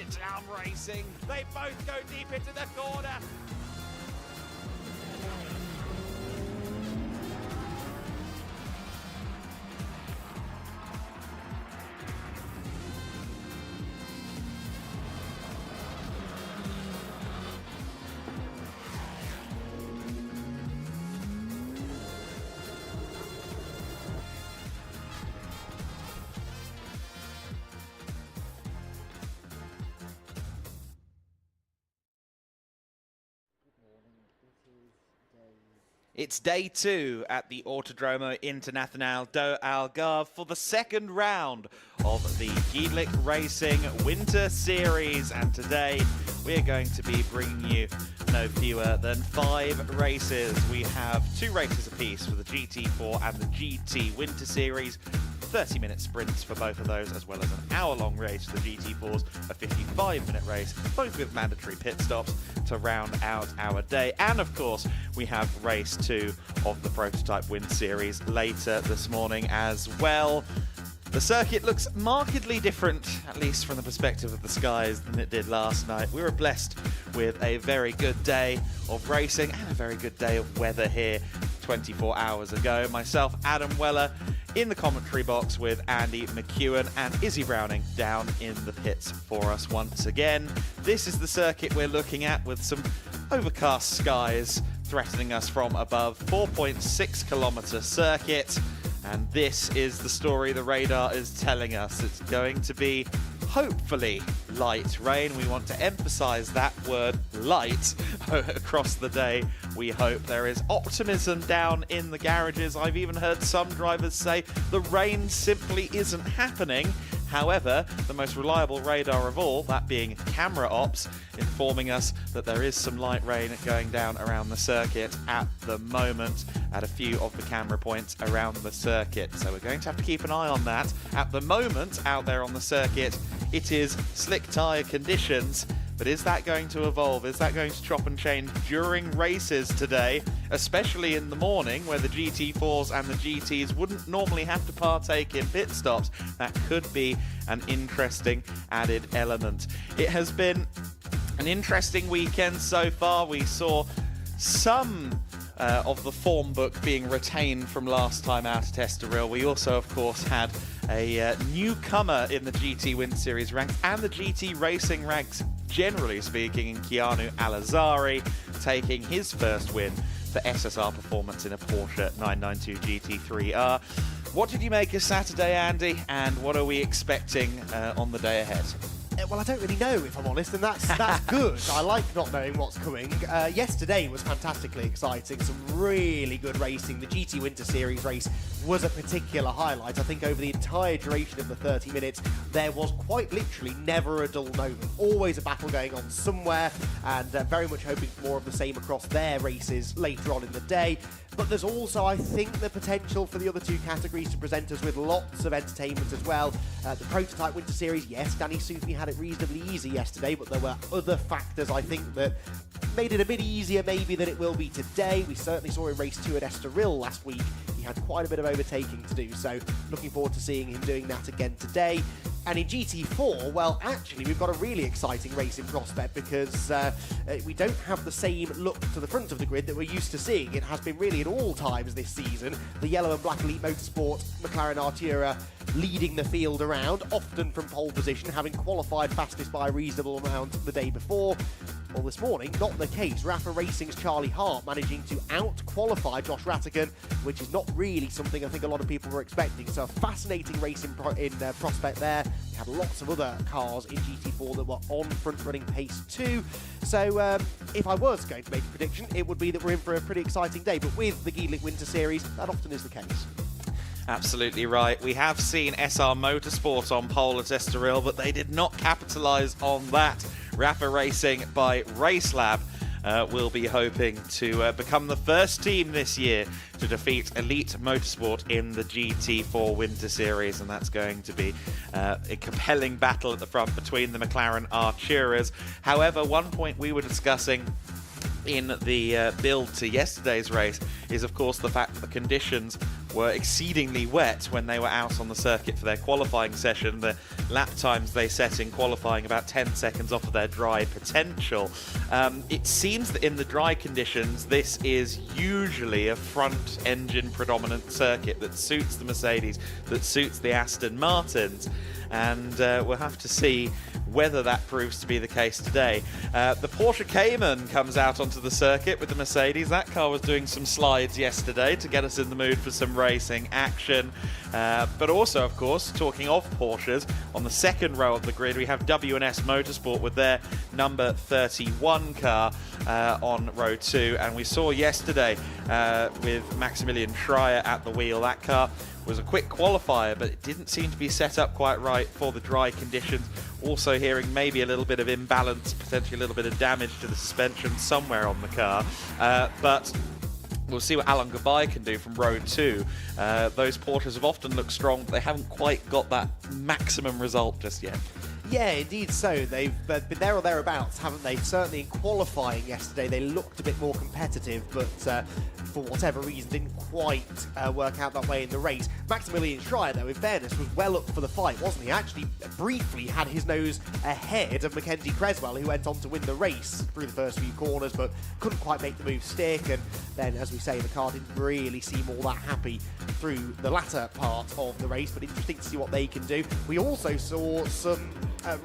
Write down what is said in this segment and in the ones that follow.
it down racing. They both go deep into the corner. It's day 2 at the Autódromo Internacional do Algarve for the second round of the GEDLICH Racing Winter Series. And today we're going to be bringing you no fewer than 5 races. We have 2 races apiece for the GT4 and the GT Winter Series. 30-minute sprints for both of those, as well as an hour-long race for the GT4s, a 55-minute race, both with mandatory pit stops to round out our day. And of course, we have race 2 of the Prototype Win Series later this morning as well. The circuit looks markedly different, at least from the perspective of the skies, than it did last night. We were blessed with a very good day of racing and a very good day of weather here 24 hours ago. Myself, Adam Weller, in the commentary box with Andy McEwen and Izzy Browning down in the pits for us once again. This is the circuit we're looking at with some overcast skies threatening us from above. 4.6 kilometre circuit. And this is the story the radar is telling us. It's going to be, hopefully, light rain. We want to emphasize that word light across the day. We hope there is optimism down in the garages. I've even heard some drivers say the rain simply isn't happening. However, the most reliable radar of all, that being camera ops, informing us that there is some light rain going down around the circuit at the moment at a few of the camera points around the circuit. So we're going to have to keep an eye on that. At the moment, out there on the circuit, it is slick tyre conditions. But is that going to evolve? Is that going to chop and change during races today, especially in the morning where the GT4s and the GTs wouldn't normally have to partake in pit stops? That could be an interesting added element. It has been an interesting weekend so far. We saw some of the form book being retained from last time out at Estoril. We also, of course, had a newcomer in the GT Win Series ranks and the GT Racing ranks, generally speaking, in Keanu Alazari, taking his first win for SSR performance in a Porsche 992 GT3R. What did you make of Saturday, Andy, and what are we expecting on the day ahead? Well, I don't really know, if I'm honest, and that's good. I like not knowing what's coming. Yesterday was fantastically exciting, some really good racing. The GT Winter Series race was a particular highlight. I think over the entire duration of the 30 minutes, there was quite literally never a dull moment. Always a battle going on somewhere, and very much hoping for more of the same across their races later on in the day. But there's also, I think, the potential for the other 2 categories to present us with lots of entertainment as well. The Prototype Winter Series, yes, Danny Soufi had it reasonably easy yesterday, but there were other factors, I think, that made it a bit easier maybe than it will be today. We certainly saw in race 2 at Estoril last week. He had quite a bit of overtaking to do, so looking forward to seeing him doing that again today. And in GT4, well, actually, we've got a really exciting race in prospect because we don't have the same look to the front of the grid that we're used to seeing. It has been really at all times this season. The yellow and black Elite Motorsport McLaren Artura leading the field around, often from pole position, having qualified fastest by a reasonable amount the day before. Well, this morning, not the case. Rafa Racing's Charlie Hart managing to out-qualify Josh Rattigan, which is not really something I think a lot of people were expecting. So a fascinating race in prospect there. We had lots of other cars in GT4 that were on front-running pace too. So if I was going to make a prediction, it would be that we're in for a pretty exciting day. But with the GEDLICH Winter Series, that often is the case. Absolutely right. We have seen SR Motorsport on pole at Estoril, but they did not capitalise on that. Rafa Racing by Racelab will be hoping to become the first team this year to defeat Elite Motorsport in the GT4 Winter Series, and that's going to be a compelling battle at the front between the McLaren Arturas. However, one point we were discussing in the build to yesterday's race is, of course, the fact that the conditions were exceedingly wet when they were out on the circuit for their qualifying session. The lap times they set in qualifying about 10 seconds off of their dry potential. It seems that in the dry conditions, this is usually a front engine predominant circuit that suits the Mercedes, that suits the Aston Martins. And we'll have to see whether that proves to be the case today. The Porsche Cayman comes out onto the circuit with the Mercedes. That car was doing some slides yesterday to get us in the mood for some racing action. But also, of course, talking of Porsches, on the second row of the grid, we have W&S Motorsport with their number 31 car on row 2. And we saw yesterday with Maximilian Schreier at the wheel, that car was a quick qualifier, but it didn't seem to be set up quite right for the dry conditions. Also hearing maybe a little bit of imbalance, potentially a little bit of damage to the suspension somewhere on the car. But we'll see what Alan Gabay can do from row 2. Those Porsches have often looked strong, but they haven't quite got that maximum result just yet. Yeah, indeed so. They've been there or thereabouts, haven't they? Certainly in qualifying yesterday, they looked a bit more competitive, but for whatever reason, didn't quite work out that way in the race. Maximilian Schreier, though, in fairness, was well up for the fight, wasn't he? Actually, briefly had his nose ahead of Mackenzie Creswell, who went on to win the race through the first few corners, but couldn't quite make the move stick. And then, as we say, the car didn't really seem all that happy through the latter part of the race, but interesting to see what they can do. We also saw some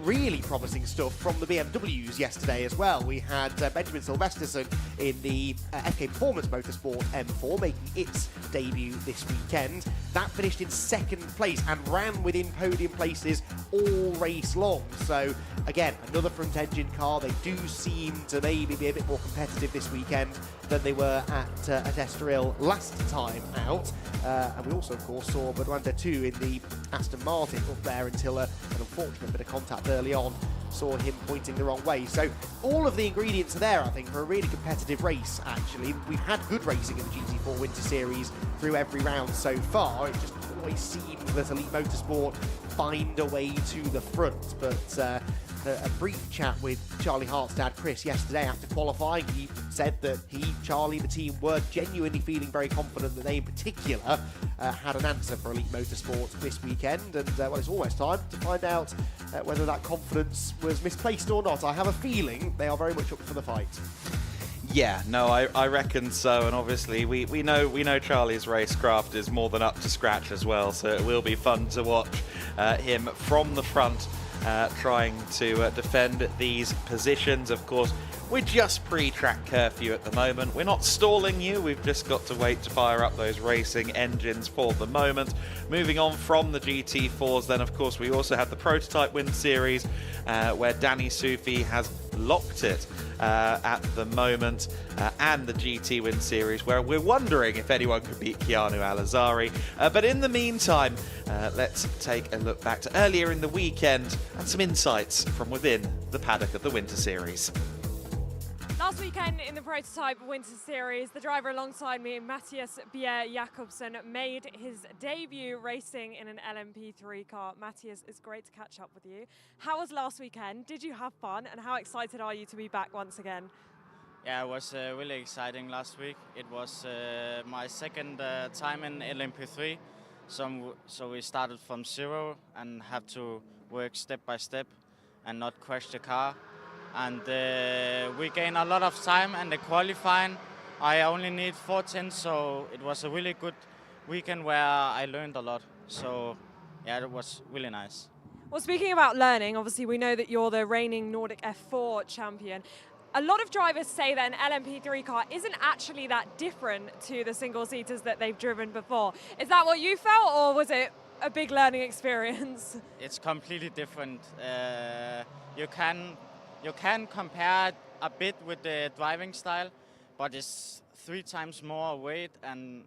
really promising stuff from the BMWs yesterday as well. We had Benjamin Silvesterson in the FK Performance Motorsport M4 making its debut this weekend. That finished in second place and ran within podium places all race long. So again, another front engine car. They do seem to maybe be a bit more competitive this weekend than they were at Estoril last time out. And we also, of course, saw Benoit 2 in the Aston Martin up there until an unfortunate bit of contact early on saw him pointing the wrong way. So all of the ingredients are there, I think, for a really competitive race, actually. We've had good racing in the GT4 Winter Series through every round so far. It just always seems that Elite Motorsport find a way to the front. But a brief chat with Charlie Hart's dad, Chris, yesterday after qualifying. He said that he, Charlie, the team were genuinely feeling very confident that they in particular had an answer for Elite Motorsport this weekend. And well, it's almost time to find out whether that confidence was misplaced or not. I have a feeling they are very much up for the fight. Yeah, no, I reckon so, and obviously we know Charlie's racecraft is more than up to scratch as well, so it will be fun to watch him from the front trying to defend these positions. Of course, we're just pre-track curfew at the moment. We're not stalling you, we've just got to wait to fire up those racing engines for the moment. Moving on from the GT4s, then of course we also have the Prototype Win Series where Danny Sufi has locked it at the moment, and the GT Win Series where we're wondering if anyone could beat Keanu Al-Azari. But in the meantime, let's take a look back to earlier in the weekend and some insights from within the paddock of the Winter Series. Last weekend in the Prototype Winter Series, the driver alongside me, Matthias Bjerre Jakobsen, made his debut racing in an LMP3 car. Matthias, it's great to catch up with you. How was last weekend? Did you have fun? And how excited are you to be back once again? Yeah, it was really exciting last week. It was my second time in LMP3. So we started from zero and have to work step by step and not crash the car. And we gained a lot of time, and the qualifying, I only need 410, so it was a really good weekend where I learned a lot. So yeah, it was really nice. Well, speaking about learning, obviously we know that you're the reigning Nordic F4 champion. A lot of drivers say that an LMP3 car isn't actually that different to the single-seaters that they've driven before. Is that what you felt, or was it a big learning experience? It's completely different. You can compare a bit with the driving style, but it's 3 times more weight and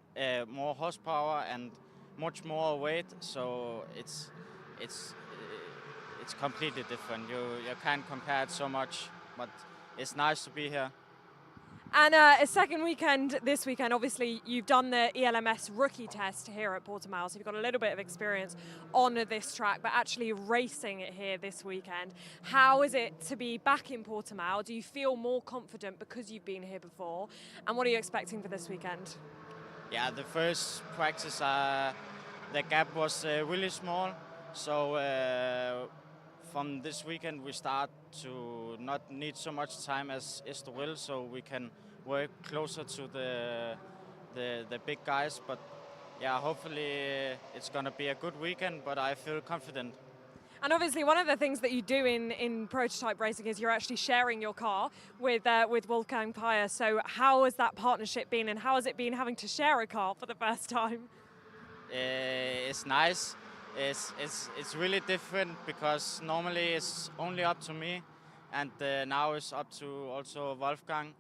more horsepower and much more weight. So it's completely different. You can't compare it so much, but it's nice to be here. And a second weekend this weekend, obviously you've done the ELMS rookie test here at Portimão, so you've got a little bit of experience on this track, but actually racing it here this weekend. How is it to be back in Portimão? Do you feel more confident because you've been here before? And what are you expecting for this weekend? Yeah, the first practice, the gap was really small. So from this weekend, we start to not need so much time as Estoril, so we can work closer to the big guys. But yeah, hopefully it's gonna be a good weekend. But I feel confident. And obviously, one of the things that you do in prototype racing is you're actually sharing your car with Wolfgang Peyer. So how has that partnership been, and how has it been having to share a car for the first time? It's nice. It's really different because normally it's only up to me, and now it's up to also Wolfgang.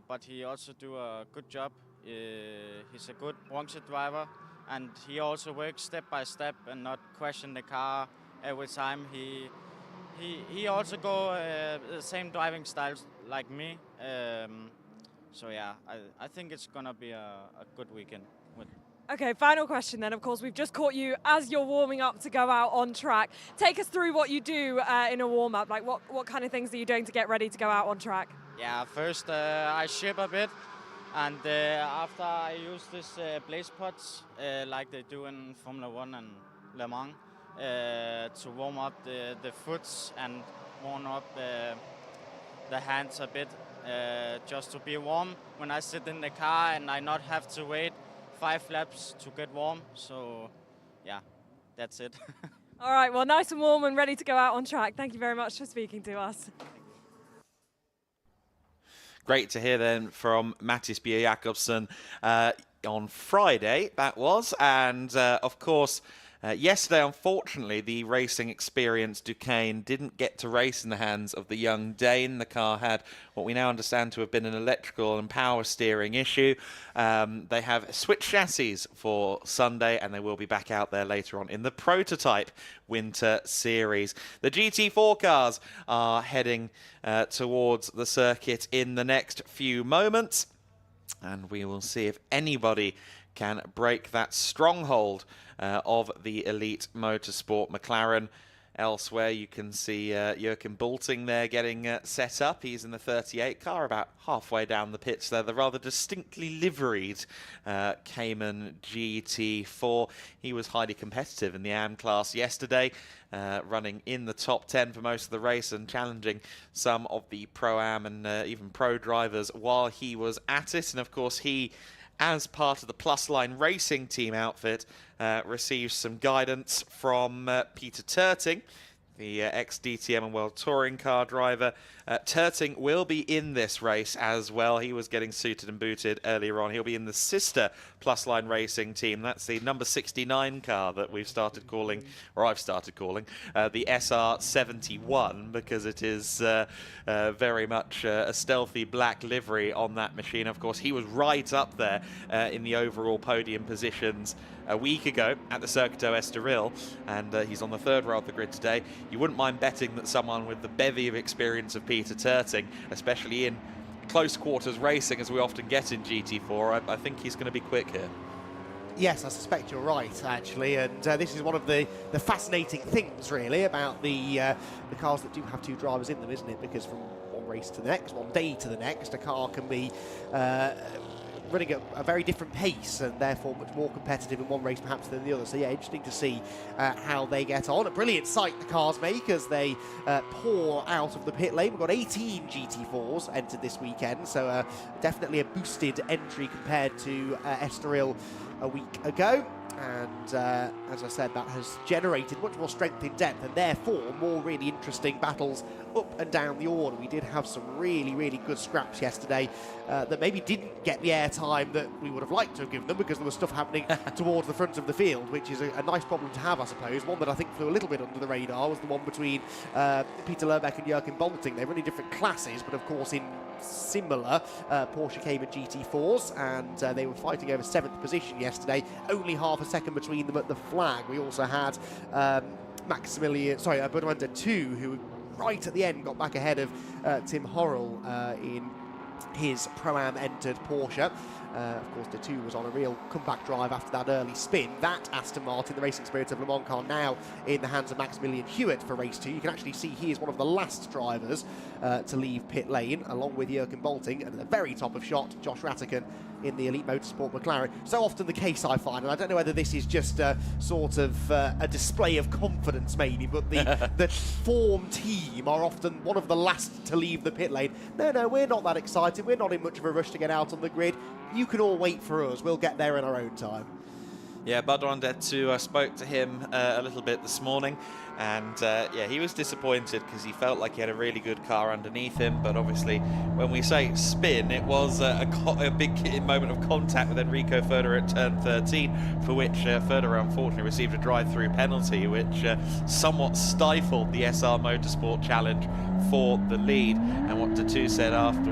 But he also do a good job. He's a good bronze driver, and he also works step by step and not question the car every time. He also go the same driving styles like me. So yeah, I think it's gonna be a good weekend. Okay, final question then. Of course, we've just caught you as you're warming up to go out on track. Take us through what you do in a warm-up. Like, what kind of things are you doing to get ready to go out on track? Yeah, first I ship a bit, and after I use this blaze pods like they do in Formula 1 and Le Mans to warm up the foots and warm up the hands a bit, just to be warm when I sit in the car and I not have to wait 5 laps to get warm. So yeah, that's it. All right, well, nice and warm and ready to go out on track. Thank you very much for speaking to us. Great to hear then from Mattis Bjerre-Jacobsen on Friday, that was. And of course, yesterday, unfortunately, the racing experienced Duquesne didn't get to race in the hands of the young Dane. The car had what we now understand to have been an electrical and power steering issue. They have switched chassis for Sunday, and they will be back out there later on in the prototype Winter Series. The GT4 cars are heading towards the circuit in the next few moments, and we will see if anybody can break that stronghold of the elite motorsport McLaren. Elsewhere, you can see Joachim Bulting there getting set up. He's in the 38 car, about halfway down the pitch there. The rather distinctly liveried Cayman GT4. He was highly competitive in the AM class yesterday, running in the top 10 for most of the race and challenging some of the Pro-Am and even Pro drivers while he was at it. And of course, he, as part of the Plus Line Racing team outfit, received some guidance from Peter Terting, the ex-DTM and World Touring Car driver. Terting will be in this race as well. He was getting suited and booted earlier on. He'll be in the sister Plus Line Racing team. That's the number 69 car that we've started calling, or I've started calling, the SR71, because it is very much a stealthy black livery on that machine. Of course, he was right up there in the overall podium positions a week ago at the Circuit Estoril, and he's on the 3rd row of the grid today. You wouldn't mind betting that someone with the bevy of experience of Peter Terting, especially in close quarters racing as we often get in GT4, I think he's going to be quick here. Yes, I suspect you're right, actually, and this is one of the fascinating things, really, about the cars that do have 2 drivers in them, isn't it? Because from one race to the next, one day to the next, a car can be running at a very different pace and therefore much more competitive in one race perhaps than the other. So yeah, interesting to see how they get on. A brilliant sight the cars make as they pour out of the pit lane. We've got 18 GT4s entered this weekend, so definitely a boosted entry compared to Estoril a week ago. And as I said, that has generated much more strength in depth and therefore more really interesting battles up and down the order. We did have some really, really good scraps yesterday that maybe didn't get the airtime that we would have liked to have given them because there was stuff happening towards the front of the field, which is a nice problem to have, I suppose. One that I think flew a little bit under the radar was the one between Peter Lerbeck and Joachim Bolting. They're really different classes, but of course in similar Porsche Cayman GT4s, and they were fighting over 7th position yesterday, only half a second between them at the flag. We also had Budweiser 2, who right at the end got back ahead of Tim Horrell in his Pro-Am entered Porsche. Of course, De Two was on a real comeback drive after that early spin. That Aston Martin, the Racing Spirit of Le Mans car, now in the hands of Maximilian Hewitt for race 2. You can actually see he is one of the last drivers to leave pit lane, along with Jürgen Bolting, and at the very top of shot, Josh Rattigan in the Elite Motorsport McLaren. So often the case, I find, and I don't know whether this is just a sort of a display of confidence maybe, but the form team are often one of the last to leave the pit lane. No, we're not that excited. We're not in much of a rush to get out on the grid. You can all wait for us. We'll get there in our own time. Yeah, Paddock too. I spoke to him a little bit this morning, and yeah, he was disappointed because he felt like he had a really good car underneath him. But obviously, when we say spin, it was a big moment of contact with Enrico Ferder at turn 13, for which Ferder unfortunately received a drive-through penalty, which somewhat stifled the SR Motorsport challenge for the lead. And what De Two said after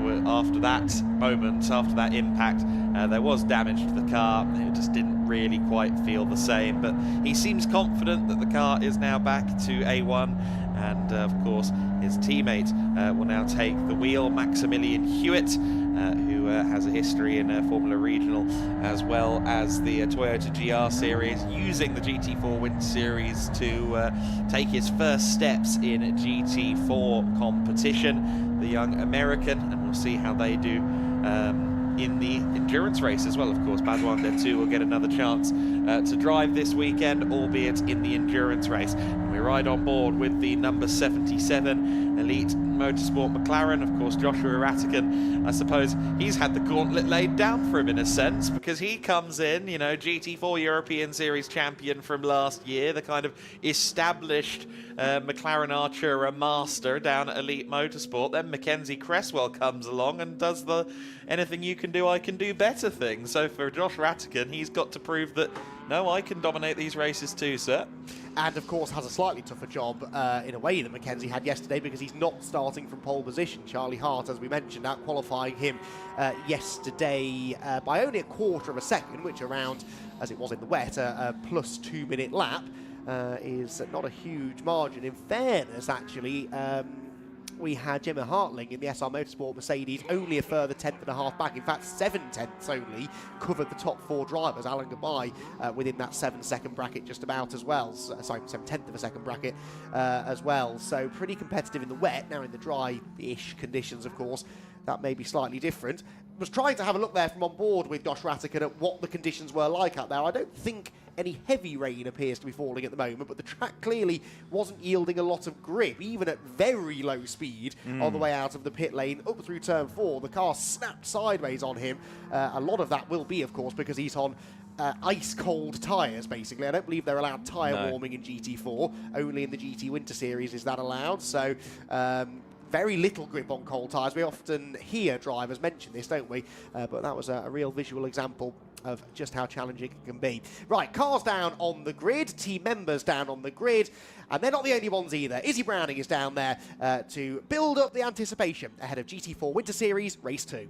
that moment, after that impact, there was damage to the car. It just didn't really quite feel the same, but he seems confident that the car is now back to A1, and of course his teammate will now take the wheel, Maximilian Hewitt, who has a history in Formula Regional as well as the Toyota GR Series, using the GT4 Winter Series to take his first steps in GT4 competition. The young American, and we'll see how they do in the endurance race as well. Of course, Padwan too will get another chance to drive this weekend, albeit in the endurance race. And we're right on board with the number 77 Elite Motorsport McLaren. Of course, Joshua Rattigan, I suppose he's had the gauntlet laid down for him in a sense, because he comes in, you know, GT4 European Series champion from last year, the kind of established McLaren Artura master down at Elite Motorsport. Then Mackenzie Cresswell comes along and does the anything you can do, I can do better thing. So for Josh Rattigan, he's got to prove that, no, I can dominate these races too, sir. And of course has a slightly tougher job in a way than Mackenzie had yesterday, because he's not starting from pole position. Charlie Hart, as we mentioned, out qualifying him yesterday by only a quarter of a second, which around, as it was in the wet, a plus 2 minute lap is not a huge margin. In fairness, actually, we had Gemma Hartling in the SR Motorsport Mercedes only a further 10.5 back. In fact, 7/10 only covered the top 4 drivers. Alan Gabay within that 7-second bracket just about as well. Sorry, 7/10 of a second bracket as well. So pretty competitive in the wet. Now in the dry-ish conditions, of course, that may be slightly different. Was trying to have a look there from on board with Josh Rattigan at what the conditions were like out there. I don't think any heavy rain appears to be falling at the moment, but the track clearly wasn't yielding a lot of grip, even at very low speed on the way out of the pit lane up through turn 4. The car snapped sideways on him. A lot of that will be, of course, because he's on ice-cold tyres, basically. I don't believe they're allowed tyre warming in GT4. Only in the GT Winter Series is that allowed. So very little grip on cold tyres. We often hear drivers mention this, don't we? But that was a real visual example of just how challenging it can be. Right, cars down on the grid, team members down on the grid, and they're not the only ones either. Izzy Browning is down there to build up the anticipation ahead of GT4 Winter Series Race 2.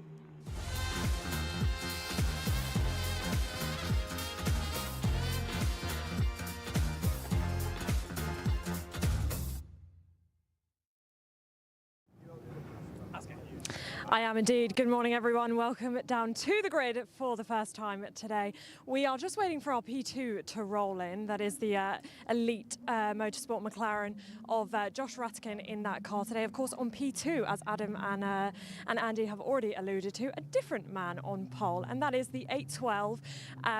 I am indeed. Good morning, everyone. Welcome down to the grid for the first time today. We are just waiting for our P2 to roll in. That is the Elite Motorsport McLaren of Josh Rattigan in that car today. Of course, on P2, as Adam and Andy have already alluded to, a different man on pole, and that is the 812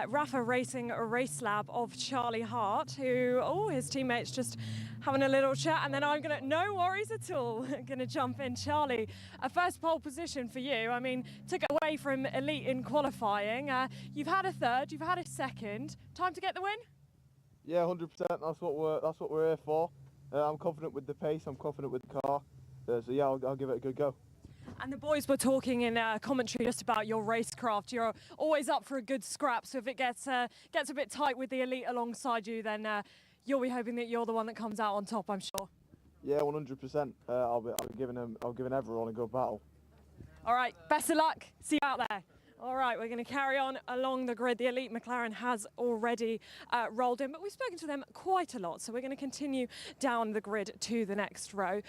Rafa Racing Race Lab of Charlie Hart, who, his teammates just having a little chat, and then I'm gonna, no worries at all, gonna jump in. Charlie, a first pole position for you. I mean, took it away from Elite in qualifying. You've had a third, you've had a second. Time to get the win? Yeah, 100%. That's what we're here for. I'm confident with the pace. I'm confident with the car. So yeah, I'll give it a good go. And the boys were talking in commentary just about your racecraft. You're always up for a good scrap. So if it gets a bit tight with the Elite alongside you, then you'll be hoping that you're the one that comes out on top, I'm sure. Yeah, 100%. I'll be giving everyone a good battle. All right, best of luck. See you out there. All right, we're going to carry on along the grid. The elite McLaren has already rolled in, but we've spoken to them quite a lot, so we're going to continue down the grid to the next row.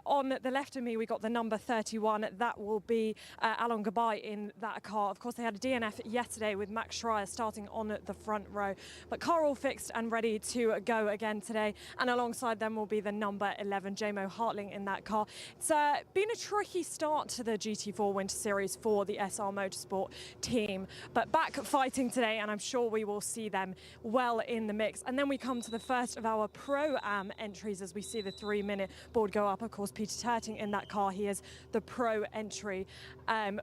On the left of me, we got the number 31. That will be Alon Gabai in that car. Of course, they had a DNF yesterday with Max Schreier starting on the front row, but car all fixed and ready to go again today. And alongside them will be the number 11, Jamo Hartling in that car. It's been a tricky start to the GT4 Winter Series for the SR Motorsport team, but back fighting today, and I'm sure we will see them well in the mix. And then we come to the first of our Pro-Am entries as we see the 3-minute board go up. Of course, Peter Terting in that car. He is the pro entry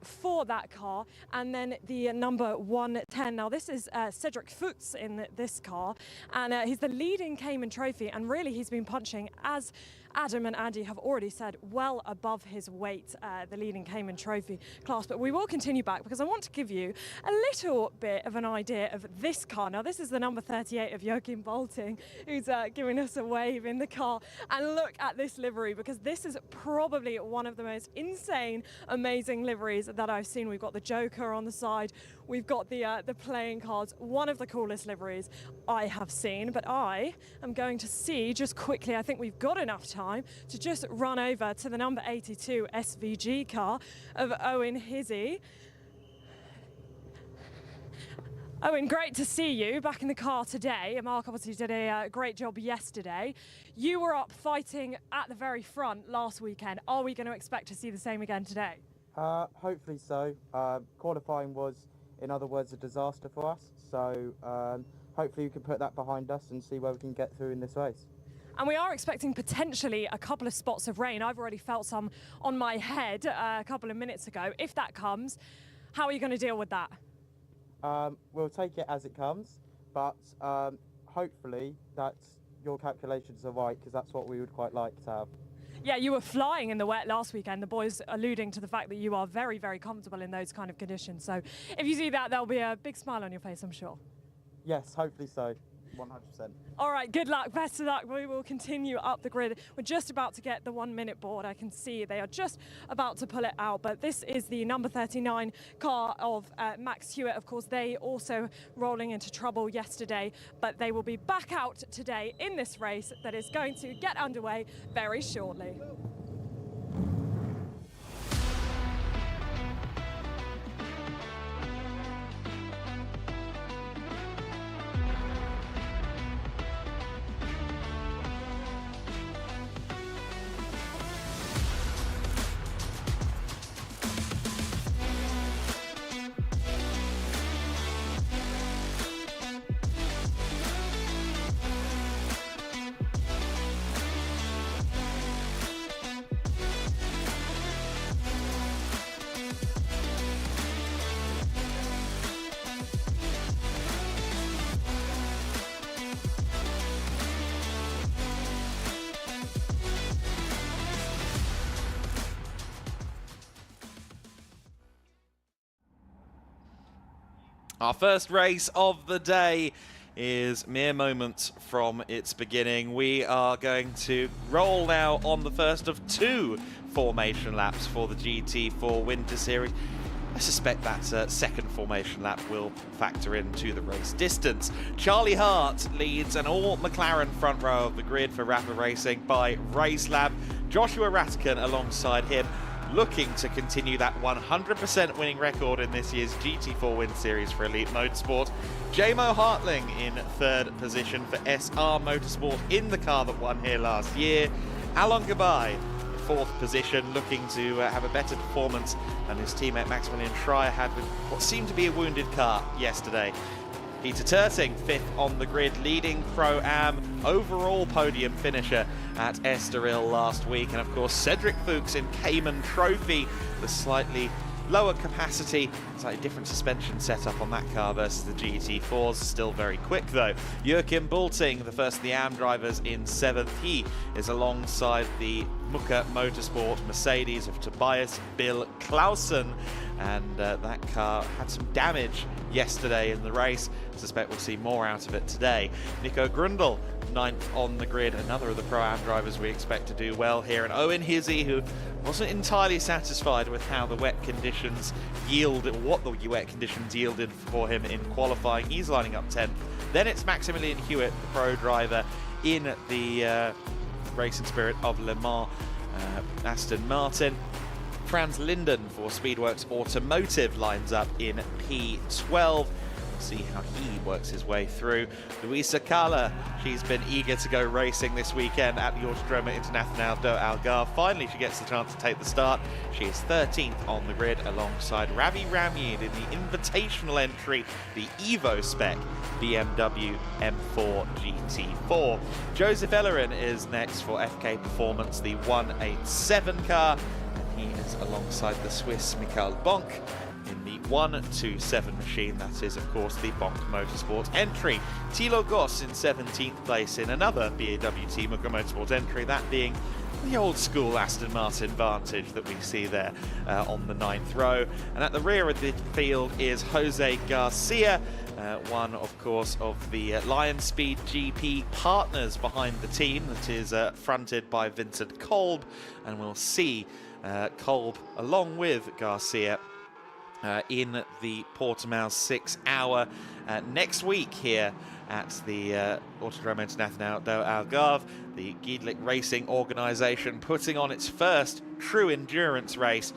for that car. And then the number 110. Now, this is Cedric Fuchs in this car, and he's the leading Cayman Trophy, and really he's been punching, as Adam and Andy have already said, well above his weight, the leading Cayman Trophy class. But we will continue back because I want to give you a little bit of an idea of this car. Now, this is the number 38 of Joachim Bolting, who's giving us a wave in the car. And look at this livery, because this is probably one of the most insane, amazing liveries that I've seen. We've got the Joker on the side. We've got the playing cards, one of the coolest liveries I have seen. But I am going to see just quickly, I think we've got enough time to just run over to the number 82 SVG car of Owen Hizzy. Owen, great to see you back in the car today. Mark obviously did a great job yesterday. You were up fighting at the very front last weekend. Are we going to expect to see the same again today? Hopefully so. Qualifying was, in other words, a disaster for us. So hopefully we can put that behind us and see where we can get through in this race. And we are expecting potentially a couple of spots of rain. I've already felt some on my head a couple of minutes ago. If that comes, how are you going to deal with that? We'll take it as it comes, but hopefully that your calculations are right, because that's what we would quite like to have. Yeah, you were flying in the wet last weekend. The boys alluding to the fact that you are very, very comfortable in those kind of conditions. So if you see that, there'll be a big smile on your face, I'm sure. Yes, hopefully so. 100%. All right, good luck, best of luck. We will continue up the grid. We're just about to get the 1-minute board. I can see they are just about to pull it out, but this is the number 39 car of Max Hewitt. Of course, they also rolling into trouble yesterday, but they will be back out today in this race that is going to get underway very shortly. Our first race of the day is mere moments from its beginning. We are going to roll now on the first of 2 formation laps for the GT4 Winter Series. I suspect that second formation lap will factor into the race distance. Charlie Hart leads an all McLaren front row of the grid for Rapid Racing by RaceLab. Joshua Rattican alongside him, looking to continue that 100% winning record in this year's GT4 Win Series for Elite Motorsport. Jamo Hartling in 3rd position for SR Motorsport in the car that won here last year. Alon Gabai, 4th position, looking to have a better performance than his teammate Maximilian Schreier had with what seemed to be a wounded car yesterday. Peter Terting, 5th on the grid, leading Pro-Am, overall podium finisher at Estoril last week. And of course, Cedric Fuchs in Cayman Trophy, the slightly lower capacity, slightly different suspension setup on that car versus the GT4s. Still very quick though. Joachim Bolting, the first of the AM drivers, in 7th. He is alongside the Muka Motorsport Mercedes of Tobias Bill Clausen. and that car had some damage yesterday in the race. I suspect we'll see more out of it today. Nico Grundle, 9th on the grid, another of the Pro-Am drivers we expect to do well here, and Owen Hizzy, who wasn't entirely satisfied with how the wet conditions yielded, what the wet conditions yielded for him in qualifying. He's lining up 10th. Then it's Maximilian Hewitt, the pro driver in the Racing Spirit of Le Mans, Aston Martin. Franz Linden for Speedworks Automotive lines up in P12. See how he works his way through. Luisa Kala, she's been eager to go racing this weekend at the Autódromo Internacional do Algarve. Finally, she gets the chance to take the start. She is 13th on the grid alongside Ravi Ramyid in the invitational entry, the Evo spec BMW M4 GT4. Joseph Ellerin is next for FK Performance, the 187 car. And he is alongside the Swiss Michael Bonk in the 127 machine. That is, of course, the Bonk Motorsport entry. Thilo Goss in 17th place in another BAWT Motorsport entry, that being the old school Aston Martin Vantage that we see there on the 9th row. And at the rear of the field is Jose Garcia, one, of course, of the Lion Speed GP partners behind the team that is fronted by Vincent Kolb. And we'll see Kolb along with Garcia in the Portimão 6 hour next week here at the Autódromo Internacional do Algarve, the GEDLICH Racing organisation putting on its first true endurance race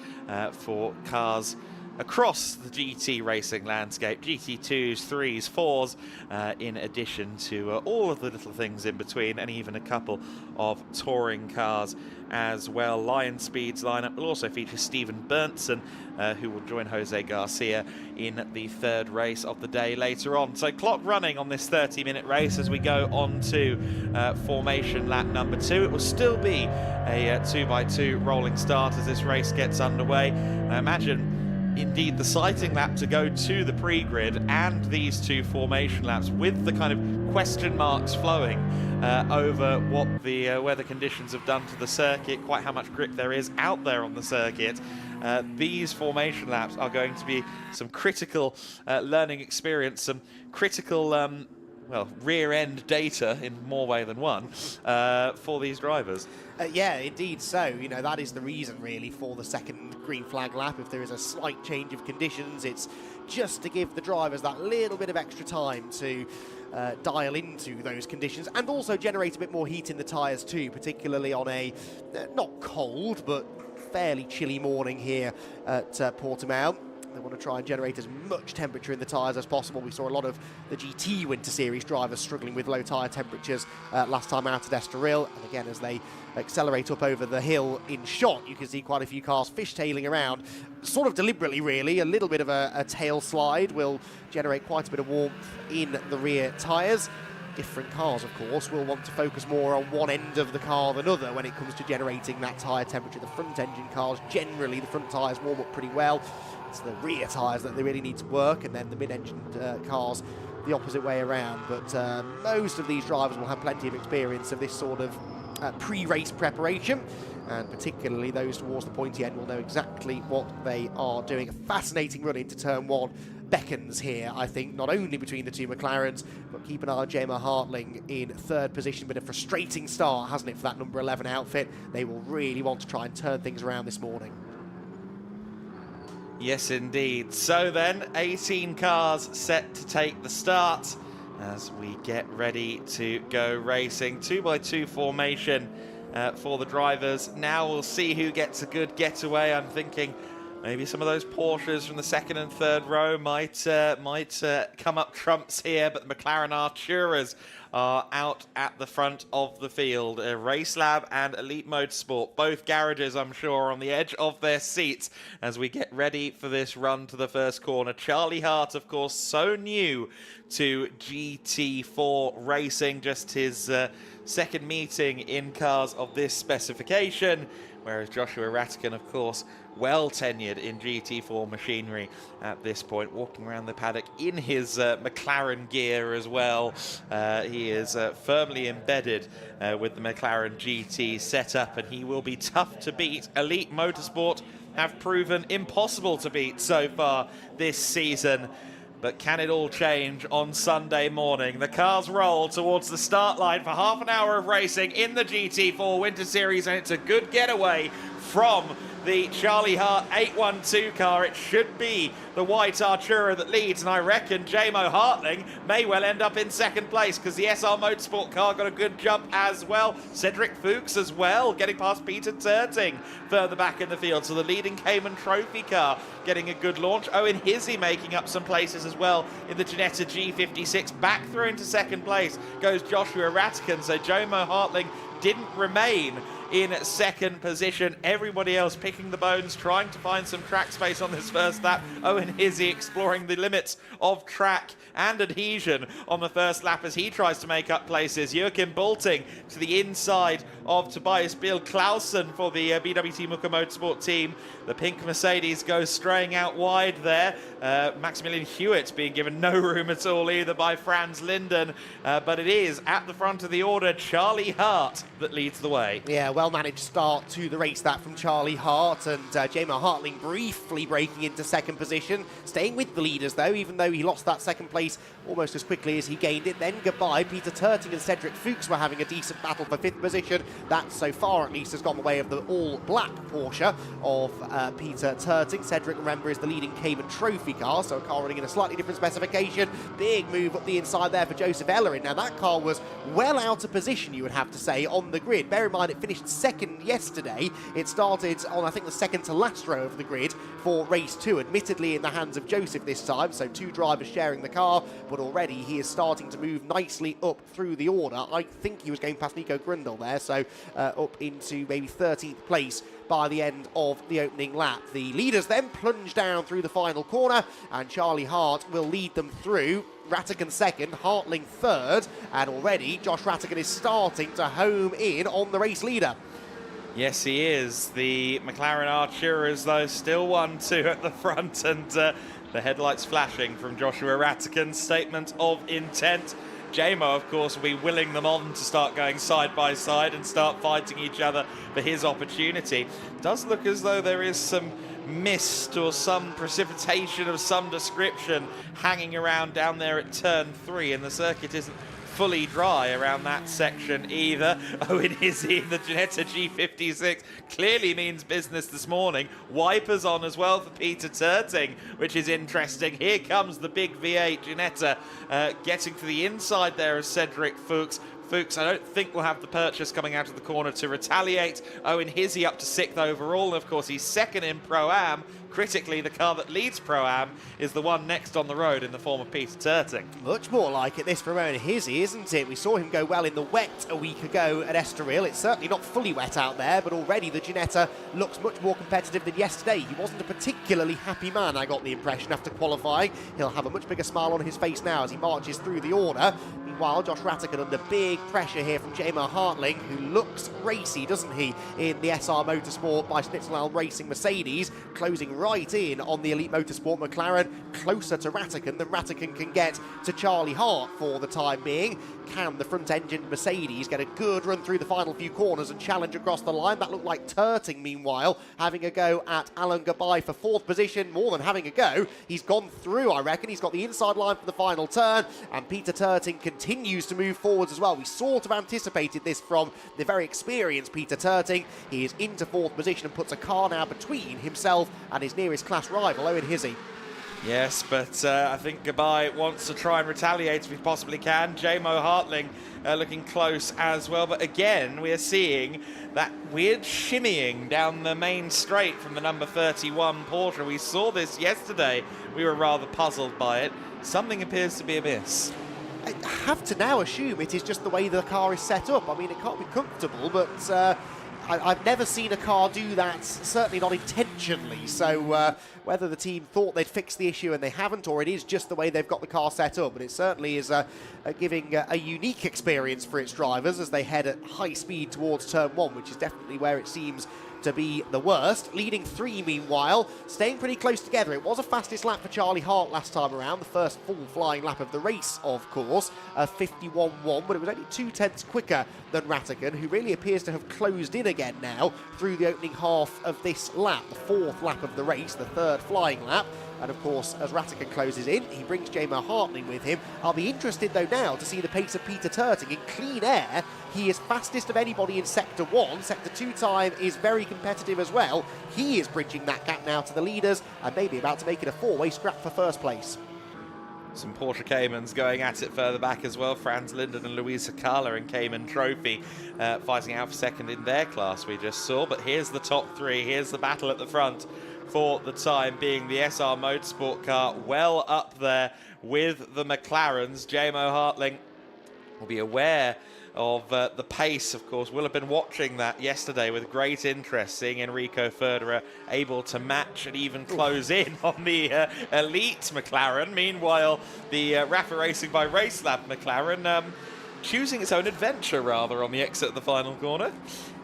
for cars across the GT racing landscape, GT2s, 3s, 4s, in addition to all of the little things in between, and even a couple of touring cars as well. Lion Speed's lineup will also feature Stephen Berntsen, who will join Jose Garcia in the third race of the day later on. So clock running on this 30-minute race as we go on to formation lap number 2. It will still be a 2x2 rolling start as this race gets underway. I imagine indeed the sighting lap to go to the pre-grid and these two formation laps with the kind of question marks flowing over what the weather conditions have done to the circuit, quite how much grip there is out there on the circuit. These formation laps are going to be some critical learning experience, some critical well, rear-end data in more way than one for these drivers. Yeah, indeed so. You know, that is the reason really for the second green flag lap. If there is a slight change of conditions, it's just to give the drivers that little bit of extra time to dial into those conditions and also generate a bit more heat in the tyres too, particularly on a not cold but fairly chilly morning here at Portimão. They want to try and generate as much temperature in the tyres as possible. We saw a lot of the GT Winter Series drivers struggling with low tyre temperatures last time out at Estoril. And again, as they accelerate up over the hill in shot, you can see quite a few cars fishtailing around, sort of deliberately really. A little bit of a tail slide will generate quite a bit of warmth in the rear tyres. Different cars, of course, will want to focus more on one end of the car than other when it comes to generating that tyre temperature. The front engine cars, generally the front tyres warm up pretty well. It's the rear tyres that they really need to work, and then the mid-engine cars the opposite way around. But most of these drivers will have plenty of experience of this sort of pre-race preparation, and particularly those towards the pointy end will know exactly what they are doing. A fascinating run into turn 1 beckons here, I think, not only between the two McLarens, but keep an eye on Gemma Hartling in third position. But a frustrating start, hasn't it, for that number 11 outfit? They will really want to try and turn things around this morning. Yes, indeed. So then, 18 cars set to take the start as we get ready to go racing. 2x2 formation for the drivers. Now we'll see who gets a good getaway. I'm thinking maybe some of those Porsches from the second and third row might come up trumps here, but the McLaren Arturas are out at the front of the field. Race Lab and Elite Motorsport, both garages, I'm sure, on the edge of their seats as we get ready for this run to the first corner. Charlie Hart, of course, so new to GT4 racing, just his second meeting in cars of this specification, whereas Joshua Rattigan, of course, well tenured in GT4 machinery at this point, walking around the paddock in his McLaren gear as well. He is firmly embedded with the McLaren GT setup, and he will be tough to beat. Elite Motorsport have proven impossible to beat so far this season. But can it all change on Sunday morning? The cars roll towards the start line for half an hour of racing in the GT4 Winter Series, and it's a good getaway from the Charlie Hart 812 car. It should be the white Artura that leads, and I reckon J-Mo Hartling may well end up in second place because the SR Motorsport car got a good jump as well. Cedric Fuchs as well, getting past Peter Terting further back in the field. So the leading Cayman Trophy car getting a good launch. Owen Hizzy making up some places as well in the Ginetta G56. Back through into second place goes Joshua Rattigan. So J-Mo Hartling didn't remain in second position. Everybody else picking the bones, trying to find some track space on this first lap. Owen Hizzy exploring the limits of track and adhesion on the first lap as he tries to make up places. Joachim Bulting to the inside of Tobias Bill Clausen for the BWT Muka Motorsport team. The pink Mercedes goes straying out wide there. Maximilian Hewitt being given no room at all either by Franz Linden. But it is at the front of the order Charlie Hart that leads the way. Yeah, well-managed start to the race that from Charlie Hart, and J-Mo Hartling briefly breaking into second position, staying with the leaders though, even though he lost that second place almost as quickly as he gained it. Then goodbye. Peter Terting and Cedric Fuchs were having a decent battle for fifth position. That, so far at least, has gone the way of the all-black Porsche of Peter Terting. Cedric, remember, is the leading Cayman Trophy car, so a car running in a slightly different specification. Big move up the inside there for Joseph Ellerin. Now, that car was well out of position, you would have to say, on the grid. Bear in mind, it finished second yesterday. It started on, I think, the second to last row of the grid for race 2, admittedly in the hands of Joseph this time, so 2 drivers sharing the car, but already he is starting to move nicely up through the order. I think he was going past Nico Grundle there, so up into maybe 13th place by the end of the opening lap. The leaders then plunge down through the final corner, and Charlie Hart will lead them through. Rattigan second, Hartling third, and already Josh Rattigan is starting to home in on the race leader. Yes, he is. The McLaren Arturas, though, still 1-2 at the front, and the headlights flashing from Joshua Rattigan's statement of intent. J-Mo, of course, will be willing them on to start going side by side and start fighting each other for his opportunity. Does look as though there is some mist or some precipitation of some description hanging around down there at turn 3, and the circuit isn't fully dry around that section either. Owen Hizzy in the Ginetta G56 clearly means business this morning. Wipers on as well for Peter Terting, which is interesting. Here comes the big V8 Ginetta getting to the inside there of Cedric Fuchs. Fuchs, I don't think will have the purchase coming out of the corner to retaliate. Owen Hizzy up to 6th overall, and of course he's second in Pro-Am. Critically, the car that leads Pro-Am is the one next on the road in the form of Peter Terting. Much more like it, this from Owen Hizzy, isn't it? We saw him go well in the wet a week ago at Estoril. It's certainly not fully wet out there, but already the Ginetta looks much more competitive than yesterday. He wasn't a particularly happy man, I got the impression, after qualifying. He'll have a much bigger smile on his face now as he marches through the order. Meanwhile, Josh Rattigan under big pressure here from J-Mo Hartling, who looks racy, doesn't he, in the SR Motorsport by Schnitzelal Racing Mercedes, closing right in on the Elite Motorsport McLaren, closer to Rattigan than Rattigan can get to Charlie Hart for the time being. Can the front-engined Mercedes get a good run through the final few corners and challenge across the line? That looked like Terting, meanwhile, having a go at Alan Gabay for 4th position. More than having a go, he's gone through, I reckon. He's got the inside line for the final turn, and Peter Terting continues to move forwards as well. We sort of anticipated this from the very experienced Peter Terting. He is into 4th position and puts a car now between himself and his nearest class rival, Owen Hizzy. Yes, but I think Gabay wants to try and retaliate if he possibly can. J-Mo Hartling looking close as well. But again, we are seeing that weird shimmying down the main straight from the number 31 Porsche. We saw this yesterday. We were rather puzzled by it. Something appears to be amiss. I have to now assume it is just the way the car is set up. I mean, it can't be comfortable, but I've never seen a car do that, certainly not intentionally. So whether the team thought they'd fix the issue and they haven't, or it is just the way they've got the car set up, but it certainly is giving a unique experience for its drivers as they head at high speed towards turn 1, which is definitely where it seems to be the worst. Leading 3, meanwhile, staying pretty close together. It was a fastest lap for Charlie Hart last time around, the first full flying lap of the race, of course, 51.1, but it was only 2/10 quicker than Rattigan, who really appears to have closed in again now through the opening half of this lap, the 4th lap of the race, the 3rd flying lap. And of course, as Rattigan closes in, he brings J-Mo Hartling with him. I'll be interested though now to see the pace of Peter Turting. In clean air, he is fastest of anybody in Sector 1. Sector 2 time is very competitive as well. He is bridging that gap now to the leaders and maybe about to make it a 4-way scrap for first place. Some Porsche Caymans going at it further back as well. Franz Linden and Luis Sakala in Cayman Trophy fighting out for second in their class we just saw. But here's the top 3. Here's the battle at the front for the time being. The SR Motorsport car well up there with the McLarens. J-Mo Hartling will be aware of the pace, of course. Will have been watching that yesterday with great interest, seeing Enrico Ferderer able to match and even close in on the elite McLaren. Meanwhile, the Rafa Racing by Racelab McLaren choosing its own adventure, rather, on the exit of the final corner.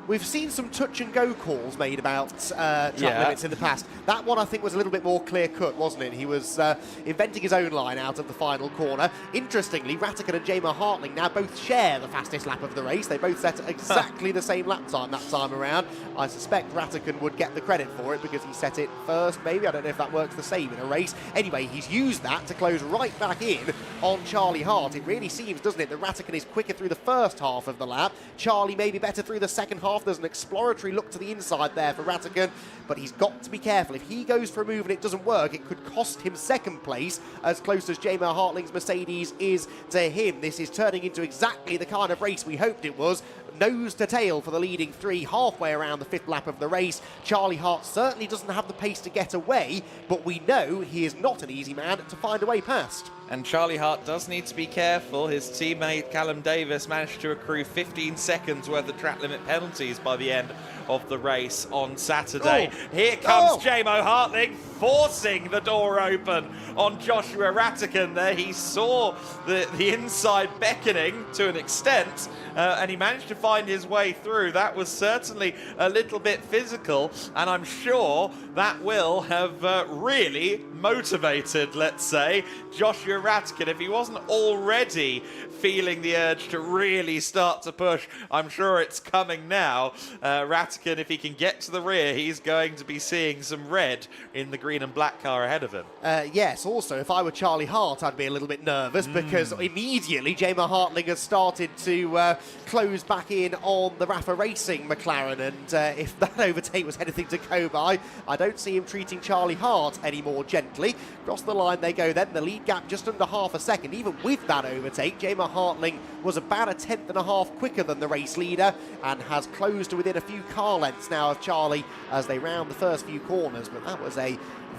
We've seen some touch-and-go calls made about track limits in the past. That one, I think, was a little bit more clear-cut, wasn't it? He was inventing his own line out of the final corner. Interestingly, Rattigan and J-Mo Hartling now both share the fastest lap of the race. They both set exactly the same lap time that time around. I suspect Rattigan would get the credit for it because he set it first, maybe. I don't know if that works the same in a race. Anyway, he's used that to close right back in on Charlie Hart. It really seems, doesn't it, that Rattigan is quicker through the first half of the lap. Charlie maybe better through the second half. There's an exploratory look to the inside there for Rattigan, but he's got to be careful. If he goes for a move and it doesn't work, it could cost him second place, as close as J-Mo Hartling's Mercedes is to him. This is turning into exactly the kind of race we hoped it was. Nose to tail for the leading 3 halfway around the 5th lap of the race. Charlie Hart certainly doesn't have the pace to get away, but we know he is not an easy man to find a way past. And Charlie Hart does need to be careful. His teammate Callum Davis managed to accrue 15 seconds worth of track limit penalties by the end of the race on Saturday. Here comes J-Mo Hartling forcing the door open on Joshua Rattigan there. He saw the inside beckoning to an extent and he managed to find his way through. That was certainly a little bit physical, and I'm sure that will have really motivated, let's say, Joshua Rattigan. If he wasn't already feeling the urge to really start to push, I'm sure it's coming now. Rattigan, if he can get to the rear, he's going to be seeing some red in the green and black car ahead of him. Yes, also, if I were Charlie Hart, I'd be a little bit nervous because immediately J-Mo Hartling has started to close back in on the Rafa Racing McLaren, and if that overtake was anything to go by, I don't see him treating Charlie Hart any more gently. Across the line they go then, the lead gap just under half a second. Even with that overtake, J-Mo Hartling was about a 1/10.5 quicker than the race leader and has closed to within a few car lengths now of Charlie as they round the first few corners. But that was a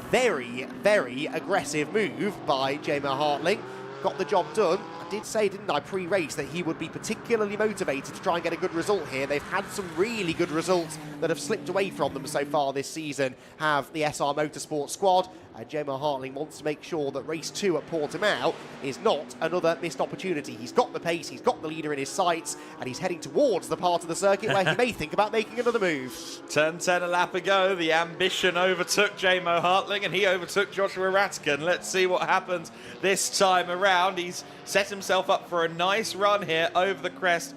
very, very aggressive move by J-Mo Hartling. Got the job done. I did say, didn't I, pre-race that he would be particularly motivated to try and get a good result here. They've had some really good results that have slipped away from them so far this season, have the SR Motorsport squad. And J-Mo Hartling wants to make sure that race 2 at Portimao is not another missed opportunity. He's got the pace, he's got the leader in his sights, and he's heading towards the part of the circuit where he may think about making another move. Turn 10 a lap ago, the ambition overtook J-Mo Hartling and he overtook Joshua Rattigan. Let's see what happens this time around. He's set himself up for a nice run here over the crest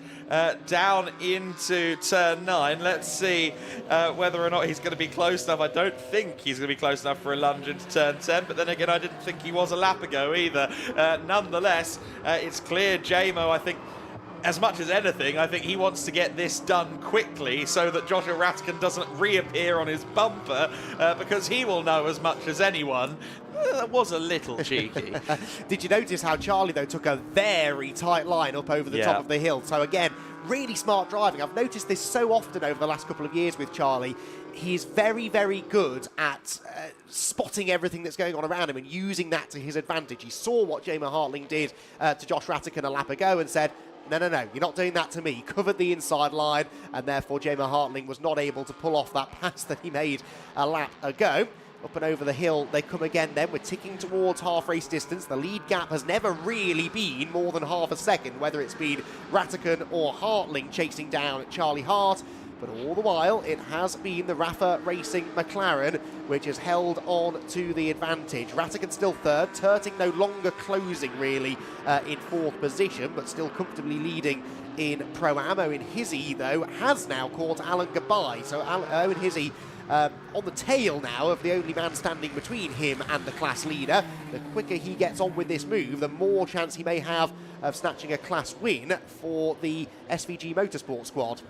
down into turn 9. Let's see whether or not he's going to be close enough. I don't think he's going to be close enough for a lunge into turn 10, but then again, I didn't think he was a lap ago either. Nonetheless, it's clear J-Mo, I think, as much as anything, I think he wants to get this done quickly so that Joshua Rattigan doesn't reappear on his bumper because he will know as much as anyone. That was a little cheeky. Did you notice how Charlie, though, took a very tight line up over the top of the hill? So again, really smart driving. I've noticed this so often over the last couple of years with Charlie. He's very, very good at spotting everything that's going on around him and using that to his advantage. He saw what J-Mo Hartling did to Josh Rattigan a lap ago and said, no, you're not doing that to me. Covered the inside line, and therefore J-Mo Hartling was not able to pull off that pass that he made a lap ago. Up and over the hill they come again then. We're ticking towards half race distance. The lead gap has never really been more than half a second, whether it's been Rattigan or Hartling chasing down Charlie Hart. but all the while it has been the Rafa Racing McLaren which has held on to the advantage. Ratigan still third, Turting no longer closing really in fourth position, but still comfortably leading in Pro-Am. Owen Hizzy, though, has now caught Alan Gabai. So Owen Hizzy on the tail now of the only man standing between him and the class leader. The quicker he gets on with this move, the more chance he may have of snatching a class win for the SVG Motorsport squad.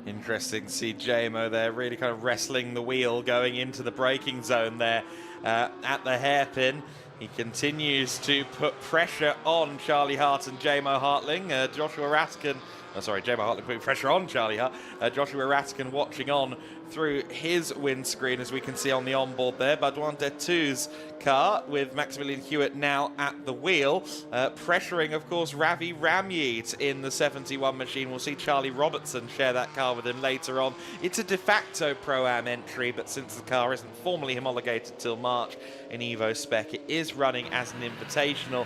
Interesting to see JMO there really kind of wrestling the wheel going into the braking zone there at the hairpin. He continues to put pressure on Charlie Hart and JMO Hartling. Joshua Ratkin, JMO Hartling putting pressure on Charlie Hart. Joshua Ratkin watching on through his windscreen, as we can see on the onboard there. Baudouin Detu's car with Maximilian Hewitt now at the wheel, pressuring, of course, Ravi Ramyeet in the 71 machine. We'll see Charlie Robertson share that car with him later on. It's a de facto Pro-Am entry, but since the car isn't formally homologated till March in Evo spec, it is running as an invitational.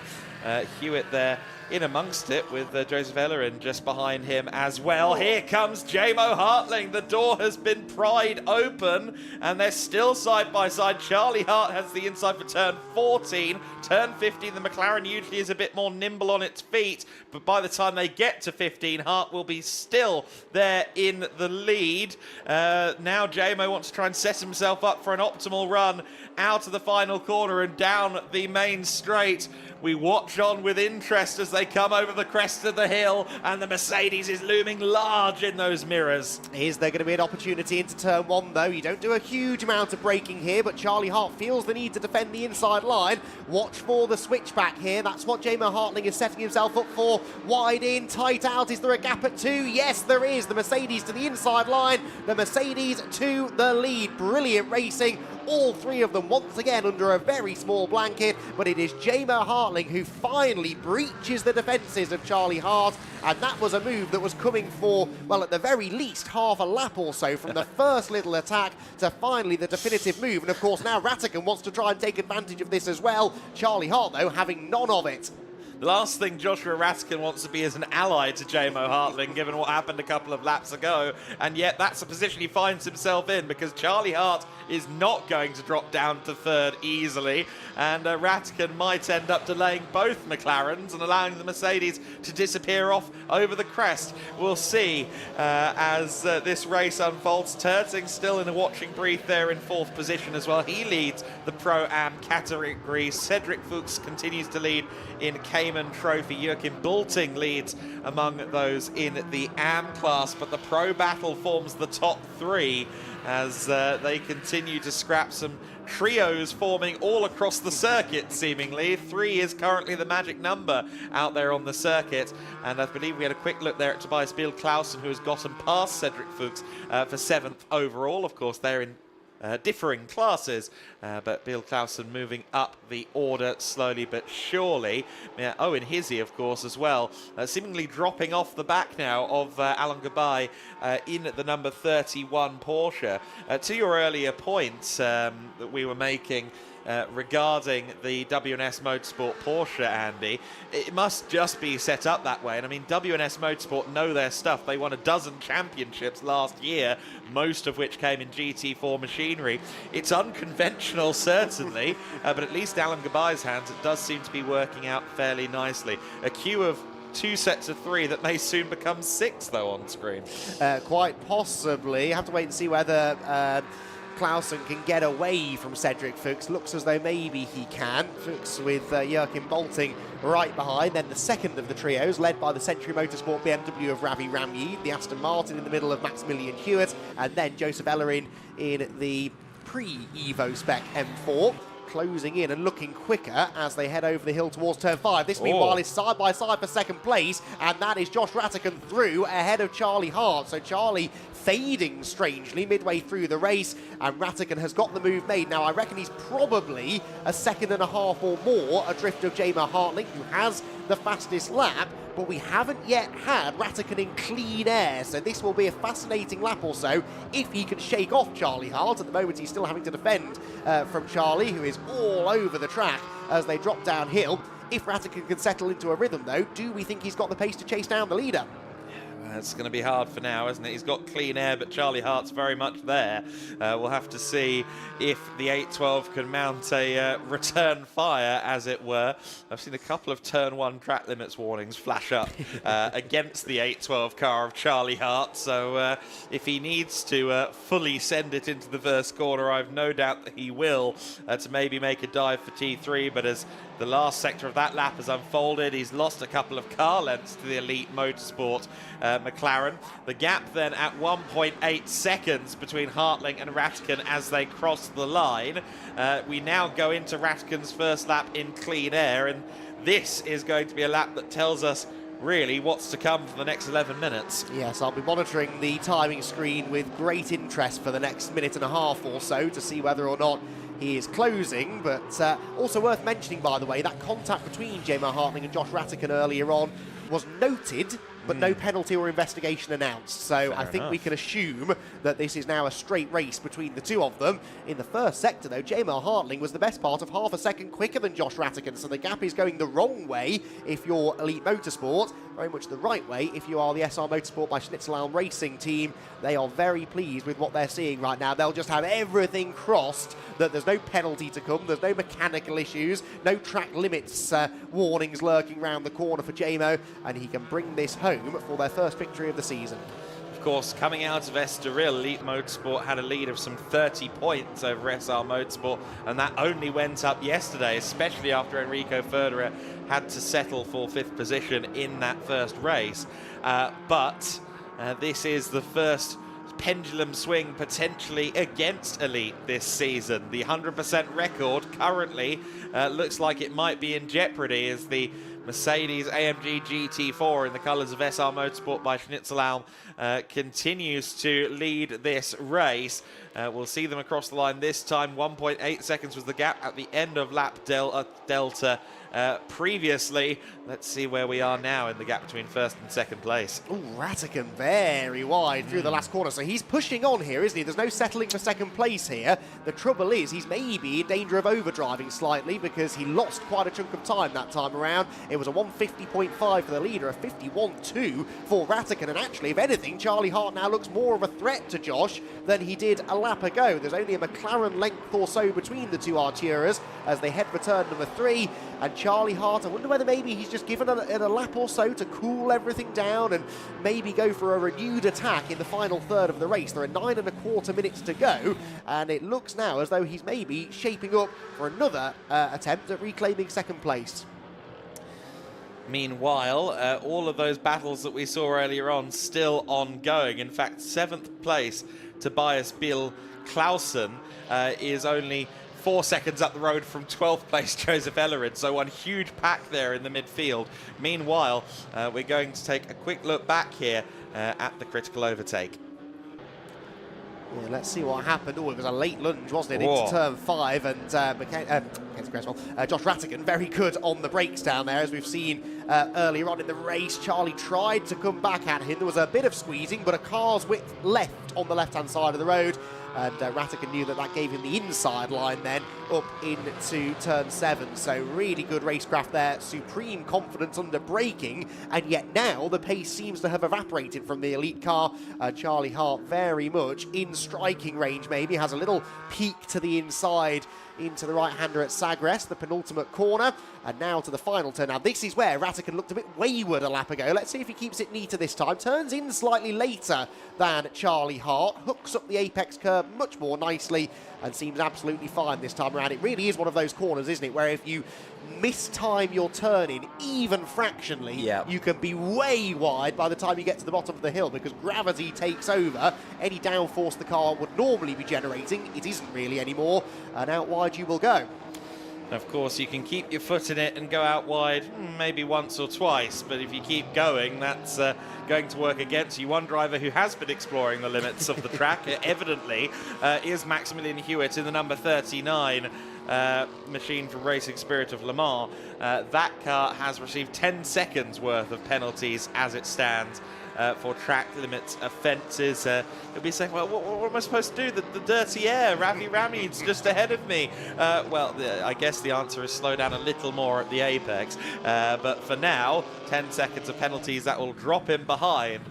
Hewitt there in amongst it with Joseph Ellerin just behind him as well. Here comes JMO Hartling. The door has been pried open and they're still side by side. Charlie Hart has the inside for turn 14. Turn 15, the McLaren usually is a bit more nimble on its feet, but by the time they get to 15, Hart will be still there in the lead. Now JMO wants to try and set himself up for an optimal run out of the final corner and down the main straight. We watch on with interest as they come over the crest of the hill, and the Mercedes is looming large in those mirrors. Is there going to be an opportunity into turn one, though? You don't do a huge amount of braking here, but Charlie Hart feels the need to defend the inside line. Watch for the switchback here. That's what JMO Hartling is setting himself up for. Wide in, tight out. Is there a gap at 2? Yes, there is. The Mercedes to the inside line. The Mercedes to the lead. Brilliant racing. All three of them once again under a very small blanket, but it is JMO Hartling who finally breaches the defences of Charlie Hart, and that was a move that was coming for, well, at the very least half a lap or so from the first little attack to finally the definitive move. And of course now Ratigan wants to try and take advantage of this as well. Charlie Hart, though, having none of it. The last thing Joshua Ratkin wants to be is an ally to JMO Hartling, given what happened a couple of laps ago, and yet that's the position he finds himself in, because Charlie Hart is not going to drop down to third easily, and Ratkin might end up delaying both McLarens and allowing the Mercedes to disappear off over the crest. We'll see as this race unfolds. Turting still in a watching brief there in fourth position as well. He leads the Pro-Am category. Cedric Fuchs continues to lead in Cayman Trophy. Joachim Bulting leads among those in the AM class, but the Pro battle forms the top three as they continue to scrap. Some trios forming all across the circuit, seemingly. 3 is currently the magic number out there on the circuit, and I believe we had a quick look there at Tobias Biel-Clausen, who has gotten past Cedric Fuchs for 7th overall. Of course, they're in differing classes, but Biel-Clausen moving up the order slowly but surely. Owen Hizzy, of course, as well, seemingly dropping off the back now of Alan Gabai in the number 31 Porsche. To your earlier points that we were making regarding the WNS Motorsport Porsche, Andy, it must just be set up that way. And I mean, WNS Motorsport know their stuff. They won a dozen championships last year, most of which came in GT4 machinery. It's unconventional, certainly, but at least Alan Gabai's hands, it does seem to be working out fairly nicely. A queue of 2 sets of 3 that may soon become 6, though, on screen. Quite possibly. You have to wait and see whether Clausen can get away from Cedric Fuchs. Looks as though maybe he can. Fuchs with Joachim Bulting right behind. Then the second of the trios, led by the Century Motorsport BMW of Ravi Ramyeet, the Aston Martin in the middle of Maximilian Hewitt, and then Joseph Ellerin in the pre-Evo spec M4. Closing in and looking quicker as they head over the hill towards turn 5. This, meanwhile, is side by side for second place, and that is Josh Ratigan through ahead of Charlie Hart. So Charlie fading strangely midway through the race, and Ratigan has got the move made. Now, I reckon he's probably a second and a half or more adrift of JMO Hartling, who has the fastest lap, but we haven't yet had Ratigan in clean air, so this will be a fascinating lap or so if he can shake off Charlie Hart. At the moment, he's still having to defend from Charlie, who is all over the track as they drop downhill. If Ratigan can settle into a rhythm, though, do we think he's got the pace to chase down the leader? It's going to be hard for now, isn't it? He's got clean air, but Charlie Hart's very much there. We'll have to see if the 812 can mount a return fire, as it were. I've seen a couple of turn 1 track limits warnings flash up against the 812 car of Charlie Hart. So if he needs to fully send it into the first corner, I've no doubt that he will, to maybe make a dive for T3. But as the last sector of that lap has unfolded, he's lost a couple of car lengths to the Elite Motorsport McLaren. The gap then at 1.8 seconds between Hartling and Rattigan as they cross the line. We now go into Rattigan's first lap in clean air, and this is going to be a lap that tells us really what's to come for the next 11 minutes. Yes, I'll be monitoring the timing screen with great interest for the next minute and a half or so to see whether or not he is closing, but also worth mentioning, by the way, that contact between J-Mar Hartling and Josh Rattigan earlier on was noted, but no penalty or investigation announced. So I think we can assume that this is now a straight race between the two of them. In the first sector, though, J-Mar Hartling was the best part of half a second quicker than Josh Rattigan, so the gap is going the wrong way if you're Elite Motorsport, very much the right way if you are the SR Motorsport by Schnitzel Racing team. They are very pleased with what they're seeing right now. They'll just have everything crossed that there's no penalty to come, there's no mechanical issues, no track limits warnings lurking around the corner for J-Mo, and he can bring this home for their first victory of the season. Of course, coming out of Estoril, Elite Motorsport had a lead of some 30 points over SR Motorsport, and that only went up yesterday, especially after Enrico Ferderer had to settle for 5th position in that first race. But this is the first pendulum swing potentially against Elite this season. The 100% record currently looks like it might be in jeopardy as the Mercedes AMG GT4 in the colours of SR Motorsport by Schnitzel continues to lead this race. We'll see them across the line this time. 1.8 seconds was the gap at the end of lap Delta previously. Let's see where we are now in the gap between first and second place. Oh, Rattigan very wide through the last corner, so he's pushing on here, isn't he? There's no settling for second place here. The trouble is he's maybe in danger of overdriving slightly because he lost quite a chunk of time that time around. It was a 150.5 for the leader, a 51.2 for Rattigan, and actually, if anything, Charlie Hart now looks more of a threat to Josh than he did a lap ago. There's only a McLaren length or so between the two Arturas as they head for turn number 3, and Charlie Hart, I wonder whether maybe he's just given it a lap or so to cool everything down and maybe go for a renewed attack in the final third of the race. There are 9.25 minutes to go, and it looks now as though he's maybe shaping up for another attempt at reclaiming second place. Meanwhile, all of those battles that we saw earlier on still ongoing. In fact, 7th place, Tobias Bill Clausen is only 4 seconds up the road from 12th place Joseph Ellerid, so one huge pack there in the midfield. Meanwhile, we're going to take a quick look back here at the critical overtake. Yeah, let's see what happened. Oh, it was a late lunge, wasn't it, Whoa. into turn 5, and Josh Rattigan very good on the brakes down there, as we've seen earlier on in the race. Charlie tried to come back at him. There was a bit of squeezing, but a car's width left on the left-hand side of the road, and Rattigan knew that gave him the inside line then up into turn 7. So really good racecraft there, supreme confidence under braking, and yet now the pace seems to have evaporated from the elite car. Charlie Hart very much in striking range, maybe has a little peek to the inside into the right-hander at Sagres, the penultimate corner, and now to the final turn. Now this is where Rattigan looked a bit wayward a lap ago. Let's see if he keeps it neater this time. Turns in slightly later than Charlie Hart, hooks up the apex curve much more nicely, and seems absolutely fine this time around. It really is one of those corners, isn't it, where if you mistime your turn-in even fractionally, you can be way wide by the time you get to the bottom of the hill, because gravity takes over. Any downforce the car would normally be generating, it isn't really anymore, and out wide you will go. Of course, you can keep your foot in it and go out wide maybe once or twice, but if you keep going, that's going to work against you. One driver who has been exploring the limits of the track, evidently, is Maximilian Hewitt in the number 39 machine from Racing Spirit of Le Mans. That car has received 10 seconds worth of penalties as it stands. for track limits offences. He'll be saying, well, what am I supposed to do? The dirty air, Ravi Ramid's just ahead of me. Well, I guess the answer is slow down a little more at the apex. But for now, 10 seconds of penalties, that will drop him behind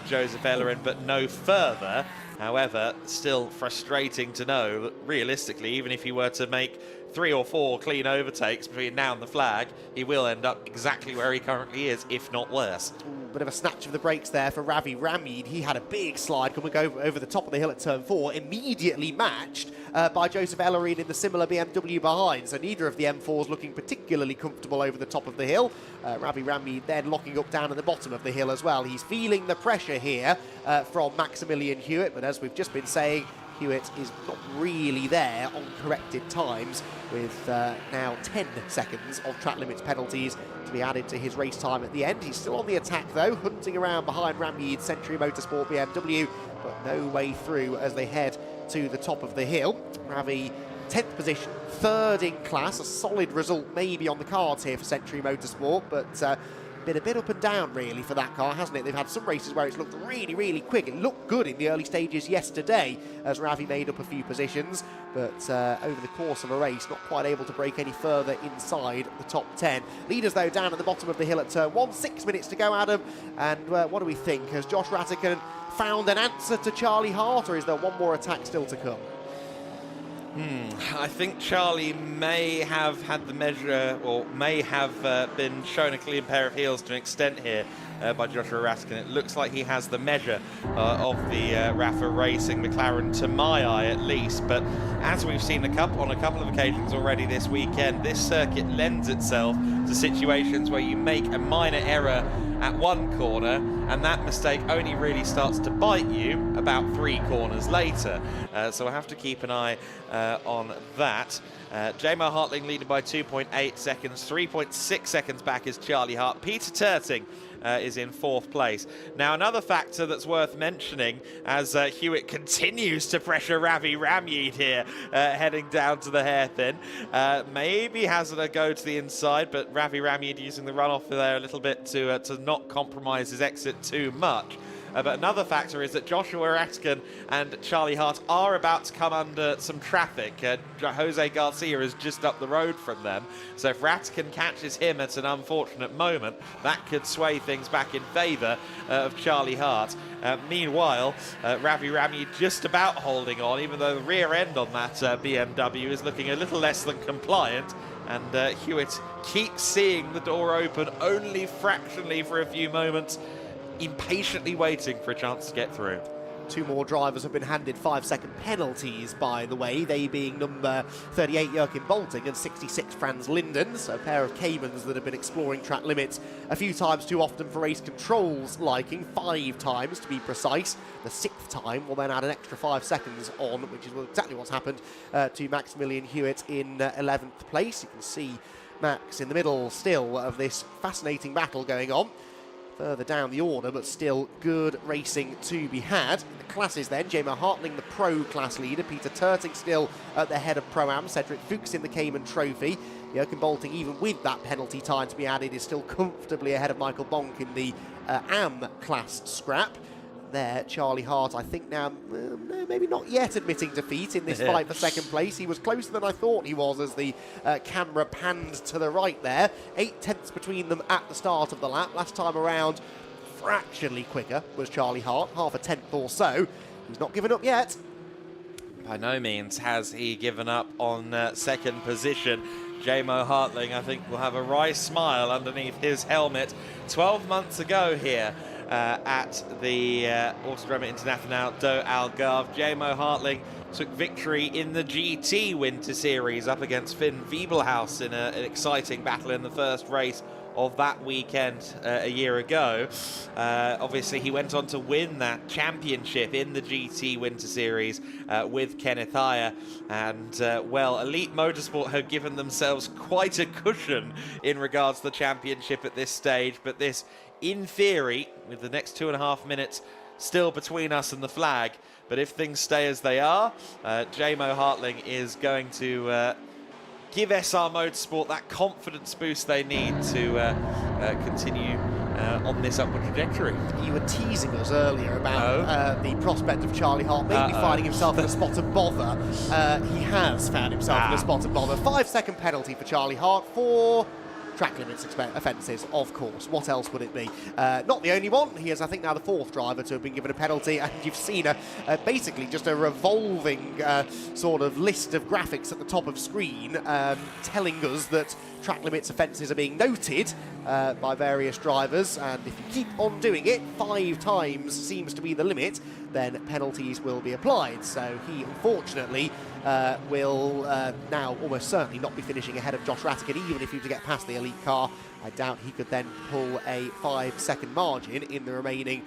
Joseph Ellerin, but no further. However, still frustrating to know that realistically, even if he were to make 3 or 4 clean overtakes between now and the flag, he will end up exactly where he currently is, if not worse. Bit of a snatch of the brakes there for Ravi Ramid. He had a big slide coming over the top of the hill at turn 4, immediately matched by Joseph Ellerin in the similar BMW behind. So neither of the M4s looking particularly comfortable over the top of the hill. Ravi Ramid then locking up down at the bottom of the hill as well. He's feeling the pressure here from Maximilian Hewitt, but as we've just been saying, Hewitt is not really there on corrected times, with now 10 seconds of track limits penalties to be added to his race time at the end. He's still on the attack though, hunting around behind Ramid's Century Motorsport BMW, but no way through as they head to the top of the hill. Ravi, 10th position, 3rd in class, a solid result maybe on the cards here for Century Motorsport, but been a bit up and down really for that car, hasn't it? They've had some races where it's looked really, really quick. It looked good in the early stages yesterday as Ravi made up a few positions, but over the course of a race, not quite able to break any further inside the top 10. Leaders though down at the bottom of the hill at turn 1, 6 minutes to go, Adam. And what do we think? Has Josh Rattigan found an answer to Charlie Hart, or is there one more attack still to come? I think Charlie may have had the measure, or may have been shown a clean pair of heels to an extent here by Joshua Rattigan. It looks like he has the measure of the Rafa Racing McLaren, to my eye at least. But as we've seen on a couple of occasions already this weekend, this circuit lends itself to situations where you make a minor error at one corner, and that mistake only really starts to bite you about 3 corners later. So we'll have to keep an eye on that. J-Mo Hartling leading by 2.8 seconds, 3.6 seconds back is Charlie Hart. Peter Terting is in 4th place. Now, another factor that's worth mentioning as Hewitt continues to pressure Ravi Ramid here, heading down to the hairpin. Maybe has a go to the inside, but Ravi Ramid using the runoff there a little bit to not compromise his exit too much. But another factor is that Joshua Rattigan and Charlie Hart are about to come under some traffic. Jose Garcia is just up the road from them. So if Rattigan catches him at an unfortunate moment, that could sway things back in favour of Charlie Hart. Meanwhile, Ravi Ramid just about holding on, even though the rear end on that BMW is looking a little less than compliant. And Hewitt keeps seeing the door open only fractionally for a few moments, impatiently waiting for a chance to get through. 2 more drivers have been handed 5-second penalties, by the way, they being number 38 Jürgen Bolting and 66 Franz Linden, so a pair of Caymans that have been exploring track limits a few times too often for race control's liking, 5 times to be precise. The 6th time will then add an extra 5 seconds on, which is exactly what's happened to Maximilian Hewitt in 11th place. You can see Max in the middle still of this fascinating battle going on. Further down the order, but still good racing to be had. In the classes then, J-Mo Hartling, the Pro class leader, Peter Terting still at the head of Pro-Am, Cedric Fuchs in the Cayman Trophy. Jürgen Bolting, even with that penalty time to be added, is still comfortably ahead of Michael Bonk in the Am class scrap. There, Charlie Hart, I think now, maybe not yet admitting defeat in this fight for 2nd place. He was closer than I thought he was as the camera panned to the right there. 8 tenths between them at the start of the lap. Last time around, fractionally quicker was Charlie Hart, half a tenth or so. He's not given up yet. By no means has he given up on 2nd position. J-Mo Hartling, I think, will have a wry smile underneath his helmet. 12 months ago here, at the Autódromo Internacional do Algarve, J-Mo Hartling took victory in the GT Winter Series up against Finn Wiebelhaus in an exciting battle in the first race of that weekend a year ago. Obviously, he went on to win that championship in the GT Winter Series with Kenneth Ayer. And, well, Elite Motorsport have given themselves quite a cushion in regards to the championship at this stage. But this, in theory, with the next 2.5 minutes still between us and the flag, but if things stay as they are, J-Mo Hartling is going to give SR Motorsport that confidence boost they need to continue on this upward trajectory. You were teasing us earlier about the prospect of Charlie Hart maybe finding himself in a spot of bother. He has found himself in a spot of bother. 5-second penalty for Charlie Hart for track limits offences, of course. What else would it be? Not the only one. He is, I think, now the 4th driver to have been given a penalty, and you've seen basically just a revolving sort of list of graphics at the top of screen telling us that track limits offences are being noted by various drivers, and if you keep on doing it, 5 times seems to be the limit, then penalties will be applied. So he, unfortunately, will now almost certainly not be finishing ahead of Josh Rattigan, even if he were to get past the elite car. I doubt he could then pull a 5-second margin in the remaining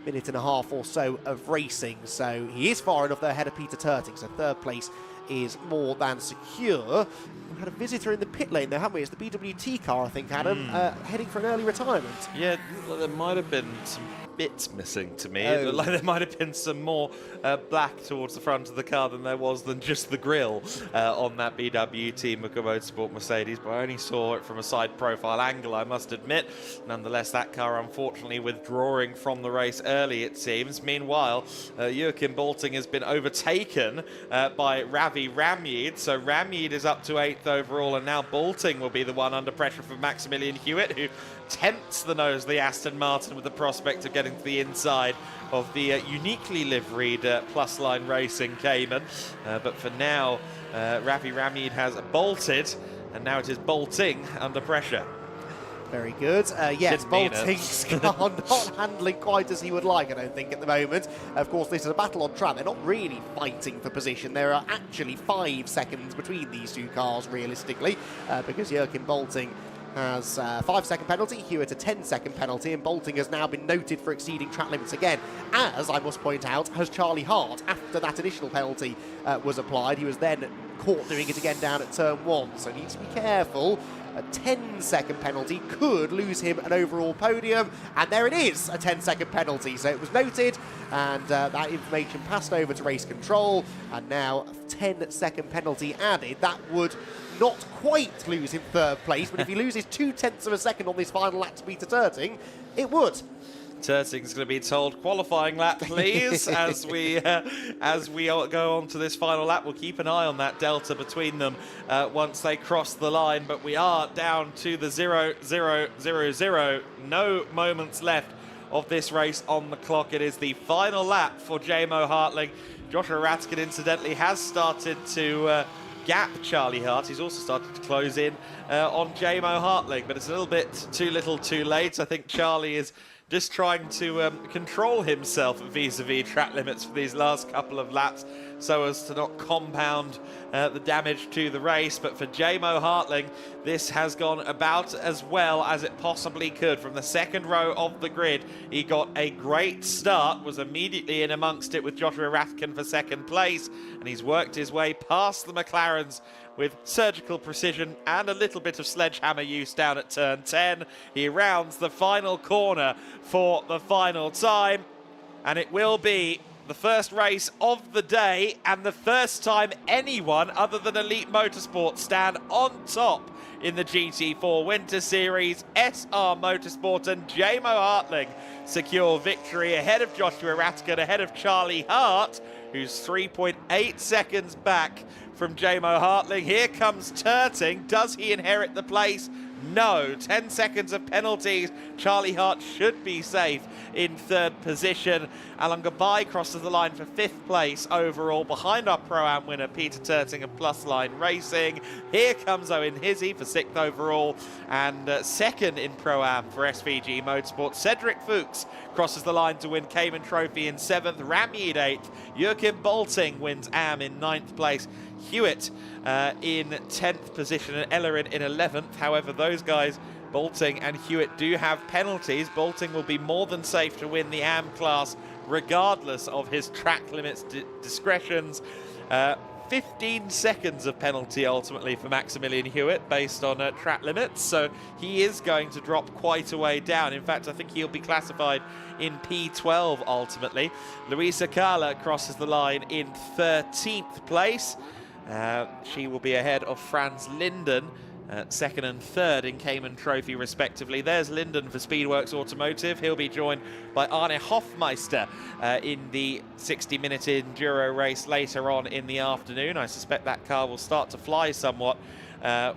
minute and a half or so of racing. So he is far enough there ahead of Peter Turting, so 3rd place is more than secure. We've had a visitor in the pit lane there, haven't we? It's the BWT car, I think, Adam, heading for an early retirement. Yeah, well, there might have been some bits missing to me. Oh. It looked like there might have been some more black towards the front of the car than just the grille on that BWT Motorsport Mercedes, but I only saw it from a side profile angle, I must admit. Nonetheless, that car unfortunately withdrawing from the race early, it seems. Meanwhile, Joachim Bolting has been overtaken by Ravi Ramjeed, so Ramjeed is up to 8th overall, and now Bolting will be the one under pressure from Maximilian Hewitt, who tempts the nose of the Aston Martin with the prospect of getting to the inside of the uniquely liveried Plus Line Racing Cayman. But for now, Ravi Ramjeed has bolted, and now it is Bolting under pressure. Very good. Yes, Didn't mean Bolting's car not handling quite as he would like, I don't think, at the moment. Of course, this is a battle on track. They're not really fighting for position. There are actually 5 seconds between these two cars, realistically, because Joachim Bolting has a 5-second penalty, Hewitt a 10-second penalty, and Bolting has now been noted for exceeding track limits again, as, I must point out, has Charlie Hart. After that initial penalty was applied, he was then caught doing it again down at turn 1, so he needs to be careful. A 10-second penalty could lose him an overall podium, and there it is, a 10-second penalty. So it was noted, and that information passed over to race control, and now a 10-second penalty added. That would not quite lose him 3rd place, but if he loses 0.2 of a second on this final lap to Peter Turting, it would. Turting's going to be told qualifying lap, please, as we go on to this final lap. We'll keep an eye on that delta between them once they cross the line, but we are down to the 0-0-0-0. No moments left of this race on the clock. It is the final lap for J-Mo Hartling. Joshua Rattigan, incidentally, has started to gap Charlie Hart. He's also started to close in on J-Mo Hartling, but it's a little bit too little too late. I think Charlie is just trying to control himself vis-a-vis track limits for these last couple of laps so as to not compound the damage to the race. But for J-Mo Hartling, this has gone about as well as it possibly could. From the 2nd row of the grid, he got a great start, was immediately in amongst it with Joshua Rattigan for 2nd place, and he's worked his way past the McLarens with surgical precision and a little bit of sledgehammer use down at turn 10. He rounds the final corner for the final time, and it will be the first race of the day and the first time anyone other than Elite Motorsport stand on top in the GT4 Winter Series. SR Motorsport and J-Mo Hartling secure victory ahead of Joshua Rattigan, ahead of Charlie Hart, who's 3.8 seconds back from J-Mo Hartling. Here comes Turting. Does he inherit the place? No. 10 seconds of penalties. Charlie Hart should be safe in 3rd position. Alan Gabai crosses the line for 5th place overall, behind our Pro-Am winner Peter Turting of Plus Line Racing. Here comes Owen Hizzy for 6th overall, and 2nd in Pro-Am for SVG Motorsport. Cedric Fuchs crosses the line to win Cayman Trophy in 7th. Ramjeed 8th. Joachim Bolting wins AM in 9th place. Hewitt in 10th position and Ellerin in 11th. However, those guys, Bolting and Hewitt, do have penalties. Bolting will be more than safe to win the AM class regardless of his track limits discretions. 15 seconds of penalty ultimately for Maximilian Hewitt based on track limits, so he is going to drop quite a way down. In fact, I think he'll be classified in P12 ultimately. Luisa Carla crosses the line in 13th place. She will be ahead of Franz Linden second and third in Cayman Trophy respectively. There's Linden for Speedworks Automotive. He'll be joined by Arne Hofmeister in the 60-minute enduro race later on in the afternoon. I suspect that car will start to fly somewhat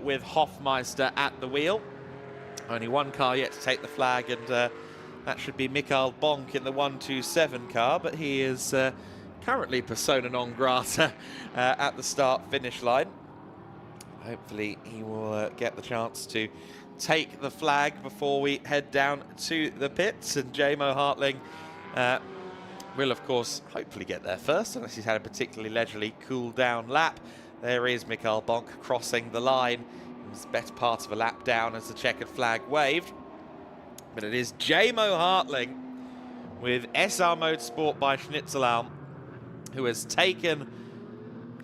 with Hofmeister at the wheel. Only one car yet to take the flag, and that should be Mikael Bonk in the 127 car, but he is currently persona non grata at the start-finish line. Hopefully he will get the chance to take the flag before we head down to the pits, and Jamo Hartling will of course hopefully get there first, unless he's had a particularly leisurely cool down lap. There is Mikael Bonk crossing the line. It was the best part of a lap down as the checkered flag waved. But it is Jamo Hartling with SR Motorsport by Schnitzelalm who has taken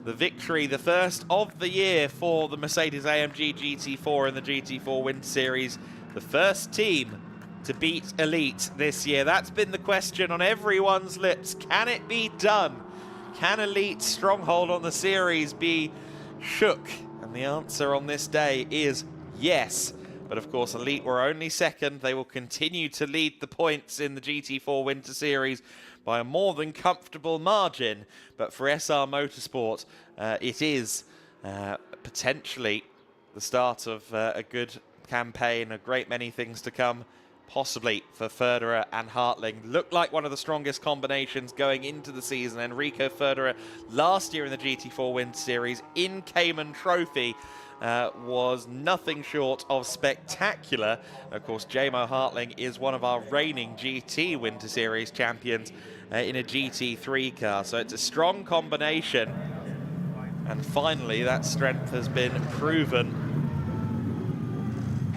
the victory, the first of the year for the Mercedes-AMG GT4 in the GT4 Winter Series. The first team to beat Elite this year. That's been the question on everyone's lips. Can it be done? Can Elite's stronghold on the series be shook? And the answer on this day is yes. But of course, Elite were only second. They will continue to lead the points in the GT4 Winter Series by a more than comfortable margin. But for SR Motorsport, it is potentially the start of a good campaign, a great many things to come, possibly for Federer and Hartling. Looked like one of the strongest combinations going into the season. Enrico Federer last year in the GT4 Winter Series in Cayman Trophy was nothing short of spectacular. Of course, Jamo Hartling is one of our reigning GT Winter Series champions in a GT3 car. So it's a strong combination. And finally, that strength has been proven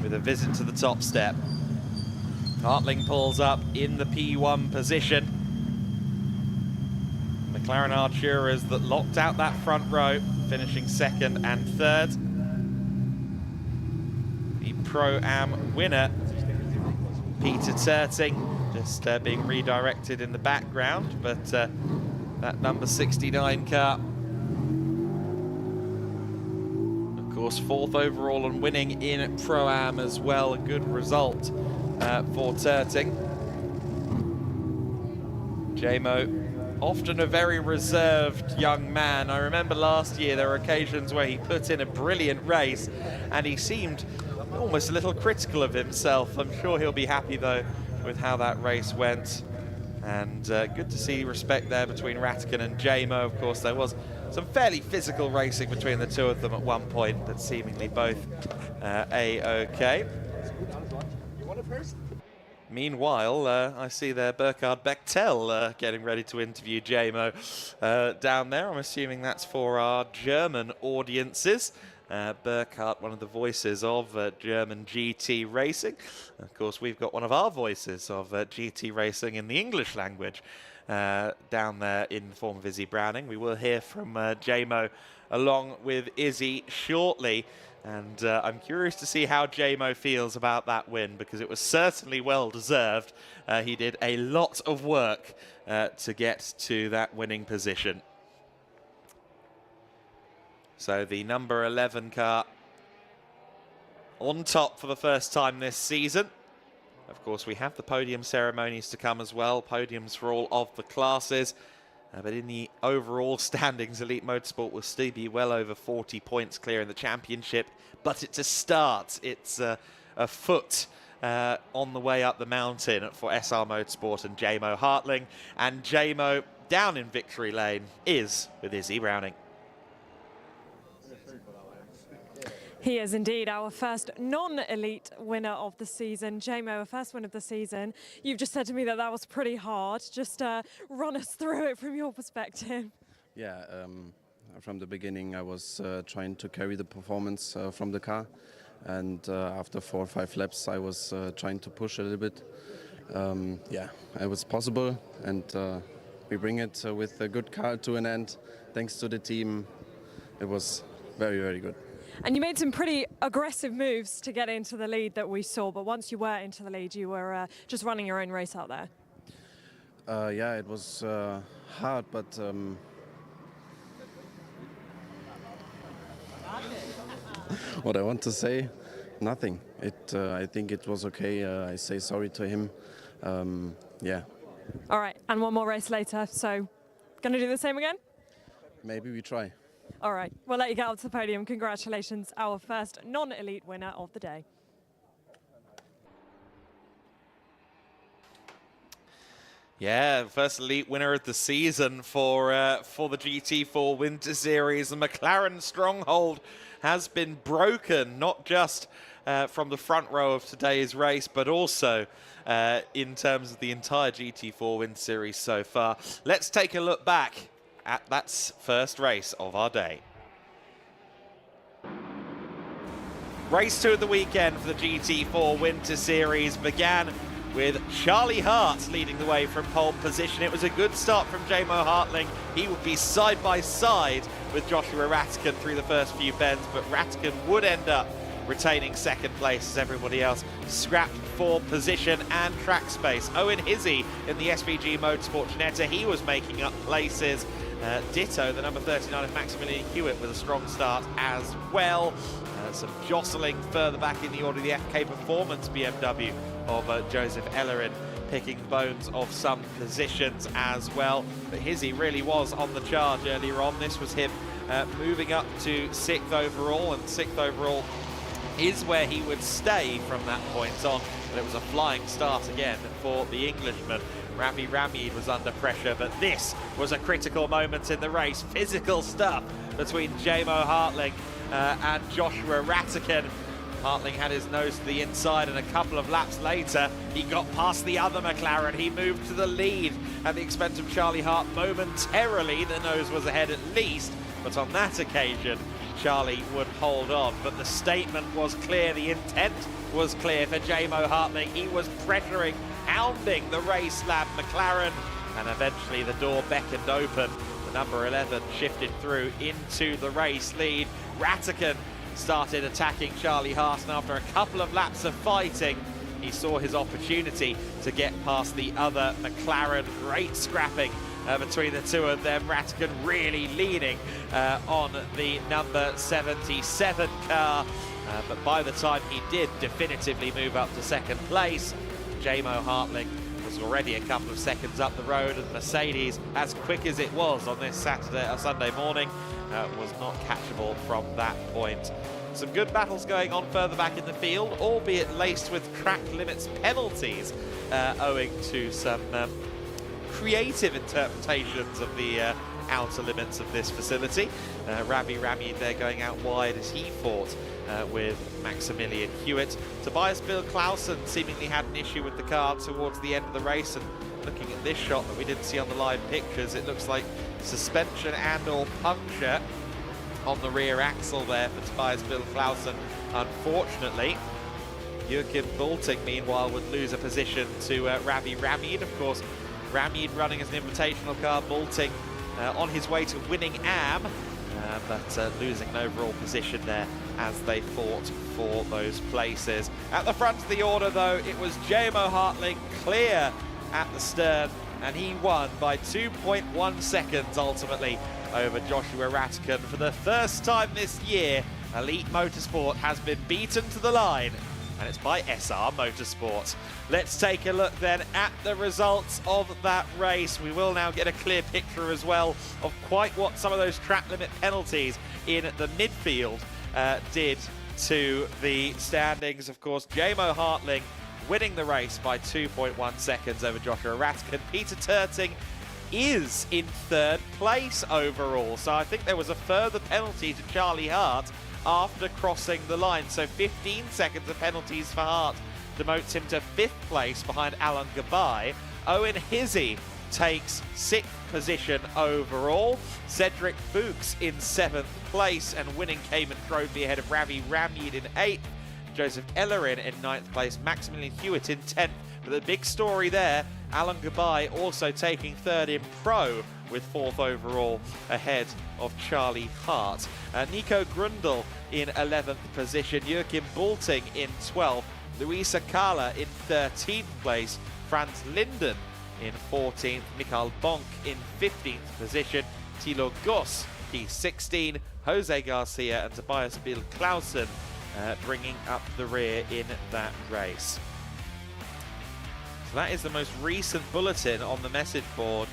with a visit to the top step. Hartling pulls up in the P1 position. McLaren Arturas that locked out that front row, finishing second and third. The Pro-Am winner, Peter Terting, just being redirected in the background, but that number 69 car, of course, fourth overall and winning in Pro-Am as well. A good result for Terting. Jamo, often a very reserved young man. I remember last year there were occasions where he put in a brilliant race and he seemed almost a little critical of himself. I'm sure he'll be happy though with how that race went. And good to see respect there between Rattigan and Jamo. Of course, there was some fairly physical racing between the two of them at one point, but seemingly both A-OK. Meanwhile, I see there Burkhard Bechtel getting ready to interview Jamo down there. I'm assuming that's for our German audiences. Burkhard, one of the voices of German GT racing. Of course, we've got one of our voices of GT racing in the English language down there in the form of Izzy Browning. We will hear from Jamo along with Izzy shortly. And I'm curious to see how Jamo feels about that win, because it was certainly well deserved. He did a lot of work to get to that winning position. So the number 11 car on top for the first time this season. Of course, we have the podium ceremonies to come as well. Podiums for all of the classes. But in the overall standings, Elite Motorsport will still be well over 40 points clear in the championship. But it's a start. It's a foot on the way up the mountain for SR Motorsport and Jamo Hartling. And Jamo down in victory lane is with Izzy Browning. He is indeed our first non-elite winner of the season. Jamo, a first win of the season. You've just said to me that that was pretty hard. Just run us through it from your perspective. Yeah, from the beginning I was trying to carry the performance from the car. And after 4 or 5 laps I was trying to push a little bit. Yeah, it was possible. And we bring it with a good car to an end. Thanks to the team. It was very, very good. And you made some pretty aggressive moves to get into the lead that we saw, but once you were into the lead, you were just running your own race out there. Yeah, it was hard, but what I want to say, nothing. I think it was okay. I say sorry to him. Yeah. All right, and one more race later, so going to do the same again? Maybe we try. All right, we'll let you get up to the podium. Congratulations, our first non-elite winner of the day. Yeah, first elite winner of the season for the GT4 Winter Series. The McLaren stronghold has been broken, not just from the front row of today's race, but also in terms of the entire GT4 Winter Series so far. Let's take a look back at that first race of our day. Race 2 of the weekend for the GT4 Winter Series began with Charlie Hart leading the way from pole position. It was a good start from J-Mo Hartling. He would be side by side with Joshua Rattigan through the first few bends, but Rattigan would end up retaining second place as everybody else scrapped for position and track space. Owen Hizzy in the SVG Motorsport Ginetta, he was making up places. Ditto, the number 39 of Maximilian Hewitt with a strong start as well. Some jostling further back in the order, the FK Performance BMW of Joseph Ellerin picking bones of some positions as well. But Hizzy really was on the charge earlier on. This was him moving up to 6th overall, and 6th overall is where he would stay from that point on. But it was a flying start again for the Englishman. Ravi Ramid was under pressure, but this was a critical moment in the race. Physical stuff between J-Mo Hartling and Joshua Rattigan. Hartling had his nose to the inside, and a couple of laps later, he got past the other McLaren. He moved to the lead at the expense of Charlie Hart momentarily. The nose was ahead at least, but on that occasion, Charlie would hold on. But the statement was clear, the intent was clear for J-Mo Hartling. He was pressuring, hounding the race lab McLaren, and eventually the door beckoned open. The number 11 shifted through into the race lead. Rattigan started attacking Charlie Hart, and after a couple of laps of fighting, he saw his opportunity to get past the other McLaren. Great scrapping between the two of them. Rattigan really leaning on the number 77 car, but by the time he did definitively move up to second place, J-Mo Hartling was already a couple of seconds up the road, and Mercedes, as quick as it was on this Sunday morning, was not catchable from that point. Some good battles going on further back in the field, albeit laced with track limits penalties, owing to some creative interpretations of the outer limits of this facility. Ravi Ramid there going out wide as he fought with Maximilian Hewitt. Tobias Bill Clausen seemingly had an issue with the car towards the end of the race, and looking at this shot that we didn't see on the live pictures, it looks like suspension and or puncture on the rear axle there for Tobias Bill Clausen. Unfortunately, Joachim Bulting, meanwhile, would lose a position to Ravi Ramid. Of course, Ramid running as an invitational car, Bulting on his way to winning AM, but losing an overall position there as they fought for those places. At the front of the order, though, it was J-Mo Hartling clear at the stern, and he won by 2.1 seconds ultimately over Joshua Rattigan. For the first time this year, Elite Motorsport has been beaten to the line, and it's by SR Motorsport. Let's take a look then at the results of that race. We will now get a clear picture as well of quite what some of those track limit penalties in the midfield did to the standings. Of course, J-Mo Hartling winning the race by 2.1 seconds over Joshua Rattigan. Peter Terting is in third place overall, so I think there was a further penalty to Charlie Hart after crossing the line, so 15 seconds of penalties for Hart demotes him to 5th place behind Alan Gabai. Owen Hizzy takes 6th position overall. Cedric Fuchs in 7th place and winning Cayman Trophy ahead of Ravi Ramid in 8th. Joseph Ellerin in 9th place, Maximilian Hewitt in 10th. But the big story there, Alan Gabai also taking 3rd in Pro with 4th overall ahead of Charlie Hart. Nico Grundle in 11th position, Joachim Bulting in 12th, Luisa Kala in 13th place, Franz Linden in 14th, Mikael Bonk in 15th position, Thilo Goss, P16, Jose Garcia and Tobias Biel-Clausen bringing up the rear in that race. So that is the most recent bulletin on the message board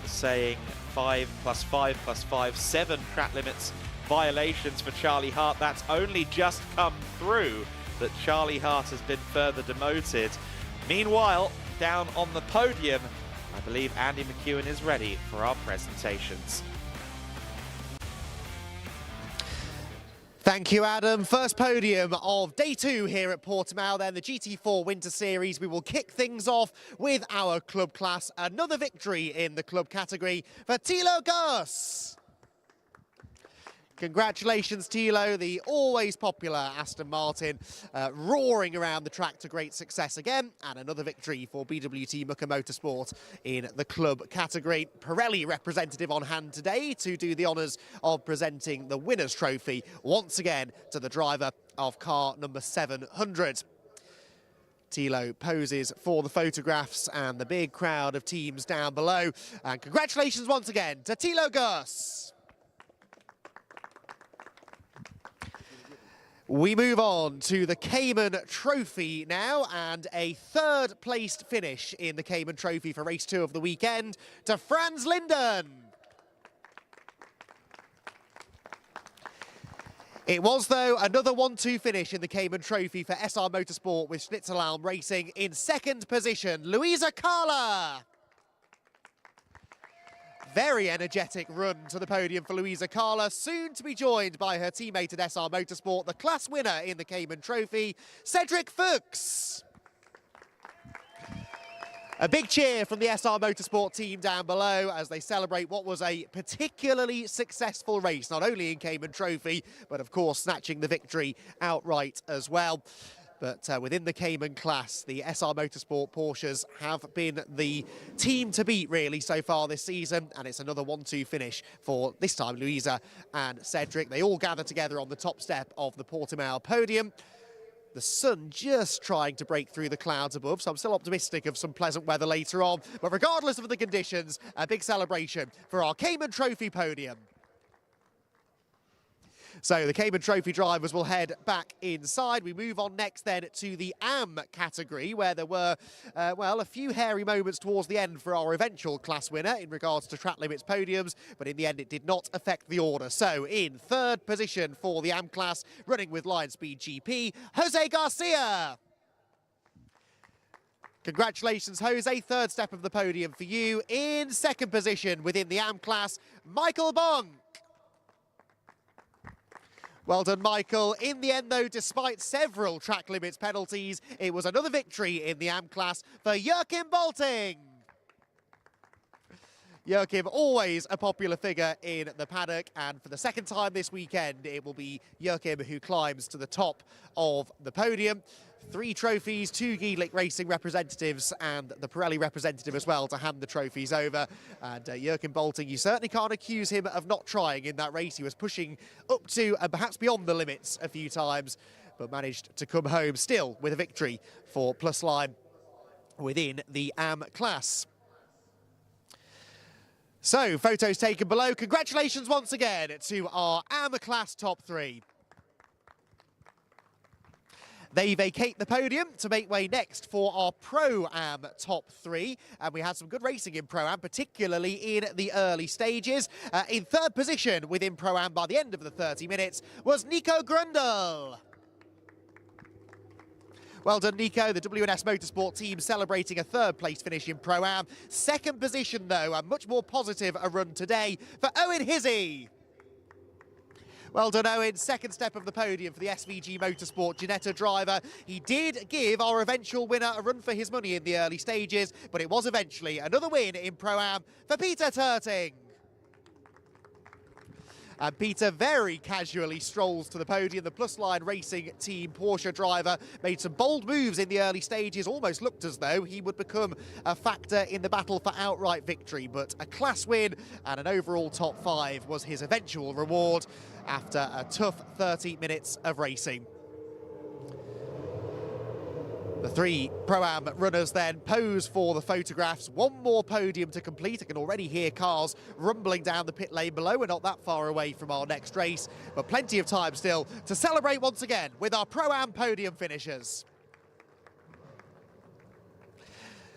saying 5 + 5 + 5, 7 track limits violations for Charlie Hart. That's only just come through that Charlie Hart has been further demoted. Meanwhile, down on the podium, I believe Andy McEwen is ready for our presentations. Thank you, Adam. First podium of day 2 here at Portimao, then the GT4 Winter Series. We will kick things off with our club class. Another victory in the club category for Thilo Goss. Congratulations, Thilo, the always popular Aston Martin, roaring around the track to great success again, and another victory for BWT Mucker Motorsport in the club category. Pirelli representative on hand today to do the honours of presenting the winner's trophy once again to the driver of car number 700. Thilo poses for the photographs and the big crowd of teams down below. And congratulations once again to Thilo Goss. We move on to the Cayman Trophy now, and a third-placed finish in the Cayman Trophy for race 2 of the weekend to Franz Linden. It was, though, another 1-2 finish in the Cayman Trophy for SR Motorsport with Schnitzelalm Racing. In second position, Luisa Carla. Very energetic run to the podium for Luisa Carla, soon to be joined by her teammate at SR Motorsport, the class winner in the Cayman Trophy, Cedric Fuchs. A big cheer from the SR Motorsport team down below as they celebrate what was a particularly successful race, not only in Cayman Trophy, but of course snatching the victory outright as well. But within the Cayman class, the SR Motorsport Porsches have been the team to beat, really, so far this season. And it's another 1-2 finish for, this time, Luisa and Cedric. They all gather together on the top step of the Portimao podium. The sun just trying to break through the clouds above, so I'm still optimistic of some pleasant weather later on. But regardless of the conditions, a big celebration for our Cayman Trophy podium. So the Cayman Trophy drivers will head back inside. We move on next then to the AM category, where there were, well, a few hairy moments towards the end for our eventual class winner in regards to track limits podiums, but in the end it did not affect the order. So in third position for the AM class, running with Lion Speed GP, Jose Garcia. Congratulations, Jose. Third step of the podium for you. In second position within the AM class, Michael Bonk. Well done, Michael. In the end, though, despite several track limits penalties, it was another victory in the AM class for Joachim Bolting. Joachim, always a popular figure in the paddock, and for the second time this weekend, it will be Joachim who climbs to the top of the podium. 3 trophies, 2 GEDLICH Racing representatives and the Pirelli representative as well to hand the trophies over. And Joachim Bolting, you certainly can't accuse him of not trying in that race. He was pushing up to and perhaps beyond the limits a few times, but managed to come home still with a victory for Plusline within the AM class. So, photos taken below. Congratulations once again to our AM class top 3. They vacate the podium to make way next for our Pro-Am top 3. And we had some good racing in Pro-Am, particularly in the early stages. In third position within Pro-Am by the end of the 30 minutes was Nico Grundle. Well done, Nico. The WNS Motorsport team celebrating a third-place finish in Pro-Am. Second position, though, a much more positive a run today for Owen Hizzy. Well done, Owen. Second step of the podium for the SVG Motorsport Ginetta driver. He did give our eventual winner a run for his money in the early stages, but it was eventually another win in Pro-Am for Peter Turting. And Peter very casually strolls to the podium. The Plusline Racing Team Porsche driver made some bold moves in the early stages. Almost looked as though he would become a factor in the battle for outright victory. But a class win and an overall top 5 was his eventual reward after a tough 30 minutes of racing. The three Pro-Am runners then pose for the photographs. One more podium to complete. I can already hear cars rumbling down the pit lane below. We're not that far away from our next race, but plenty of time still to celebrate once again with our Pro-Am podium finishers.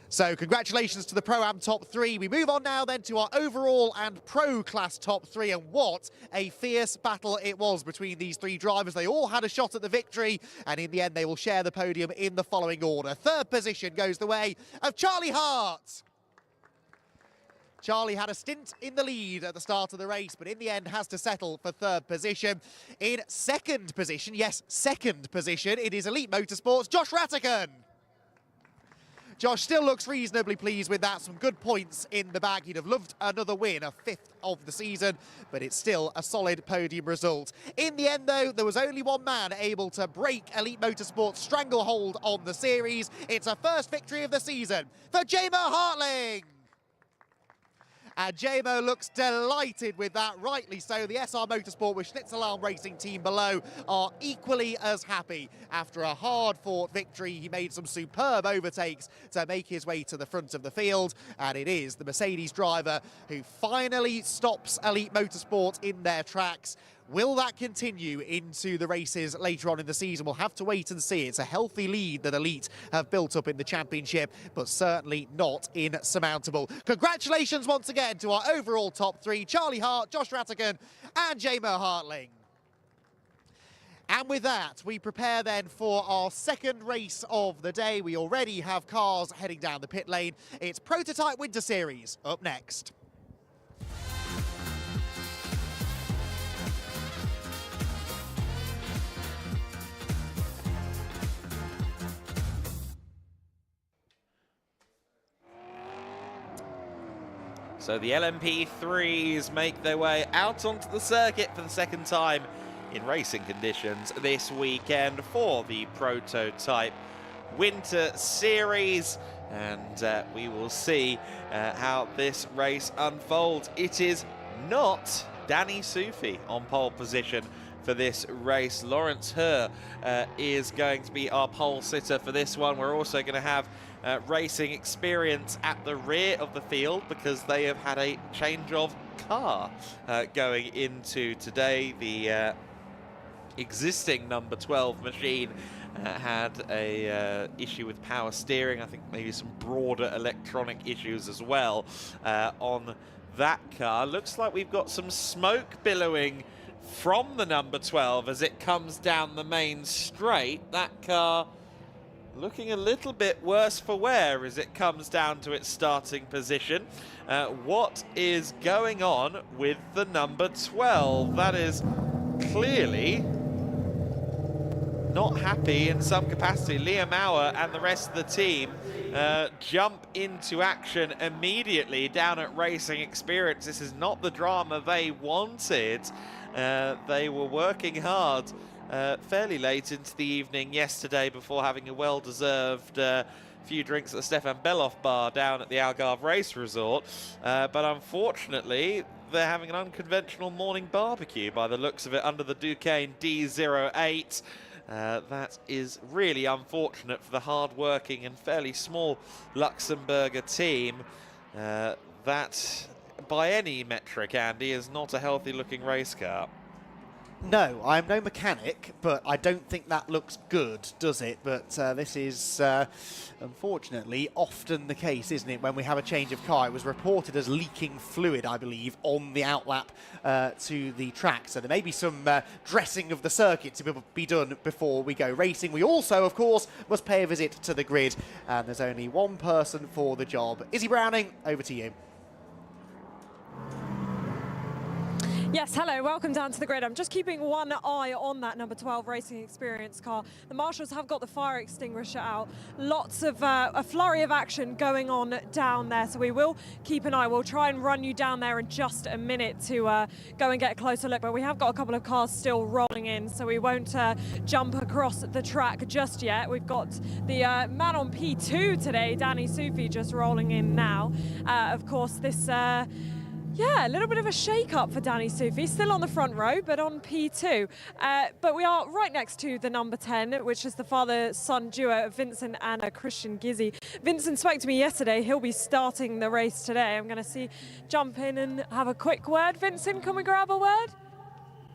So congratulations to the Pro-Am top three. We move on now then to our overall and pro class top three, and what a fierce battle it was between these three drivers. They all had a shot at the victory, and in the end they will share the podium in the following order. Third position goes the way of Charlie Hart. Charlie had a stint in the lead at the start of the race, but in the end has to settle for third position. In second position, yes, second position, it is Elite Motorsports' Josh Rattigan. Josh still looks reasonably pleased with that. Some good points in the bag. He'd have loved another win, a fifth of the season, but it's still a solid podium result. In the end, though, there was only one man able to break Elite Motorsports' stranglehold on the series. It's a first victory of the season for J-Mo Hartling. And J-Mo looks delighted with that, rightly so. The SR Motorsport with Schnitzelarm Racing team below are equally as happy. After a hard-fought victory, he made some superb overtakes to make his way to the front of the field. And it is the Mercedes driver who finally stops Elite Motorsport in their tracks. Will that continue into the races later on in the season? We'll have to wait and see. It's a healthy lead that Elite have built up in the championship, but certainly not insurmountable. Congratulations once again to our overall top three, Charlie Hart, Josh Rattigan and J-Mo Hartling. And with that, we prepare then for our second race of the day. We already have cars heading down the pit lane. It's Prototype Winter Series up next. So the LMP3s make their way out onto the circuit for the second time in racing conditions this weekend for the Prototype Winter Series. And we will see how this race unfolds. It is not Danny Sufi on pole position for this race. Lawrence Herr is going to be our pole sitter for this one. We're also going to have racing experience at the rear of the field because they have had a change of car going into today. The existing number 12 machine had a issue with power steering. I think maybe some broader electronic issues as well on that car. Looks like we've got some smoke billowing from the number 12 as it comes down the main straight. That car looking a little bit worse for wear as it comes down to its starting position. What is going on with the number 12? That is clearly not happy in some capacity. Liam Auer and the rest of the team jump into action immediately down at Racing Experience. This is not the drama they wanted. They were working hard fairly late into the evening yesterday before having a well-deserved few drinks at the Stefan Beloff bar down at the Algarve Race Resort. But unfortunately, they're having an unconventional morning barbecue by the looks of it under the Duquesne D08. That is really unfortunate for the hard-working and fairly small Luxembourger team. That, by any metric, Andy, is not a healthy-looking race car. No, I'm no mechanic, but I don't think that looks good, does it? But this is, unfortunately, often the case, isn't it, when we have a change of car? It was reported as leaking fluid, I believe, on the outlap to the track. So there may be some dressing of the circuit to be done before we go racing. We also, of course, must pay a visit to the grid, and there's only one person for the job. Izzy Browning, over to you. Yes, hello, welcome down to the grid. I'm just keeping one eye on that number 12 Racing Experience car. The marshals have got the fire extinguisher out. Lots of a flurry of action going on down there, so we will keep an eye. We'll try and run you down there in just a minute to go and get a closer look, but we have got a couple of cars still rolling in, so we won't jump across the track just yet. We've got the man on P2 today, Danny Sufi, just rolling in now. Of course, this Yeah, a little bit of a shake-up for Danny Soufi, still on the front row, but on P2. But we are right next to the number 10, which is the father-son duo of Vincent and Christian Gizzi. Vincent spoke to me yesterday. He'll be starting the race today. I'm going to jump in and have a quick word. Vincent, can we grab a word?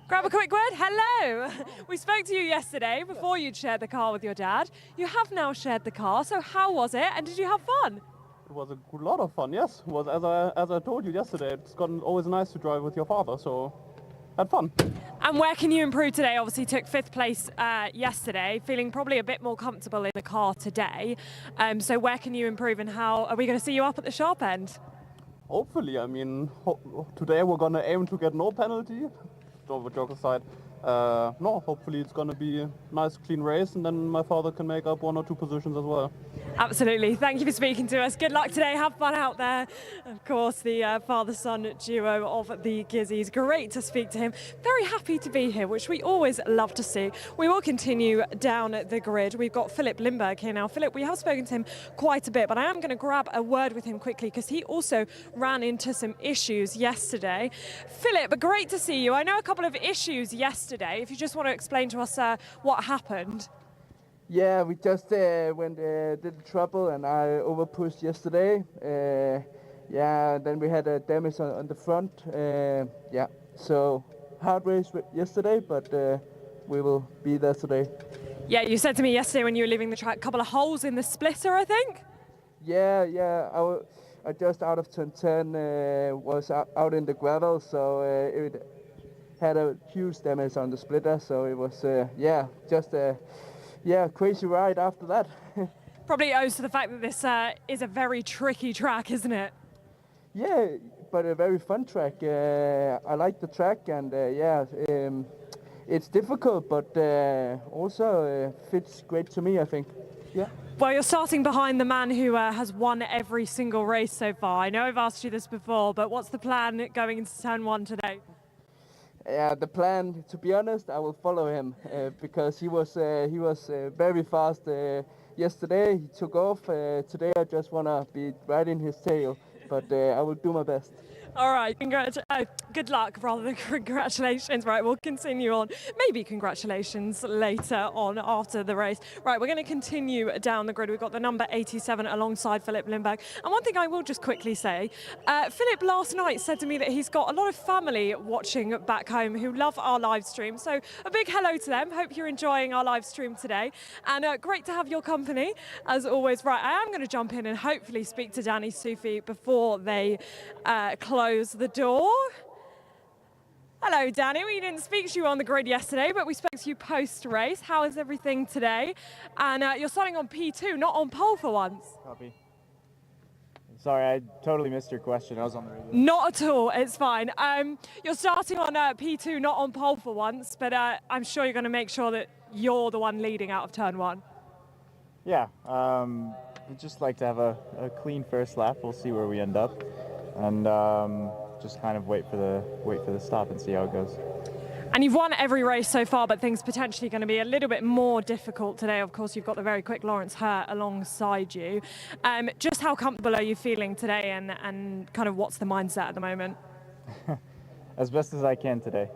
Grab a quick word. Hello. We spoke to you yesterday before you'd shared the car with your dad. You have now shared the car, so how was it, and did you have fun? It was a lot of fun, yes. It was, as I told you yesterday, it's always nice to drive with your father, so had fun. And where can you improve today? Obviously took 5th place yesterday, feeling probably a bit more comfortable in the car today. So where can you improve, and how are we going to see you up at the sharp end? Hopefully, I mean, today we're going to aim to get no penalty. Joke aside. No, hopefully it's going to be a nice clean race, and then my father can make up 1 or 2 positions as well. Absolutely. Thank you for speaking to us. Good luck today. Have fun out there. Of course, the father-son duo of the Gizzis. Great to speak to him. Very happy to be here, which we always love to see. We will continue down the grid. We've got Philip Lindberg here now. Philip, we have spoken to him quite a bit, but I am going to grab a word with him quickly because he also ran into some issues yesterday. Philip, great to see you. I know a couple of issues yesterday. If you just want to explain to us what happened. Yeah, we just did trouble, and I overpushed yesterday. Yeah, then we had a damage on the front. Yeah, so hard race yesterday, but we will be there today. Yeah, you said to me yesterday when you were leaving the track, a couple of holes in the splitter, I think? Yeah, I just out of turn 10 was out in the gravel, so it had a huge damage on the splitter, so it was, just a crazy ride after that. Probably owes to the fact that this is a very tricky track, isn't it? Yeah, but a very fun track. I like the track, and it's difficult, but also fits great to me, I think. Yeah. Well, you're starting behind the man who has won every single race so far. I know I've asked you this before, but what's the plan going into turn 1 today? Yeah, the plan, to be honest, I will follow him because he was very fast yesterday. He took off. Today I just want to be right in his tail, but I will do my best. All right, good luck rather than congratulations. Right, we'll continue on. Maybe congratulations later on after the race. Right, we're going to continue down the grid. We've got the number 87 alongside Philip Lindberg. And one thing I will just quickly say, Philip last night said to me that he's got a lot of family watching back home who love our live stream. So a big hello to them. Hope you're enjoying our live stream today. And great to have your company, as always. Right, I am going to jump in and hopefully speak to Danny Soufi before they close the door. Hello, Danny. We didn't speak to you on the grid yesterday, but we spoke to you post-race. How is everything today? And you're starting on P2, not on pole for once. Copy. Sorry, I totally missed your question. I was on the radio. Not at all. It's fine. You're starting on P2, not on pole for once, but I'm sure you're going to make sure that you're the one leading out of turn 1. Yeah. We'd just like to have a clean first lap. We'll see where we end up. And just kind of wait for the stop and see how it goes. And you've won every race so far, but things potentially going to be a little bit more difficult today. Of course, you've got the very quick Lawrence Hurt alongside you. Just how comfortable are you feeling today, and kind of what's the mindset at the moment? As best as I can today.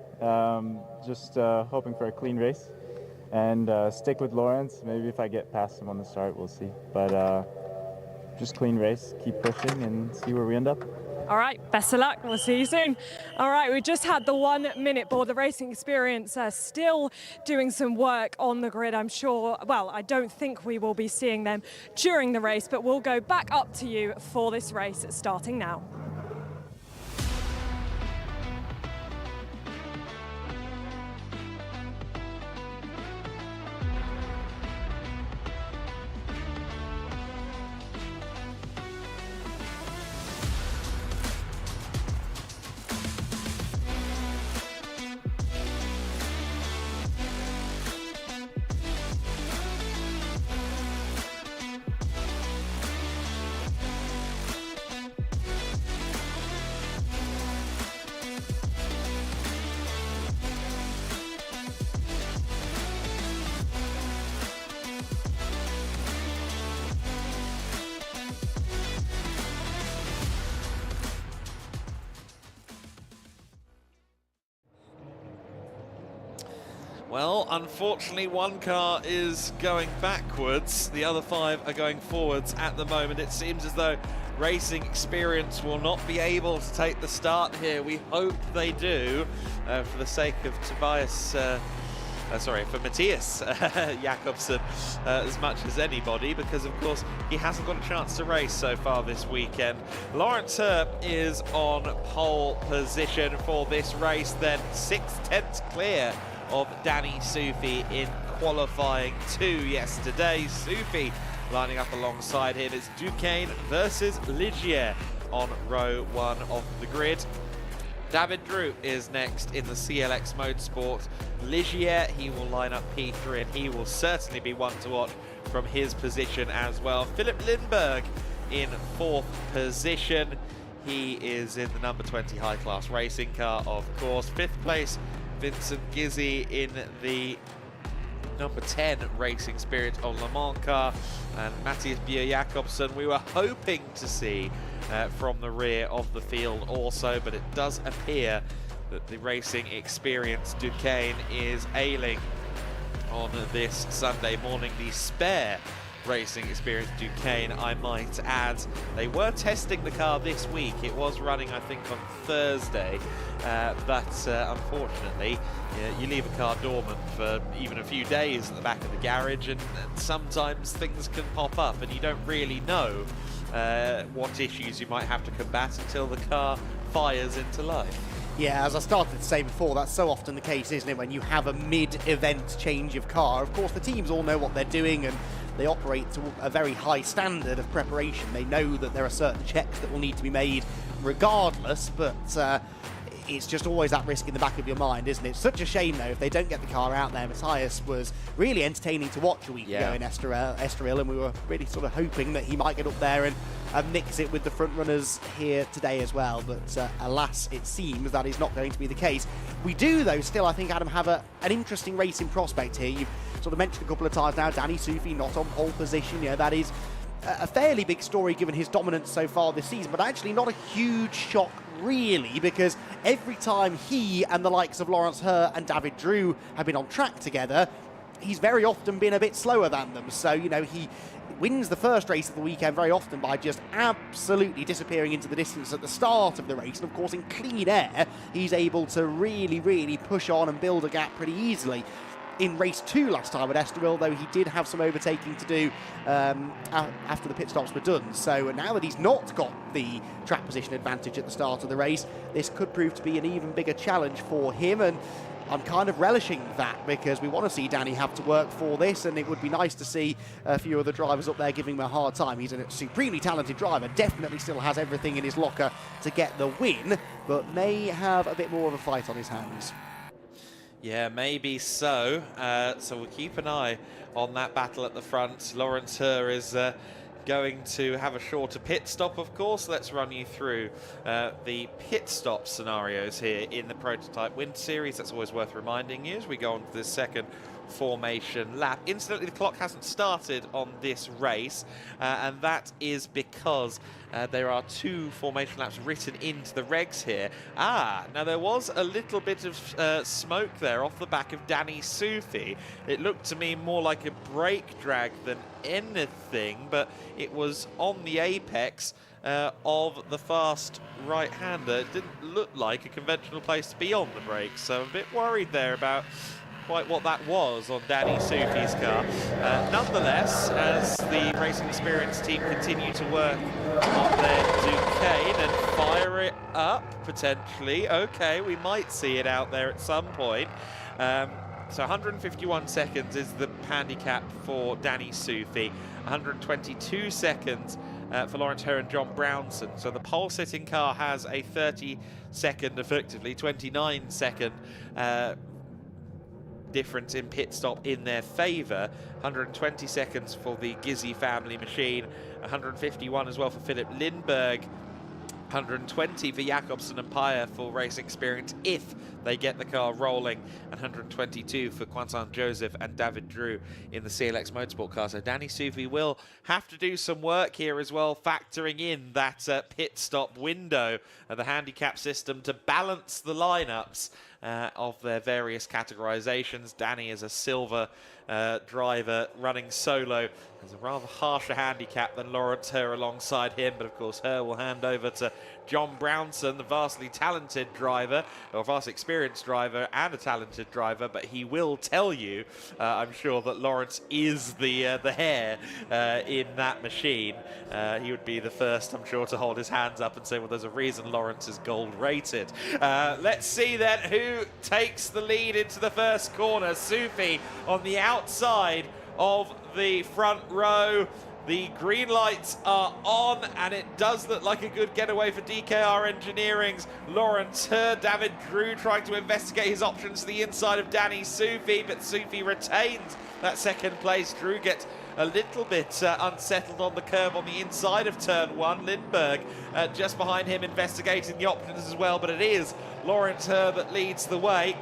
Just hoping for a clean race and stick with Lawrence. Maybe if I get past him on the start, we'll see. But just clean race, keep pushing, and see where we end up. All right, best of luck. We'll see you soon. All right, we just had the 1 minute board. The Racing Experience still doing some work on the grid. I'm sure, well, I don't think we will be seeing them during the race, but we'll go back up to you for this race starting now. Well, unfortunately, one car is going backwards. The other 5 are going forwards at the moment. It seems as though Racing Experience will not be able to take the start here. We hope they do, for the sake of for Matthias Jakobsen as much as anybody, because of course he hasn't got a chance to race so far this weekend. Lawrence Herr is on pole position for this race, then 6/10 clear of Danny Sufi in qualifying 2 yesterday. Sufi lining up alongside him. It's Duquesne versus Ligier on row 1 of the grid. David Drew is next in the CLX Motorsport. Ligier, he will line up P3, and he will certainly be one to watch from his position as well. Philip Lindbergh in 4th position. He is in the number 20 high-class racing car, of course. 5th place, Vincent Gizzi in the number 10 Racing Spirit of Le Mans car. And Matthias Bjerre-Jakobsen, we were hoping to see from the rear of the field also, but it does appear that the Racing Experience Duquesne is ailing on this Sunday morning. The spare Racing Experience Duquesne, I might add. They were testing the car this week. It was running, I think, on Thursday, but unfortunately, you leave a car dormant for even a few days at the back of the garage, and sometimes things can pop up, and you don't really know what issues you might have to combat until the car fires into life. Yeah, as I started to say before, that's so often the case, isn't it, when you have a mid-event change of car. Of course, the teams all know what they're doing, and they operate to a very high standard of preparation. They know that there are certain checks that will need to be made regardless, but it's just always that risk in the back of your mind, isn't it? It's such a shame, though, if they don't get the car out there. Matthias was really entertaining to watch a week ago in Estoril, and we were really sort of hoping that he might get up there and mix it with the front runners here today as well, but alas, it seems that is not going to be the case. We do, though, still, I think, Adam, have an interesting racing prospect here. You've sort of mentioned a couple of times now, Danny Sufi not on pole position. You know, that is a fairly big story given his dominance so far this season, but actually not a huge shock really, because every time he and the likes of Lawrence Herr and David Drew have been on track together, he's very often been a bit slower than them. So, you know, he wins the first race of the weekend very often by just absolutely disappearing into the distance at the start of the race. And of course, in clean air, he's able to really, really push on and build a gap pretty easily. In race 2 last time at Estoril, though, he did have some overtaking to do after the pit stops were done. So now that he's not got the track position advantage at the start of the race, this could prove to be an even bigger challenge for him. And I'm kind of relishing that, because we want to see Danny have to work for this, and it would be nice to see a few other drivers up there giving him a hard time. He's a supremely talented driver, definitely still has everything in his locker to get the win, but may have a bit more of a fight on his hands. Yeah, maybe so. So we'll keep an eye on that battle at the front. Lawrence Herr is going to have a shorter pit stop, of course. Let's run you through the pit stop scenarios here in the Prototype Winter Series. That's always worth reminding you as we go on to the second formation lap. Incidentally, the clock hasn't started on this race, and that is because there are 2 formation laps written into the regs here. Now there was a little bit of smoke there off the back of Danny Sufi. It looked to me more like a brake drag than anything, but it was on the apex of the fast right-hander. It didn't look like a conventional place to be on the brakes, so I'm a bit worried there about quite what that was on Danny Sufi's car. Nonetheless, as the Racing Experience team continue to work on their Duquesne and fire it up, potentially. Okay, we might see it out there at some point. So 151 seconds is the handicap for Danny Sufi, 122 seconds for Lawrence Herr and John Brownson. So the pole-sitting car has a 30-second, effectively 29-second difference in pit stop in their favour. 120 seconds for the Gizzi family machine, 151 as well for Philip Lindbergh, 120 for Jakobsen and Paya for Racing Experience if they get the car rolling, and 122 for Quentin Joseph and David Drew in the CLX Motorsport car. So Danny Sufi will have to do some work here as well, factoring in that pit stop window of the handicap system to balance the lineups of their various categorizations. Danny is a silver driver running solo. Has a rather harsher handicap than Lawrence Herr alongside him, but of course Herr will hand over to John Brownson, the vastly talented driver, or vastly experienced driver and a talented driver, but he will tell you, I'm sure, that Lawrence is the hair in that machine. He would be the first, I'm sure, to hold his hands up and say, well, there's a reason Lawrence is gold rated. Let's see then who takes the lead into the first corner. Sufi on the outside of the front row. The green lights are on, and it does look like a good getaway for DKR Engineering's Lawrence Herr. David Drew trying to investigate his options to the inside of Danny Sufi, but Sufi retains that second place. Drew gets a little bit unsettled on the curb on the inside of turn one. Lindbergh just behind him investigating the options as well, but it is Lawrence Herr that leads the way.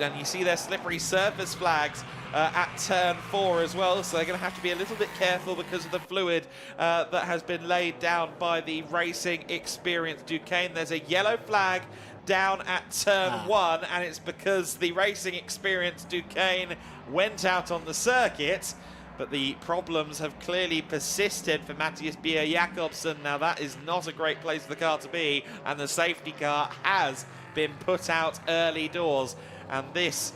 And you see their slippery surface flags at turn 4 as well, so they're going to have to be a little bit careful because of the fluid that has been laid down by the racing experienced Duquesne. There's a yellow flag down at turn 1, and it's because the racing experienced Duquesne went out on the circuit, but the problems have clearly persisted for Matthias Beer-Jakobsen. Now that is not a great place for the car to be, and the safety car has been put out early doors. And this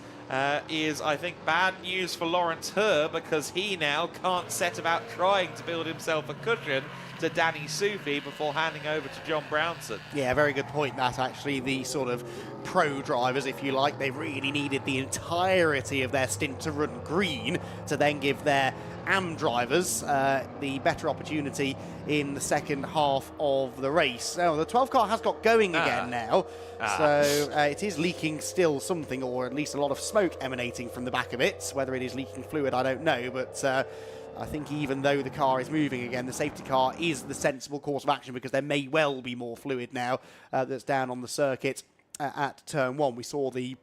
is, I think, bad news for Lawrence Herr, because he now can't set about trying to build himself a cushion to Danny Sufi before handing over to John Brownson. Yeah, very good point. That actually, the sort of pro drivers, if you like, they really needed the entirety of their stint to run green to then give their AM drivers the better opportunity in the second half of the race. Now, the 12 car has got going again now, so it is leaking still something, or at least a lot of smoke emanating from the back of it. Whether it is leaking fluid, I don't know, but I think even though the car is moving again, the safety car is the sensible course of action, because there may well be more fluid now that's down on the circuit at turn 1. We saw the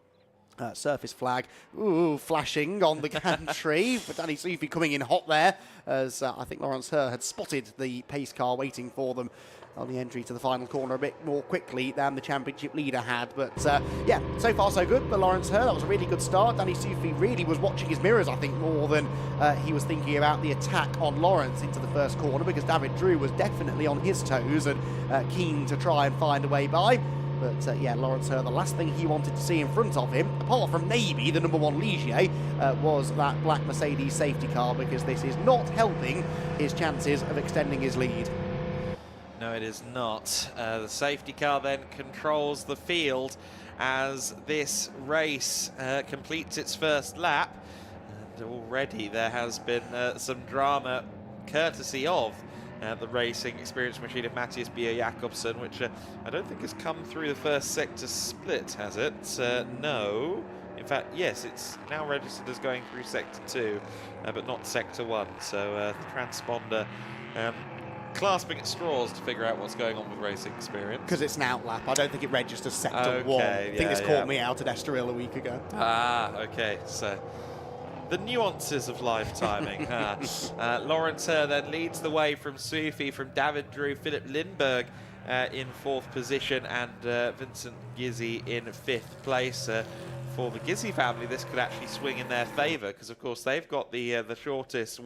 surface flag flashing on the gantry, but Danny Sufi coming in hot there, as I think Lawrence Herr had spotted the pace car waiting for them on the entry to the final corner a bit more quickly than the championship leader had. But yeah, so far so good for Lawrence Herr. That was a really good start. Danny Sufi really was watching his mirrors, I think, more than he was thinking about the attack on Lawrence into the first corner, because David Drew was definitely on his toes and keen to try and find a way by. But yeah, Lawrence Herr, the last thing he wanted to see in front of him, apart from maybe the number 1 Ligier, was that black Mercedes safety car, because this is not helping his chances of extending his lead. No, it is not. The safety car then controls the field as this race completes its first lap. And already there has been some drama courtesy of the racing experience machine of Matthias Beer-Jakobsen, which I don't think has come through the first sector split, has it? No. In fact, yes, it's now registered as going through sector 2, but not sector 1. So the transponder clasping at straws to figure out what's going on with racing experience. Because it's an outlap. I don't think it registers sector 1. I think this caught me out at Estoril a week ago. Okay. So the nuances of live timing. Lawrence Herr then leads the way from Sufi, from David Drew, Philip Lindbergh in 4th position, and Vincent Gizzi in 5th place. For the Gizzi family, this could actually swing in their favour, because of course they've got the shortest,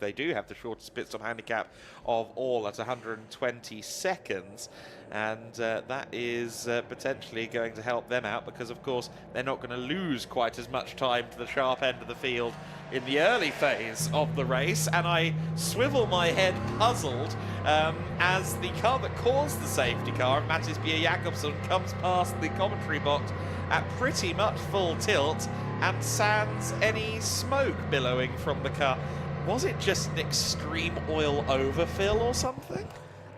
they do have the shortest pit stop handicap of all at 120 seconds, and that is potentially going to help them out, because of course they're not going to lose quite as much time to the sharp end of the field in the early phase of the race. And I swivel my head puzzled as the car that caused the safety car, Matthias Beer-Jakobsen, comes past the commentary box at pretty much full tilt and sans any smoke billowing from the car. Was it just an extreme oil overfill or something?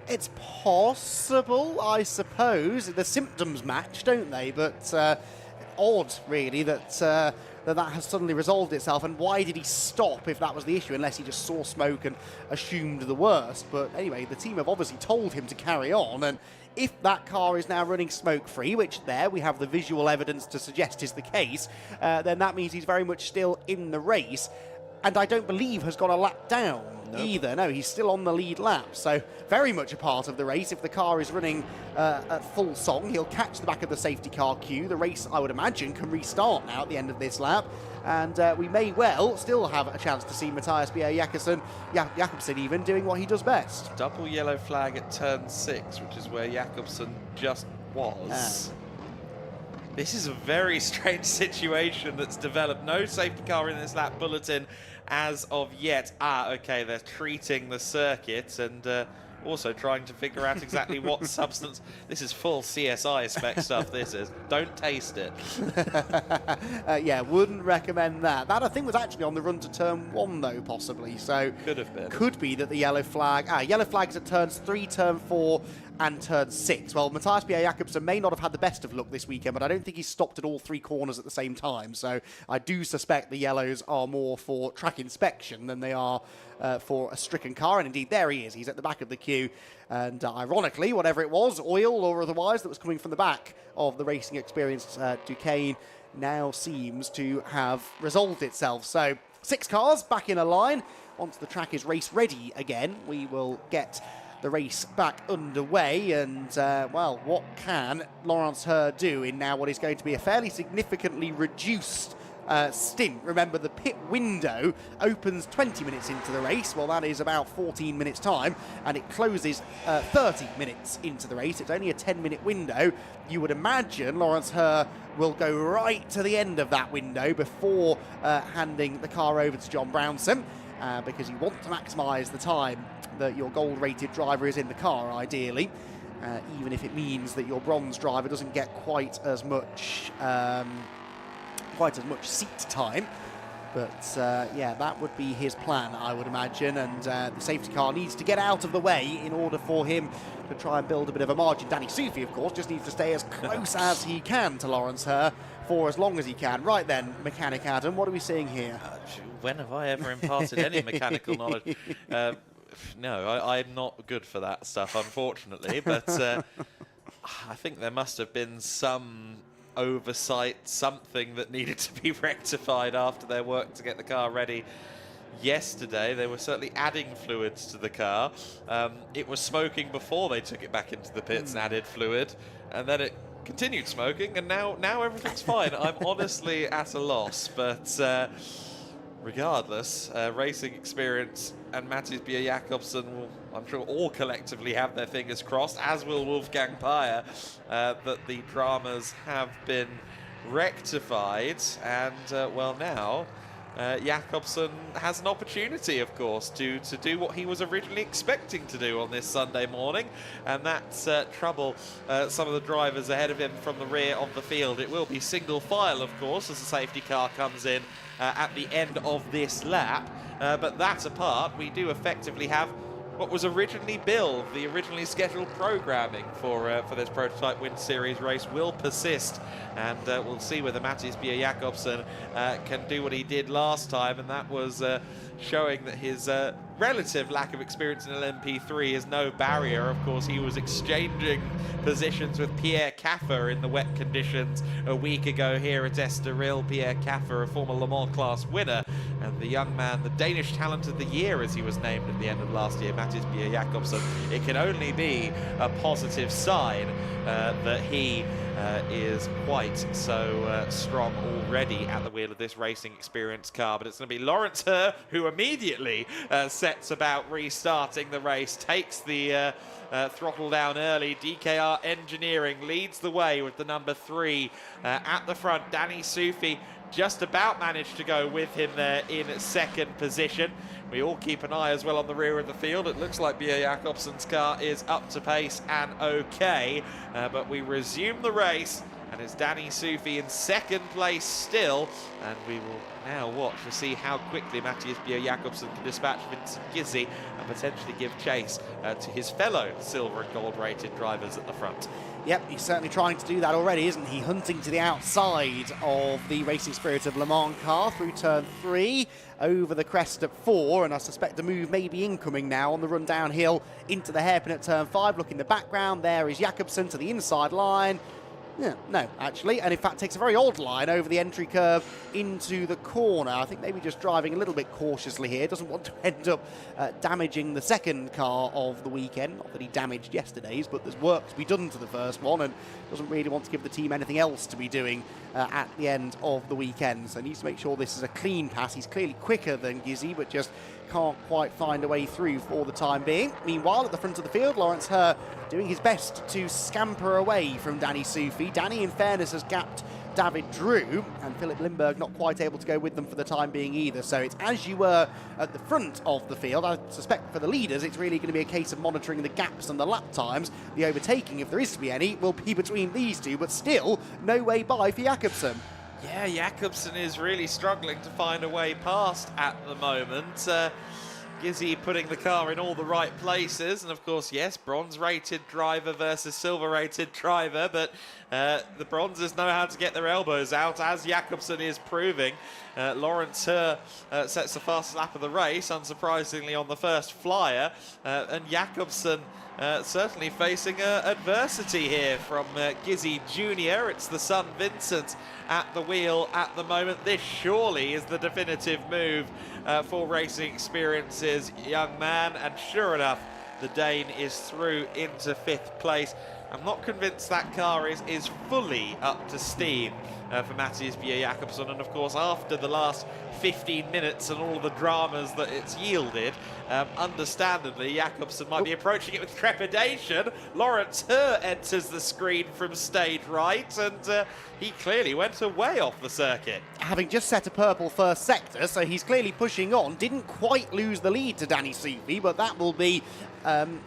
It's possible, I suppose. The symptoms match, don't they? But odd, really, that that has suddenly resolved itself. And why did he stop if that was the issue, unless he just saw smoke and assumed the worst? But anyway, the team have obviously told him to carry on, and if that car is now running smoke-free, which there we have the visual evidence to suggest is the case, then that means he's very much still in the race, and I don't believe has got a lap down. either. No, he's still on the lead lap, so very much a part of the race. If the car is running at full song, he'll catch the back of the safety car queue. The race, I would imagine, can restart now at the end of this lap, and we may well still have a chance to see Matthias Jakobsen even doing what he does best. Double yellow flag at turn 6, which is where Jakobsen just was. This is a very strange situation that's developed. No safety car in this lap bulletin as of yet. Okay, they're treating the circuit and also trying to figure out exactly what substance. This is full CSI spec stuff, this is. Don't taste it. Yeah, wouldn't recommend that. That, I think, was actually on the run to turn 1, though, possibly. So could have been. Could be that the yellow flag... yellow flags at turns 3, turn 4, and turn 6. Well, Matthias Jakobsen may not have had the best of luck this weekend, but I don't think he's stopped at all 3 corners at the same time. So I do suspect the yellows are more for track inspection than they are for a stricken car. And indeed, there he is. He's at the back of the queue. And ironically, whatever it was, oil or otherwise, that was coming from the back of the racing experienced Duquesne now seems to have resolved itself. So 6 cars back in a line. Once the track is race ready again, we will get the race back underway, and well, what can Laurens Herr do in now what is going to be a fairly significantly reduced stint? Remember, the pit window opens 20 minutes into the race. Well, that is about 14 minutes time, and it closes 30 minutes into the race. It's only a 10-minute window. You would imagine Laurens Herr will go right to the end of that window before handing the car over to John Brownson, because you want to maximise the time that your gold-rated driver is in the car, ideally, even if it means that your bronze driver doesn't get quite as much seat time. But yeah, that would be his plan, I would imagine, and the safety car needs to get out of the way in order for him to try and build a bit of a margin. Danny Sufi, of course, just needs to stay as close as he can to Laurens Herr for as long as he can. Right then, Mechanic Adam, what are we seeing here? When have I ever imparted any mechanical knowledge? No, I'm not good for that stuff, unfortunately, but I think there must have been some oversight, something that needed to be rectified after their work to get the car ready yesterday. They were certainly adding fluids to the car. It was smoking before they took it back into the pits and added fluid, and then it continued smoking, and now everything's fine. I'm honestly at a loss, but regardless, racing experience and Matthias Jakobsen will, I'm sure, all collectively have their fingers crossed, as will Wolfgang Payer, that the dramas have been rectified. And, well, now Jakobsen has an opportunity, of course, to do what he was originally expecting to do on this Sunday morning, and that's trouble some of the drivers ahead of him from the rear of the field. It will be single file, of course, as the safety car comes in at the end of this lap, but that apart, we do effectively have what was originally billed, the originally scheduled programming for this prototype Winter Series race will persist, and we'll see whether Matthias Jakobsen can do what he did last time, and that was showing that his relative lack of experience in LMP3 is no barrier. Of course, he was exchanging positions with Pierre Caffer in the wet conditions a week ago here at Estoril. Pierre Caffer, a former Le Mans class winner, and the young man, the Danish Talent of the Year, as he was named at the end of last year, Matthias Jakobsen. It can only be a positive sign that he is quite so strong already at the wheel of this racing experience car. But it's going to be Laurens Herr who immediately sets about restarting the race, takes the throttle down early. DKR Engineering leads the way with the number 3 at the front. Danny Sufi just about managed to go with him there in second position. We all keep an eye as well on the rear of the field. It looks like Bia Jakobsen's car is up to pace and okay, but we resume the race, and it's Danny Sufi in second place still, and we will now watch to see how quickly Matthias Jakobsen can dispatch Vincent Gizzi and potentially give chase to his fellow silver and gold rated drivers at the front. Yep, he's certainly trying to do that already, isn't he? Hunting to the outside of the Racing Spirit of Le Mans car through turn 3, over the crest at 4, and I suspect the move may be incoming now on the run downhill into the hairpin at turn 5. Look in the background, there is Jakobsen to the inside line. Yeah, no, actually, and in fact takes a very odd line over the entry curve into the corner. I think maybe just driving a little bit cautiously here. Doesn't want to end up damaging the second car of the weekend. Not that he damaged yesterday's, but there's work to be done to the first one, and doesn't really want to give the team anything else to be doing at the end of the weekend. So needs to make sure this is a clean pass. He's clearly quicker than Gizzy, but just can't quite find a way through for the time being. Meanwhile, at the front of the field, Lawrence Herr doing his best to scamper away from Danny Soufi. Danny, in fairness, has gapped David Drew, and Philip Lindbergh not quite able to go with them for the time being either. So it's as you were at the front of the field. I suspect for the leaders, it's really going to be a case of monitoring the gaps and the lap times. The overtaking, if there is to be any, will be between these two, but still no way by for Jakobsen. Yeah, Jakobsen is really struggling to find a way past at the moment. Gizzy putting the car in all the right places, and of course, yes, bronze-rated driver versus silver-rated driver, but the bronzers know how to get their elbows out, as Jakobsen is proving. Lawrence Herr sets the fastest lap of the race, unsurprisingly on the first flyer, and Jakobsen certainly facing adversity here from Gizzy Jr. It's the son Vincent at the wheel at the moment. This surely is the definitive move for Racing Experience's young man, and sure enough, the Dane is through into 5th place. I'm not convinced that car is fully up to steam for Matthias Bjerre-Jakobsen, and of course after the last 15 minutes and all the dramas that it's yielded, understandably Jakobsen might be approaching it with trepidation. Lawrence Herr enters the screen from stage right, and he clearly went away off the circuit. Having just set a purple first sector, so he's clearly pushing on. Didn't quite lose the lead to Danny Soufi, but that will be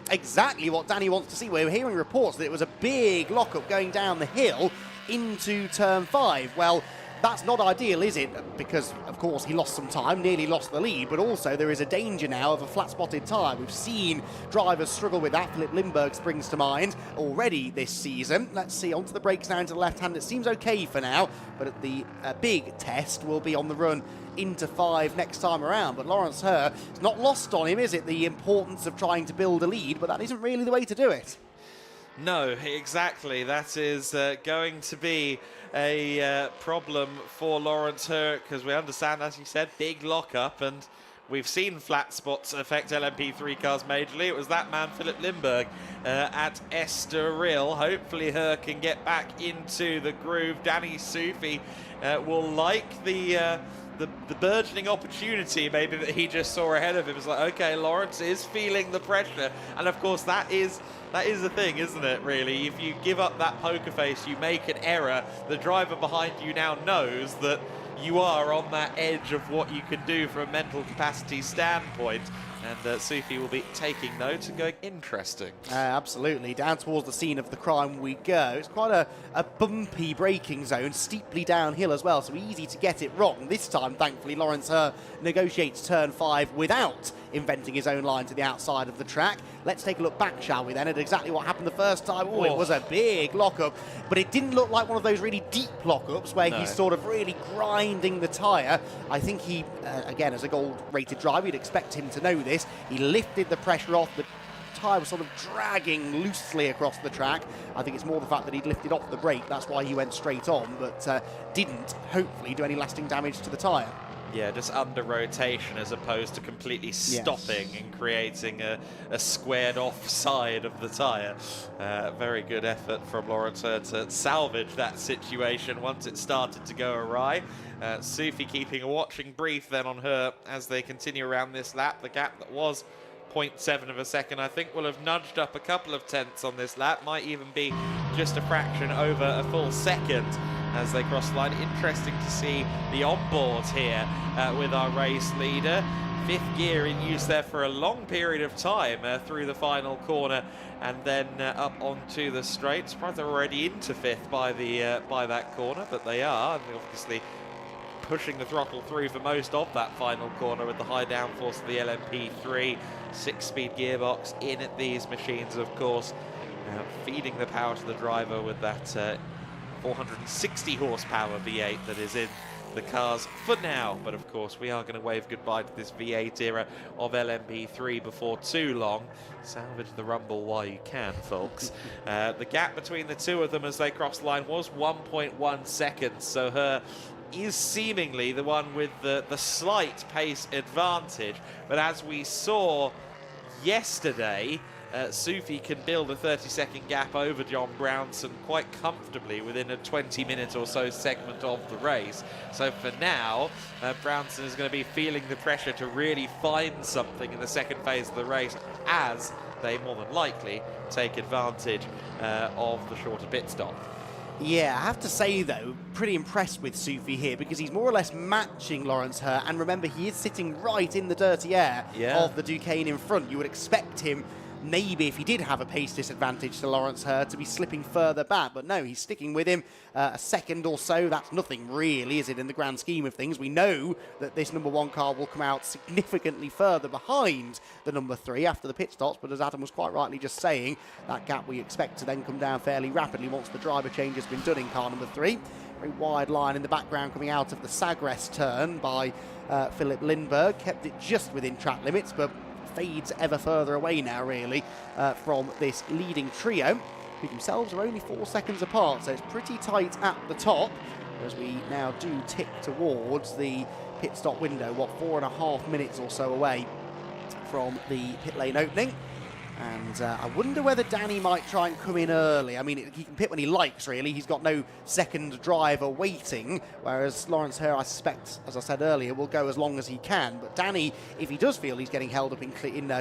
exactly what Danny wants to see. We're hearing reports that it was a big lockup going down the hill into turn 5. Well, that's not ideal, is it? Because, of course, he lost some time, nearly lost the lead, but also there is a danger now of a flat-spotted tyre. We've seen drivers struggle with that. Philip Lindbergh springs to mind already this season. Let's see, onto the brakes now into the left hand. It seems okay for now, but at the big test will be on the run into 5 next time around. But Lawrence Herr, it's not lost on him, is it, the importance of trying to build a lead, but that isn't really the way to do it. No, exactly. That is going to be a problem for Lawrence Herr, because we understand, as you said, big lockup, and we've seen flat spots affect LMP3 cars majorly. It was that man, Philip Lindbergh, at Estoril. Hopefully Herr can get back into the groove. Danny Soufi will like the burgeoning opportunity maybe that he just saw ahead of him. It's like, okay, Lawrence is feeling the pressure, and of course that is the thing, isn't it, really? If you give up that poker face, you make an error, the driver behind you now knows that you are on that edge of what you can do from a mental capacity standpoint. And Soufi will be taking note and going, interesting. Absolutely. Down towards the scene of the crime we go. It's quite a bumpy braking zone, steeply downhill as well, so easy to get it wrong. This time, thankfully, Lawrence Herr negotiates turn 5 without inventing his own line to the outside of the track. Let's take a look back, shall we, then, at exactly what happened the first time. Oh, it was a big lockup, but it didn't look like one of those really deep lockups where he's sort of really grinding the tyre. I think he, again, as a gold-rated driver, you'd expect him to know this. He lifted the pressure off. The tyre was sort of dragging loosely across the track. I think it's more the fact that he'd lifted off the brake. That's why he went straight on, but didn't, hopefully, do any lasting damage to the tyre. Yeah, just under rotation as opposed to completely stopping and creating a squared off side of the tyre. Very good effort from Lawrence Herr to salvage that situation once it started to go awry. Soufi keeping a watching brief then on Herr as they continue around this lap. The gap that was 0.7 of a second, I think, will have nudged up a couple of tenths on this lap. Might even be just a fraction over a full second as they cross the line. Interesting to see the onboards here with our race leader. 5th gear in use there for a long period of time through the final corner, and then up onto the straight. Surprised they're already into 5th by that corner, but they are, and obviously pushing the throttle through for most of that final corner with the high downforce of the LMP3. 6-speed gearbox in at these machines, of course, feeding the power to the driver with that 460 horsepower V8 that is in the cars for now. But of course, we are going to wave goodbye to this V8 era of LMP3 before too long. Salvage the rumble while you can, folks. The gap between the two of them as they cross the line was 1.1 seconds, so her is seemingly the one with the slight pace advantage. But as we saw yesterday, Sufi can build a 30-second gap over John Brownson quite comfortably within a 20-minute or so segment of the race. So for now, Brownson is going to be feeling the pressure to really find something in the second phase of the race, as they more than likely take advantage of the shorter pit stop. Yeah, I have to say, though, pretty impressed with Sufi here, because he's more or less matching Lawrence Hurt. And remember, he is sitting right in the dirty air of the Duquesne in front. You would expect him, maybe if he did have a pace disadvantage to Lawrence Hurt, to be slipping further back. But no, he's sticking with him a second or so. That's nothing really, is it, in the grand scheme of things? We know that this number 1 car will come out significantly further behind the number 3 after the pit stops. But as Adam was quite rightly just saying, that gap we expect to then come down fairly rapidly once the driver change has been done in car number 3. Very wide line in the background coming out of the Sagres turn by Philip Lindbergh. Kept it just within track limits, but fades ever further away now, really, from this leading trio, who themselves are only 4 seconds apart, so it's pretty tight at the top, as we now do tick towards the pit stop window, 4.5 minutes or so away from the pit lane opening. And I wonder whether Danny might try and come in early. I mean, he can pit when he likes, really. He's got no second driver waiting, whereas Lawrence Hurt, I suspect, as I said earlier, will go as long as he can. But Danny, if he does feel he's getting held up in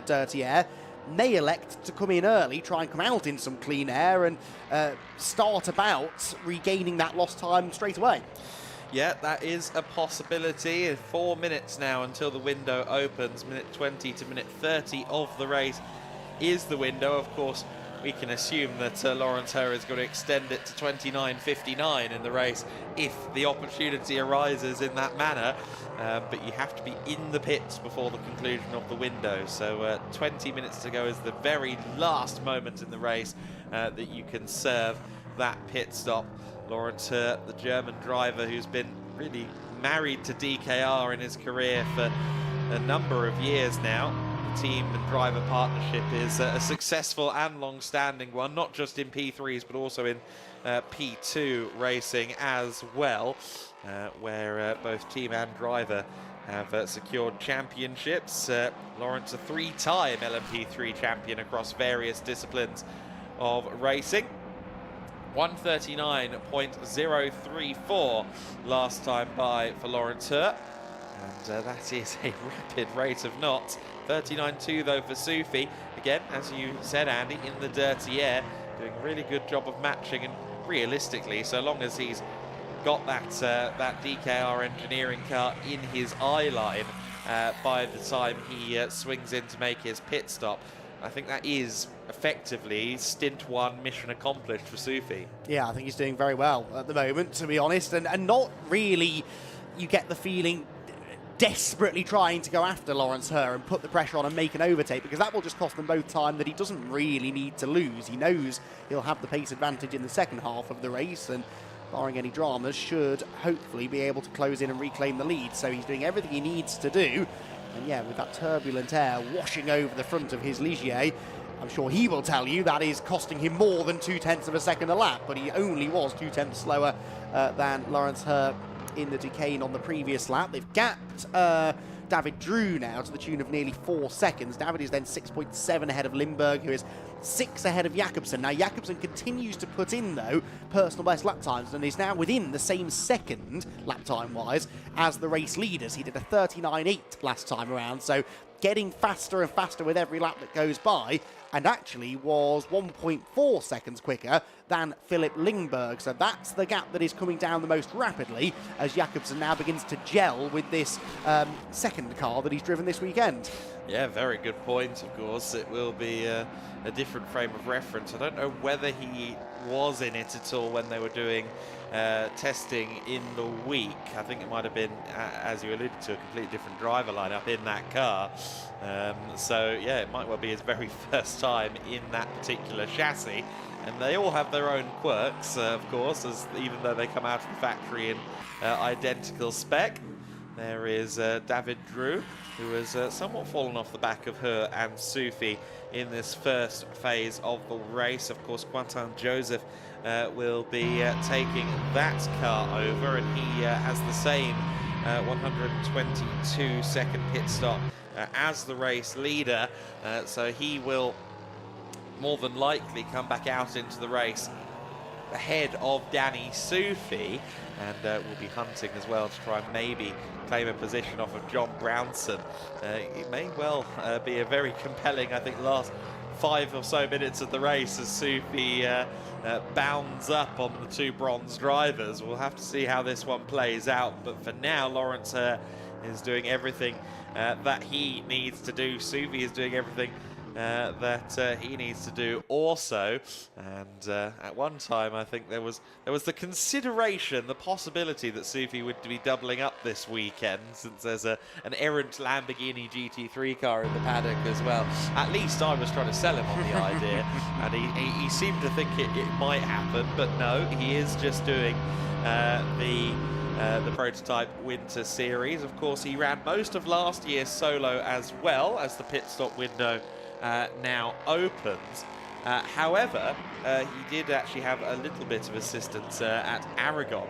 dirty air, may elect to come in early, try and come out in some clean air, and start about regaining that lost time straight away. Yeah, that is a possibility. 4 minutes now until the window opens. Minute 20 to minute 30 of the race is the window. Of course, we can assume that Lawrence Hurt is going to extend it to 29.59 in the race if the opportunity arises in that manner. But you have to be in the pits before the conclusion of the window. So 20 minutes to go is the very last moment in the race that you can serve that pit stop. Lawrence Hurt, the German driver who's been really married to DKR in his career for a number of years now. Team and driver partnership is a successful and long-standing one, not just in P3s but also in P2 racing as well, where both team and driver have secured championships. Lawrence, a 3-time LMP3 champion across various disciplines of racing. 139.034 last time by for Lawrence Hurt, and that is a rapid rate of knots. 39.2 though for Sufi. Again, as you said, Andy, in the dirty air, doing a really good job of matching, and realistically, so long as he's got that DKR engineering car in his eye line by the time he swings in to make his pit stop, I think that is effectively stint 1 mission accomplished for Sufi. Yeah, I think he's doing very well at the moment, to be honest, and not really, you get the feeling, desperately trying to go after Lawrence Hurt and put the pressure on and make an overtake, because that will just cost them both time that he doesn't really need to lose. He knows he'll have the pace advantage in the second half of the race, and barring any dramas, should hopefully be able to close in and reclaim the lead. So he's doing everything he needs to do. And yeah, with that turbulent air washing over the front of his Ligier, I'm sure he will tell you that is costing him more than 0.2 of a second a lap, but he only was 0.2 slower than Lawrence Hurt in the Duquesne on the previous lap. They've gapped David Drew now to the tune of nearly 4 seconds. David is then 6.7 ahead of Lindbergh, who is 6 ahead of Jakobsen. Now, Jakobsen continues to put in, though, personal best lap times, and is now within the same second, lap time-wise, as the race leaders. He did a 39.8 last time around, so getting faster and faster with every lap that goes by, and actually was 1.4 seconds quicker than Philip Lindbergh. So that's the gap that is coming down the most rapidly as Jakobsen now begins to gel with this second car that he's driven this weekend. Yeah, very good point, of course. It will be a different frame of reference. I don't know whether he was in it at all when they were doing testing in the week. I think it might have been, as you alluded to, a completely different driver lineup in that car. So yeah, it might well be his very first time in that particular chassis. and they all have their own quirks, of course, even though they come out of the factory in identical spec. There is David Drew, who has somewhat fallen off the back of her and Sufi in this first phase of the race. Of course, Quentin Joseph will be taking that car over, and he has the same 122-second pit stop as the race leader, so he will more than likely come back out into the race ahead of Danny Sufi, and will be hunting as well to try and maybe claim a position off of John Brownson. It may well be a very compelling, I think, last 5 or so minutes of the race as Sufi bounds up on the 2 bronze drivers. We'll have to see how this one plays out, but for now, Lawrence is doing everything that he needs to do. Sufi is doing everything that he needs to do also, and at one time I think there was the consideration, the possibility that Sufi would be doubling up this weekend, since there's an errant Lamborghini GT3 car in the paddock as well. At least I was trying to sell him on the idea, and he seemed to think it might happen, but no, he is just doing the prototype winter series. Of course, he ran most of last year solo as well, as the pit stop window now opens. However, he did actually have a little bit of assistance at Aragon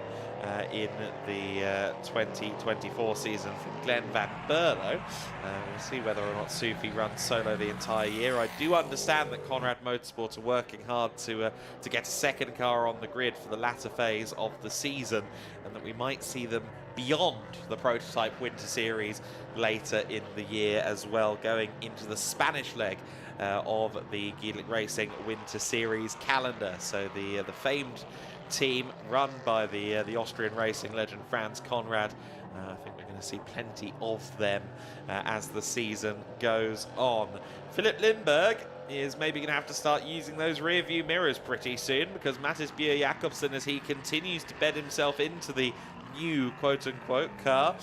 in the 2024 season from Glenn Van Berlo. We'll see whether or not Sufi runs solo the entire year. I do understand that Conrad Motorsport are working hard to get a second car on the grid for the latter phase of the season, and that we might see them beyond the prototype winter series later in the year as well, going into the Spanish leg of the GEDLICH Racing winter series calendar. So the famed team run by the Austrian racing legend Franz Conrad. I think we're going to see plenty of them as the season goes on. Philip Lindberg is maybe going to have to start using those rear view mirrors pretty soon, because Mattis Bjerre-Jacobsen, as he continues to bed himself into the new quote-unquote car,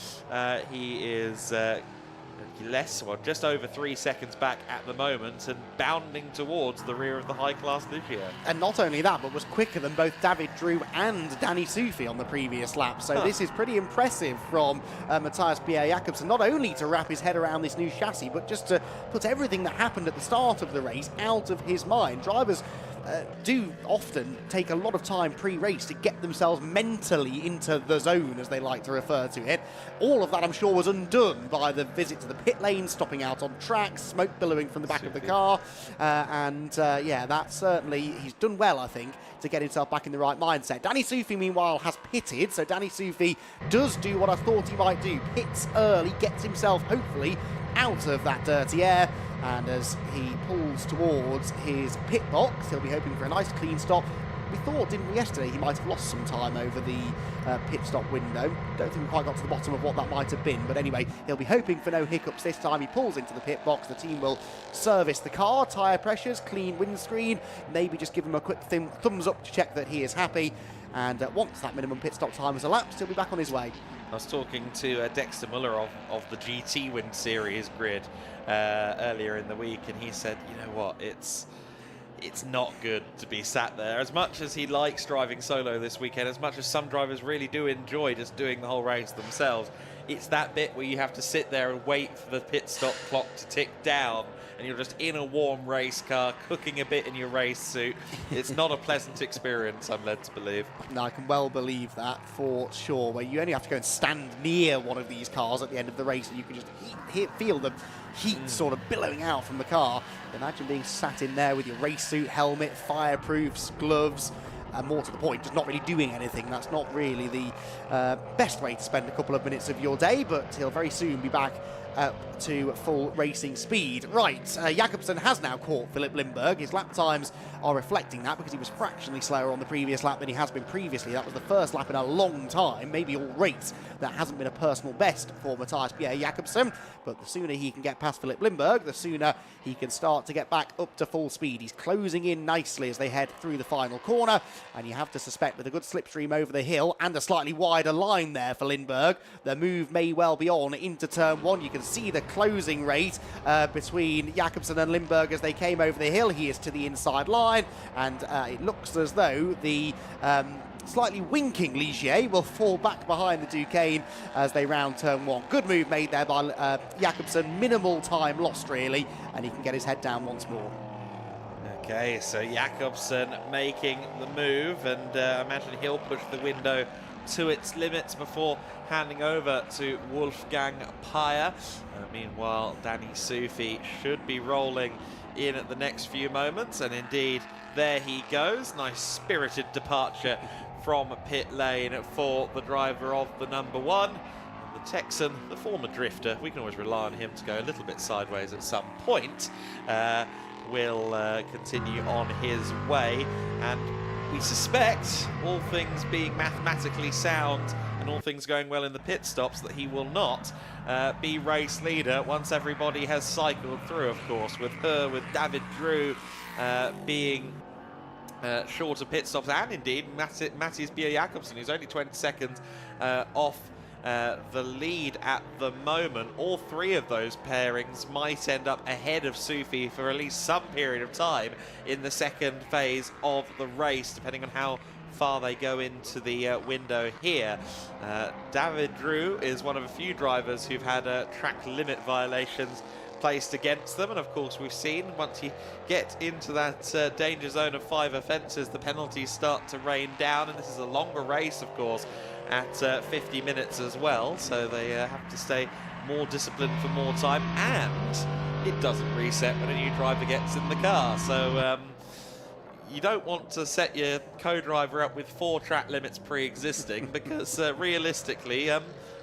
he is less, or just over 3 seconds back at the moment, and bounding towards the rear of the high class this year. And not only that, but was quicker than both David Drew and Danny Sufi on the previous lap. So this is pretty impressive from Matthias Bjerre-Jacobsen, not only to wrap his head around this new chassis, but just to put everything that happened at the start of the race out of his mind. Drivers do often take a lot of time pre-race to get themselves mentally into the zone, as they like to refer to it. All of that, I'm sure, was undone by the visit to the pit lane, stopping out on tracks, smoke billowing from the back of the car, yeah, that certainly, he's done well, I think, to get himself back in the right mindset. Danny Sufi, meanwhile, has pitted, so Danny Sufi does do what I thought he might do, pits early, gets himself, hopefully, out of that dirty air, and as he pulls towards his pit box, he'll be hoping for a nice clean stop. We thought, didn't we, yesterday, he might have lost some time over the pit stop window. Don't think we quite got to the bottom of what that might have been, but anyway, he'll be hoping for no hiccups this time. He pulls into the pit box. The team will service the car, tyre pressures, clean windscreen, maybe just give him a quick thumbs up to check that he is happy, and once that minimum pit stop time has elapsed, he'll be back on his way. I was talking to Dexter Muller of the GT Win Series grid earlier in the week, and he said, you know what, it's not good to be sat there. As much as he likes driving solo this weekend, as much as some drivers really do enjoy just doing the whole race themselves, it's that bit where you have to sit there and wait for the pit stop clock to tick down, and you're just in a warm race car, cooking a bit in your race suit. It's not a pleasant experience, I'm led to believe. No, I can well believe that for sure, where you only have to go and stand near one of these cars at the end of the race, and you can just feel the heat sort of billowing out from the car. Imagine being sat in there with your race suit, helmet, fireproofs, gloves, and more to the point, just not really doing anything. That's not really the best way to spend a couple of minutes of your day, but he'll very soon be back to full racing speed. Right, Jacobsen has now caught Philip Lindberg. His lap times are reflecting that, because he was fractionally slower on the previous lap than he has been previously. That was the first lap in a long time, maybe all race, that hasn't been a personal best for Matthias Bjerre-Jacobsen. But the sooner he can get past Philip Lindberg, the sooner he can start to get back up to full speed. He's closing in nicely as they head through the final corner, and you have to suspect, with a good slipstream over the hill and a slightly wider line there for Lindberg, the move may well be on into turn one. You can see the closing rate between Jakobsen and Lindberg as they came over the hill. He is to the inside line, and it looks as though the slightly winking Ligier will fall back behind the Duquesne as they round turn 1. Good move made there by Jakobsen, minimal time lost really, and he can get his head down once more. Okay, so Jakobsen making the move, and I imagine he'll push the window to its limits before handing over to Wolfgang Peyer. Meanwhile, Danny Sufi should be rolling in at the next few moments, and indeed there he goes. Nice spirited departure from pit lane for the driver of the number 1. And the Texan, the former drifter, we can always rely on him to go a little bit sideways at some point, will continue on his way, and we suspect, all things being mathematically sound and all things going well in the pit stops, that he will not be race leader once everybody has cycled through, of course, with David Drew being shorter pit stops, and indeed Matthias Bjerre-Jakobsen, who's only 20 seconds off the lead at the moment. All 3 of those pairings might end up ahead of Sufi for at least some period of time in the second phase of the race, depending on how far they go into the window here. David Drew is one of a few drivers who've had track limit violations placed against them, and of course we've seen once you get into that danger zone of 5 offences, the penalties start to rain down, and this is a longer race, of course, at 50 minutes as well, so they have to stay more disciplined for more time, and it doesn't reset when a new driver gets in the car, so you don't want to set your co-driver up with 4 track limits pre-existing because realistically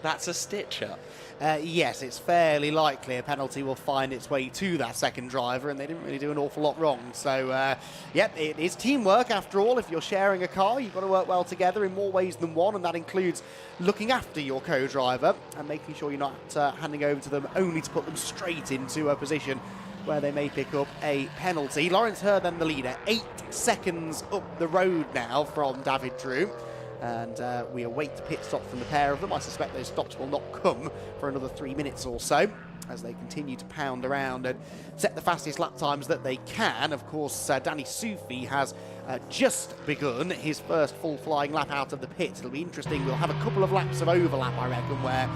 that's a stitch-up. Yes, it's fairly likely a penalty will find its way to that second driver, and they didn't really do an awful lot wrong. So, yep, it is teamwork after all. If you're sharing a car, you've got to work well together in more ways than one, and that includes looking after your co-driver and making sure you're not handing over to them only to put them straight into a position where they may pick up a penalty. Lawrence Herr then the leader, 8 seconds up the road now from David Drew. And we await the pit stop from the pair of them. I suspect those stops will not come for another 3 minutes or so as they continue to pound around and set the fastest lap times that they can. Of course, Danny Sufi has just begun his first full flying lap out of the pit. It'll be interesting. We'll have a couple of laps of overlap, I reckon, where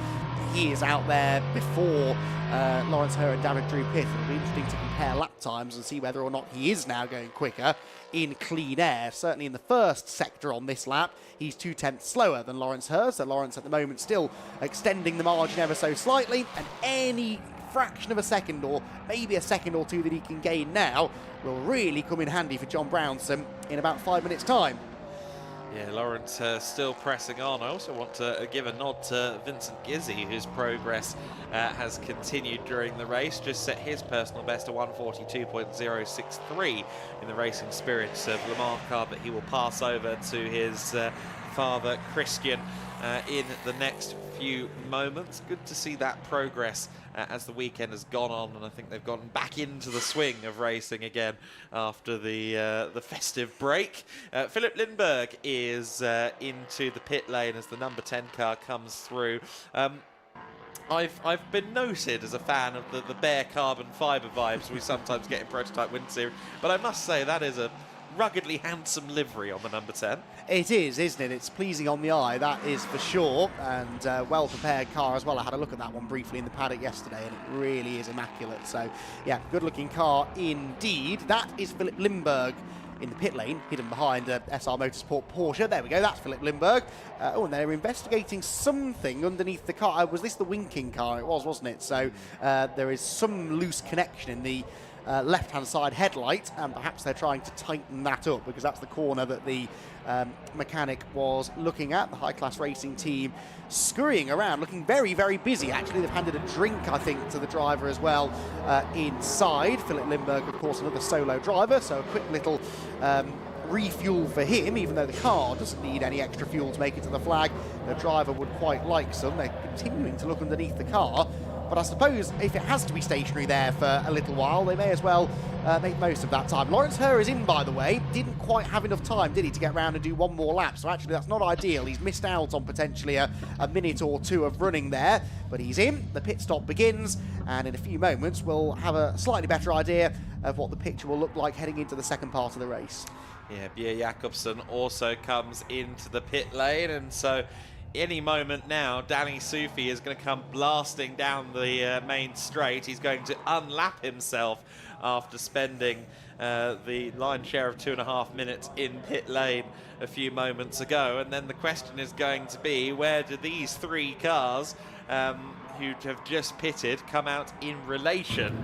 he is out there before Lawrence Herr and David Drew pit. It'll be interesting to compare lap times and see whether or not he is now going quicker in clean air. Certainly in the first sector on this lap, he's 2/10 slower than Lawrence Herr, so Lawrence at the moment still extending the margin ever so slightly, and any fraction of a second or maybe a second or 2 that he can gain now will really come in handy for John Brownson in about 5 minutes' time. Yeah, Lawrence still pressing on. I also want to give a nod to Vincent Gizzi, whose progress has continued during the race. Just set his personal best to 1:42.063 in the Racing Spirits of Le Mans car that he will pass over to his father, Christian, in the next few moments. Good to see that progress as the weekend has gone on, and I think they've gotten back into the swing of racing again after the festive break. Philip Lindberg is into the pit lane as the number 10 car comes through. I've been noted as a fan of the bare carbon fibre vibes we sometimes get in Prototype Winter Series, but I must say that is a ruggedly handsome livery on the number 10. It is, isn't it? It's pleasing on the eye, that is for sure, and well-prepared car as well. I had a look at that one briefly in the paddock yesterday, and it really is immaculate. So, yeah, good-looking car indeed. That is Philip Lindberg in the pit lane, hidden behind SR Motorsport Porsche. There we go, that's Philip Lindberg. Oh, and they're investigating something underneath the car. Was this the winking car? It was, wasn't it? So there is some loose connection in the left-hand side headlight, and perhaps they're trying to tighten that up because that's the corner that the mechanic was looking at. The high-class racing team scurrying around, looking very, very busy. Actually, they've handed a drink, I think, to the driver as well inside. Philip Lindberg, of course, another solo driver, so a quick little refuel for him, even though the car doesn't need any extra fuel to make it to the flag. The driver would quite like some. They're continuing to look underneath the car. but I suppose if it has to be stationary there for a little while, they may as well make most of that time. Lawrence Herr is in, by the way. Didn't quite have enough time, did he, to get round and do one more lap, so actually that's not ideal. He's missed out on potentially a minute or two of running there, but he's in. The pit stop begins, and in a few moments we'll have a slightly better idea of what the picture will look like heading into the second part of the race. Yeah, Bjerre Jacobsen also comes into the pit lane, and so any moment now, Danny Sufi is going to come blasting down the main straight. He's going to unlap himself after spending the lion's share of 2.5 minutes in pit lane a few moments ago. And then the question is going to be, where do these three cars who have just pitted come out in relation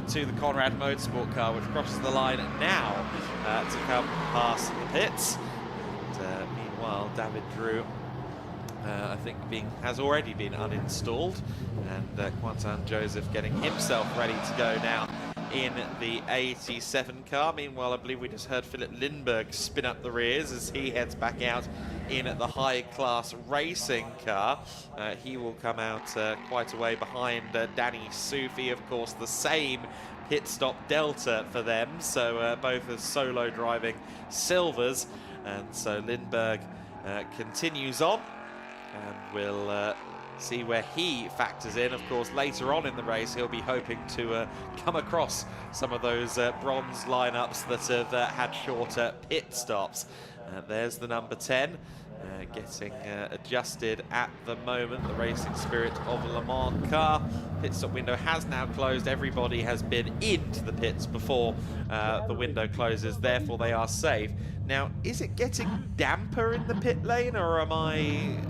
to the Conrad Motorsport car, which crosses the line now to come past the pits. And, meanwhile, David Drew I think has already been uninstalled, and Quentin Joseph getting himself ready to go now in the 87 car. Meanwhile, I believe we just heard Philip Lindbergh spin up the rears as he heads back out in the high-class racing car. He will come out quite a way behind Danny Sufi, of course, the same pit stop delta for them, so both as solo driving silvers, and so Lindbergh continues on, and we'll see where he factors in. Of course, later on in the race, he'll be hoping to come across some of those bronze lineups that have had shorter pit stops. There's the number 10. Getting adjusted at the moment, the Racing Spirit of Le Mans car. Pit stop window has now closed. Everybody has been into the pits before the window closes, therefore they are safe. Now, is it getting damper in the pit lane, or am I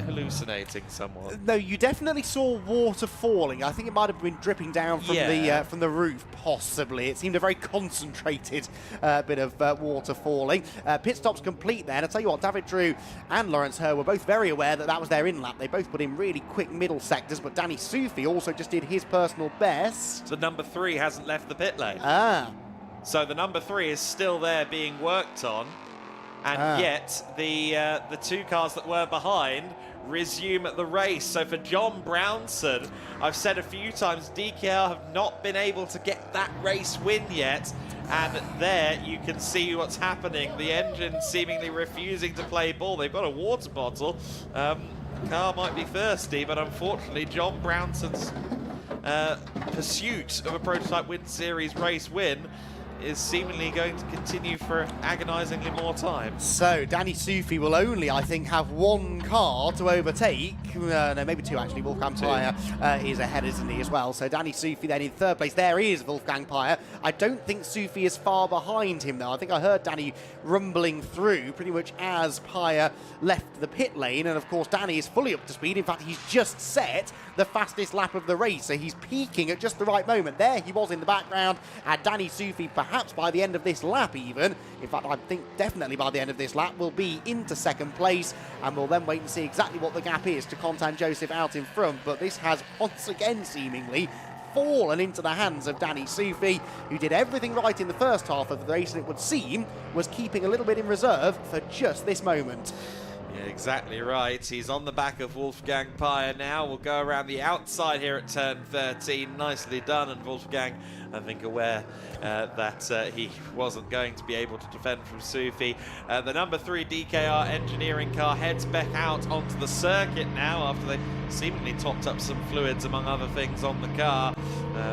hallucinating somewhat? No, you definitely saw water falling. I think it might have been dripping down from the roof, possibly. It seemed a very concentrated bit of water falling. Pit stop's complete then. I tell you what, David Drew and Lawrence Herr were both very aware that that was their in-lap. They both put in really quick middle sectors, but Danny Sufi also just did his personal best. So number 3 hasn't left the pit lane. So the number 3 is still there being worked on. And yet, the two cars that were behind resume the race. So for John Brownson, I've said a few times, DKR have not been able to get that race win yet. And there you can see what's happening. The engine seemingly refusing to play ball. They've got a water bottle. The car might be thirsty, but unfortunately, John Brownson's pursuit of a Prototype Win Series race win is seemingly going to continue for agonisingly more time. So Danny Sufi will only, I think, have one car to overtake. No, maybe two actually. Wolfgang Peyer is ahead, isn't he, as well? So Danny Sufi then in third place. There is Wolfgang Peyer. I don't think Sufi is far behind him, though. I think I heard Danny rumbling through pretty much as Peyer left the pit lane. And of course, Danny is fully up to speed. In fact, he's just set the fastest lap of the race. So he's peaking at just the right moment. There he was in the background. And Danny Sufi, perhaps by the end of this lap even, in fact I think definitely by the end of this lap, will be into second place, and we'll then wait and see exactly what the gap is to Quentin Joseph out in front. But this has once again seemingly fallen into the hands of Danny Sufi, who did everything right in the first half of the race, and it would seem was keeping a little bit in reserve for just this moment. Yeah, exactly right. He's on the back of Wolfgang Peyer now. We'll go around the outside here at turn 13. Nicely done, and Wolfgang, I think, aware that he wasn't going to be able to defend from Sufi. The number 3 DKR engineering car heads back out onto the circuit now after they seemingly topped up some fluids, among other things, on the car.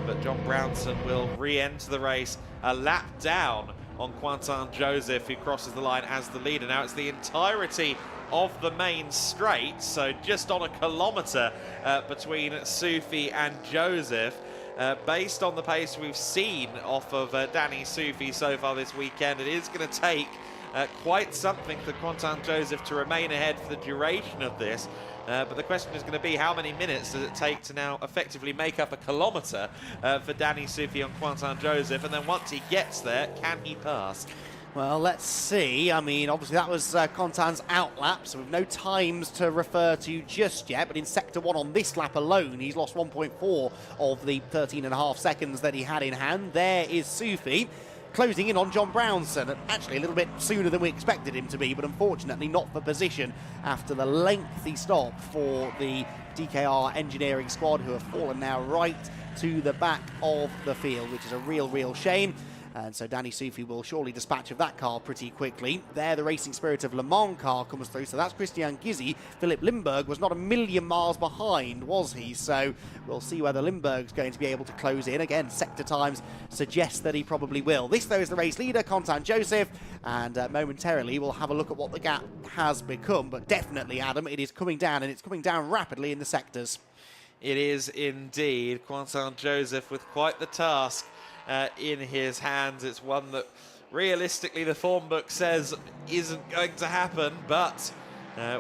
But John Brownson will re-enter the race a lap down on Quentin Joseph, who crosses the line as the leader. Now it's the entirety of the main straight, so just on a kilometre between Sufi and Joseph. Based on the pace we've seen off of Danny Sufi so far this weekend, it is going to take quite something for Quentin Joseph to remain ahead for the duration of this. But the question is going to be, how many minutes does it take to now effectively make up a kilometre for Danny Sufi on Quentin Joseph? And then once he gets there, can he pass? Well, let's see. I mean, obviously that was Quentin's outlap, so we've no times to refer to just yet, but in Sector 1 on this lap alone, he's lost 1.4 of the 13.5 seconds that he had in hand. There is Sufi. closing in on John Brownson, actually a little bit sooner than we expected him to be, but unfortunately not for position after the lengthy stop for the DKR engineering squad, who have fallen now right to the back of the field, which is a real shame. And so Danny Soufi will surely dispatch of that car pretty quickly. There, the Racing Spirit of Le Mans car comes through, so that's Christian Gysi. Philip Lindbergh was not a million miles behind, was he? So we'll see whether Lindbergh's going to be able to close in. Again, sector times suggest that he probably will. This, though, is the race leader, Quentin Joseph, and momentarily we'll have a look at what the gap has become. But definitely, Adam, it is coming down, and it's coming down rapidly in the sectors. It is indeed. Quentin Joseph with quite the task in his hands. It's one that realistically the form book says isn't going to happen, but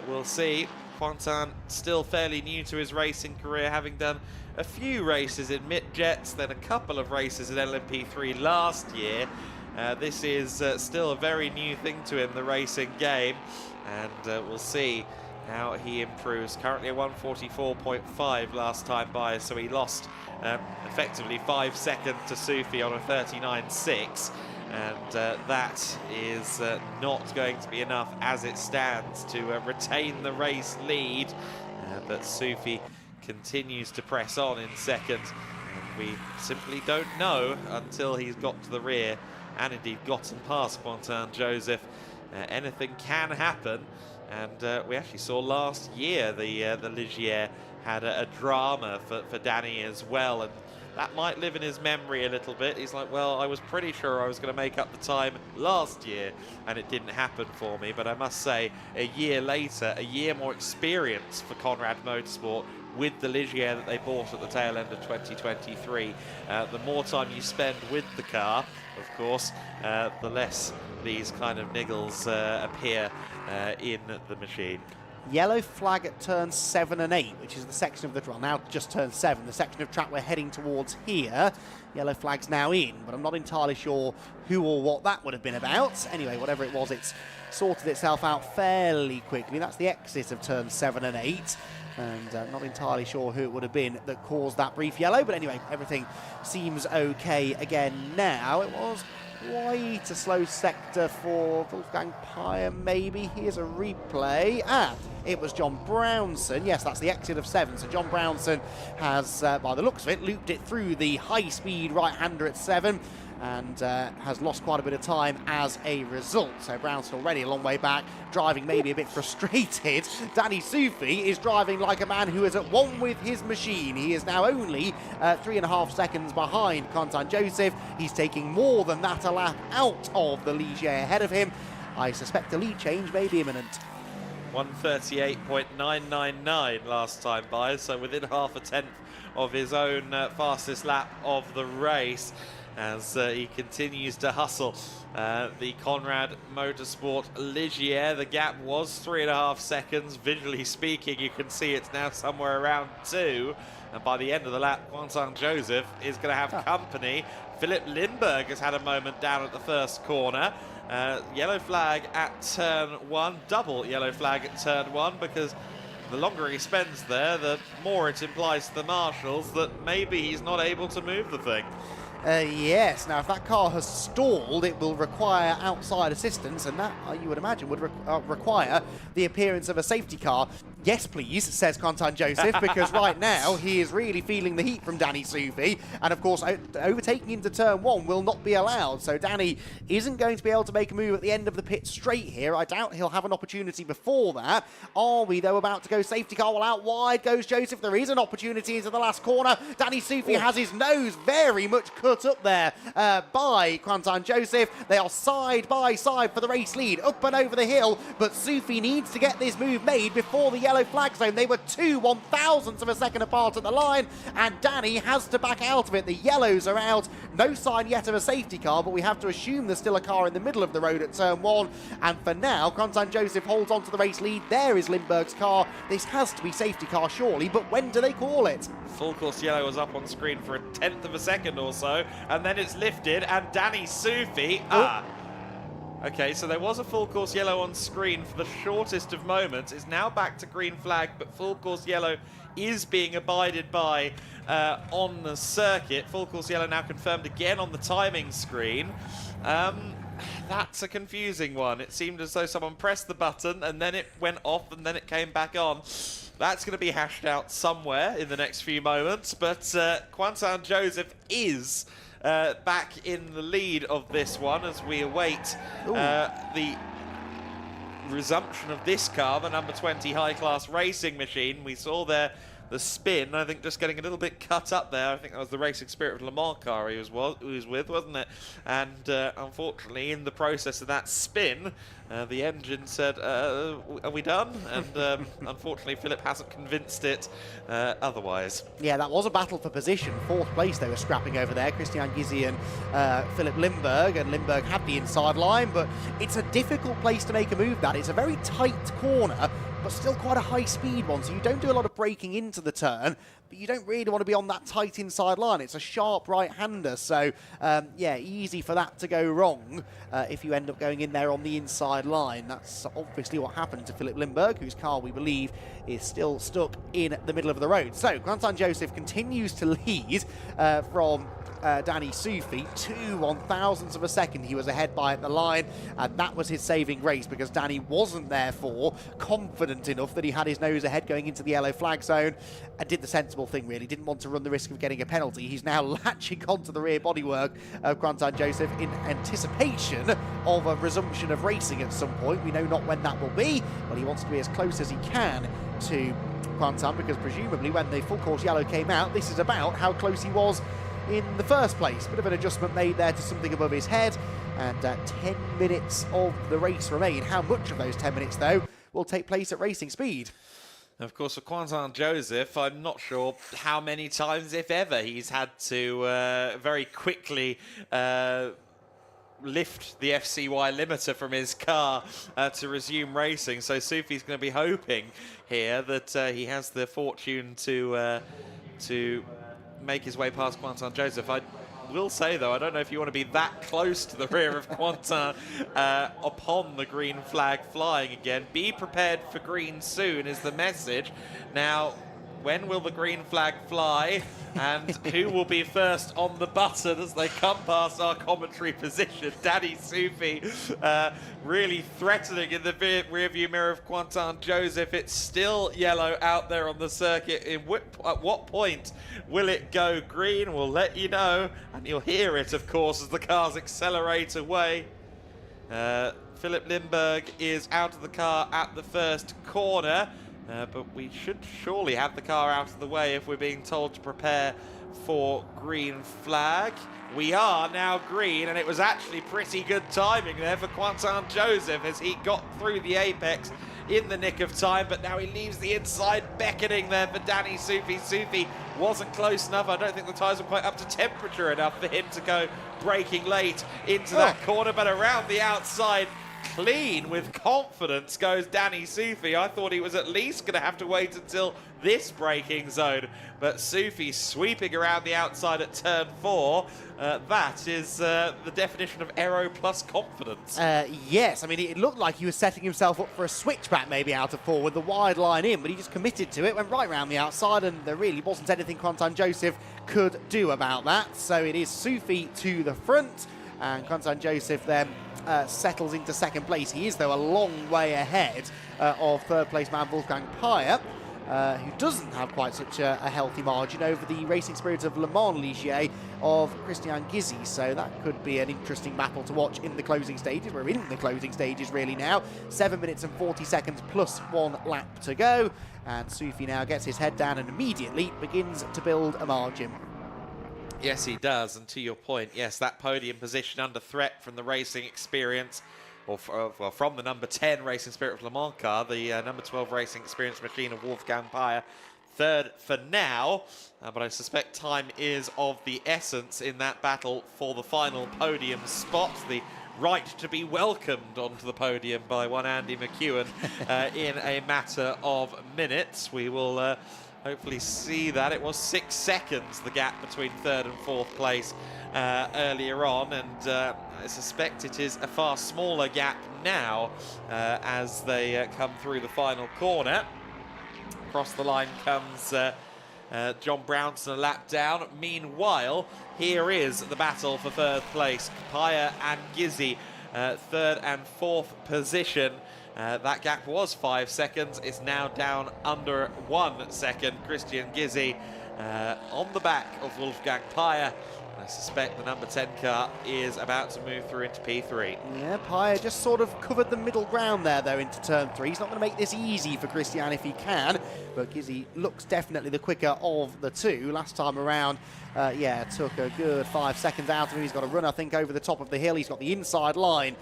we'll see. Quentin still fairly new to his racing career, having done a few races in Midjets, then a couple of races in LMP3 last year. This is still a very new thing to him, the racing game, and we'll see how he improves. Currently a 1:44.5 last time by, so he lost effectively 5 seconds to Soufi on a 39.6, and that is not going to be enough as it stands to retain the race lead, but Soufi continues to press on in second, and we simply don't know until he's got to the rear and indeed gotten past Quentin Joseph. Anything can happen, and we actually saw last year the Ligier had a drama for Danny as well, and that might live in his memory a little bit. He's like, well, I was pretty sure I was going to make up the time last year, and it didn't happen for me. But I must say, a year later, a year more experience for Conrad Motorsport with the Ligier that they bought at the tail end of 2023. The more time you spend with the car, of course, the less these kind of niggles appear in the machine. Yellow flag at turns 7 and 8, which is the section of the, well, now just turn 7, the section of track we're heading towards here. Yellow flag's now in, but I'm not entirely sure who or what that would have been about. Anyway, whatever it was, it's sorted itself out fairly quickly. That's the exit of turns 7 and 8. And not entirely sure who it would have been that caused that brief yellow. But anyway, everything seems okay again now. It was quite a slow sector for Wolfgang Peyer, maybe. Here's a replay. It was John Brownson. Yes, that's the exit of 7. So John Brownson has, by the looks of it, looped it through the high-speed right-hander at 7. And has lost quite a bit of time as a result. So Brownson already a long way back, driving maybe a bit frustrated. Danny Soufi is driving like a man who is at one with his machine. He is now only 3.5 seconds behind Quentin Joseph. He's taking more than that a lap out of the Ligier ahead of him. I suspect a lead change may be imminent. 1:38.999 last time by, so within half a tenth of his own fastest lap of the race, as he continues to hustle the Conrad Motorsport Ligier. The gap was 3.5 seconds. Visually speaking, you can see it's now somewhere around 2. And by the end of the lap, Quentin Joseph is going to have company. Philip Lindbergh has had a moment down at the first corner. Yellow flag at turn 1, double yellow flag at turn 1, because the longer he spends there, the more it implies to the marshals that maybe he's not able to move the thing. Yes, now if that car has stalled, it will require outside assistance, and that, you would imagine, would require the appearance of a safety car. Yes, please, says Quentin Joseph, because right now he is really feeling the heat from Danny Soufi, and of course overtaking into turn 1 will not be allowed, so Danny isn't going to be able to make a move at the end of the pit straight here. I doubt he'll have an opportunity before that. Are we, though, about to go safety car? Well, out wide goes Joseph. There is an opportunity into the last corner. Danny Soufi has his nose very much cut up there by Quentin Joseph. They are side by side for the race lead, up and over the hill, but Soufi needs to get this move made before the yellow flag zone. They were 2/1000ths of a second apart at the line, and Danny has to back out of it. The yellows are out. No sign yet of a safety car, but we have to assume there's still a car in the middle of the road at turn 1. And for now, Quentin Joseph holds on to the race lead. There is Lindbergh's car. This has to be safety car, surely, but when do they call it? Full course yellow was up on screen for 1/10 of a second or so, and then it's lifted, and Danny Soufi, Okay, so there was a full course yellow on screen for the shortest of moments. It's now back to green flag, but full course yellow is being abided by on the circuit. Full course yellow now confirmed again on the timing screen. That's a confusing one. It seemed as though someone pressed the button and then it went off and then it came back on. That's going to be hashed out somewhere in the next few moments, but Quentin Joseph is back in the lead of this one as we await the resumption of this car, the number 20 high-class racing machine. We saw there the spin, I think, just getting a little bit cut up there. I think that was the Racing Spirit of Le Mans car he was with, wasn't it? And unfortunately, in the process of that spin, the engine said, are we done? And unfortunately, Philip hasn't convinced it otherwise. Yeah, that was a battle for position. 4th place they were scrapping over there, Christian Gysi and Philip Limburg, and Limburg had the inside line, but it's a difficult place to make a move. That it's a very tight corner, but still quite a high-speed one, so you don't do a lot of braking into the turn, but you don't really want to be on that tight inside line. It's a sharp right-hander, so yeah, easy for that to go wrong if you end up going in there on the inside line. That's obviously what happened to Philip Limburg, whose car, we believe, is still stuck in the middle of the road. So, Quentin Joseph continues to lead from Danny Soufi. 2 1,000ths of a second he was ahead by at the line, and that was his saving grace because Danny wasn't therefore confident enough that he had his nose ahead going into the yellow flag zone and did the sensible thing, really. Didn't want to run the risk of getting a penalty. He's now latching onto the rear bodywork of Quentin Joseph in anticipation of a resumption of racing at some point. We know not when that will be, but he wants to be as close as he can to Quentin, because presumably when the full course yellow came out, this is about how close he was in the first place. Bit of an adjustment made there to something above his head, and 10 minutes of the race remain. How much of those 10 minutes, though, will take place at racing speed? Of course, for Quentin Joseph, I'm not sure how many times, if ever, he's had to very quickly lift the FCY limiter from his car to resume racing. So Soufi's going to be hoping here that he has the fortune to make his way past Quentin Joseph. I will say, though, I don't know if you want to be that close to the rear of Quentin upon the green flag flying again. Be prepared for green soon is the message. Now, when will the green flag fly? And who will be first on the button as they come past our commentary position? Danny Soufi really threatening in the rearview mirror of Quentin Joseph. It's still yellow out there on the circuit. At what point will it go green? We'll let you know, and you'll hear it, of course, as the cars accelerate away. Philip Limburg is out of the car at the first corner. But we should surely have the car out of the way if we're being told to prepare for green flag. We are now green, and it was actually pretty good timing there for Quentin Joseph as he got through the apex in the nick of time, but now he leaves the inside beckoning there for Danny Soufi. Soufi wasn't close enough. I don't think the tyres were quite up to temperature enough for him to go braking late into that corner, but around the outside, clean with confidence goes Danny Soufi. I thought he was at least going to have to wait until this braking zone, but Soufi sweeping around the outside at turn 4. That is the definition of aero plus confidence. Yes, I mean, it looked like he was setting himself up for a switchback maybe out of 4 with the wide line in, but he just committed to it, went right round the outside, and there really wasn't anything Quentin Joseph could do about that. So it is Soufi to the front, and Quentin Joseph then settles into second place. He is, though, a long way ahead of third place man Wolfgang Payer, who doesn't have quite such a healthy margin over the racing spirit of Le Mans Ligier of Christian Gysi. So that could be an interesting battle to watch in the closing stages. We're in the closing stages really now. 7 minutes and 40 seconds plus 1 lap to go. And Soufi now gets his head down and immediately begins to build a margin. Yes, he does. And to your point, yes, that podium position under threat from the racing experience, or from the number 10 Racing Spirit of Le Mans car, the number 12 Racing Experience machine of Wolfgang Payer. Third for now, but I suspect time is of the essence in that battle for the final podium spot. The right to be welcomed onto the podium by one Andy McEwen in a matter of minutes. We will hopefully see that. It was 6 seconds, the gap between 3rd and 4th place earlier on, and I suspect it is a far smaller gap now as they come through the final corner. Across the line comes John Brownson a lap down. Meanwhile, here is the battle for 3rd place. Paya and Gizzi, 3rd and 4th position. That gap was 5 seconds. It's now down under 1 second. Christian Gizzi on the back of Wolfgang Paya. I suspect the number 10 car is about to move through into P3. Yeah, Paya just sort of covered the middle ground there, though, into turn 3. He's not going to make this easy for Christian if he can, but Gizzi looks definitely the quicker of the two. Last time around, yeah, took a good 5 seconds out of him. He's got a run, I think, over the top of the hill. He's got the inside line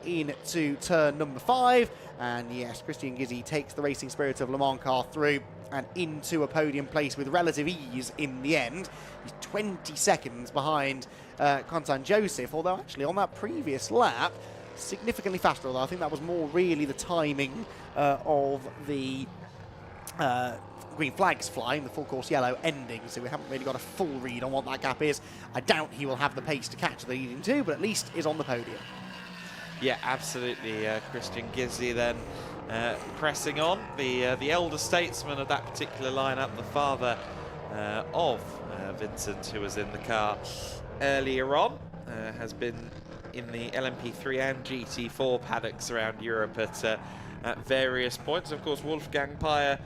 into turn number 5. And yes, Christian Gizzi takes the Racing Spirit of Le Mans car through and into a podium place with relative ease in the end. He's 20 seconds behind Quentin Joseph, although actually on that previous lap, significantly faster, although I think that was more really the timing of the green flags flying, the full course yellow ending, so we haven't really got a full read on what that gap is. I doubt he will have the pace to catch the leading two, but at least is on the podium. Yeah, absolutely. Christian Gizzi then pressing on. The elder statesman of that particular lineup, the father of Vincent, who was in the car earlier on, has been in the LMP3 and GT4 paddocks around Europe at various points. Of course, Wolfgang Paya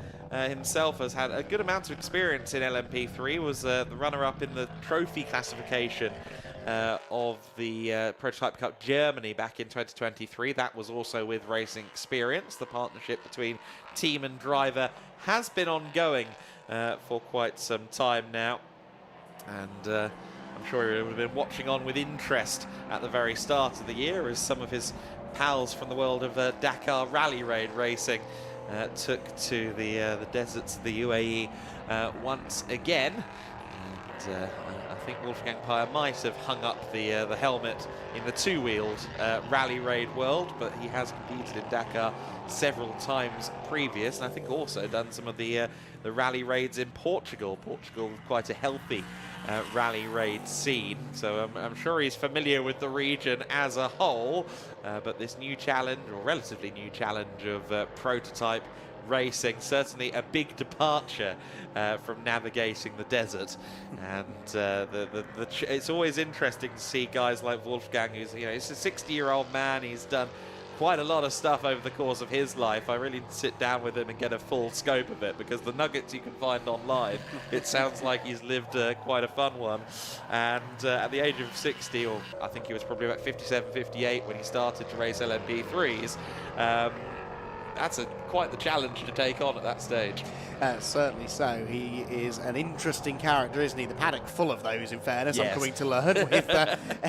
himself has had a good amount of experience in LMP3, was the runner-up in the trophy classification of the Prototype Cup Germany back in 2023. That was also with Racing Experience. The partnership between team and driver has been ongoing for quite some time now, and I'm sure he would have been watching on with interest at the very start of the year as some of his pals from the world of Dakar Rally Raid racing took to the deserts of the UAE once again. And I think Wolfgang Paya might have hung up the helmet in the two-wheeled Rally Raid world, but he has competed in Dakar several times previous, and I think also done some of the Rally Raids in Portugal. Portugal with quite a healthy Rally Raid scene, so I'm sure he's familiar with the region as a whole, but this new challenge, or relatively new challenge of prototype racing, certainly a big departure from navigating the desert, and it's always interesting to see guys like Wolfgang, who's, you know, he's a 60-year-old man. He's done quite a lot of stuff over the course of his life. I really need to sit down with him and get a full scope of it, because the nuggets you can find online, it sounds like he's lived quite a fun one. And at the age of 60, or I think he was probably about 57, 58 when he started to race LMP3s, that's quite the challenge to take on at that stage. Certainly so. He is an interesting character, isn't he? The paddock full of those, in fairness. Yes. I'm coming to learn with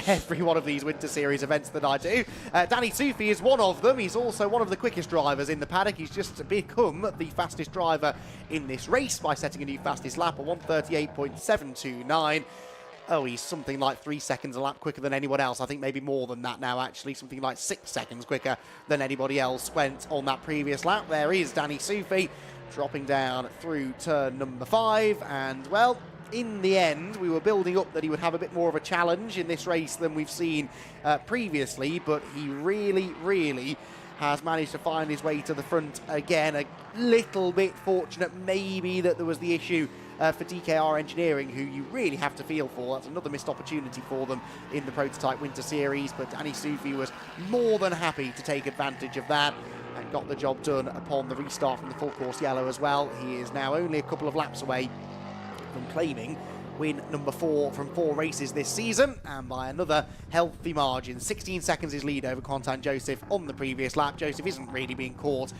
every one of these Winter Series events that I do. Danny Soufi is one of them. He's also one of the quickest drivers in the paddock. He's just become the fastest driver in this race by setting a new fastest lap, a 1:38.729. Oh, he's something like 3 seconds a lap quicker than anyone else. I think maybe more than that now, actually. Something like 6 seconds quicker than anybody else went on that previous lap. There is Danny Soufi dropping down through turn number 5. And, well, in the end, we were building up that he would have a bit more of a challenge in this race than we've seen previously. But he really, really has managed to find his way to the front again. A little bit fortunate, maybe, that there was the issue for DKR Engineering, who you really have to feel for. That's another missed opportunity for them in the Prototype Winter Series, but Danny Soufi was more than happy to take advantage of that and got the job done upon the restart from the full course yellow as well. He is now only a couple of laps away from claiming win number 4 from 4 races this season, and by another healthy margin. 16 seconds his lead over Quentin Joseph on the previous lap. Joseph isn't really being caught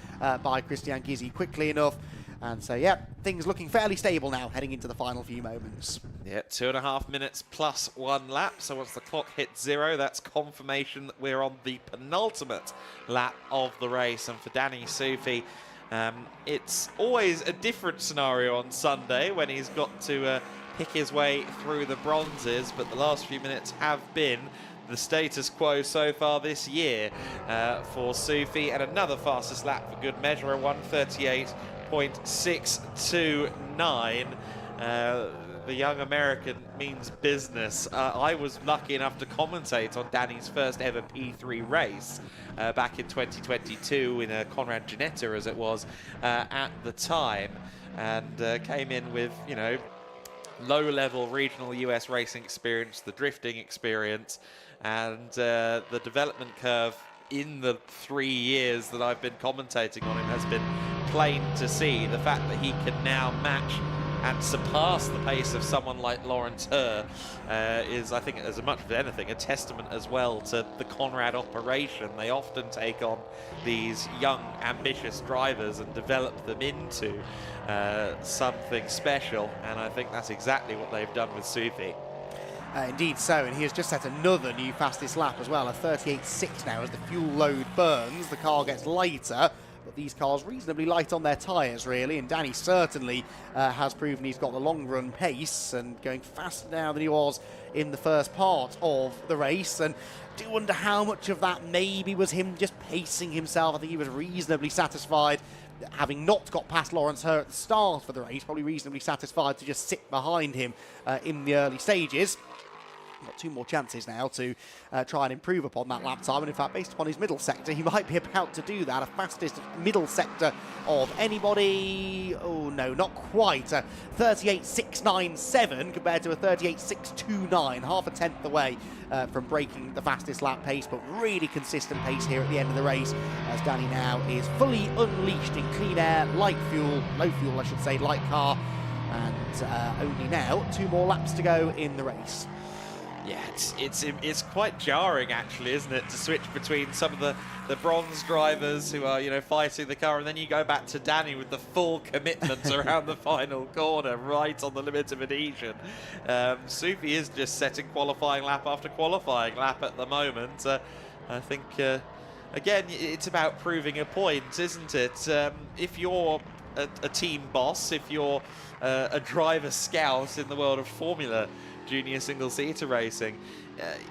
by Christian Gizzi quickly enough. And so, yeah, things looking fairly stable now, heading into the final few moments. Yeah, 2.5 minutes plus 1 lap. So once the clock hits 0, that's confirmation that we're on the penultimate lap of the race. And for Danny Soufi, it's always a different scenario on Sunday when he's got to pick his way through the bronzes. But the last few minutes have been the status quo so far this year for Soufi, and another fastest lap for good measure, a 1:09.629. The young American means business. I was lucky enough to commentate on Danny's first ever P3 race back in 2022 in a Conrad Ginetta, as it was at the time, and came in with, you know, low-level regional US racing experience, the drifting experience, and the development curve in the 3 years that I've been commentating on him has been plain to see. The fact that he can now match and surpass the pace of someone like Lawrence Herr is, I think, as much as anything, a testament as well to the Conrad operation. They often take on these young, ambitious drivers and develop them into something special, and I think that's exactly what they've done with Sufi. Indeed so, and he has just set another new fastest lap as well, a 38.6 now as the fuel load burns. The car gets lighter, but these cars reasonably light on their tyres, really, and Danny certainly has proven he's got the long-run pace and going faster now than he was in the first part of the race. And I do wonder how much of that maybe was him just pacing himself. I think he was reasonably satisfied, having not got past Lawrence Herr at the start of the race, probably reasonably satisfied to just sit behind him in the early stages. Got 2 more chances now to try and improve upon that lap time, and in fact, based upon his middle sector, he might be about to do that. A fastest middle sector of anybody. Oh no, not quite. 38.697 compared to a 38.629, half a tenth away from breaking the fastest lap pace, but really consistent pace here at the end of the race, as Danny now is fully unleashed in clean air, light fuel, low fuel I should say, light car, and only now 2 more laps to go in the race. Yeah, it's quite jarring, actually, isn't it, to switch between some of the bronze drivers who are, you know, fighting the car, and then you go back to Danny with the full commitment around the final corner, right on the limit of adhesion. Sufi is just setting qualifying lap after qualifying lap at the moment. I think, again, it's about proving a point, isn't it? If you're a team boss, if you're a driver scout in the world of Formula Junior single-seater racing,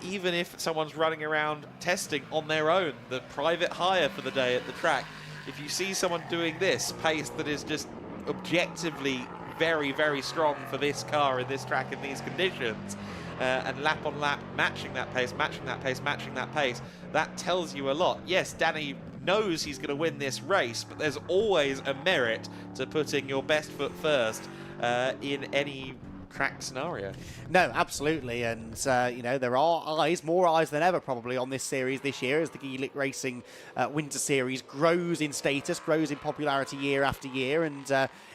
even if someone's running around testing on their own, the private hire for the day at the track, if you see someone doing this pace that is just objectively very, very strong for this car in this track in these conditions, and lap on lap matching that pace, matching that pace, matching that pace, that tells you a lot. Yes, Danny knows he's going to win this race, but there's always a merit to putting your best foot first in any track scenario. No, absolutely, and you know, there are eyes, more eyes than ever probably on this series this year as the GEDLICH Racing Winter Series grows in status, grows in popularity year after year, and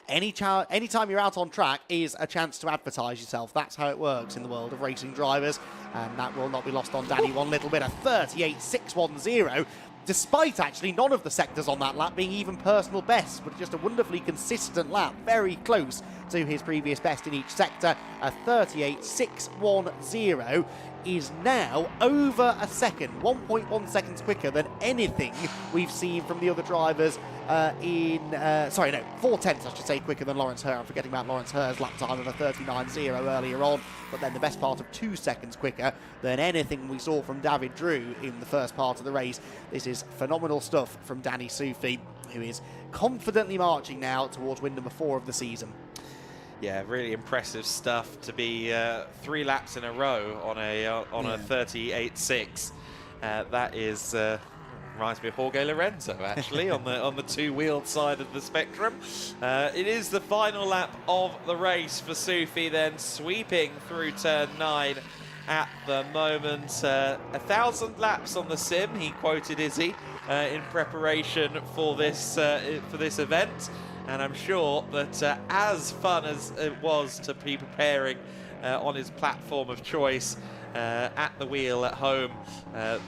anytime you're out on track is a chance to advertise yourself. That's how it works in the world of racing drivers, and that will not be lost on Danny one little bit. A 38.610, despite actually none of the sectors on that lap being even personal bests, but just a wonderfully consistent lap, very close to his previous best in each sector. A 38.610 is now over a second, 1.1 seconds quicker than anything we've seen from the other drivers 4 tenths, I should say, quicker than Lawrence Herr. I'm forgetting about Lawrence Herr's lap time of a 39.0 earlier on, but then the best part of 2 seconds quicker than anything we saw from David Drew in the first part of the race. This is phenomenal stuff from Danny Sufi, who is confidently marching now towards win number 4 of the season. Yeah, really impressive stuff to be 3 laps in a row on a 38.6. That is reminds me of Jorge Lorenzo, actually, on the 2-wheeled side of the spectrum. It is the final lap of the race for Sufi, then sweeping through turn 9 at the moment. 1,000 laps on the sim, he quoted Izzy in preparation for this event. And I'm sure that as fun as it was to be preparing on his platform of choice at the wheel at home,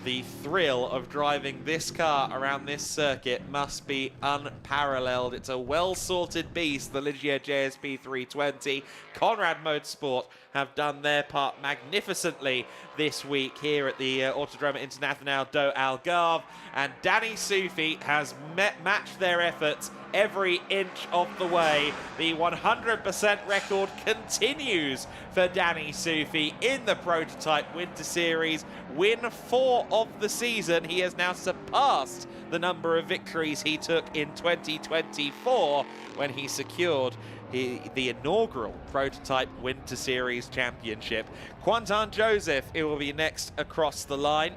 the thrill of driving this car around this circuit must be unparalleled. It's a well-sorted beast, the Ligier JSP 320. Conrad Motorsport have done their part magnificently this week here at the Autódromo Internacional do Algarve, and Danny Sufi has matched their efforts every inch of the way. The 100% record continues for Danny Soufi in the Prototype Winter Series. Win 4 of the season. He has now surpassed the number of victories he took in 2024 when he secured the inaugural Prototype Winter Series Championship. Quentin Joseph, it will be next across the line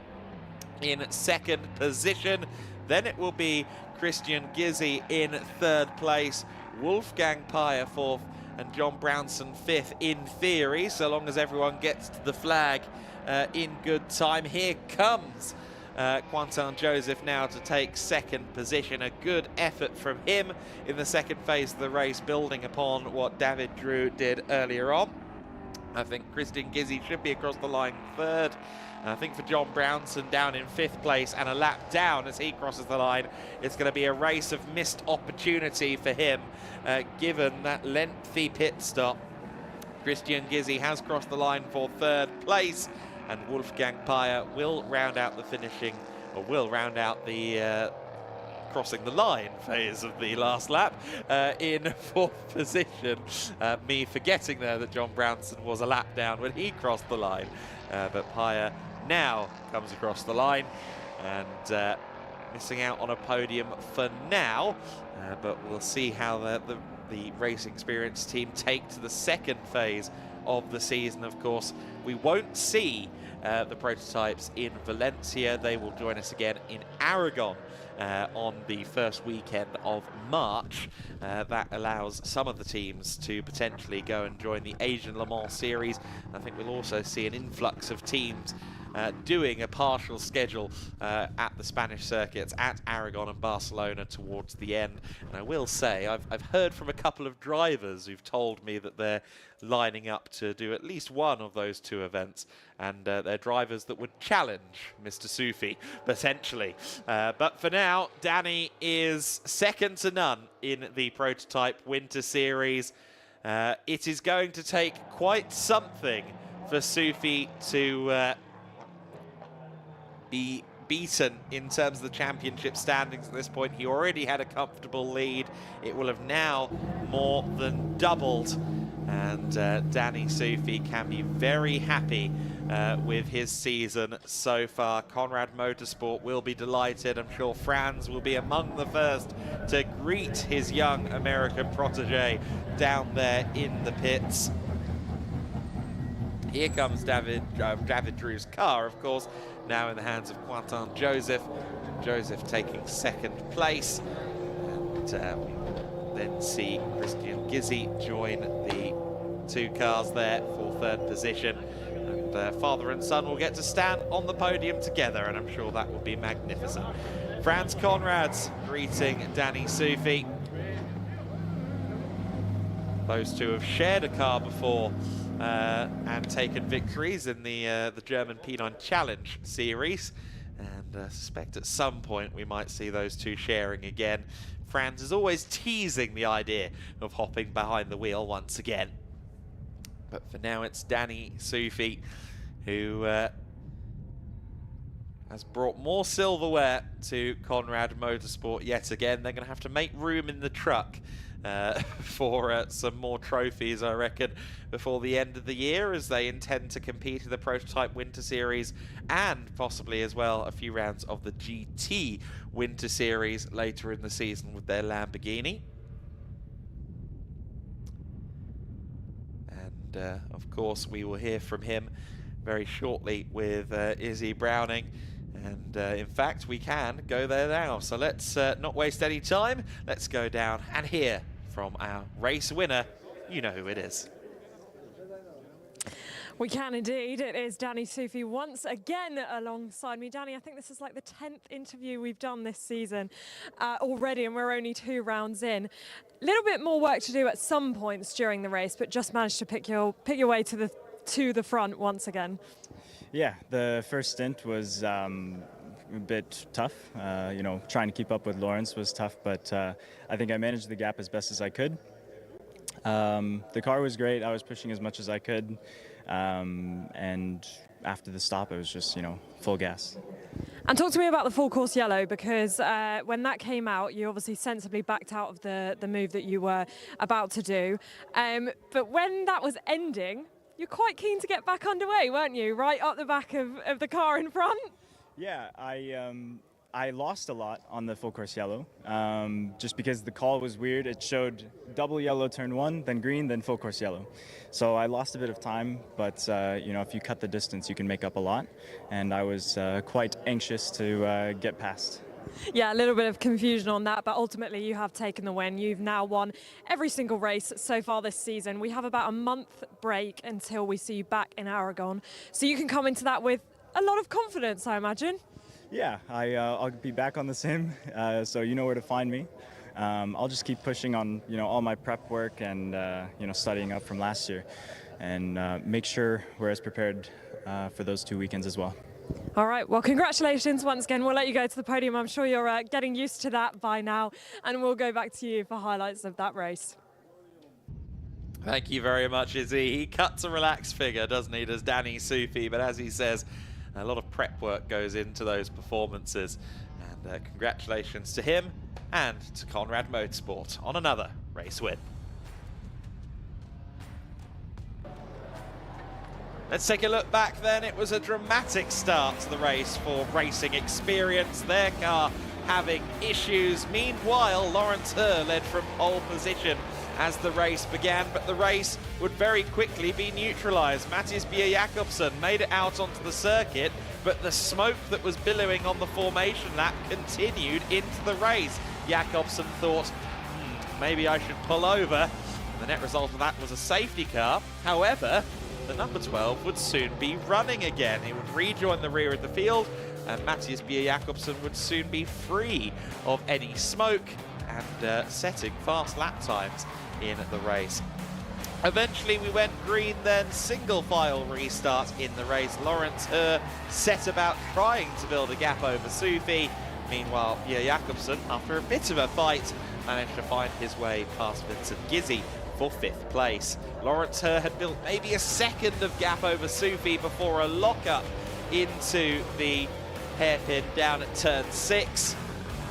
in second position. Then it will be Christian Gizzi in third place, Wolfgang Peyer fourth, and John Brownson fifth in theory, so long as everyone gets to the flag in good time. Here comes Quentin Joseph now to take second position. A good effort from him in the second phase of the race, building upon what David Drew did earlier on. I think Christian Gizzi should be across the line third. And I think for John Brownson down in fifth place and a lap down as he crosses the line, it's going to be a race of missed opportunity for him, given that lengthy pit stop. Christian Gizzi has crossed the line for third place, and Wolfgang Peyer will round out the finishing, or will round out the crossing the line phase of the last lap in fourth position. Me forgetting there that John Brownson was a lap down when he crossed the line. But Peyer now comes across the line and missing out on a podium for now. But we'll see how the Racing Experience team take to the second phase of the season. Of course, we won't see the prototypes in Valencia. They will join us again in Aragon on the first weekend of March. That allows some of the teams to potentially go and join the Asian Le Mans series. I think we'll also see an influx of teams doing a partial schedule at the Spanish circuits at Aragon and Barcelona towards the end. And I will say, I've heard from a couple of drivers who've told me that they're lining up to do at least one of those two events, and they're drivers that would challenge Mr. Soufi, potentially. But for now, Danny is second to none in the Prototype Winter Series. It is going to take quite something for Soufi to be beaten in terms of the championship standings at this point. He already had a comfortable lead. It will have now more than doubled, and Danny Soufi can be very happy with his season so far. Conrad Motorsport will be delighted. I'm sure Franz will be among the first to greet his young American protege down there in the pits. Here comes David Drew's car, of course, now in the hands of Quentin Joseph. Joseph taking second place. And then see Christian Gizzi join the two cars there for third position. And father and son will get to stand on the podium together, and I'm sure that will be magnificent. Franz Conrad's greeting Danny Soufi. Those two have shared a car before and taken victories in the German P9 Challenge series, and I suspect at some point we might see those two sharing again. Franz is always teasing the idea of hopping behind the wheel once again. But for now, it's Danny Soufi who has brought more silverware to Conrad Motorsport yet again. They're going to have to make room in the truck for some more trophies, I reckon, before the end of the year, as they intend to compete in the Prototype Winter Series and possibly as well a few rounds of the GT Winter Series later in the season with their Lamborghini. And of course, we will hear from him very shortly with Izzy Browning. And in fact, we can go there now. So let's not waste any time. Let's go down and hear from our race winner. You know who it is. We can indeed. It is Danny Soufi once again alongside me. Danny, I think this is like the 10th interview we've done this season already, and we're only 2 rounds in. A little bit more work to do at some points during the race, but just managed to pick your way to the front once again. Yeah, the first stint was a bit tough. You know, trying to keep up with Lawrence was tough, but I think I managed the gap as best as I could. The car was great. I was pushing as much as I could. And after the stop, it was just, you know, full gas. And talk to me about the full course yellow, because when that came out, you obviously sensibly backed out of the move that you were about to do. But when that was ending, you're quite keen to get back underway, weren't you? Right up the back of the car in front? Yeah, I lost a lot on the full course yellow, just because the call was weird. It showed double yellow turn 1, then green, then full course yellow. So I lost a bit of time, but you know, if you cut the distance, you can make up a lot. And I was quite anxious to get past. Yeah, a little bit of confusion on that, but ultimately you have taken the win. You've now won every single race so far this season. We have about a month break until we see you back in Aragon. So you can come into that with a lot of confidence, I imagine. Yeah, I'll be back on the sim, so you know where to find me. I'll just keep pushing on, you know, all my prep work and you know, studying up from last year, and make sure we're as prepared for those 2 weekends as well. All right, well, congratulations once again. We'll let you go to the podium. I'm sure you're getting used to that by now, and we'll go back to you for highlights of that race. Thank you very much, Izzy. He cuts a relaxed figure, doesn't he, does Danny Sufi? But as he says, a lot of prep work goes into those performances. And congratulations to him and to Conrad Motorsport on another race win. Let's take a look back then. It was a dramatic start to the race for Racing Experience. Their car having issues. Meanwhile, Lawrence Herr led from pole position as the race began, but the race would very quickly be neutralized. Matthias Bjerre-Jacobsen made it out onto the circuit, but the smoke that was billowing on the formation lap continued into the race. Jacobsen thought, maybe I should pull over. The net result of that was a safety car. However, the number 12 would soon be running again. He would rejoin the rear of the field, and Matthias Bjerre-Jacobsen would soon be free of any smoke and setting fast lap times in the race. Eventually we went green, then single file restart in the race. Lawrence Herr set about trying to build a gap over Sufi. Meanwhile, Bjerre-Jacobsen, after a bit of a fight, managed to find his way past Vincent Gizzi for 5th place. Lawrence Herr had built maybe a second of gap over Sufi before a lockup into the hairpin down at turn 6.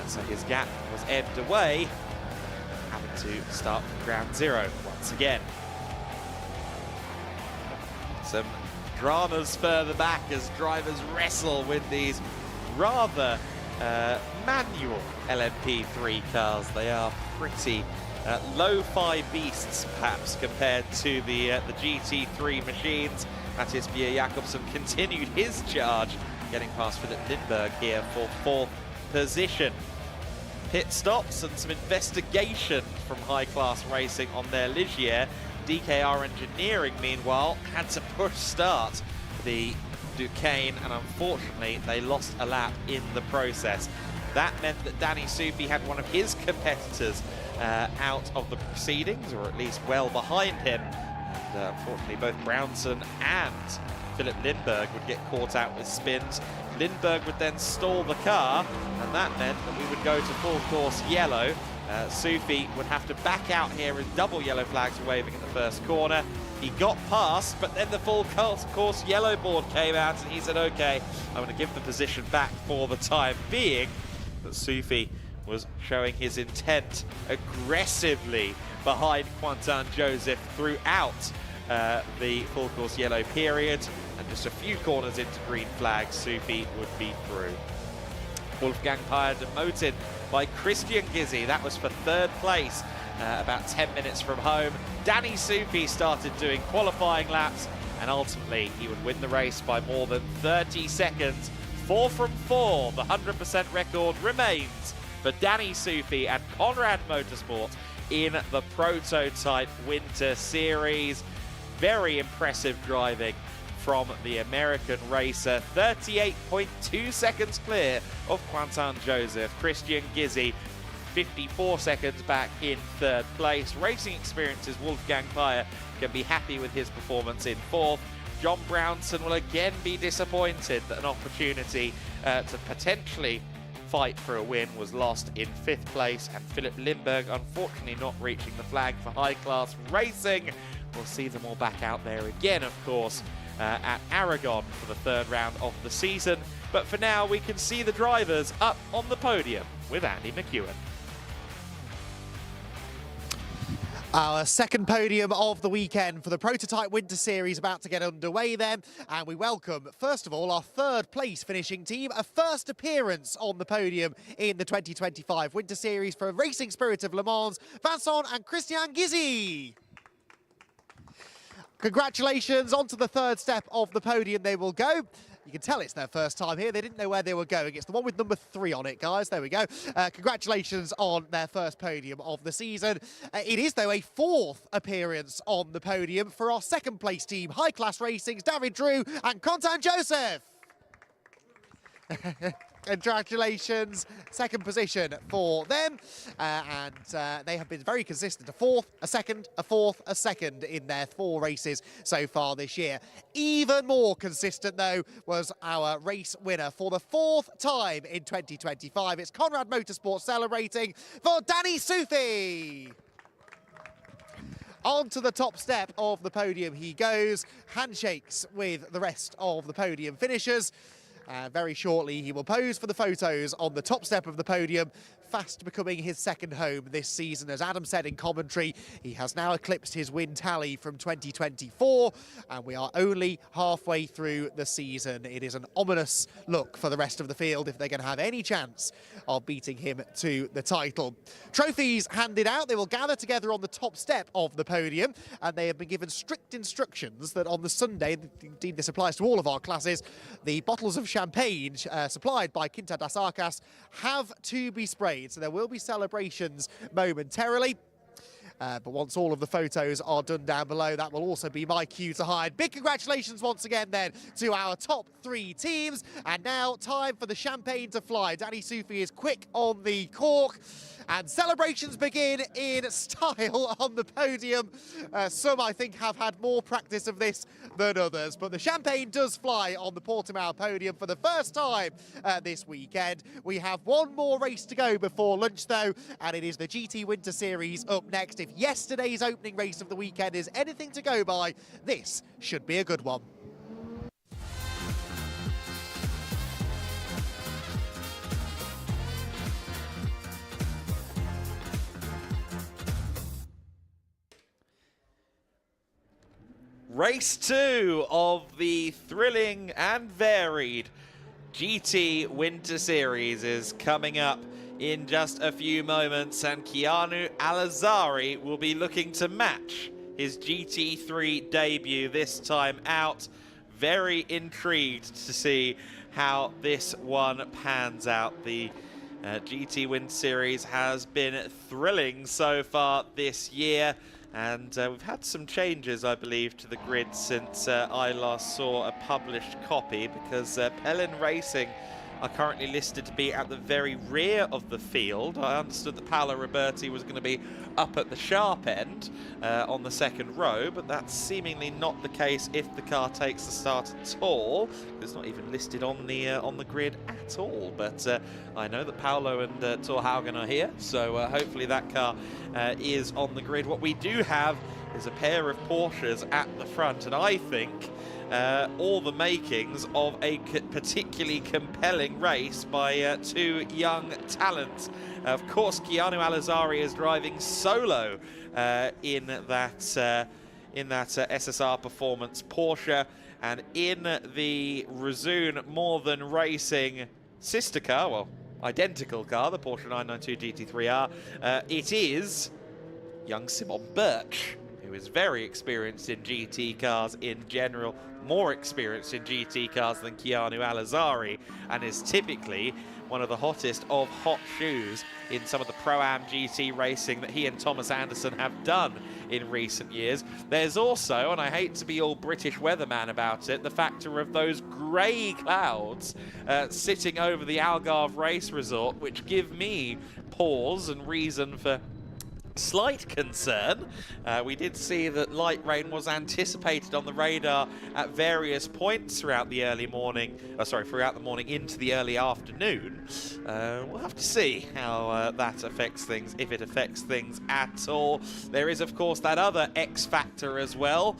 And so his gap was ebbed away, having to start from ground zero once again. Some dramas further back as drivers wrestle with these rather manual LMP3 cars. They are pretty lo-fi beasts, perhaps, compared to the GT3 machines. Matthias Bjerre-Jacobsen continued his charge, getting past Philip Lindbergh here for 4th position. Pit stops and some investigation from high-class racing on their Ligier. DKR Engineering, meanwhile, had to push start the Duquesne, and unfortunately they lost a lap in the process. That meant that Danny Sufi had one of his competitors out of the proceedings, or at least well behind him. And unfortunately, both Brownson and Philip Lindbergh would get caught out with spins. Lindbergh would then stall the car, and that meant that we would go to full course yellow. Sufi would have to back out here as double yellow flags were waving at the first corner. He got past, but then the full course yellow board came out, and he said, okay, I'm going to give the position back for the time being. But Sufi was showing his intent aggressively behind Quentin Joseph throughout the full course yellow period, and just a few corners into green flags, Sufi would be through. Wolfgang Peyer demoted by Christian Gizzi. That was for 3rd place, about 10 minutes from home. Danny Sufi started doing qualifying laps, and ultimately he would win the race by more than 30 seconds. 4 from 4, the 100% record remains for Danny Sufi and Conrad Motorsport in the Prototype Winter Series. Very impressive driving from the American racer. 38.2 seconds clear of Quentin Joseph. Christian Gizzi, 54 seconds back in 3rd place. Racing Experience's Wolfgang Peyer can be happy with his performance in 4th. John Brownson will again be disappointed that an opportunity to potentially fight for a win was lost in 5th place, and Philip Lindbergh unfortunately not reaching the flag for high-class racing. We'll see them all back out there again, of course, at Aragon for the third round of the season. But for now, we can see the drivers up on the podium with Andy McEwen. Our second podium of the weekend for the Prototype Winter Series about to get underway then. And we welcome, first of all, our third place finishing team, a first appearance on the podium in the 2025 Winter Series for Racing Spirit of Le Mans, Vincent and Christian Gizzi. Congratulations, on to the third step of the podium they will go. You can tell it's their first time here. They didn't know where they were going. It's the one with number 3 on it, guys. There we go. Congratulations on their first podium of the season. It is, though, a fourth appearance on the podium for our second place team, High Class Racing's David Drew and Quentin Joseph. Congratulations, second position for them, and they have been very consistent. A fourth, a second, a fourth, a second in their 4 races so far this year. Even more consistent, though, was our race winner for the 4th time in 2025. It's Conrad Motorsport celebrating for Danny Soufi. On to the top step of the podium he goes, handshakes with the rest of the podium finishers. Very shortly, he will pose for the photos on the top step of the podium, fast becoming his second home this season. As Adam said in commentary, he has now eclipsed his win tally from 2024, and we are only halfway through the season. It is an ominous look for the rest of the field if they're going to have any chance of beating him to the title. Trophies handed out. They will gather together on the top step of the podium, and they have been given strict instructions that on the Sunday, indeed this applies to all of our classes, the bottles of champagne supplied by Quinta das Arcas have to be sprayed. So there will be celebrations momentarily. But once all of the photos are done down below, that will also be my cue to hide. Big congratulations once again then to our top 3 teams. And now time for the champagne to fly. Danny Soufi is quick on the cork. And celebrations begin in style on the podium. Some, I think, have had more practice of this than others. But the champagne does fly on the Portimão podium for the first time this weekend. We have one more race to go before lunch, though, and it is the GT Winter Series up next. If yesterday's opening race of the weekend is anything to go by, this should be a good one. Race 2 of the thrilling and varied GT Winter Series is coming up in just a few moments, and Keanu Alazari will be looking to match his GT3 debut this time out. Very intrigued to see how this one pans out. The GT Winter Series has been thrilling so far this year. And we've had some changes, I believe, to the grid since I last saw a published copy, because Pelin Racing are currently listed to be at the very rear of the field. I understood that Paolo Roberti was going to be up at the sharp end on the second row, but that's seemingly not the case if the car takes the start at all. It's not even listed on the grid at all. But I know that Paolo and Torhaugen are here, so hopefully that car is on the grid. What we do have is a pair of Porsches at the front, and I think all the makings of a particularly compelling race by 2 young talents. Of course, Keanu Alazari is driving solo in that SSR Performance Porsche, and in the Resoon More Than Racing sister car, well, identical car, the Porsche 992 GT3R, it is young Simon Birch, who is very experienced in GT cars in general, more experienced in GT cars than Keanu Alazari, and is typically one of the hottest of hot shoes in some of the Pro-Am GT racing that he and Thomas Anderson have done in recent years. There's also, and I hate to be all British weatherman about it, the factor of those grey clouds sitting over the Algarve race resort, which give me pause and reason for slight concern. We did see that light rain was anticipated on the radar at various points throughout the early morning, throughout the morning into the early afternoon. We'll have to see how that affects things, if it affects things at all. There is, of course, that other X factor as well.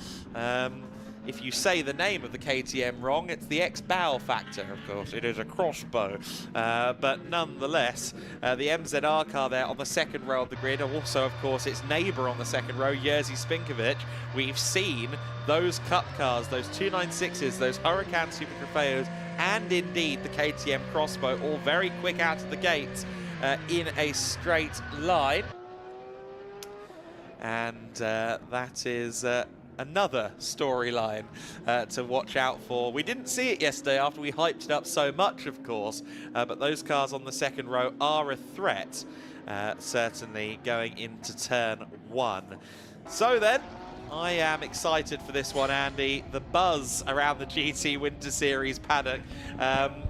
if you say the name of the KTM wrong, it's the X-bow factor, of course. It is a crossbow. But nonetheless, the MZR car there on the second row of the grid, also, of course, its neighbour on the second row, Jerzy Spinkovic. We've seen those Cup cars, those 296s, those Huracan Super Trofeos, and indeed the KTM crossbow, all very quick out of the gates in a straight line. And that is another storyline to watch out for. We didn't see it yesterday after we hyped it up so much, of course, but those cars on the second row are a threat, certainly going into turn 1. So then, I am excited for this one, Andy. The buzz around the GT Winter Series paddock.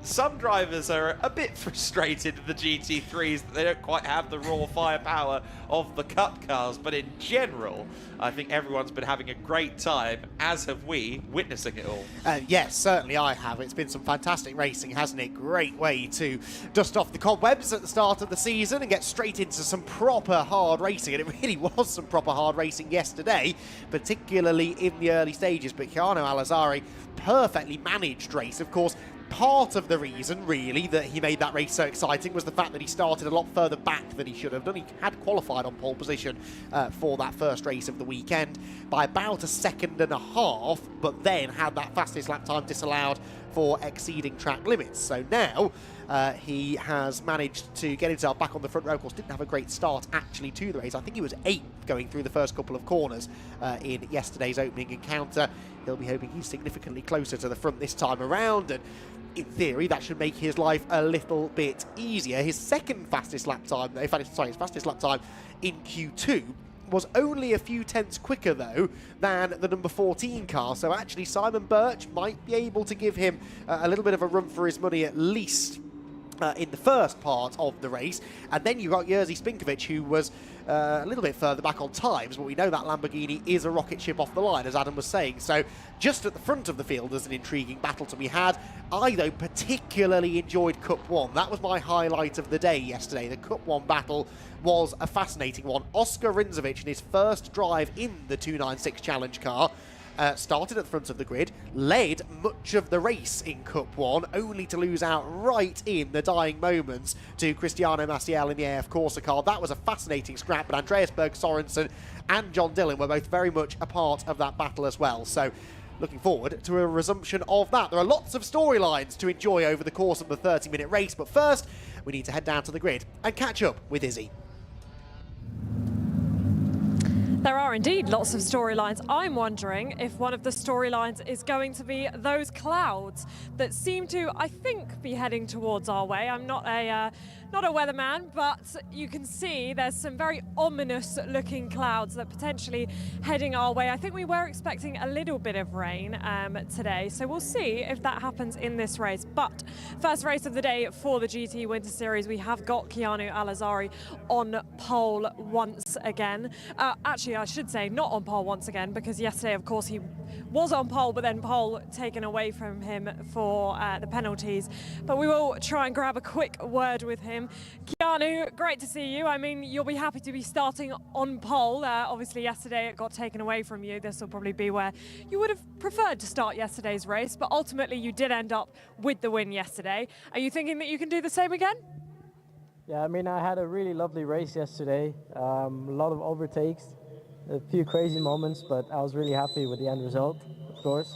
Some drivers are a bit frustrated with the GT3s that they don't quite have the raw firepower of the Cup cars, but in general, I think everyone's been having a great time, as have we, witnessing it all. Yes, certainly I have. It's been some fantastic racing, hasn't it? Great way to dust off the cobwebs at the start of the season and get straight into some proper hard racing, and it really was some proper hard racing yesterday, particularly in the early stages. But Keanu Al-Azhari, perfectly managed race. Of course, part of the reason, really, that he made that race so exciting was the fact that he started a lot further back than he should have done. He had qualified on pole position for that first race of the weekend by about a second and a half, but then had that fastest lap time disallowed for exceeding track limits. So now he has managed to get himself back on the front row. Of course, didn't have a great start actually to the race. I think he was 8th going through the first couple of corners in yesterday's opening encounter. He'll be hoping he's significantly closer to the front this time around, and in theory, that should make his life a little bit easier. His second fastest lap time, his fastest lap time in Q2 was only a few tenths quicker, though, than the number 14 car. So actually, Simon Birch might be able to give him a little bit of a run for his money at least in the first part of the race. And then you've got Jerzy Spinkovic, who was a little bit further back on times, but we know that Lamborghini is a rocket ship off the line, as Adam was saying. So just at the front of the field, there's an intriguing battle to be had. I, though, particularly enjoyed Cup 1. That was my highlight of the day yesterday. The Cup 1 battle was a fascinating one. Oscar Rindzovic, in his first drive in the 296 Challenge car, started at the front of the grid, led much of the race in Cup 1, only to lose out right in the dying moments to Cristiano Maciel in the AF Corsa car. That was a fascinating scrap, but Andreas Berg Sorensen and John Dillon were both very much a part of that battle as well. So looking forward to a resumption of that. There are lots of storylines to enjoy over the course of the 30-minute race, but first we need to head down to the grid and catch up with Izzy. There are indeed lots of storylines. I'm wondering if one of the storylines is going to be those clouds that seem to, I think, be heading towards our way. I'm not a weatherman, but you can see there's some very ominous looking clouds that are potentially heading our way. I think we were expecting a little bit of rain today, so we'll see if that happens in this race. But first race of the day for the GT Winter Series, we have got Keanu Al-Azhari on pole once again. Actually, I should say not on pole once again, because yesterday, of course, he was on pole, but then pole taken away from him for the penalties. But we will try and grab a quick word with him. Keanu, great to see you. I mean, you'll be happy to be starting on pole. Obviously, yesterday it got taken away from you. This will probably be where you would have preferred to start yesterday's race, but ultimately you did end up with the win yesterday. Are you thinking that you can do the same again? Yeah, I mean, I had a really lovely race yesterday. A lot of overtakes, a few crazy moments, but I was really happy with the end result, of course.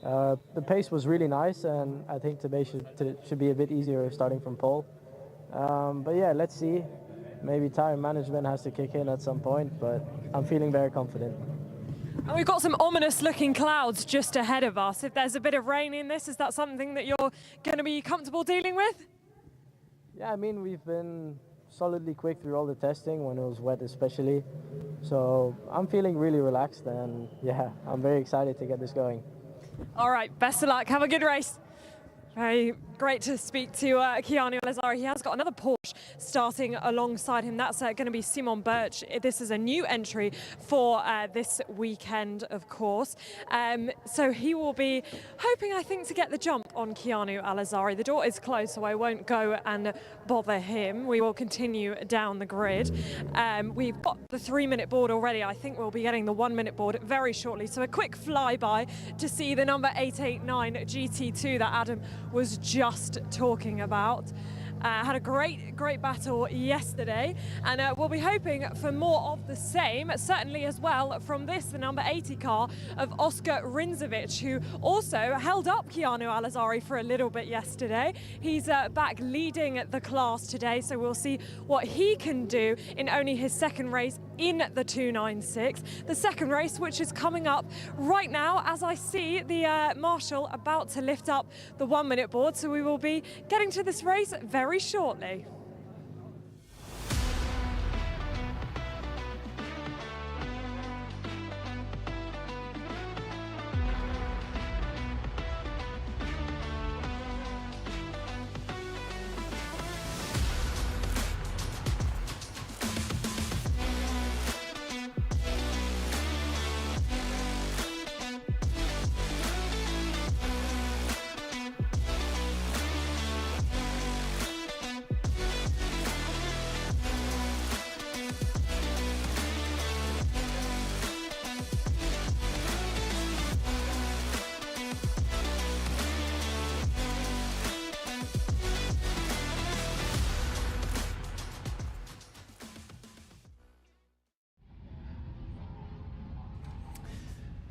The pace was really nice, and I think today should be a bit easier starting from pole. But yeah, let's see. Maybe tire management has to kick in at some point, but I'm feeling very confident. And we've got some ominous looking clouds just ahead of us. If there's a bit of rain in this, is that something that you're going to be comfortable dealing with? Yeah, I mean, we've been solidly quick through all the testing when it was wet especially. So I'm feeling really relaxed, and yeah, I'm very excited to get this going. All right, best of luck. Have a good race. Very Great to speak to Keanu Alazari. He has got another Porsche starting alongside him. That's going to be Simon Birch. This is a new entry for this weekend, of course. So he will be hoping, I think, to get the jump on Keanu Alazari. The door is closed, so I won't go and bother him. We will continue down the grid. We've got the 3-minute board already. I think we'll be getting the 1-minute board very shortly. So a quick flyby to see the number 889 GT2 that Adam was just talking about. Had a great battle yesterday, and we'll be hoping for more of the same, certainly as well from this, the number 80 car of Oscar Rinzovic, who also held up Keanu Alazari for a little bit yesterday. He's back leading the class today, so we'll see what he can do in only his second race in the 296. The second race, which is coming up right now, as I see the marshal about to lift up the 1-minute board, so we will be getting to this race very shortly.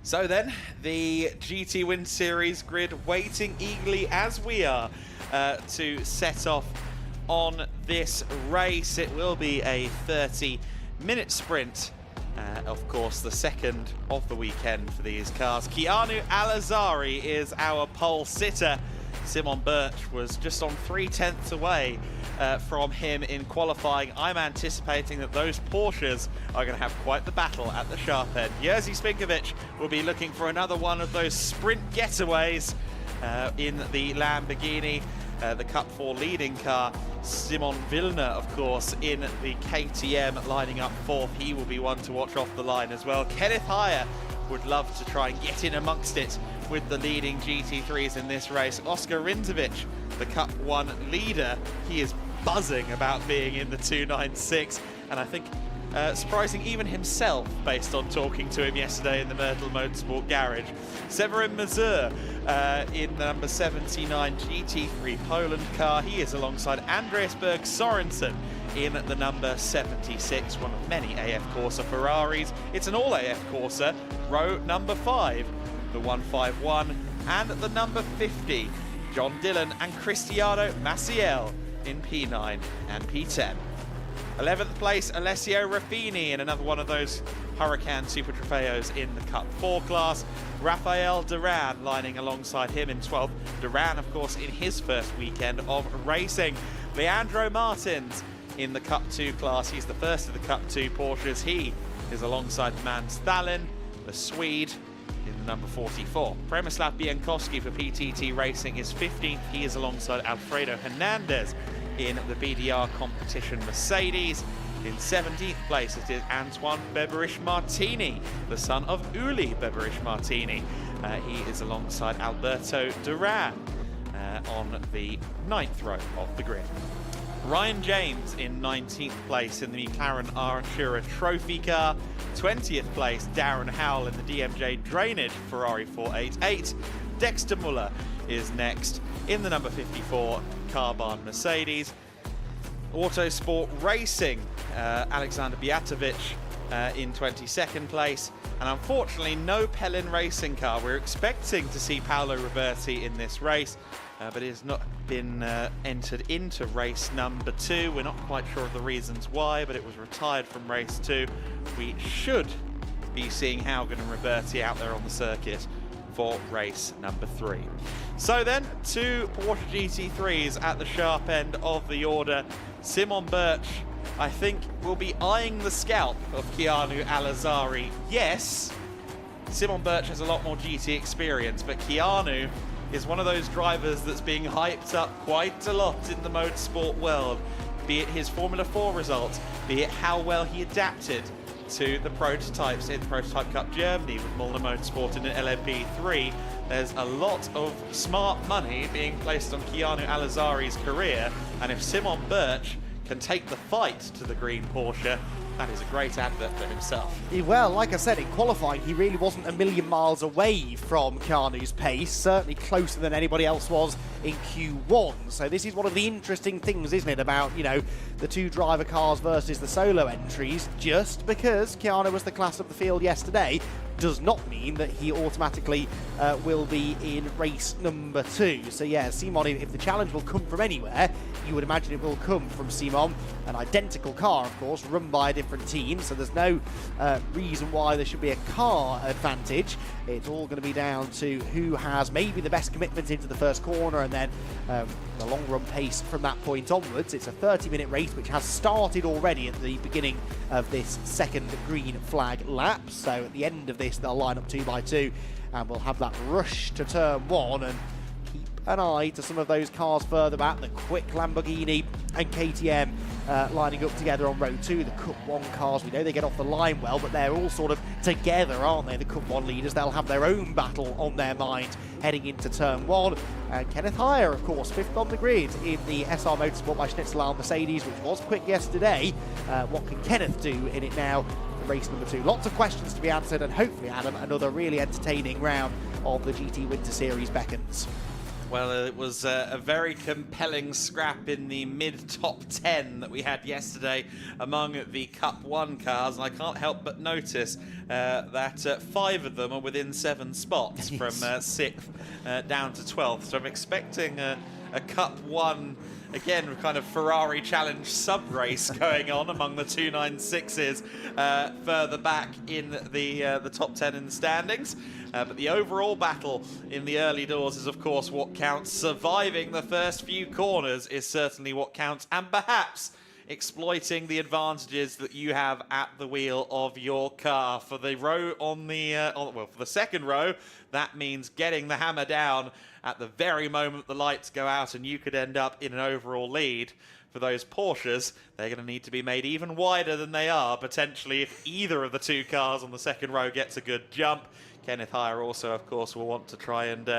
So then, the GT Win Series grid waiting eagerly as we are to set off on this race. It will be a 30-minute sprint. Of course, the second of the weekend for these cars. Keanu Alazari is our pole sitter. Simon Birch was just on 3/10 away from him in qualifying. I'm anticipating that those Porsches are going to have quite the battle at the sharp end. Jerzy Spinkovic will be looking for another one of those sprint getaways in the Lamborghini, the Cup 4 leading car. Simon Vilna, of course, in the KTM, lining up fourth. He will be one to watch off the line as well. Kenneth Heyer would love to try and get in amongst it with the leading GT3s in this race. Oscar Rinzovic, the Cup 1 leader, he is buzzing about being in the 296, and I think surprising even himself based on talking to him yesterday in the Myrtle Motorsport Garage. Severin Mazur in the number 79 GT3 Poland car. He is alongside Andreas Berg Sorensen in the number 76, one of many AF Corsa Ferraris. It's an all AF Corsa, row number 5, the 151, and the number 50, John Dillon and Cristiano Maciel in P9 and P10. 11th place, Alessio Raffini in another one of those Huracan Super Trofeos in the Cup 4 class. Rafael Duran lining alongside him in 12th. Duran, of course, in his first weekend of racing. Leandro Martins in the Cup 2 class. He's the first of the Cup 2 Porsches. He is alongside Man Stalin, the Swede, in the number 44. Przemysław Bienkowski for PTT Racing is 15th. He is alongside Alfredo Hernandez in the BDR competition Mercedes. In 17th place, it is Antoine Beveridge-Martini, the son of Uli Beveridge-Martini. He is alongside Alberto Duran on the 9th row of the grid. Ryan James in 19th place in the McLaren Artura Trophy car. 20th place, Darren Howell in the DMJ Drainage Ferrari 488. Dexter Muller is next in the number 54 Carbahn Mercedes. Autosport Racing, Alexander Bijatovic in 22nd place. And unfortunately, no Pellin racing car. We're expecting to see Paolo Roberti in this race, but it has not been entered into race number 2. We're not quite sure of the reasons why, but it was retired from race 2. We should be seeing Haugen and Roberti out there on the circuit for race number 3. So then, 2 Porsche GT3s at the sharp end of the order. Simon Birch, I think, will be eyeing the scalp of Keanu Alazari. Yes, Simon Birch has a lot more GT experience, but Keanu is one of those drivers that's being hyped up quite a lot in the motorsport world, be it his Formula 4 results, be it how well he adapted to the prototypes in Prototype Cup Germany with Molnar Motorsport in an LMP3. There's a lot of smart money being placed on Keanu Alazari's career, and if Simon Birch can take the fight to the green Porsche, that is a great advert for himself. Well, like I said, in qualifying, he really wasn't a million miles away from Keanu's pace, certainly closer than anybody else was in Q1. So this is one of the interesting things, isn't it, about, you know, the two driver cars versus the solo entries. Just because Keanu was the class of the field yesterday does not mean that he automatically will be in race number 2. So yeah, Simon, if the challenge will come from anywhere, you would imagine it will come from Simon. An identical car, of course, run by a different team, so there's no reason why there should be a car advantage. It's all going to be down to who has maybe the best commitment into the first corner, and then the long run pace from that point onwards. It's a 30-minute race which has started already at the beginning of this second green flag lap. So at the end of this, they'll line up 2 by 2, and we'll have that rush to turn 1, and keep an eye to some of those cars further back, the quick Lamborghini and KTM lining up together on row 2. The Cup 1 cars, we know they get off the line well, but they're all sort of together, aren't they? The Cup 1 leaders, they'll have their own battle on their mind heading into turn 1. And Kenneth Heyer, of course, 5th on the grid in the SR Motorsport by Schnitzel Mercedes, which was quick yesterday. What can Kenneth do in it now for race number 2? Lots of questions to be answered, and hopefully, Adam, another really entertaining round of the GT Winter Series beckons. Well, it was a very compelling scrap in the mid-top 10 that we had yesterday among the Cup 1 cars, and I can't help but notice that 5 of them are within 7 spots from 6th down to 12th. So I'm expecting a Cup 1, again, kind of Ferrari Challenge sub-race going on among the 296s further back in the top 10 in the standings. But the overall battle in the early doors is, of course, what counts. Surviving the first few corners is certainly what counts, and perhaps exploiting the advantages that you have at the wheel of your car. For the row on the for the second row, that means getting the hammer down at the very moment the lights go out, and you could end up in an overall lead. For those Porsches, they're going to need to be made even wider than they are, potentially, if either of the 2 cars on the second row gets a good jump. Kenneth Heyer also, of course, will want to try and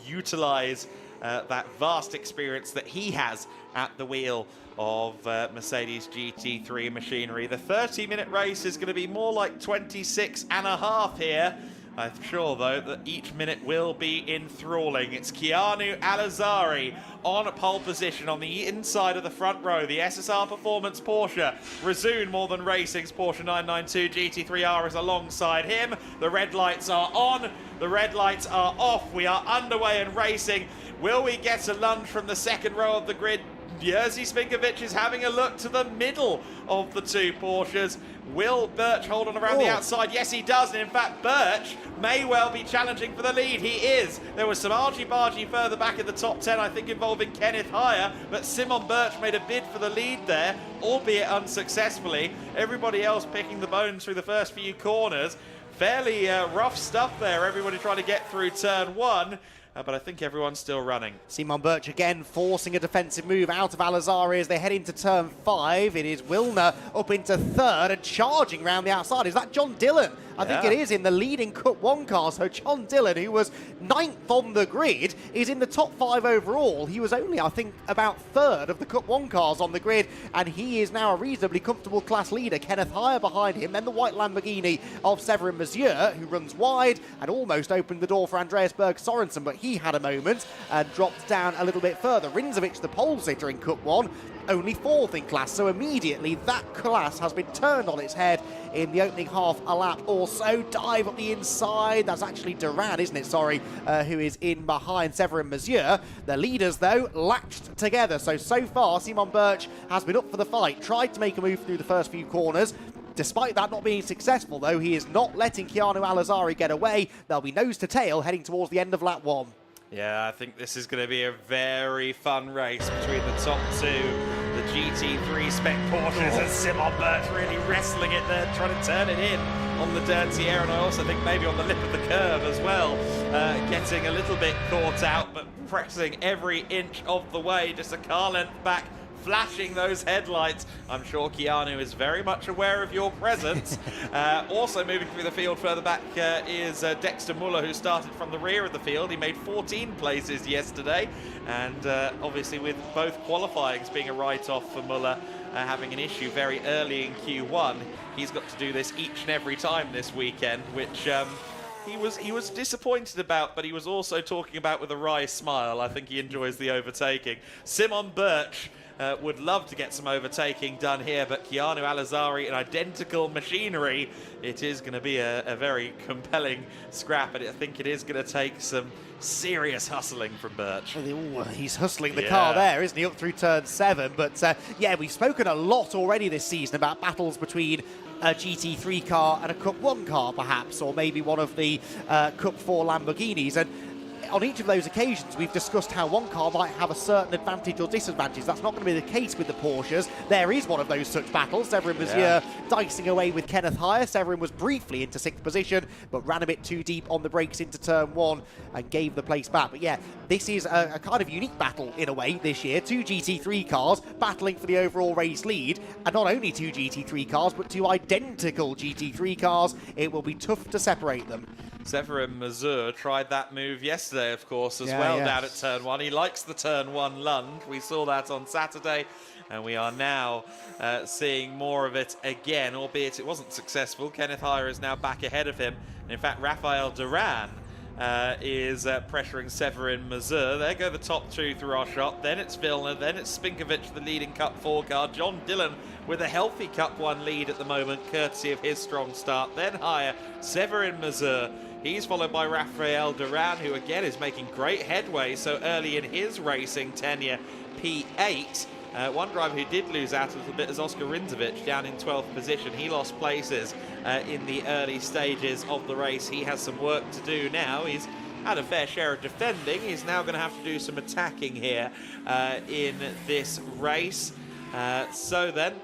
utilise that vast experience that he has at the wheel of Mercedes GT3 machinery. The 30-minute race is going to be more like 26 and a half here. I'm sure, though, that each minute will be enthralling. It's Keanu Alazari on pole position on the inside of the front row. The SSR Performance Porsche, Resoon More Than Racing's Porsche 992 GT3R is alongside him. The red lights are on, the red lights are off. We are underway and racing. Will we get a lunge from the second row of the grid? Jerzy Spinkovic is having a look to the middle of the 2 Porsches. Will Birch hold on around the outside? Yes, he does. And in fact, Birch may well be challenging for the lead. He is. There was some argy-bargy further back in the top 10, I think, involving Kenneth Heyer. But Simon Birch made a bid for the lead there, albeit unsuccessfully. Everybody else picking the bones through the first few corners. Fairly rough stuff there. Everybody trying to get through turn 1. But I think everyone's still running. Simon Birch again forcing a defensive move out of Alazari as they head into turn 5. It is Wilner up into 3rd and charging round the outside. Is that John Dillon? I think it is, in the leading Cup 1 car. So John Dillon, who was 9th on the grid, is in the top 5 overall. He was only, I think, about 3rd of the Cup 1 cars on the grid, and he is now a reasonably comfortable class leader. Kenneth Heyer behind him, then the white Lamborghini of Severin Mazieu, who runs wide and almost opened the door for Andreas Berg Sorensen, but he had a moment and dropped down a little bit further. Rindzovic, the pole sitter in Cup 1, only 4th in class, so immediately that class has been turned on its head in the opening half a lap or so. Dive up the inside, that's actually Duran, isn't it, sorry, who is in behind Severin Mazieu. The leaders, though, latched together, so far Simon Birch has been up for the fight, tried to make a move through the first few corners. Despite that not being successful, though, he is not letting Keanu Alazari get away. They'll be nose to tail heading towards the end of lap 1. Yeah, I think this is going to be a very fun race between the top 2, the GT3 spec Porsches, and Simon Birch really wrestling it there, trying to turn it in on the dirty air, and I also think maybe on the lip of the curve as well, getting a little bit caught out. pressing every inch of the way, just a car length back, flashing those headlights. I'm sure Keanu is very much aware of your presence. Also moving through the field further back is Dexter Muller, who started from the rear of the field. He made 14 places yesterday, and obviously with both qualifyings being a write-off for Muller, having an issue very early in Q1, he's got to do this each and every time this weekend, which he was disappointed about, but he was also talking about with a wry smile. I think he enjoys the overtaking. Simon Birch would love to get some overtaking done here, but Keanu Alizari in identical machinery, it is going to be a very compelling scrap, and I think it is going to take some serious hustling from Birch. Ooh, he's hustling the car there, isn't he, up through turn 7. But yeah, we've spoken a lot already this season about battles between a GT3 car and a Cup 1 car, perhaps, or maybe one of the Cup 4 Lamborghinis. And on each of those occasions, we've discussed how one car might have a certain advantage or disadvantage. That's not going to be the case with the Porsches. There is one of those such battles. Severin was here dicing away with Kenneth Heyer. Severin was briefly into 6th position, but ran a bit too deep on the brakes into turn 1 and gave the place back. But yeah, this is a kind of unique battle in a way this year. 2 GT3 cars battling for the overall race lead, and not only 2 GT3 cars, but 2 identical GT3 cars. It will be tough to separate them. Severin Mazur tried that move yesterday, of course, as well, down at turn 1. He likes the turn 1 lunge. We saw that on Saturday, and we are now seeing more of it again, albeit it wasn't successful. Kenneth Heyer is now back ahead of him. And in fact, Rafael Duran is pressuring Severin Mazur. There go the top 2 through our shot. Then it's Villeneuve, then it's Spinkovic, the leading Cup 4 car. John Dillon with a healthy Cup 1 lead at the moment, courtesy of his strong start. Then Heyer, Severin Mazur. He's followed by Rafael Duran, who again is making great headway so early in his racing tenure, P8. One driver who did lose out a little bit is Oscar Rinzovic, down in 12th position. He lost places in the early stages of the race. He has some work to do now. He's had a fair share of defending. He's now going to have to do some attacking here in this race. So then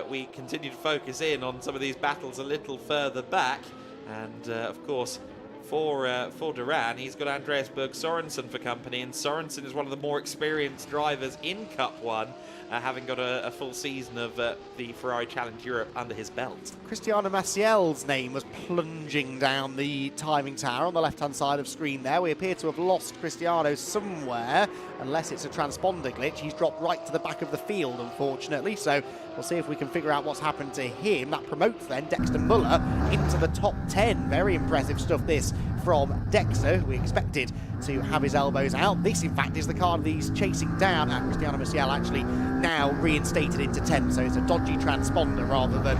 we continue to focus in on some of these battles a little further back. And of course, for Duran, he's got Andreas Berg Sorensen for company, and Sorensen is one of the more experienced drivers in Cup 1, having got a full season of the Ferrari Challenge Europe under his belt. Cristiano Maciel's name was plunging down the timing tower on the left-hand side of screen there. We appear to have lost Cristiano somewhere, unless it's a transponder glitch. He's dropped right to the back of the field, unfortunately, so we'll see if we can figure out what's happened to him. That promotes then Dexter Muller into the top 10. Very impressive stuff this from Dexter, who we expected to have his elbows out. This, in fact, is the car that he's chasing down. Cristiano Maciel actually now reinstated into 10th, so it's a dodgy transponder rather than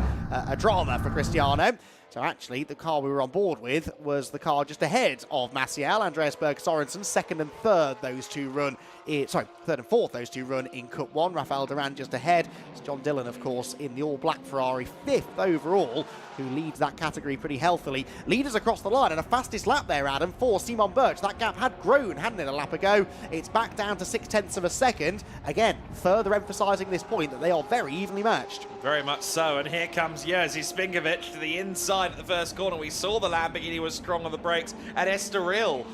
a drama for Cristiano. So actually, the car we were on board with was the car just ahead of Maciel. Andreas Berg Sorensen, 2nd and 3rd, those two run. Sorry, 3rd and 4th, those two run in Cup 1. Rafael Duran just ahead. It's John Dillon, of course, in the all-black Ferrari, 5th overall, who leads that category pretty healthily. Leaders across the line, and a fastest lap there, Adam, for Simon Birch. That gap had grown, hadn't it, a lap ago? It's back down to 0.6 of a second. Again, further emphasising this point that they are very evenly matched. Very much so, and here comes Jerzy Spinkovic to the inside at the first corner. We saw the Lamborghini was strong on the brakes at Estoril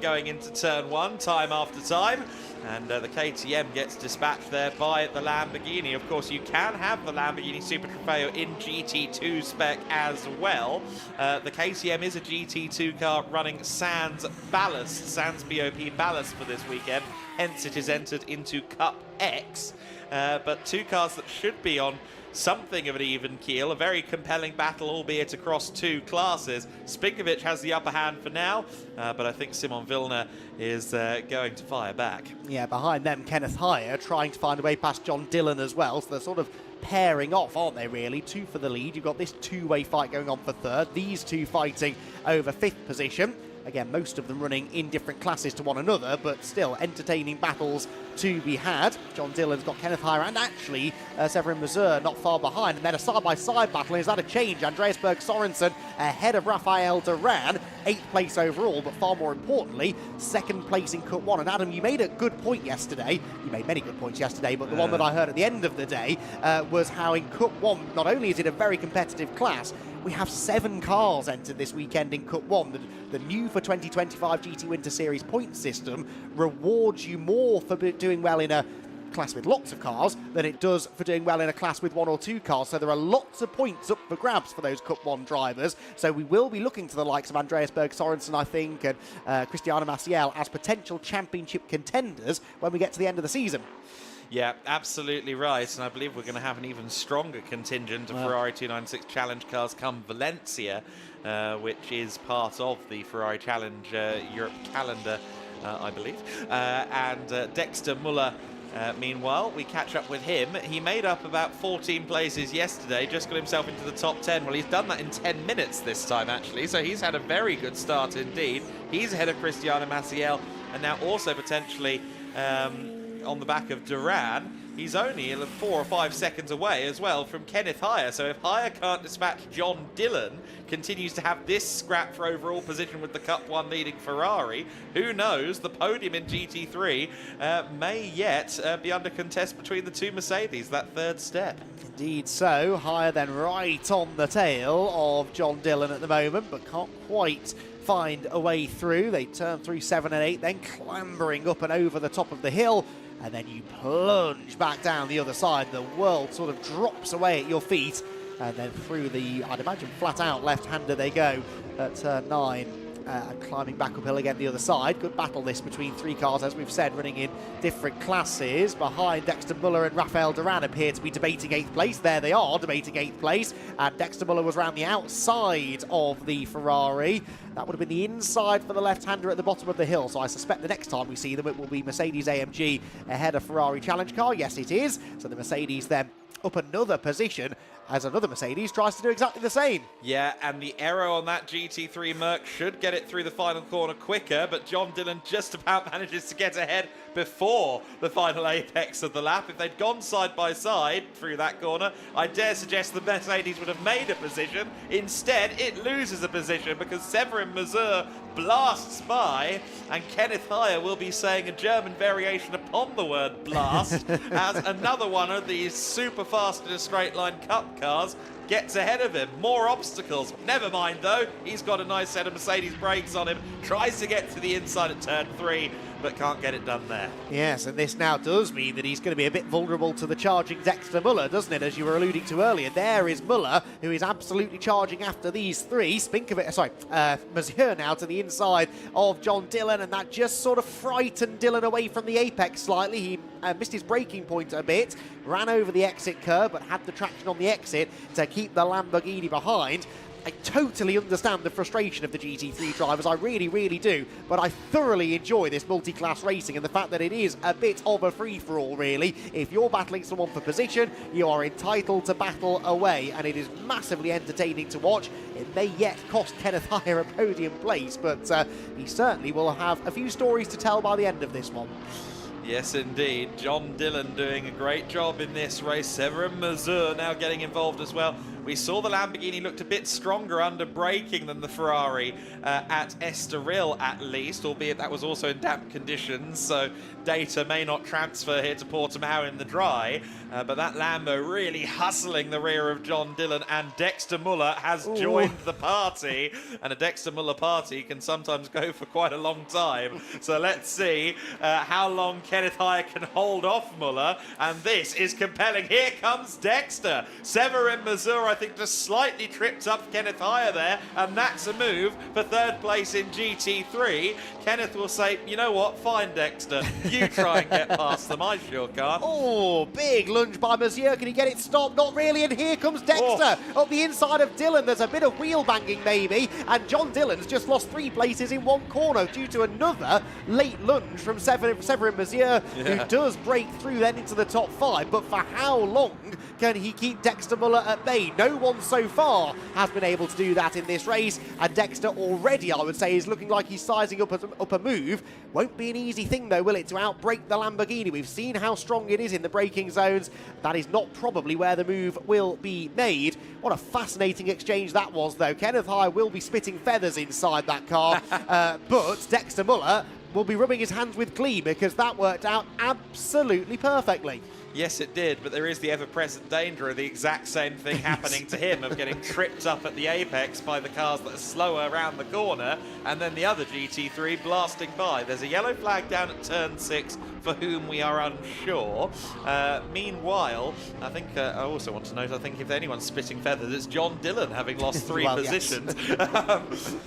going into turn 1, time after time. And the KTM gets dispatched there by the Lamborghini. Of course, you can have the Lamborghini Super Trofeo in GT2 spec as well. The KTM is a GT2 car running sans ballast, sans BOP ballast for this weekend. Hence, it is entered into Cup X. But 2 cars that should be on something of an even keel. A very compelling battle, albeit across 2 classes. Spinkovic has the upper hand for now, but I think Simon Villeneuve is going to fire back. Yeah, behind them, Kenneth Heyer trying to find a way past John Dillon as well, so they're sort of pairing off, aren't they, really? 2 for the lead. You've got this 2-way fight going on for 3rd. These 2 fighting over 5th position. Again, most of them running in different classes to one another, but still entertaining battles to be had. John Dillon's got Kenneth Heyer and actually Severin Mazur not far behind. And then a side-by-side battle. Is that a change? Andreas Berg Sorensen ahead of Rafael Duran, 8th place overall, but far more importantly, 2nd place in Cut 1. And Adam, you made a good point yesterday. You made many good points yesterday, but the one that I heard at the end of the day was how in Cut 1, not only is it a very competitive class, we have 7 cars entered this weekend in Cut 1. The new for 2025 GT Winter Series point system rewards you more for doing well in a class with lots of cars than it does for doing well in a class with 1 or 2 cars. So there are lots of points up for grabs for those Cup 1 drivers. So we will be looking to the likes of Andreas Berg Sorensen, I think, and Cristiano Maciel as potential championship contenders when we get to the end of the season. Yeah, absolutely right. And I believe we're going to have an even stronger contingent of Ferrari 296 Challenge cars come Valencia, which is part of the Ferrari Challenge Europe calendar, I believe. And Dexter Muller, meanwhile, we catch up with him. He made up about 14 places yesterday, just got himself into the top 10. Well, he's done that in 10 minutes this time, actually. So he's had a very good start indeed. He's ahead of Cristiano Maciel, and now also potentially on the back of Duran. He's only 4 or 5 seconds away as well from Kenneth Hire. So if Hire can't dispatch John Dillon, continues to have this scrap for overall position with the Cup 1 leading Ferrari, who knows, the podium in GT3 may yet be under contest between the 2 Mercedes, that 3rd step. Indeed so. Hire then right on the tail of John Dillon at the moment, but can't quite find a way through. They turn through 7 and 8, then clambering up and over the top of the hill, and then you plunge back down the other side. The world sort of drops away at your feet, and then through the, I'd imagine, flat out left-hander they go at turn 9. And climbing back uphill again the other side. Good battle this between 3 cars, as we've said, running in different classes. Behind, Dexter Muller and Rafael Duran appear to be debating 8th place. There they are, debating 8th place. And Dexter Muller was around the outside of the Ferrari. That would have been the inside for the left-hander at the bottom of the hill. So I suspect the next time we see them, it will be Mercedes AMG ahead of Ferrari Challenge car. Yes, it is. So the Mercedes then up another position as another Mercedes tries to do exactly the same. Yeah, and the error on that GT3 Merc should get it through the final corner quicker, but John Dillon just about manages to get ahead before the final apex of the lap. If they'd gone side by side through that corner, I dare suggest the Mercedes would have made a position. Instead, it loses a position because Severin Mazur blasts by, and Kenneth Hire will be saying a German variation upon the word blast as another one of these super fast in a straight line Cup cars gets ahead of him. More obstacles. Never mind though, he's got a nice set of Mercedes brakes on him, tries to get to the inside at turn 3, but can't get it done there. Yes, and this now does mean that he's going to be a bit vulnerable to the charging Dexter Muller, doesn't it, as you were alluding to earlier. There is Muller, who is absolutely charging after these 3. Mazur now to the inside of John Dillon, and that just sort of frightened Dillon away from the apex slightly. He missed his braking point a bit, ran over the exit curb, but had the traction on the exit to keep the Lamborghini behind. I totally understand the frustration of the GT3 drivers, I really, really do, but I thoroughly enjoy this multi-class racing and the fact that it is a bit of a free-for-all, really. If you're battling someone for position, you are entitled to battle away, and it is massively entertaining to watch. It may yet cost Kenneth Hire a podium place, but he certainly will have a few stories to tell by the end of this one. Yes, indeed. John Dillon doing a great job in this race. Severin Mazur now getting involved as well. We saw the Lamborghini looked a bit stronger under braking than the Ferrari at Estoril, at least, albeit that was also in damp conditions, so data may not transfer here to Portimao in the dry. But that Lambo really hustling the rear of John Dillon, and Dexter Muller has joined the party. And a Dexter Muller party can sometimes go for quite a long time. So let's see how long Kenneth Hire can hold off Muller. And this is compelling. Here comes Dexter. Severin Mazur, I think, just slightly tripped up Kenneth Hire there. And that's a move for 3rd place in GT3. Kenneth will say, you know what, fine, Dexter. You try and get past them. I sure can't. Oh, big lunge by Mazur. Can he get it stopped? Not really. And here comes Dexter up the inside of Dillon. There's a bit of wheel banging maybe. And John Dillon's just lost 3 places in 1 corner due to another late lunge from Severin Mazur. Dexter, who does break through then into the top 5, but for how long can he keep Dexter Muller at bay? No one so far has been able to do that in this race, and Dexter already, I would say, is looking like he's sizing up a move. Won't be an easy thing, though, will it, to outbrake the Lamborghini? We've seen how strong it is in the braking zones. That is not probably where the move will be made. What a fascinating exchange that was, though. Kenneth High will be spitting feathers inside that car, but Dexter Muller will be rubbing his hands with glee because that worked out absolutely perfectly. Yes, it did, but there is the ever-present danger of the exact same thing happening to him, of getting tripped up at the apex by the cars that are slower around the corner, and then the other GT3 blasting by. There's a yellow flag down at turn 6 for whom we are unsure. Meanwhile, I think I also want to note, I think if anyone's spitting feathers, it's John Dillon, having lost 3 positions.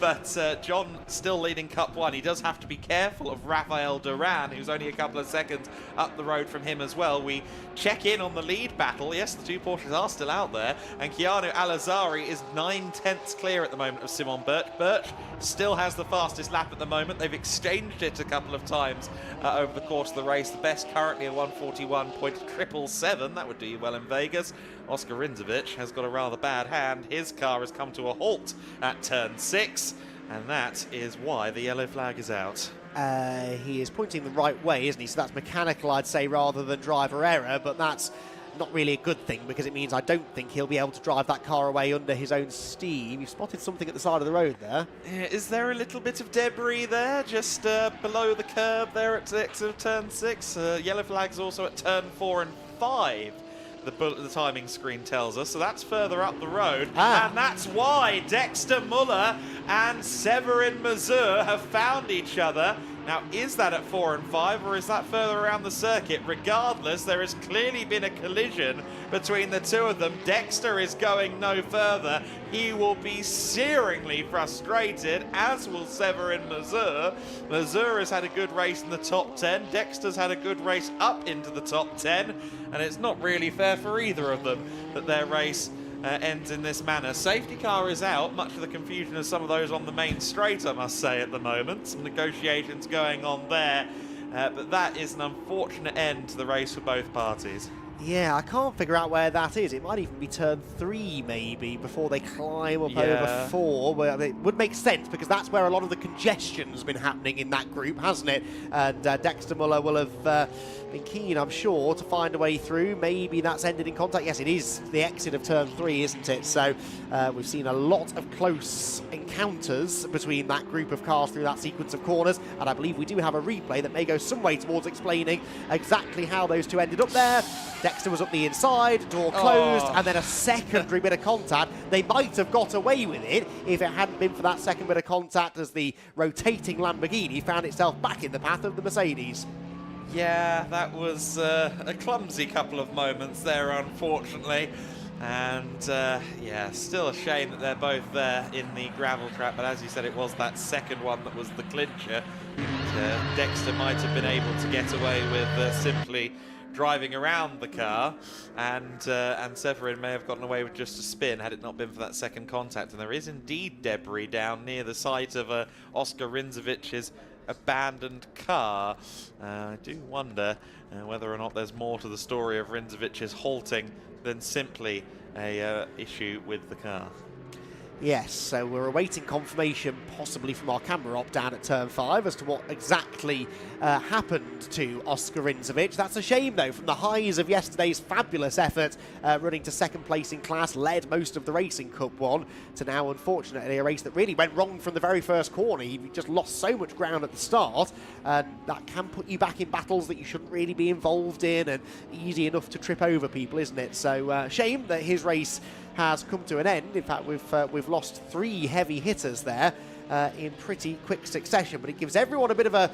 But John still leading Cup 1. He does have to be careful of Rafael Duran, who's only a couple of seconds up the road from him as well. We check in on the lead battle. Yes, the 2 Porsches are still out there, and Keanu Alazari is 9/10 clear at the moment of Simon Birch. Birch still has the fastest lap at the moment. They've exchanged it a couple of times over the course of the race. The best currently a 141.777. That would do you well in Vegas. Oscar Rinzovic has got a rather bad hand. His car has come to a halt at turn 6, and that is why the yellow flag is out. He is pointing the right way, isn't he? So that's mechanical, I'd say, rather than driver error, but that's not really a good thing because it means I don't think he'll be able to drive that car away under his own steam. You've spotted something at the side of the road there. Is there a little bit of debris there, just below the curb there at the exit of turn 6? Yellow flag's also at turn 4 and 5. The timing screen tells us, so that's further up the road, and that's why Dexter Muller and Severin Mazur have found each other. Now, is that at 4 and 5, or is that further around the circuit? Regardless, there has clearly been a collision between the two of them. Dexter is going no further. He will be searingly frustrated, as will Severin Mazur. Mazur has had a good race in the top 10. Dexter's had a good race up into the top 10, and it's not really fair for either of them that their race ends in this manner. Safety car is out, much to the confusion of some of those on the main straight, I must say, at the moment. Some negotiations going on there, but that is an unfortunate end to the race for both parties. Yeah, I can't figure out where that is. It might even be turn 3, maybe, before they climb up over 4. Well, it would make sense, because that's where a lot of the congestion's been happening in that group, hasn't it? And Dexter Muller will have been keen, I'm sure, to find a way through. Maybe that's ended in contact. Yes, it is the exit of turn 3, isn't it? So we've seen a lot of close encounters between that group of cars through that sequence of corners, and I believe we do have a replay that may go some way towards explaining exactly how those two ended up there. Dexter was up the inside, door closed, and then a secondary bit of contact. They might have got away with it if it hadn't been for that second bit of contact as the rotating Lamborghini found itself back in the path of the Mercedes. Yeah, that was a clumsy couple of moments there, unfortunately. And yeah, still a shame that they're both there in the gravel trap, but as you said, it was that second one that was the clincher. Dexter might have been able to get away with simply driving around the car, and Severin may have gotten away with just a spin had it not been for that second contact. And there is indeed debris down near the site of Oscar Rinzovic's abandoned car. I do wonder whether or not there's more to the story of Rinzovic's halting than simply a issue with the car. Yes, so we're awaiting confirmation, possibly from our camera op down at turn 5, as to what exactly happened to Oscar Rinzovic. That's a shame, though, from the highs of yesterday's fabulous effort, running to second place in class, led most of the race in Cup 1, to now, unfortunately, a race that really went wrong from the very first corner. He just lost so much ground at the start, and that can put you back in battles that you shouldn't really be involved in, and easy enough to trip over people, isn't it? So, shame that his race has come to an end. In fact, we've lost 3 heavy hitters there in pretty quick succession, but it gives everyone a bit of a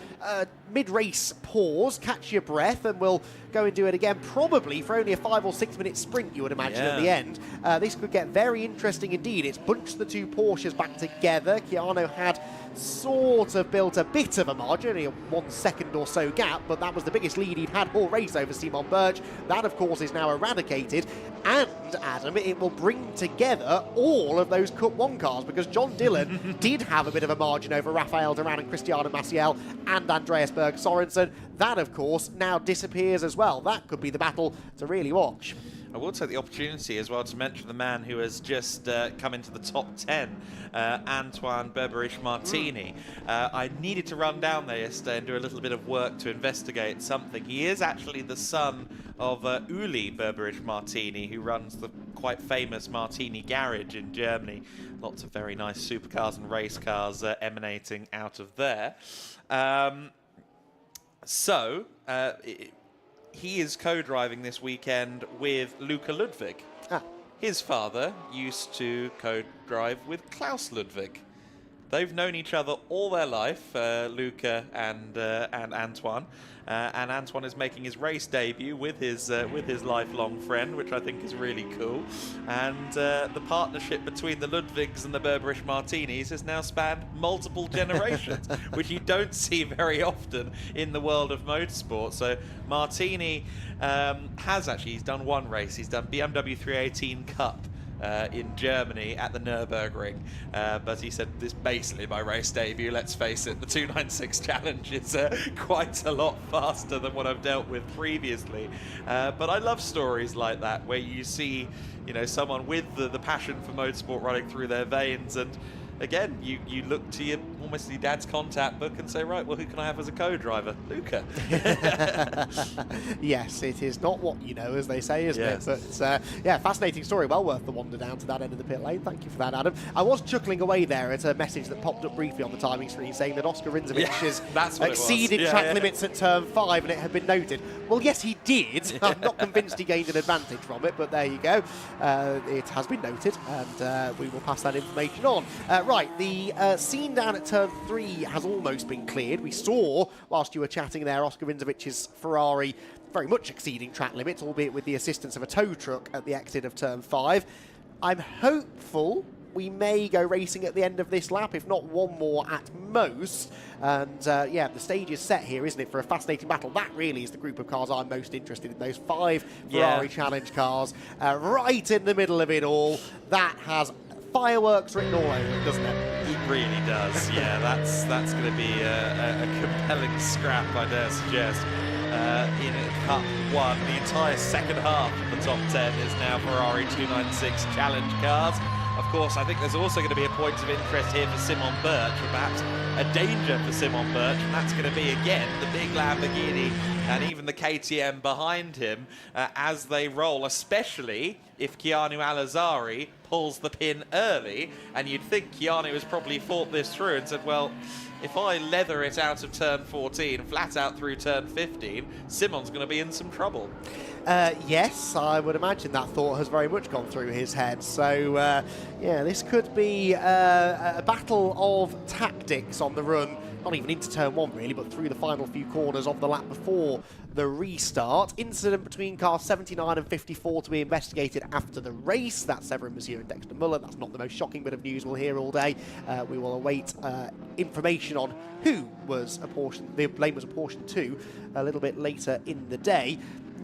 mid-race pause, catch your breath, and we'll go and do it again, probably for only a 5 or 6 minute sprint, you would imagine, at the end. This could get very interesting indeed. It's bunched the 2 Porsches back together. Keanu had sort of built a bit of a margin, only a 1 second or so gap, but that was the biggest lead he'd had all race over Simon Birch. That, of course, is now eradicated, and, Adam, it will bring together all of those Cup 1 cars, because John Dillon did have a bit of a margin over Rafael Duran and Cristiano Maciel and Andreas Berg Sorensen. That, of course, now disappears as well. That could be the battle to really watch. I will take the opportunity as well to mention the man who has just come into the top 10, Antoine Berberich-Martini. I needed to run down there yesterday and do a little bit of work to investigate something. He is actually the son of Uli Berberich-Martini, who runs the quite famous Martini garage in Germany. Lots of very nice supercars and race cars emanating out of there. He is co-driving this weekend with Luca Ludwig. His father used to co-drive with Klaus Ludwig. They've known each other all their life, Luca and Antoine. And Antoine is making his race debut with his lifelong friend, which I think is really cool. And the partnership between the Ludwigs and the Berberich-Martinis has now spanned multiple generations, which you don't see very often in the world of motorsport. So Martini he's done one race. He's done BMW 318 Cup in Germany at the Nürburgring, but he said, this is basically my race debut. Let's face it, the 296 Challenge is quite a lot faster than what I've dealt with previously, but I love stories like that where you see, you know, someone with the passion for motorsport running through their veins, and again, you look to your almost your dad's contact book and say, right, well, who can I have as a co-driver? Luca. Yes, it is not what you know, as they say, isn't it? But yeah, fascinating story. Well worth the wander down to that end of the pit lane. Thank you for that, Adam. I was chuckling away there at a message that popped up briefly on the timing screen saying that Oscar Rinzovic has exceeded track limits at turn 5 and it had been noted. Well, yes, he did. I'm not convinced he gained an advantage from it, but there you go. It has been noted, and we will pass that information on. Right, the scene down at turn 3 has almost been cleared. We saw, whilst you were chatting there, Oscar Rinzovic's Ferrari very much exceeding track limits, albeit with the assistance of a tow truck at the exit of turn 5. I'm hopeful we may go racing at the end of this lap, if not one more at most. And yeah, the stage is set here, isn't it, for a fascinating battle. That really is the group of cars I'm most interested in, those 5 Ferrari Challenge cars right in the middle of it all. That has fireworks written all over it, doesn't it? It really does, yeah. That's going to be a compelling scrap, I dare suggest. In Cup 1, the entire second half of the top 10 is now Ferrari 296 Challenge cars. Of course, I think there's also going to be a point of interest here for Simon Birch, or perhaps a danger for Simon Birch, and that's going to be, again, the big Lamborghini and even the KTM behind him as they roll, especially if Keanu Al-Azari pulls the pin early. And you'd think Keanu has probably thought this through and said, well, if I leather it out of turn 14, flat out through turn 15, Simon's going to be in some trouble. Yes, I would imagine that thought has very much gone through his head. So, yeah, this could be a battle of tactics on the run, not even into turn 1 really, but through the final few corners of the lap before the restart. Incident between cars 79 and 54 to be investigated after the race. That's Severin Monsieur and Dexter Muller. That's not the most shocking bit of news we'll hear all day. We will await information on who was apportioned, the blame was apportioned to, a little bit later in the day.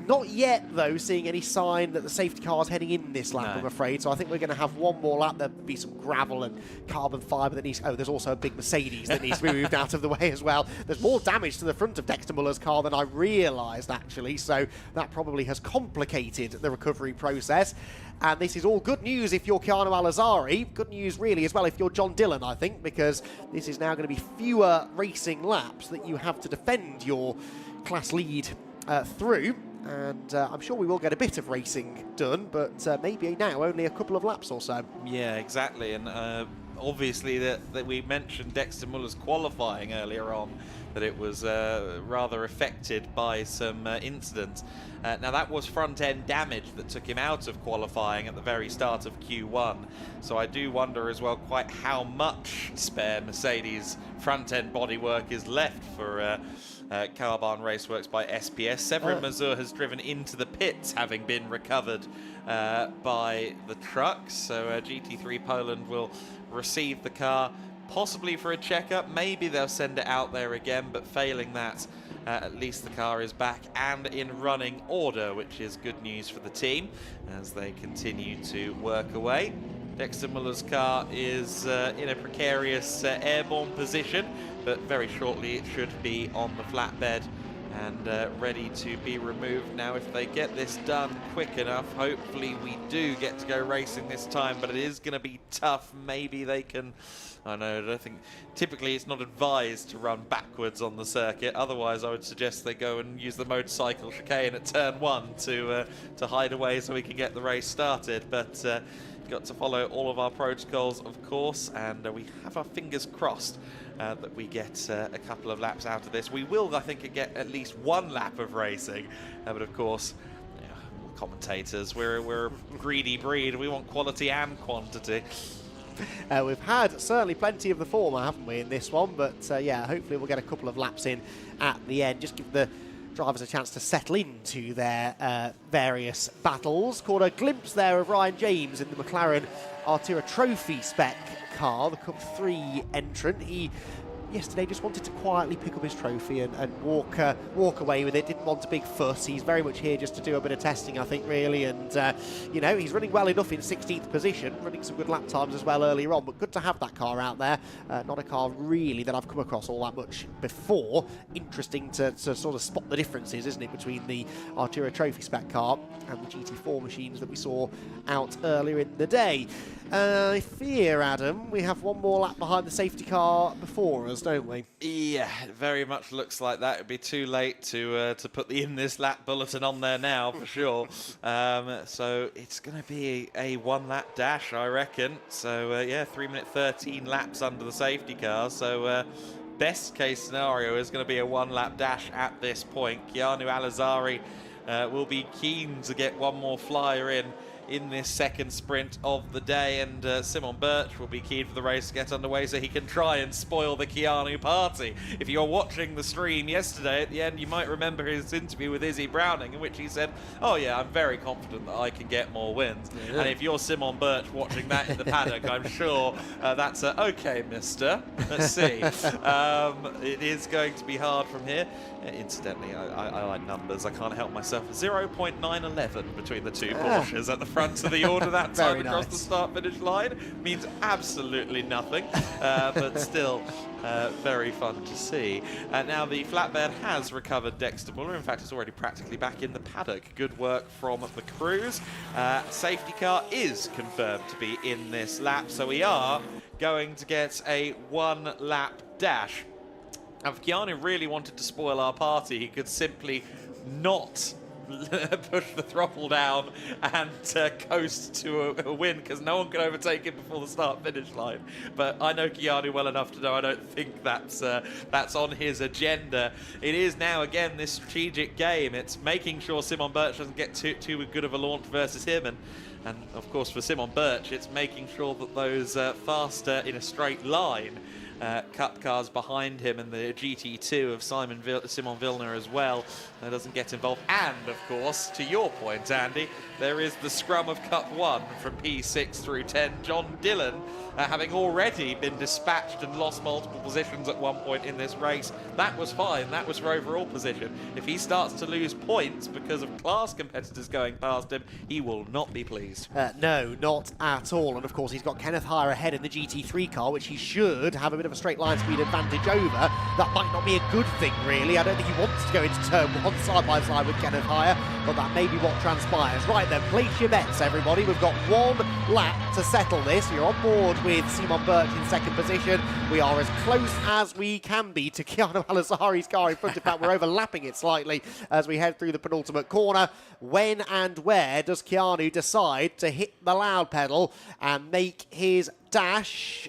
Not yet, though, seeing any sign that the safety car is heading in this lap, I'm afraid. So I think we're going to have one more lap. There'll be some gravel and carbon fibre that needs... Oh, there's also a big Mercedes that needs to be moved out of the way as well. There's more damage to the front of Dexter Muller's car than I realised, actually. So that probably has complicated the recovery process. And this is all good news if you're Keanu Al-Azari. Good news, really, as well, if you're John Dillon, I think, because this is now going to be fewer racing laps that you have to defend your class lead through. And I'm sure we will get a bit of racing done, but maybe now only a couple of laps or so. Yeah, exactly. And obviously that we mentioned Dexter Muller's qualifying earlier on, that it was rather affected by some incidents. Now that was front-end damage that took him out of qualifying at the very start of Q1. So I do wonder as well quite how much spare Mercedes front-end bodywork is left for Carbahn Raceworks by SPS. Severin Mazur has driven into the pits, having been recovered by the truck. So GT3 Poland will receive the car, possibly for a checkup. Maybe they'll send it out there again, but failing that, at least the car is back and in running order, which is good news for the team as they continue to work away. Dexter Muller's car is in a precarious airborne position, but very shortly it should be on the flatbed and ready to be removed. Now, if they get this done quick enough, hopefully we do get to go racing this time, but it is going to be tough. Maybe they can... I don't think... Typically, it's not advised to run backwards on the circuit. Otherwise, I would suggest they go and use the motorcycle chicane at turn 1 to hide away so we can get the race started. But got to follow all of our protocols, of course, and we have our fingers crossed that we get a couple of laps out of this. We will, I think, get at least one lap of racing, but of course, commentators, we're a greedy breed. We want quality and quantity. We've had certainly plenty of the former, haven't we, in this one, but yeah, hopefully we'll get a couple of laps in at the end. Just give the drivers a chance to settle into their various battles. Caught a glimpse there of Ryan James in the McLaren Artura Trophy spec car, the Cup 3 entrant. He yesterday just wanted to quietly pick up his trophy and walk away with it. Didn't want a big fuss. He's very much here just to do a bit of testing, I think, really. And, you know, he's running well enough in 16th position, running some good lap times as well earlier on. But good to have that car out there. Not a car, really, that I've come across all that much before. Interesting to sort of spot the differences, isn't it, between the Artura Trophy spec car and the GT4 machines that we saw out earlier in the day. I fear, Adam, we have one more lap behind the safety car before us, don't we? Yeah, it very much looks like that. It'd be too late to put the in this lap bulletin on there now, for sure. So it's going to be a one-lap dash, I reckon. So, yeah, 3 minute 13 laps under the safety car. So, best case scenario is going to be a one-lap dash at this point. Keanu Alizari will be keen to get one more flyer in this second sprint of the day, and Simon Birch will be keen for the race to get underway so he can try and spoil the Keanu party. If you're watching the stream yesterday, at the end you might remember his interview with Izzy Browning, in which he said, oh yeah, I'm very confident that I can get more wins. Yeah. And if you're Simon Birch watching that in the paddock, I'm sure that's a, okay, mister, let's see. It is going to be hard from here. Incidentally, I like numbers, I can't help myself. 0.911 between the two Porsches at the front of the order that time across the start-finish line means absolutely nothing, but still very fun to see. Now the flatbed has recovered Dexter Buller. In fact, it's already practically back in the paddock. Good work from the crews. Safety car is confirmed to be in this lap, so we are going to get a one-lap dash. Now, if Keanu really wanted to spoil our party, he could simply not push the throttle down and coast to a win, because no one can overtake him before the start-finish line. But I know Keanu well enough to know I don't think that's on his agenda. It is now, again, this strategic game. It's making sure Simon Birch doesn't get too good of a launch versus him, and of course for Simon Birch, it's making sure that those faster in a straight line Cup cars behind him and the GT2 of Simon Vilner as well doesn't get involved. And, of course, to your point, Andy, there is the scrum of Cup 1 from P6 through 10. John Dillon, having already been dispatched and lost multiple positions at one point in this race. That was fine. That was for overall position. If he starts to lose points because of class competitors going past him, he will not be pleased. No, not at all. And, of course, he's got Kenneth Hire ahead in the GT3 car, which he should have a bit of a straight line speed advantage over. That might not be a good thing, really. I don't think he wants to go into turn 1 side by side with Kenneth Hire, but that may be what transpires. Right then, place your bets, everybody. We've got one lap to settle this. You're on board with Simon Birch in second position. We are as close as we can be to Keanu Alizari's car in front. In fact, we're overlapping it slightly as we head through the penultimate corner. When and where does Keanu decide to hit the loud pedal and make his dash?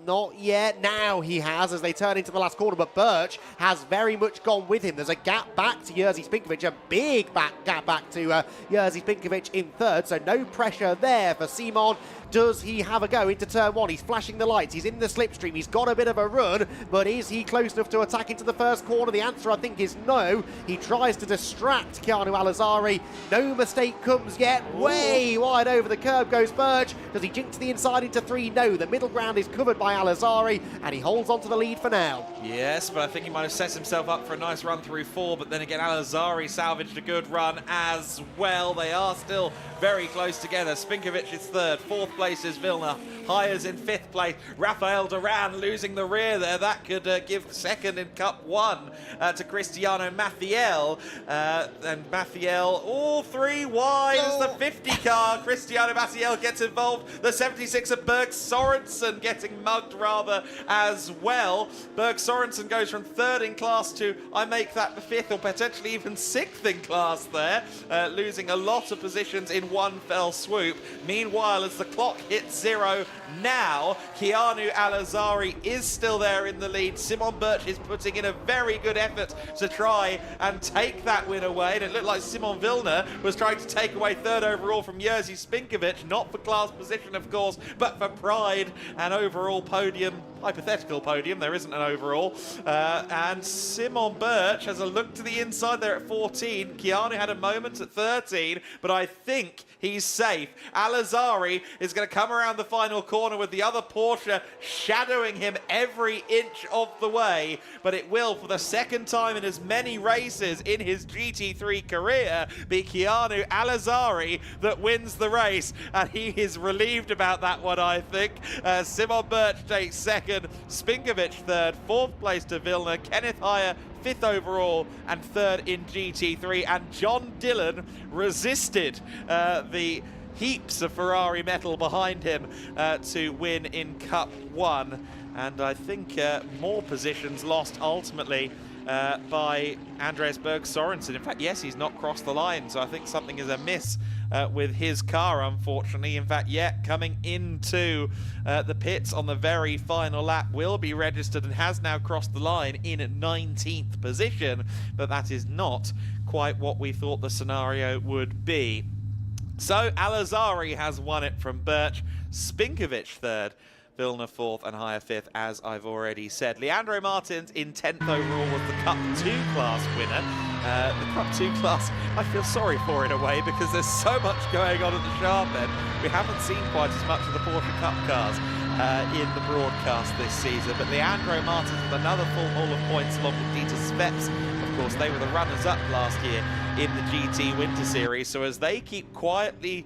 Not yet. Now he has, as they turn into the last corner, but Birch has very much gone with him. There's a gap back to Jerzy Spinkovic, a big gap back to Jerzy Spinkovic in third, so no pressure there for Simon. Does he have a go into turn 1? He's flashing the lights. He's in the slipstream. He's got a bit of a run, but is he close enough to attack into the first corner? The answer, I think, is no. He tries to distract Keanu Alizari. No mistake comes yet. Way wide over the curb goes Birch. Does he jink to the inside into 3? No. The middle ground is covered by by Alizari, and he holds on to the lead for now. Yes, but I think he might have set himself up for a nice run through 4, but then again, Alizari salvaged a good run as well. They are still very close together. Spinkovic is 3rd, 4th place is Vilna, Hayes in 5th place. Rafael Duran losing the rear there. That could give 2nd in Cup 1 to Cristiano Mathiel. And Mathiel, all 3 wide as the 50 car. Cristiano Mathiel gets involved. The 76 of Berg Sorensen getting mugged rather as well. Berg Sorensen goes from 3rd in class to, I make that the 5th or potentially even 6th in class there, losing a lot of positions in one fell swoop. Meanwhile, as the clock hits 0 now, Keanu Alizari is still there in the lead. Simon Birch is putting in a very good effort to try and take that win away, and it looked like Simon Vilna was trying to take away 3rd overall from Jerzy Spinkovic, not for class position of course, but for pride and overall podium, hypothetical podium, there isn't an overall. And Simon Birch has a look to the inside there at 14. Keanu had a moment at 13, but I think he's safe. Alizari is going to come around the final corner with the other Porsche shadowing him every inch of the way, but it will, for the 2nd time in as many races in his GT3 career, be Keanu Alizari that wins the race, and he is relieved about that one, I think. Simon Birch takes 2nd, Spinkovic 3rd, 4th place to Vilna, Kenneth Heyer 5th overall and 3rd in GT3, and John Dillon resisted the heaps of Ferrari metal behind him to win in Cup 1, and I think more positions lost ultimately by Andreas Berg Sorensen. In fact, yes, he's not crossed the line, so I think something is amiss with his car, unfortunately. In fact, coming into the pits on the very final lap will be registered and has now crossed the line in 19th position, but that is not quite what we thought the scenario would be. So Alizari has won it from Birch, Spinkovic 3rd, Vilna 4th and Heyer 5th, as I've already said. Leandro Martins in 10th overall was the Cup 2 class winner. The Cup 2 class, I feel sorry for in a way, because there's so much going on at the sharp end. We haven't seen quite as much of the Porsche Cup cars in the broadcast this season, but Leandro Martins with another full haul of points along with Dieter Speps. Of course, they were the runners-up last year in the GT Winter Series, so as they keep quietly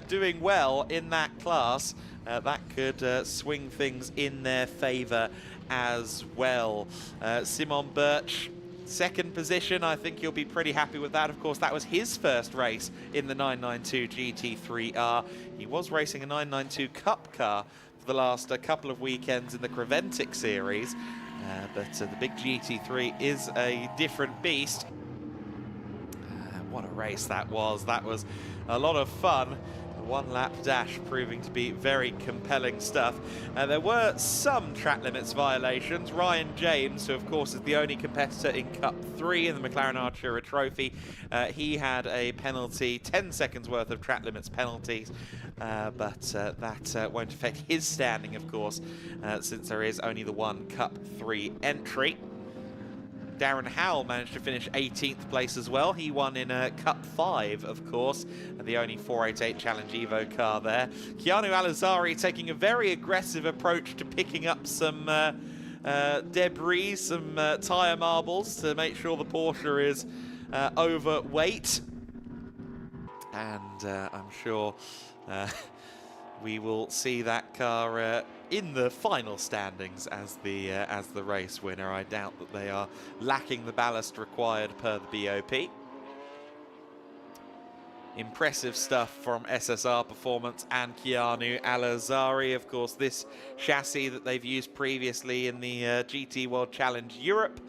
doing well in that class, that could swing things in their favour as well. Simon Birch, 2nd position. I think you'll be pretty happy with that. Of course, that was his first race in the 992 GT3R. He was racing a 992 Cup car for the last couple of weekends in the Creventic series, but the big GT3 is a different beast. What a race that was. That was a lot of fun. One-lap dash proving to be very compelling stuff. There were some track limits violations. Ryan James, who of course is the only competitor in Cup 3 in the McLaren Artura Trophy, he had a penalty, 10 seconds worth of track limits penalties, but that won't affect his standing, of course, since there is only the one Cup 3 entry. Darren Howell managed to finish 18th place as well. He won in Cup 5, of course, the only 488 Challenge Evo car there. Keanu Alizari taking a very aggressive approach to picking up some debris, some tyre marbles to make sure the Porsche is overweight. And I'm sure we will see that car in the final standings as the race winner. I doubt that they are lacking the ballast required per the BOP. Impressive stuff from SSR Performance and Keanu Alizari. Of course, this chassis that they've used previously in the GT World Challenge Europe.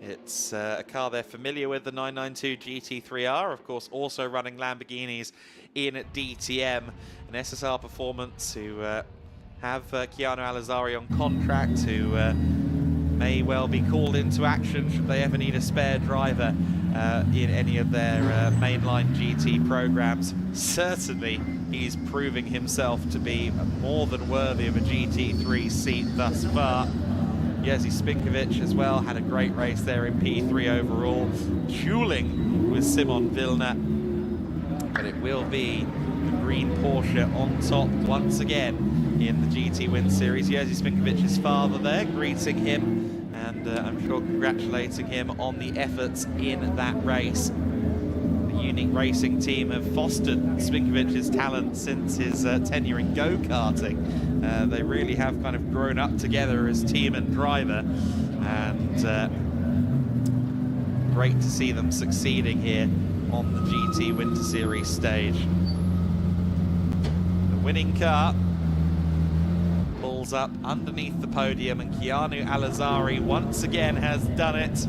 It's a car they're familiar with, the 992 GT3R, of course, also running Lamborghinis in DTM. And SSR Performance, who have Keanu Alizari on contract, who may well be called into action should they ever need a spare driver in any of their mainline GT programs. Certainly, he's proving himself to be more than worthy of a GT3 seat thus far. Jerzy Spinkovic as well had a great race there in P3 overall, dueling with Simon Vilna. but it will be the green Porsche on top once again in the GT Win Series. Jerzy Spinković's father there greeting him, and I'm sure congratulating him on the efforts in that race. The Unique Racing team have fostered Spinković's talent since his tenure in go-karting. They really have kind of grown up together as team and driver, and great to see them succeeding here on the GT Winter Series stage. The winning car pulls up underneath the podium, and Keanu Alizari once again has done it.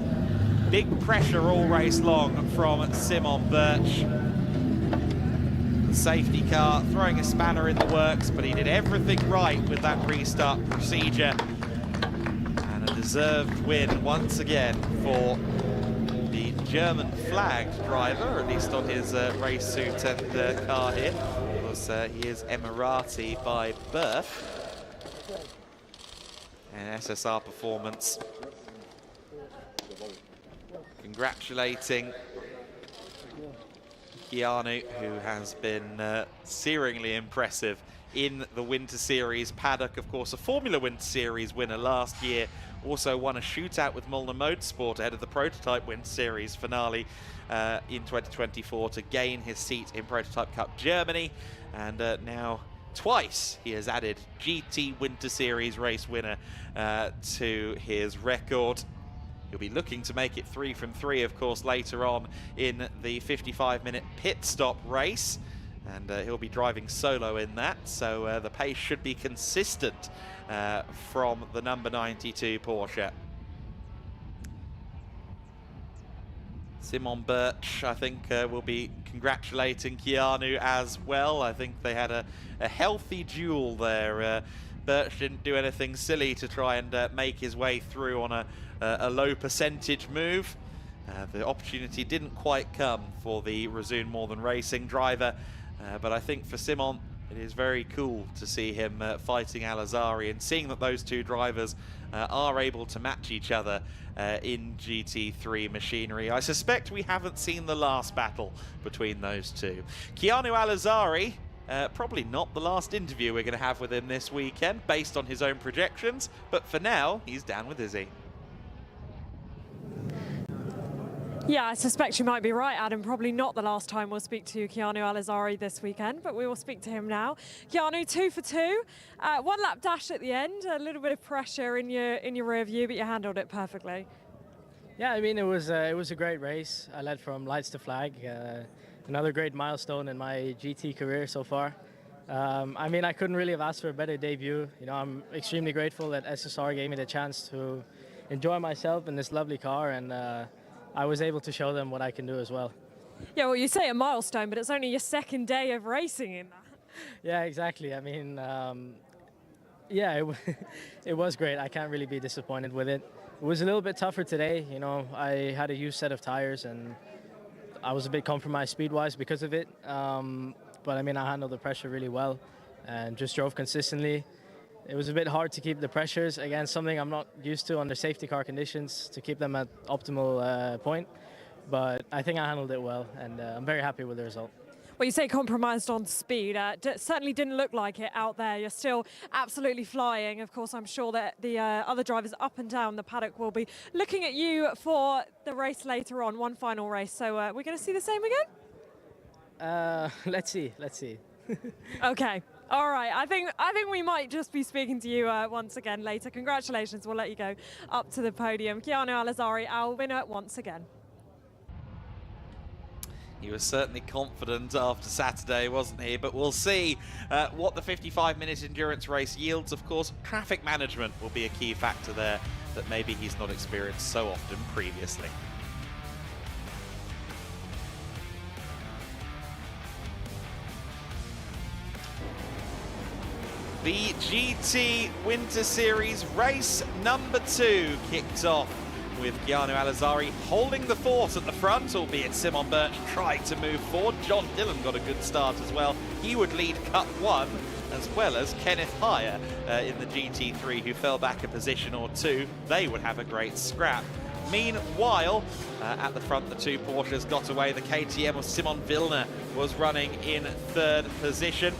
Big pressure all race long from Simon Birch. The safety car throwing a spanner in the works, but he did everything right with that restart procedure. And a deserved win once again for the German flagged driver, at least on his race suit and car here. Of course, he is Emirati by birth. An SSR performance. Congratulating Keanu, who has been searingly impressive in the Winter Series. Paddock, of course, a Formula Winter Series winner last year, also won a shootout with Molnar Motorsport ahead of the Prototype Winter Series finale in 2024 to gain his seat in Prototype Cup Germany, and now twice he has added GT Winter Series race winner to his record. He'll be looking to make it 3 from 3, of course, later on in the 55-minute pit stop race. And he'll be driving solo in that, so the pace should be consistent from the number 92 Porsche. Simon Birch, I think, will be congratulating Keanu as well. I think they had a healthy duel there. Birch didn't do anything silly to try and make his way through on a low percentage move. The opportunity didn't quite come for the Resume More Than Racing driver, but I think for Simon it is very cool to see him fighting Alizari, and seeing that those two drivers are able to match each other in GT3 machinery. I suspect we haven't seen the last battle between those two. Keanu Alizari, probably not the last interview we're going to have with him this weekend, based on his own projections, but for now, he's down with Izzy. Yeah, I suspect you might be right, Adam. Probably not the last time we'll speak to Keanu Alizari this weekend, but we will speak to him now. Keanu, 2 for 2. One lap dash at the end, a little bit of pressure in your rear view, but you handled it perfectly. Yeah, I mean, it was a great race. I led from lights to flag. Another great milestone in my GT career so far. I mean, I couldn't really have asked for a better debut. You know, I'm extremely grateful that SSR gave me the chance to enjoy myself in this lovely car, and I was able to show them what I can do as well. Yeah, well, you say a milestone, but it's only your second day of racing in that. Yeah, exactly. I mean, yeah, it was great. I can't really be disappointed with it. It was a little bit tougher today. You know, I had a used set of tires, and I was a bit compromised speed-wise because of it. But I mean, I handled the pressure really well and just drove consistently. It was a bit hard to keep the pressures. Again, something I'm not used to under safety car conditions, to keep them at optimal point. But I think I handled it well, and I'm very happy with the result. Well, you say compromised on speed. Certainly didn't look like it out there. You're still absolutely flying. Of course, I'm sure that the other drivers up and down the paddock will be looking at you for the race later on, one final race. So we're going to see the same again? Let's see. Okay. All right. I think we might just be speaking to you once again later. Congratulations. We'll let you go up to the podium. Keanu Alizari, our winner once again. He was certainly confident after Saturday, wasn't he? But we'll see what the 55-minute endurance race yields. Of course, traffic management will be a key factor there that maybe he's not experienced so often previously. The GT Winter Series race number 2 kicked off with Keanu Alizari holding the fort at the front, albeit Simon Birch tried to move forward. John Dillon got a good start as well. He would lead Cup 1, as well as Kenneth Heyer in the GT3, who fell back a position or two. They would have a great scrap Meanwhile, at the front, the two Porsches got away. The KTM of Simon Vilner was running in third position.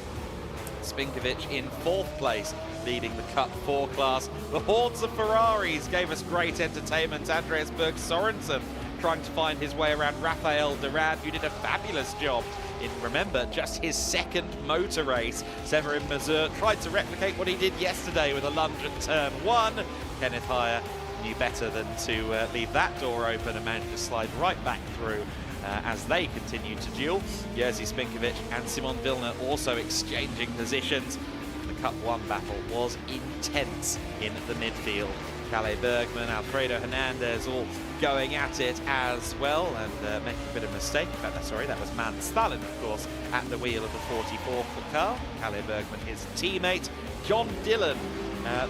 Spinkovic in fourth place, leading the Cup 4 class. The hordes of Ferraris gave us great entertainment. Andreas Berg Sorensen trying to find his way around Rafael Durand, who did a fabulous job in, remember, just his second motor race. Severin Mazur tried to replicate what he did yesterday with a lunge at turn 1. Kenneth Heyer knew better than to leave that door open and managed to slide right back through as they continued to duel. Jerzy Spinkovic and Simon Vilner also exchanging positions. The Cup 1 battle was intense in the midfield. Kalle Bergman, Alfredo Hernandez all going at it as well and making a bit of a mistake. In fact, sorry, that was Mans Stalin, of course, at the wheel of the 44 car. Kalle Bergman, his teammate. John Dillon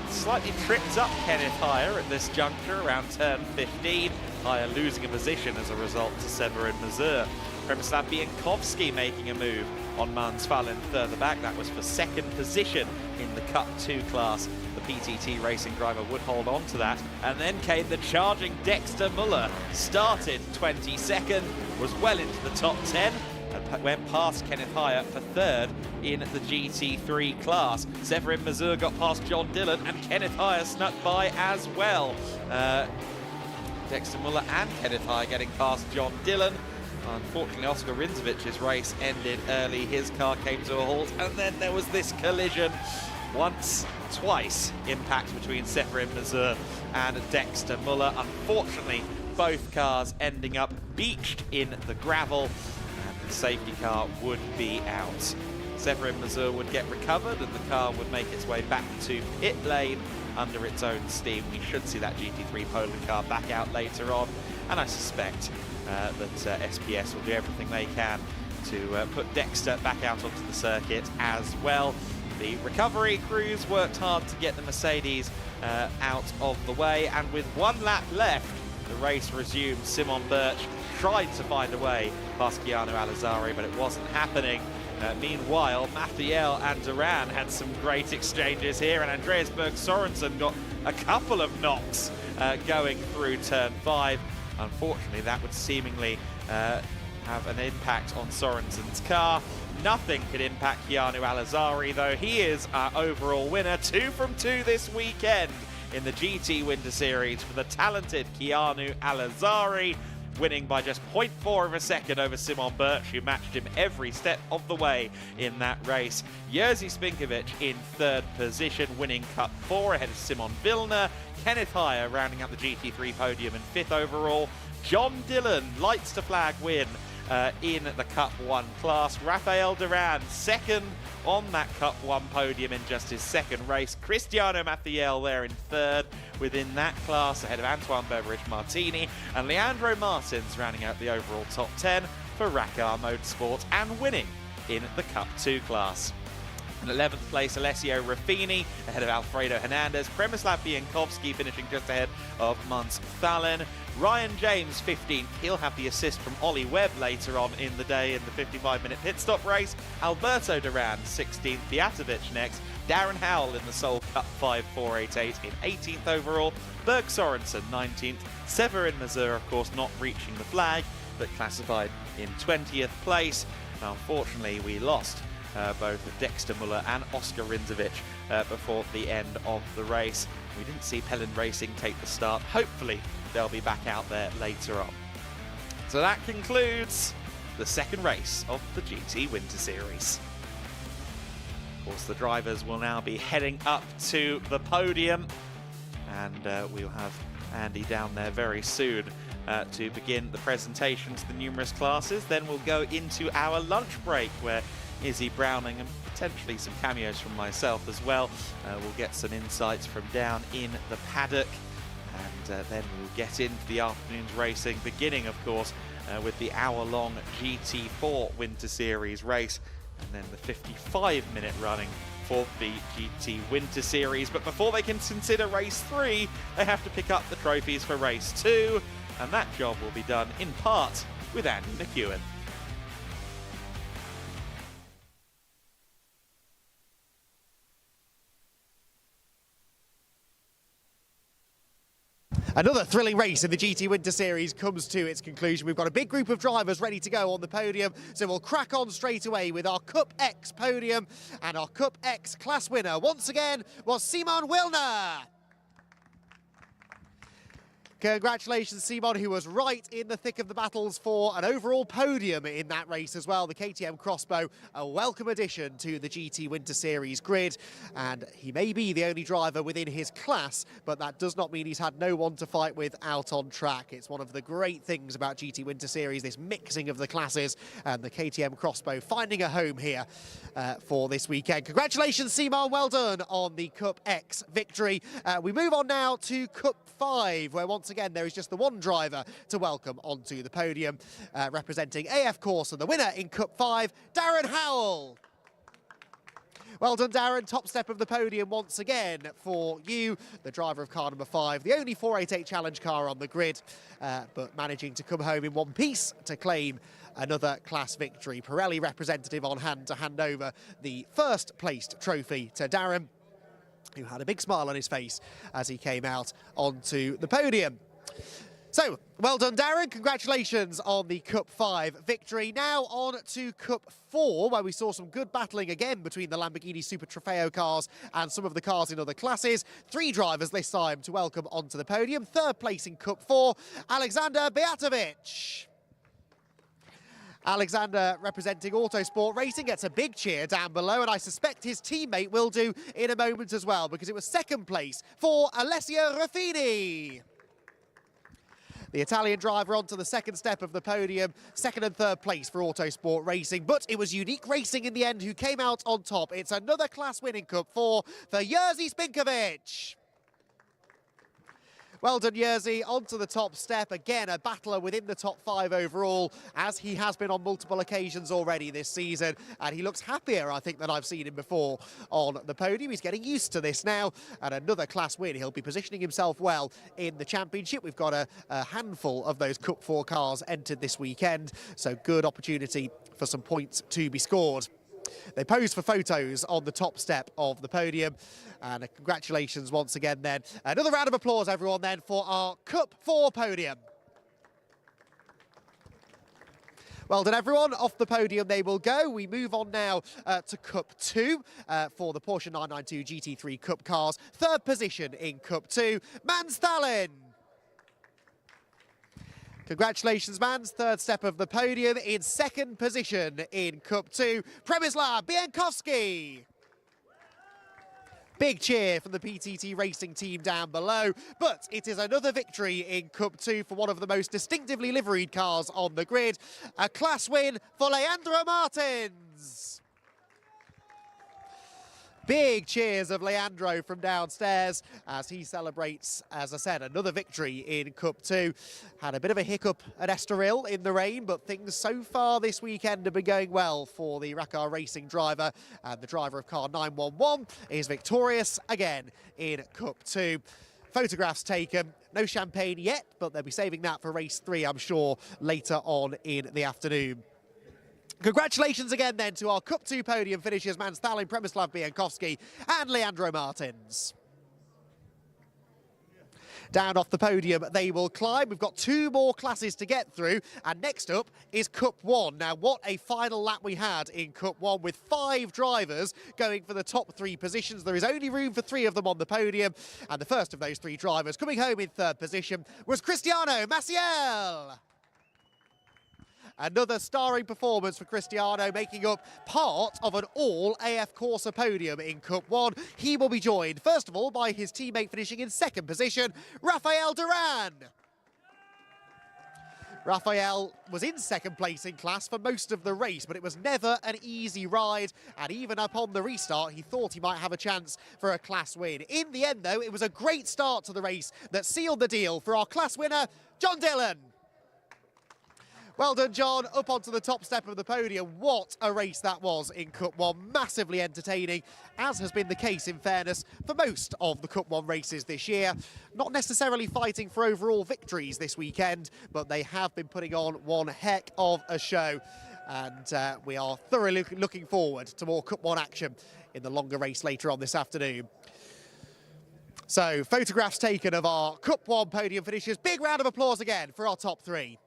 slightly tripped up Kenneth Heyer at this juncture around turn 15. Heyer losing a position as a result to Severin Mazur. Przemysław Biankowski making a move on Mans Fallen further back. That was for second position in the Cup 2 class. The PTT racing driver would hold on to that. And then came the charging Dexter Muller. Started 22nd, was well into the top 10, and went past Kenneth Heyer for third in the GT3 class. Severin Mazur got past John Dillon, and Kenneth Heyer snuck by as well. Dexter Muller and Kenneth Heyer getting past John Dillon. Unfortunately, Oscar Rinzovic's race ended early. His car came to a halt, and then there was this collision. Twice impact between Severin Mazur and Dexter Muller. Unfortunately, both cars ending up beached in the gravel, and the safety car would be out. Severin Mazur would get recovered, and the car would make its way back to pit lane under its own steam. We should see that GT3 Poland car back out later on, and I suspect that SPS will do everything they can to put Dexter back out onto the circuit as well. The recovery crews worked hard to get the Mercedes out of the way, and with 1 lap left, the race resumed. Simon Birch tried to find a way past Keanu Alizari, but it wasn't happening. Meanwhile, Mathiel and Duran had some great exchanges here, and Andreas Berg Sorensen got a couple of knocks going through turn 5. Unfortunately, that would seemingly have an impact on Sorensen's car. Nothing could impact Keanu Alizari, though. He is our overall winner. 2 from 2 this weekend in the GT Winter Series for the talented Keanu Alizari, winning by just 0.4 of a second over Simon Birch, who matched him every step of the way in that race. Jerzy Spinkovic in third position, winning Cup 4 ahead of Simon Vilner. Kenneth Heyer rounding up the GT3 podium in 5th overall. John Dillon, lights to flag win in the Cup 1 class. Rafael Durand, second on that Cup 1 podium in just his second race. Cristiano Mathiel there in third within that class, ahead of Antoine Beveridge Martini. And Leandro Martins rounding out the overall top 10 for Racar Motorsport and winning in the Cup 2 class. In 11th place, Alessio Ruffini ahead of Alfredo Hernandez. Przemysław Biankowski finishing just ahead of Mans Fallen. Ryan James, 15th. He'll have the assist from Ollie Webb later on in the day in the 55-minute pit stop race. Alberto Duran, 16th. Beatovic next. Darren Howell in the Seoul Cup 5488 in 18th overall. Berg Sorensen, 19th. Severin Mazur, of course, not reaching the flag, but classified in 20th place. Now, unfortunately, we lost both Dexter Muller and Oscar Rinzovic before the end of the race. We didn't see Pelin Racing take the start. Hopefully they'll be back out there later on. So that concludes the second race of the GT Winter Series. Of course, the drivers will now be heading up to the podium, and we'll have Andy down there very soon to begin the presentation to the numerous classes. Then we'll go into our lunch break, where Izzy Browning and potentially some cameos from myself as well. We'll get some insights from down in the paddock, and then we'll get into the afternoon's racing, beginning, of course, with the hour-long GT4 Winter Series race, and then the 55-minute running for the GT Winter Series. But before they can consider race 3, they have to pick up the trophies for race 2, and that job will be done in part with Andy McEwen. Another thrilling race in the GT Winter Series comes to its conclusion. We've got a big group of drivers ready to go on the podium, so we'll crack on straight away with our Cup X podium, and our Cup X class winner once again was Simon Wilner. Congratulations, Simon, who was right in the thick of the battles for an overall podium in that race as well. The KTM Crossbow, a welcome addition to the GT Winter Series grid. And he may be the only driver within his class, but that does not mean he's had no one to fight with out on track. It's one of the great things about GT Winter Series, this mixing of the classes, and the KTM Crossbow finding a home here for this weekend. Congratulations, Simon, well done on the Cup X victory. We move on now to Cup 5, where once again there is just the one driver to welcome onto the podium, representing AF Corse, and the winner in Cup 5, Darren Howell. Well done, Darren. Top step of the podium once again for you, the driver of car number 5, the only 488 Challenge car on the grid, but managing to come home in one piece to claim another class victory. Pirelli representative on hand to hand over the first placed trophy to Darren, who had a big smile on his face as he came out onto the podium. So, well done, Darren. Congratulations on the Cup 5 victory. Now on to Cup 4, where we saw some good battling again between the Lamborghini Super Trofeo cars and some of the cars in other classes. 3 drivers this time to welcome onto the podium. Third place in Cup 4, Alexander Beatovic. Alexander, representing Autosport Racing, gets a big cheer down below, and I suspect his teammate will do in a moment as well, because it was second place for Alessio Ruffini. The Italian driver onto the second step of the podium, second and third place for Autosport Racing, but it was Unique Racing in the end who came out on top. It's another class winning Cup 4 for Jerzy Spinkovic. Well done, Jerzy, onto the top step. Again, a battler within the top 5 overall, as he has been on multiple occasions already this season. And he looks happier, I think, than I've seen him before on the podium. He's getting used to this now. And another class win. He'll be positioning himself well in the championship. We've got a handful of those Cup 4 cars entered this weekend. So good opportunity for some points to be scored. They pose for photos on the top step of the podium. And congratulations once again then. Another round of applause, everyone, then, for our Cup 4 podium. Well done, everyone. Off the podium they will go. We move on now to Cup 2 for the Porsche 992 GT3 Cup cars. Third position in Cup 2, Mans Thalin. Congratulations, Mans. Third step of the podium. In second position in Cup 2, Przemysław Bienkowski. Big cheer from the PTT Racing team down below, but it is another victory in Cup 2 for one of the most distinctively liveried cars on the grid. A class win for Leandro Martins. Big cheers of Leandro from downstairs as he celebrates, as I said, another victory in Cup 2. Had a bit of a hiccup at Estoril in the rain, but things so far this weekend have been going well for the Racar Racing driver. And the driver of car 911 is victorious again in Cup 2. Photographs taken, no champagne yet, but they'll be saving that for race 3, I'm sure, later on in the afternoon. Congratulations again then to our Cup 2 podium finishers, Mans Thalin, Przemysław Bienkowski and Leandro Martins. Down off the podium they will climb. We've got 2 more classes to get through, and next up is Cup 1. Now, what a final lap we had in Cup 1 with 5 drivers going for the top 3 positions. There is only room for 3 of them on the podium, and the first of those 3 drivers coming home in third position was Cristiano Maciel. Another starring performance for Cristiano, making up part of an all-AF Corsa podium in Cup 1. He will be joined, first of all, by his teammate finishing in second position, Rafael Duran. Rafael was in second place in class for most of the race, but it was never an easy ride. And even up on the restart, he thought he might have a chance for a class win. In the end, though, it was a great start to the race that sealed the deal for our class winner, John Dillon. Well done, John, up onto the top step of the podium. What a race that was in Cup 1. Massively entertaining, as has been the case, in fairness, for most of the Cup 1 races this year. Not necessarily fighting for overall victories this weekend, but they have been putting on one heck of a show. And we are thoroughly looking forward to more Cup 1 action in the longer race later on this afternoon. So, photographs taken of our Cup 1 podium finishes. Big round of applause again for our top 3.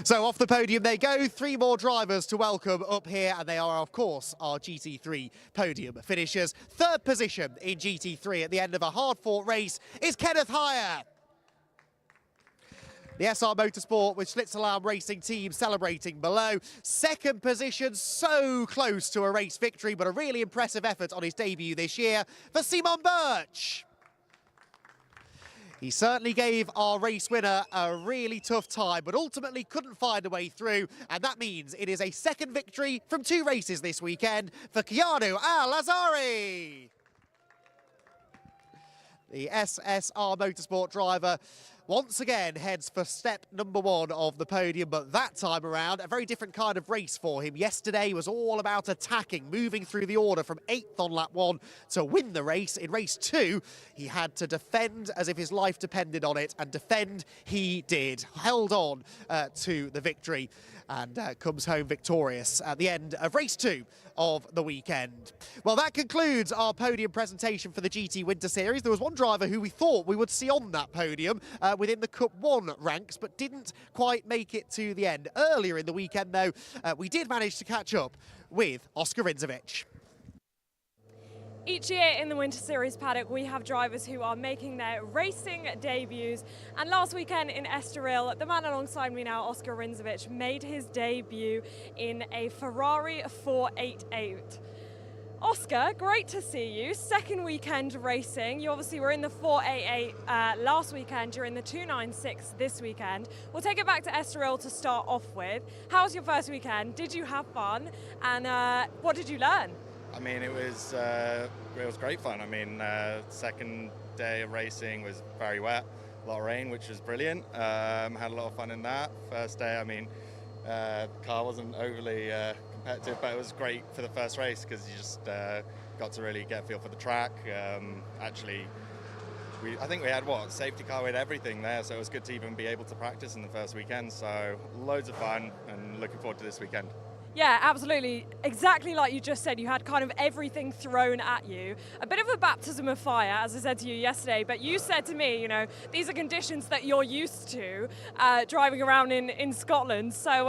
So off the podium they go, 3 more drivers to welcome up here, and they are, of course, our GT3 podium finishers. 3rd position in GT3 at the end of a hard-fought race is Kenneth Heyer. The SR Motorsport with Schlitzalarm Racing team celebrating below. 2nd position, so close to a race victory, but a really impressive effort on his debut this year for Simon Birch. He certainly gave our race winner a really tough time, but ultimately couldn't find a way through, and that means it is a 2nd victory from 2 races this weekend for Keanu Al-Azari. The SSR Motorsport driver once again heads for step number 1 of the podium, but that time around, a very different kind of race for him. Yesterday was all about attacking, moving through the order from 8th on lap 1 to win the race. In race 2, he had to defend as if his life depended on it, and defend he did. Held on to the victory and comes home victorious at the end of race 2 of the weekend. Well, that concludes our podium presentation for the GT Winter Series. There was one driver who we thought we would see on that podium within the Cup 1 ranks, but didn't quite make it to the end. Earlier in the weekend, though, we did manage to catch up with Oscar Rinzovic. Each year in the Winter Series paddock, we have drivers who are making their racing debuts. And last weekend in Estoril, the man alongside me now, Oscar Rinzovic, made his debut in a Ferrari 488. Oscar, great to see you. 2nd weekend racing. You obviously were in the 488 last weekend. You're in the 296 this weekend. We'll take it back to Estoril to start off with. How was your first weekend? Did you have fun? And what did you learn? I mean, it was great fun. I mean, 2nd day of racing was very wet, a lot of rain, which was brilliant. Had a lot of fun in that. First day, I mean, the car wasn't overly competitive, but it was great for the first race because you just got to really get a feel for the track. Actually, I think we had safety car, we had everything there, so it was good to even be able to practice in the first weekend. So loads of fun, and looking forward to this weekend. Yeah, absolutely. Exactly like you just said, you had kind of everything thrown at you. A bit of a baptism of fire, as I said to you yesterday, but you said to me, you know, these are conditions that you're used to driving around in Scotland. So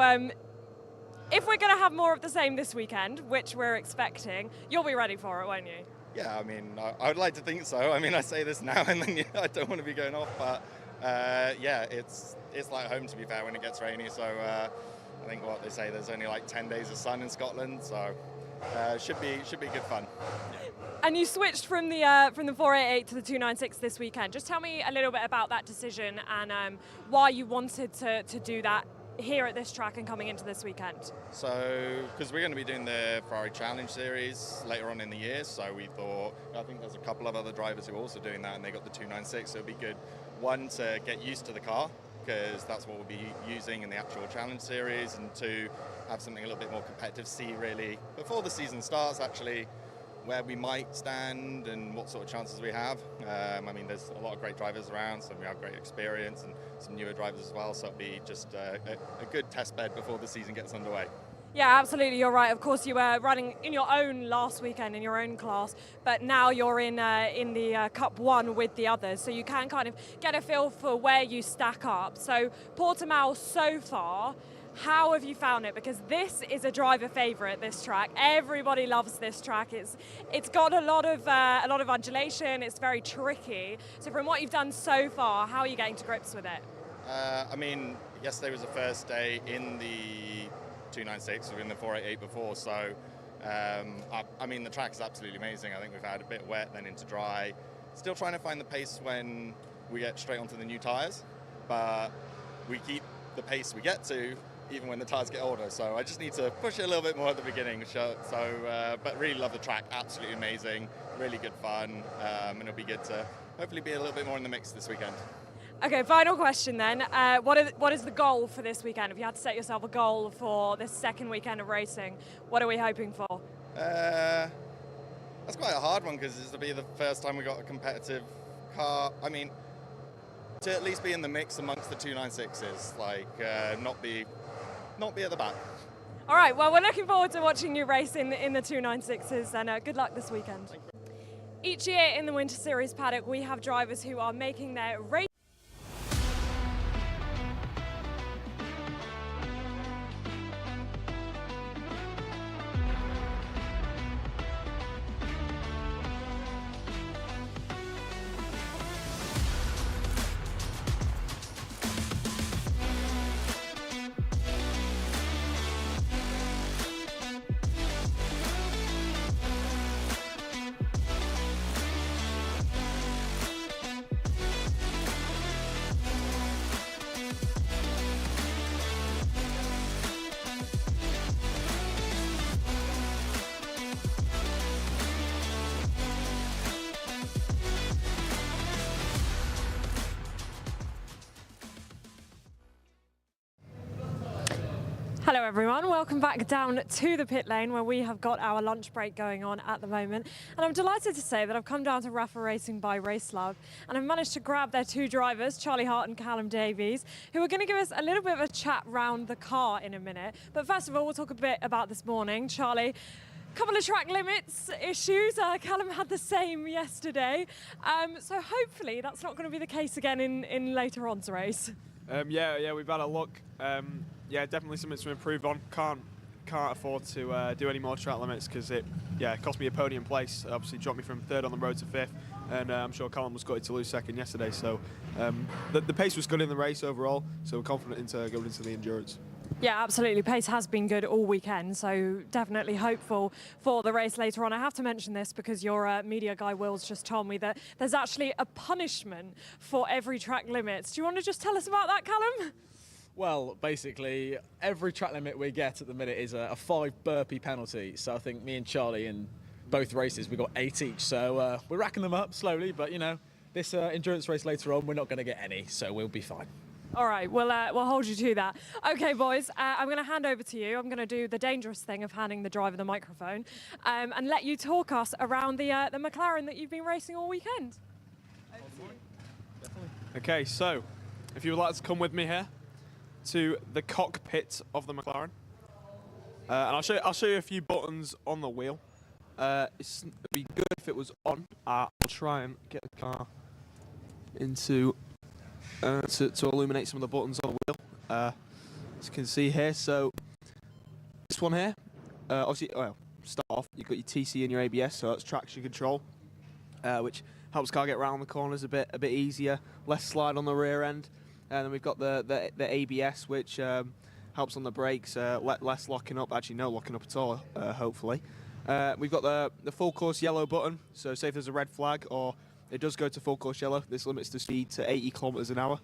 if we're going to have more of the same this weekend, which we're expecting, you'll be ready for it, won't you? Yeah, I mean, I would like to think so. I mean, I say this now and then I don't want to be going off, but yeah, it's like home, to be fair, when it gets rainy. So I think what they say, there's only like 10 days of sun in Scotland, so should be good fun. Yeah. And you switched from the 488 to the 296 this weekend. Just tell me a little bit about that decision and why you wanted to do that here at this track and coming into this weekend. So, because we're going to be doing the Ferrari Challenge Series later on in the year, so we thought, I think there's a couple of other drivers who are also doing that, and they got the 296, so it'd be good, one, to get used to the car, because that's what we'll be using in the actual Challenge Series, and 2, have something a little bit more competitive, see really, before the season starts, actually, where we might stand and what sort of chances we have. I mean, there's a lot of great drivers around, so we have great experience, and some newer drivers as well, so it'll be just a good test bed before the season gets underway. Yeah, absolutely, you're right. Of course, you were running in your own last weekend in your own class, but now you're in the Cup 1 with the others, so you can kind of get a feel for where you stack up. So Portimão so far, how have you found it? Because this is a driver favourite, this track. Everybody loves this track. It's got a lot of undulation. It's very tricky. So from what you've done so far, how are you getting to grips with it? I mean, yesterday was the first day in the 296. We were in the 488 before, so I mean, the track is absolutely amazing. I think we've had a bit wet, then into dry. Still trying to find the pace when we get straight onto the new tyres, but we keep the pace we get to even when the tyres get older, so I just need to push it a little bit more at the beginning. But really love the track, absolutely amazing, really good fun, and it'll be good to hopefully be a little bit more in the mix this weekend. Okay, final question then. What is the goal for this weekend? If you had to set yourself a goal for this second weekend of racing, what are we hoping for? That's quite a hard one because this will be the first time we got a competitive car. I mean, to at least be in the mix amongst the 296s, like not be at the back. All right, well, we're looking forward to watching you race in the 296s, and good luck this weekend. Each year in the Winter Series paddock, we have drivers who are making their race. Hello everyone, welcome back down to the pit lane where we have got our lunch break going on at the moment. And I'm delighted to say that I've come down to Rafa Racing by Racelab and I've managed to grab their two drivers, Charlie Hart and Callum Davies, who are going to give us a little bit of a chat round the car in a minute. But first of all, we'll talk a bit about this morning. Charlie, couple of track limits issues. Callum had the same yesterday. So hopefully that's not going to be the case again in later on's race. Yeah, we've had a look. Yeah, definitely something to improve on. Can't afford to do any more track limits because it cost me a podium place. Obviously dropped me from third on the road to fifth, and I'm sure Callum was gutted to lose second yesterday. So the pace was good in the race overall, so we're confident into going into the endurance. Yeah, absolutely. Pace has been good all weekend, so definitely hopeful for the race later on. I have to mention this because your media guy Will's just told me that there's actually a punishment for every track limits. Do you want to just tell us about that, Callum? Well, basically, every track limit we get at the minute is a 5 burpee penalty. So I think me and Charlie in both races, we got 8 each. So we're racking them up slowly, but you know, this endurance race later on, we're not going to get any, so we'll be fine. All right, we'll hold you to that. Okay, boys, I'm going to hand over to you. I'm going to do the dangerous thing of handing the driver the microphone and let you talk us around the McLaren that you've been racing all weekend. Okay, so if you would like to come with me here to the cockpit of the McLaren, and I'll show you a few buttons on the wheel. It'd be good if it was on. I'll try and get the car into to illuminate some of the buttons on the wheel. As you can see here, so this one here, obviously, well, start off, you've got your TC and your ABS, so that's traction control, which helps the car get around the corners a bit easier, less slide on the rear end. And then we've got the ABS, which helps on the brakes, less locking up, actually no locking up at all, hopefully. We've got the full course yellow button, so say if there's a red flag or it does go to full course yellow, this limits the speed to 80 kilometers an hour.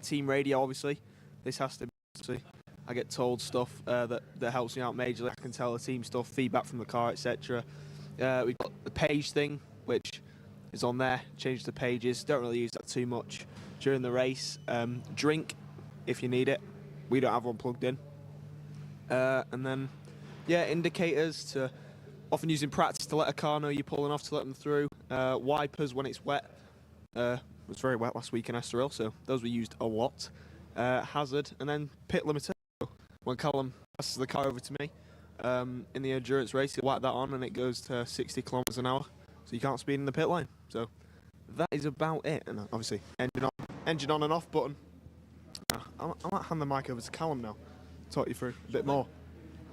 Team radio, obviously, this has to be, obviously, I get told stuff that helps me out majorly. I can tell the team stuff, feedback from the car, etc. We've got the page thing, which is on there, change the pages, don't really use that too much during the race. Drink if you need it, we don't have one plugged in. And then, yeah, indicators to often use in practice to let a car know you're pulling off to let them through. Wipers when it's wet. It was very wet last week in Estoril, so those were used a lot. Hazard, and then pit limiter. When Callum passes the car over to me in the endurance race, he'll whack that on and it goes to 60 kilometers an hour, so you can't speed in the pit lane. So that is about it. And obviously, engine on and off button. I might hand the mic over to Callum now, talk you through a bit more,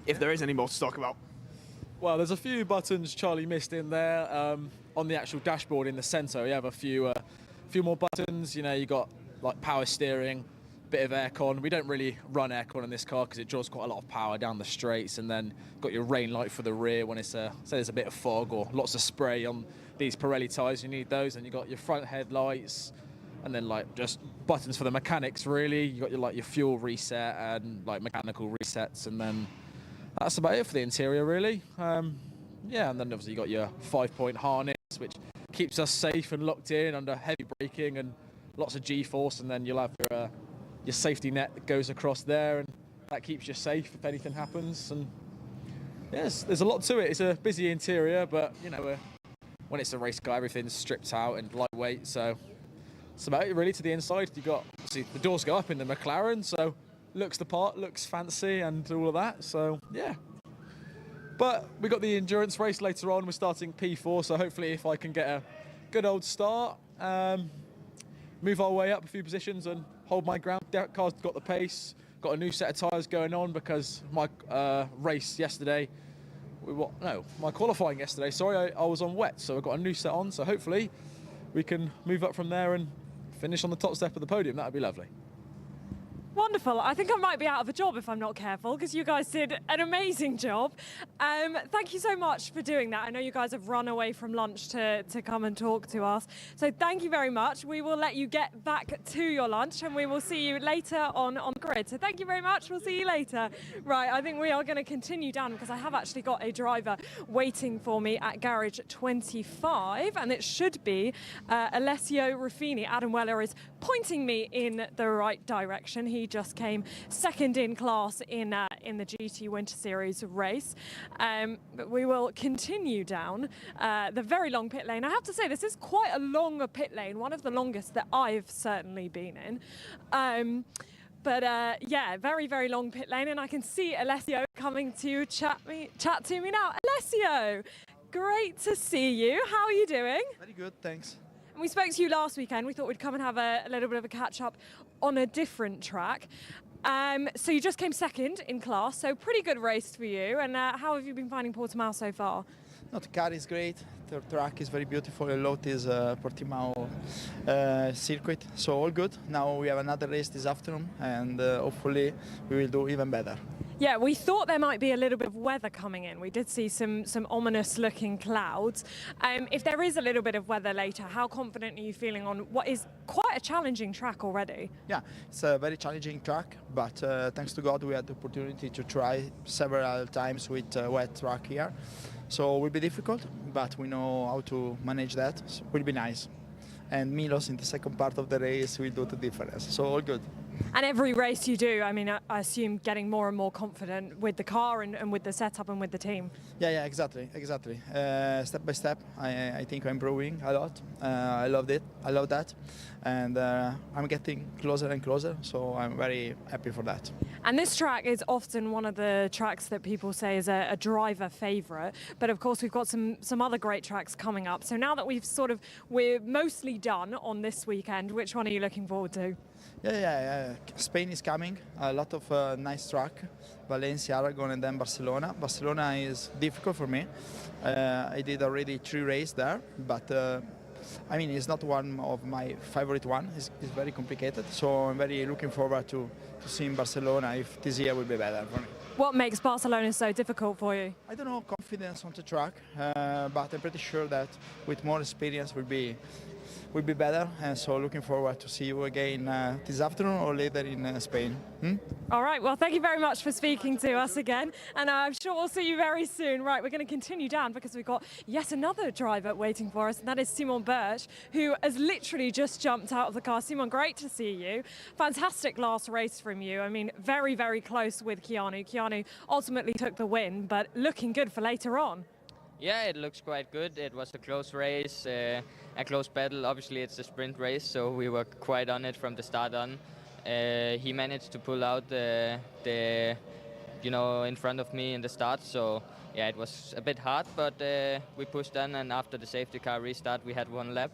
if there is any more to talk about. Well, there's a few buttons Charlie missed in there. On the actual dashboard in the centre, we have a few more buttons. You know, you got like power steering, bit of aircon. We don't really run aircon in this car because it draws quite a lot of power down the straights, and then got your rain light for the rear when it's say there's a bit of fog or lots of spray on these Pirelli tyres. You need those, and you got your front headlights, and then like just buttons for the mechanics. Really, you got your fuel reset and like mechanical resets, and then that's about it for the interior, really. Yeah, and then obviously you got your 5-point harness, which keeps us safe and locked in under heavy braking and lots of G-force, and then you'll have your safety net that goes across there, and that keeps you safe if anything happens. And yes, there's a lot to it. It's a busy interior, but you know, when it's a race car, everything's stripped out and lightweight. So it's about it really. To the inside, you got, see, the doors go up in the McLaren, so looks the part, looks fancy and all of that, so yeah. But we got the endurance race later on. We're starting P4, so hopefully if I can get a good old start, move our way up a few positions and hold my ground. That car's got the pace, got a new set of tyres going on because my race yesterday, my qualifying yesterday, sorry, I was on wet, so I got a new set on, so hopefully we can move up from there and finish on the top step of the podium. That would be lovely. Wonderful. I think I might be out of a job if I'm not careful, because you guys did an amazing job. Thank you so much for doing that. I know you guys have run away from lunch to come and talk to us. So thank you very much. We will let you get back to your lunch and we will see you later on the grid. So thank you very much. We'll see you later. Right, I think we are going to continue down because I have actually got a driver waiting for me at garage 25, and it should be Alessio Ruffini. Adam Weller is pointing me in the right direction. He just came second in class in the GT Winter Series race. But we will continue down the very long pit lane. I have to say, this is quite a long pit lane, one of the longest that I've certainly been in. But yeah, very, very long pit lane, and I can see Alessio coming to chat to me now. Alessio, great to see you. How are you doing? Very good, thanks. We spoke to you last weekend. We thought we'd come and have a little bit of a catch-up on a different track. So you just came second in class, so pretty good race for you. And how have you been finding Portimão so far? No, the car is great. The track is very beautiful. A lot is Portimão circuit, so all good. Now we have another race this afternoon, and hopefully we will do even better. Yeah, we thought there might be a little bit of weather coming in. We did see some ominous-looking clouds. If there is a little bit of weather later, how confident are you feeling on what is quite a challenging track already? Yeah, it's a very challenging track, but thanks to God we had the opportunity to try several times with wet track here. So it will be difficult, but we know how to manage that. So it will be nice. And Milos in the second part of the race will do the difference. So all good. And every race you do, I mean, I assume getting more and more confident with the car and with the setup and with the team. Yeah, exactly. Step by step, I think I'm improving a lot. I love that. And I'm getting closer and closer, so I'm very happy for that. And this track is often one of the tracks that people say is a driver favourite, but of course we've got some other great tracks coming up. So now that we're mostly done on this weekend, which one are you looking forward to? Yeah. Spain is coming. A lot of nice track. Valencia, Aragon, and then Barcelona. Barcelona is difficult for me. I did already 3 races there, but I mean, it's not one of my favorite one. It's very complicated. So I'm very looking forward to seeing Barcelona if this year will be better for me. What makes Barcelona so difficult for you? I don't know, confidence on the track, but I'm pretty sure that with more experience will be better, and so looking forward to see you again this afternoon or later in Spain. All right, well, thank you very much for speaking to us again, and I'm sure we'll see you very soon. Right, we're going to continue down because we've got yet another driver waiting for us, and that is Simon Birch, who has literally just jumped out of the car. Simon, great to see you. Fantastic last race from you. I mean, very, very close with Keanu. Keanu ultimately took the win, but looking good for later on. Yeah, it looks quite good. It was a close race, a close battle. Obviously, it's a sprint race, so we were quite on it from the start on. He managed to pull out the in front of me in the start, so yeah, it was a bit hard, but we pushed on, and after the safety car restart, we had 1 lap.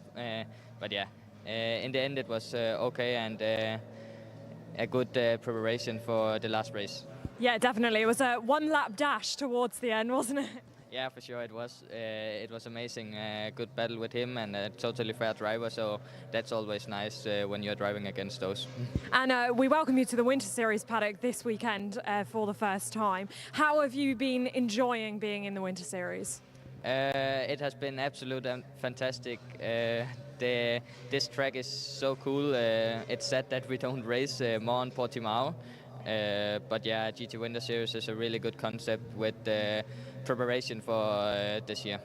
But yeah, in the end, it was okay, and a good preparation for the last race. Yeah, definitely. It was a 1-lap dash towards the end, wasn't it? Yeah, for sure it was. It was amazing. Good battle with him and a totally fair driver, so that's always nice when you're driving against those. And we welcome you to the Winter Series paddock this weekend for the first time. How have you been enjoying being in the Winter Series? It has been absolute and fantastic. This track is so cool. It's sad that we don't race more on Portimão. But yeah, GT Winter Series is a really good concept with preparation for this year.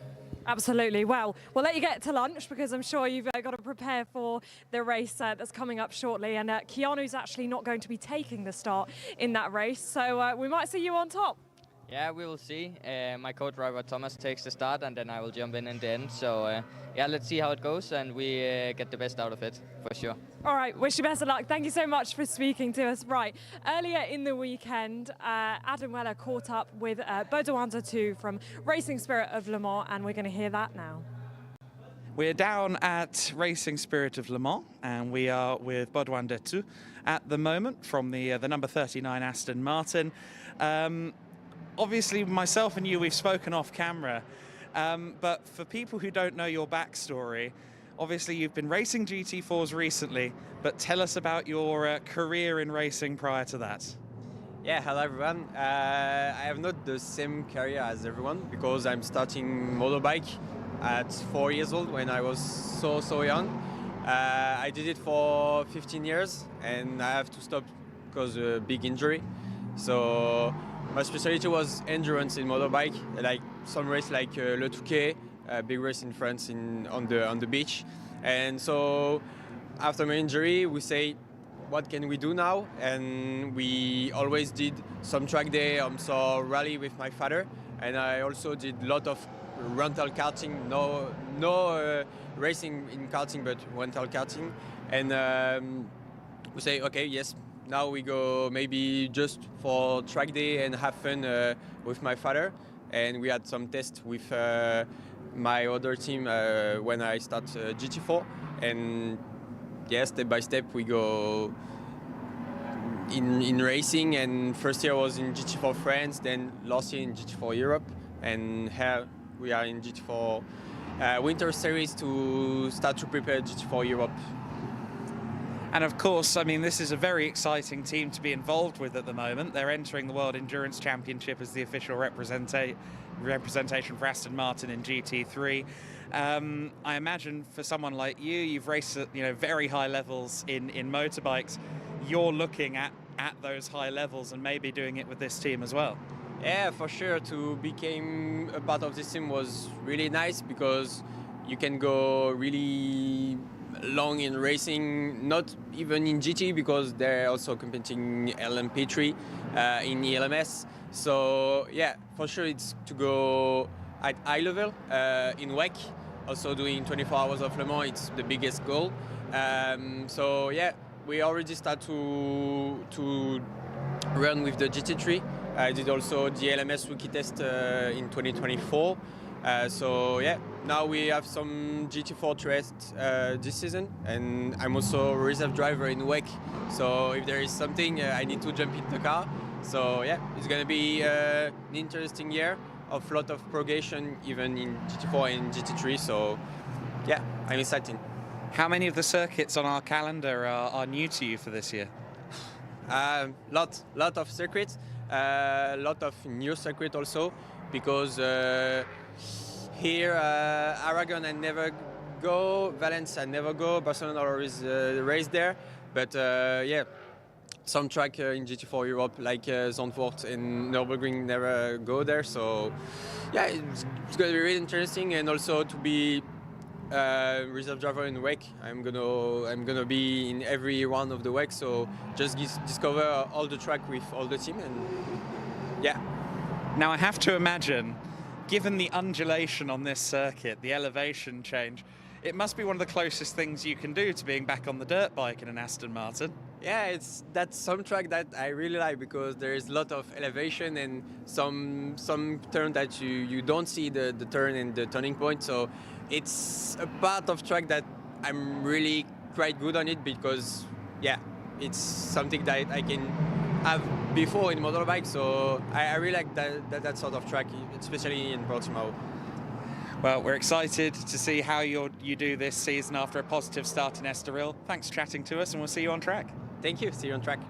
Absolutely. Well, we'll let you get to lunch because I'm sure you've got to prepare for the race that's coming up shortly. And Keanu's actually not going to be taking the start in that race, so we might see you on top. Yeah, we will see. My co-driver Thomas takes the start, and then I will jump in the end. So yeah, let's see how it goes, and we get the best out of it for sure. All right, wish you best of luck. Thank you so much for speaking to us. Right, earlier in the weekend, Adam Weller caught up with Bodewanda 2 from Racing Spirit of Le Mans, and we're going to hear that now. We're down at Racing Spirit of Le Mans, and we are with Bodewanda 2 at the moment from the number 39 Aston Martin. Obviously, myself and you, we've spoken off camera, but for people who don't know your backstory, obviously you've been racing GT4s recently, but tell us about your career in racing prior to that. Yeah, hello everyone. I have not the same career as everyone because I'm starting motorbike at 4 years old when I was so young. I did it for 15 years and I have to stop because of a big injury. So my specialty was endurance in motorbike, like some race like Le Touquet, a big race in France on the beach. And so after my injury, we say, what can we do now? And we always did some track day, some rally with my father. And I also did a lot of rental karting, no racing in karting, but rental karting. And we say, okay, yes, now we go maybe just for track day and have fun with my father. And we had some tests with my other team when I start GT4. And yeah, step by step we go in racing. And first year was in GT4 France, then last year in GT4 Europe. And here we are in GT4 Winter Series to start to prepare GT4 Europe. And of course, I mean, this is a very exciting team to be involved with at the moment. They're entering the World Endurance Championship as the official representation for Aston Martin in GT3. I imagine for someone like you, you've raced at very high levels in motorbikes. You're looking at those high levels and maybe doing it with this team as well. Yeah, for sure. To become a part of this team was really nice because you can go really long in racing, not even in GT because they're also competing LMP3 in ELMS. So yeah, for sure it's to go at high level in WEC. Also doing 24 hours of Le Mans, it's the biggest goal. So yeah, we already start to run with the GT3. I did also the LMS rookie test in 2024. So yeah, now we have some GT4 tests this season, and I'm also a reserve driver in WEC. So if there is something, I need to jump in the car. So yeah, it's gonna be an interesting year of a lot of progression, even in GT4 and GT3. So yeah, I'm excited. How many of the circuits on our calendar are new to you for this year? Lot of circuits, lot of new circuits also, because here Aragon I never go, Valence I never go, Barcelona always race there, but yeah, some track in GT4 Europe like Zandvoort and Nürburgring never go there, so yeah, it's going to be really interesting. And also to be reserve driver in WEC, I'm gonna be in every round of the WEC, so just discover all the track with all the team, and yeah. Now I have to imagine, given the undulation on this circuit, the elevation change, it must be one of the closest things you can do to being back on the dirt bike in an Aston Martin. Yeah, that's some track that I really like because there is a lot of elevation and some turn that you don't see the turn and the turning point. So it's a part of track that I'm really quite good on it because yeah, it's something that I can have before in motorbike. So I really like that sort of track, especially in Portimão. Well, we're excited to see how you do this season after a positive start in Estoril. Thanks for chatting to us, and we'll see you on track. Thank you. See you on track.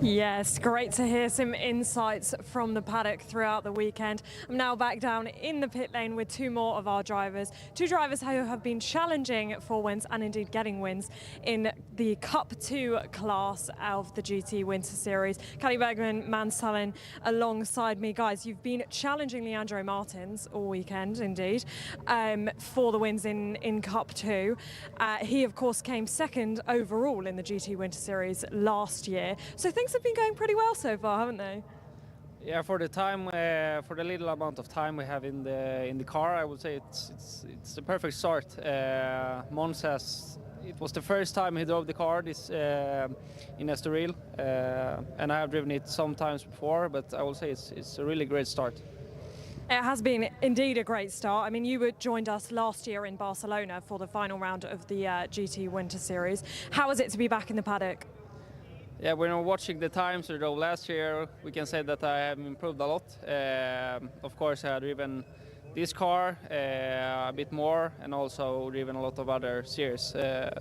Yes, great to hear some insights from the paddock throughout the weekend. I'm now back down in the pit lane with two more of our drivers. Two drivers who have been challenging for wins and indeed getting wins in the Cup 2 class of the GT Winter Series. Kelly Bergman, Manstallen alongside me. Guys, you've been challenging Leandro Martins all weekend, indeed, for the wins in Cup 2. He, of course, came second overall in the GT Winter Series last year. So things have been going pretty well so far, haven't they? Yeah, for the time, for the little amount of time we have in the car, I would say it's the perfect start. Mons it was the first time he drove the car this in Estoril, and I have driven it sometimes before, but I will say it's a really great start. It has been indeed a great start. I mean, you joined us last year in Barcelona for the final round of the GT Winter Series. How was it to be back in the paddock? Yeah, when we're watching the times I drove last year, we can say that I have improved a lot. Of course, I have driven this car a bit more, and also driven a lot of other series.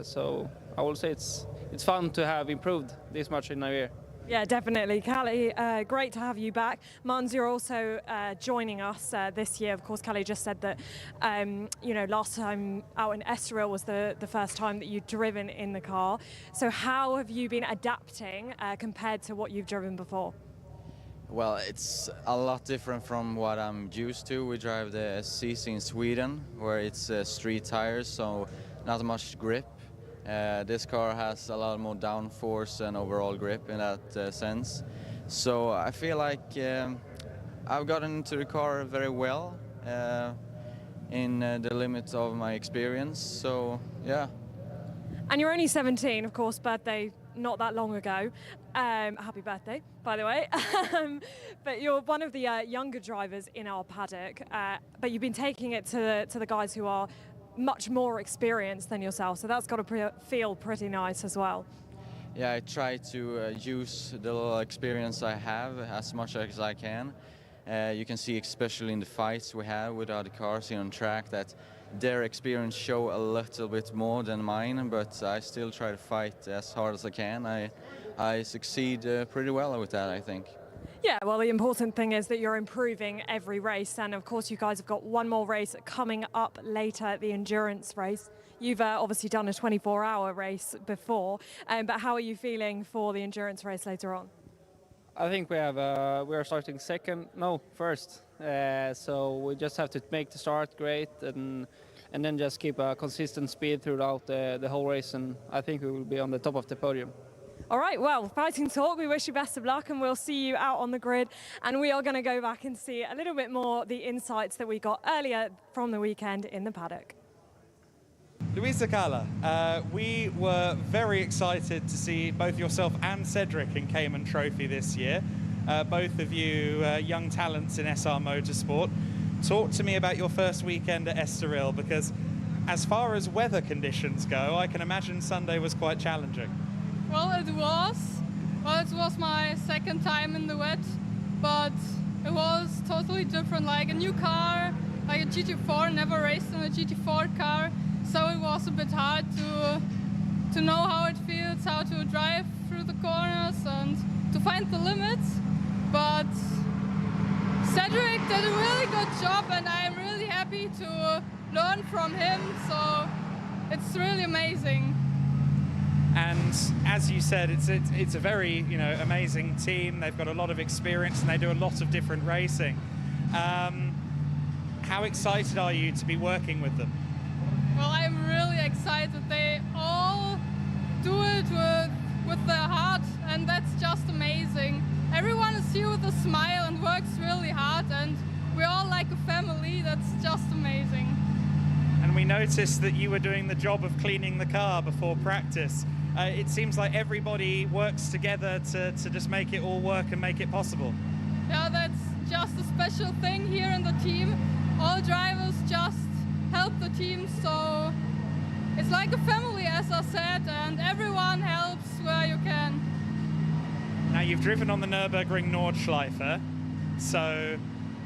So I will say it's fun to have improved this much in a year. Yeah, definitely. Callie, great to have you back. Mons, you're also joining us this year. Of course, Callie just said that, you know, last time out in Estoril was the first time that you'd driven in the car. So how have you been adapting compared to what you've driven before? Well, it's a lot different from what I'm used to. We drive the SCs in Sweden, where it's street tires, so not much grip. This car has a lot more downforce and overall grip in that sense. So I feel like I've gotten into the car very well in the limits of my experience. So yeah. And you're only 17, of course, birthday not that long ago. Happy birthday, by the way. But you're one of the younger drivers in our paddock, but you've been taking it to the guys who are much more experienced than yourself, so that's got to feel pretty nice as well. Yeah, I try to use the little experience I have as much as I can. You can see, especially in the fights we have with other cars here on track, that their experience show a little bit more than mine, but I still try to fight as hard as I can. I succeed pretty well with that, I think. Yeah, well, the important thing is that you're improving every race, and of course you guys have got one more race coming up later, the endurance race. You've obviously done a 24-hour race before, but how are you feeling for the endurance race later on? I think we are starting first. So we just have to make the start great, and then just keep a consistent speed throughout the whole race, and I think we will be on the top of the podium. All right, well, fighting talk, we wish you best of luck, and we'll see you out on the grid. And we are going to go back and see a little bit more the insights that we got earlier from the weekend in the paddock. Luisa Cala, we were very excited to see both yourself and Cedric in Cayman Trophy this year. Both of you young talents in SR Motorsport. Talk to me about your first weekend at Estoril, because as far as weather conditions go, I can imagine Sunday was quite challenging. Well, it was my second time in the wet, but it was totally different, like a new car, like a GT4, never raced in a GT4 car, so it was a bit hard to know how it feels, how to drive through the corners and to find the limits, but Cedric did a really good job, and I'm really happy to learn from him, so it's really amazing. And as you said, it's a very amazing team. They've got a lot of experience and they do a lot of different racing. How excited are you to be working with them? Well, I'm really excited. They all do it with their heart, and that's just amazing. Everyone is here with a smile and works really hard, and we're all like a family. That's just amazing. And we noticed that you were doing the job of cleaning the car before practice. It seems like everybody works together to just make it all work and make it possible. Yeah, that's just a special thing here in the team. All drivers just help the team, so it's like a family, as I said, and everyone helps where you can. Now, you've driven on the Nürburgring Nordschleife, so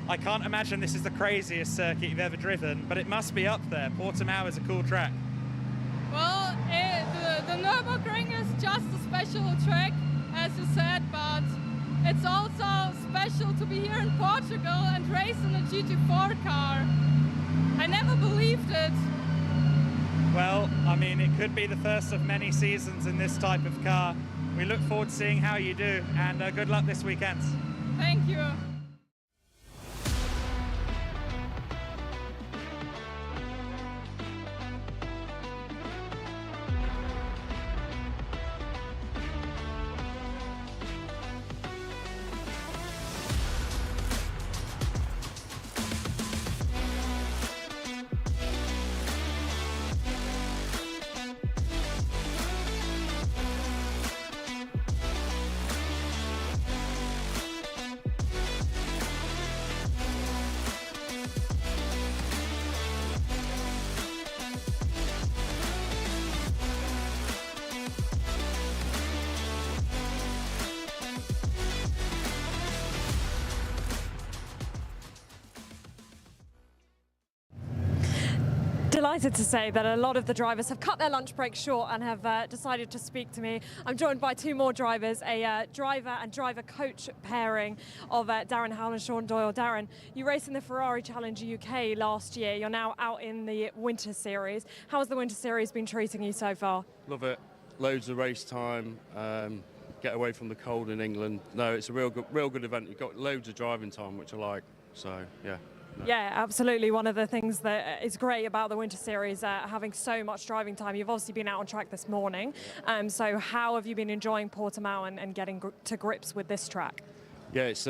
I can't imagine this is the craziest circuit you've ever driven, but it must be up there. Portimão is a cool track. Well, the Nürburgring is just a special track, as you said, but it's also special to be here in Portugal and race in a GT4 car. I never believed it. Well, I mean, it could be the first of many seasons in this type of car. We look forward to seeing how you do, and good luck this weekend. Thank you. delighted to say that a lot of the drivers have cut their lunch break short and have decided to speak to me. I'm joined by two more drivers, a driver and driver coach pairing of Darren Howell and Sean Doyle. Darren, you raced in the Ferrari Challenge UK last year. You're now out in the Winter Series. How has the Winter Series been treating you so far? Love it. Loads of race time. Get away from the cold in England. No, it's a real good event. You've got loads of driving time, which I like. So, yeah. No. Yeah, absolutely. One of the things that is great about the Winter Series, having so much driving time. You've obviously been out on track this morning. So how have you been enjoying Portimão and getting to grips with this track? Yeah, it's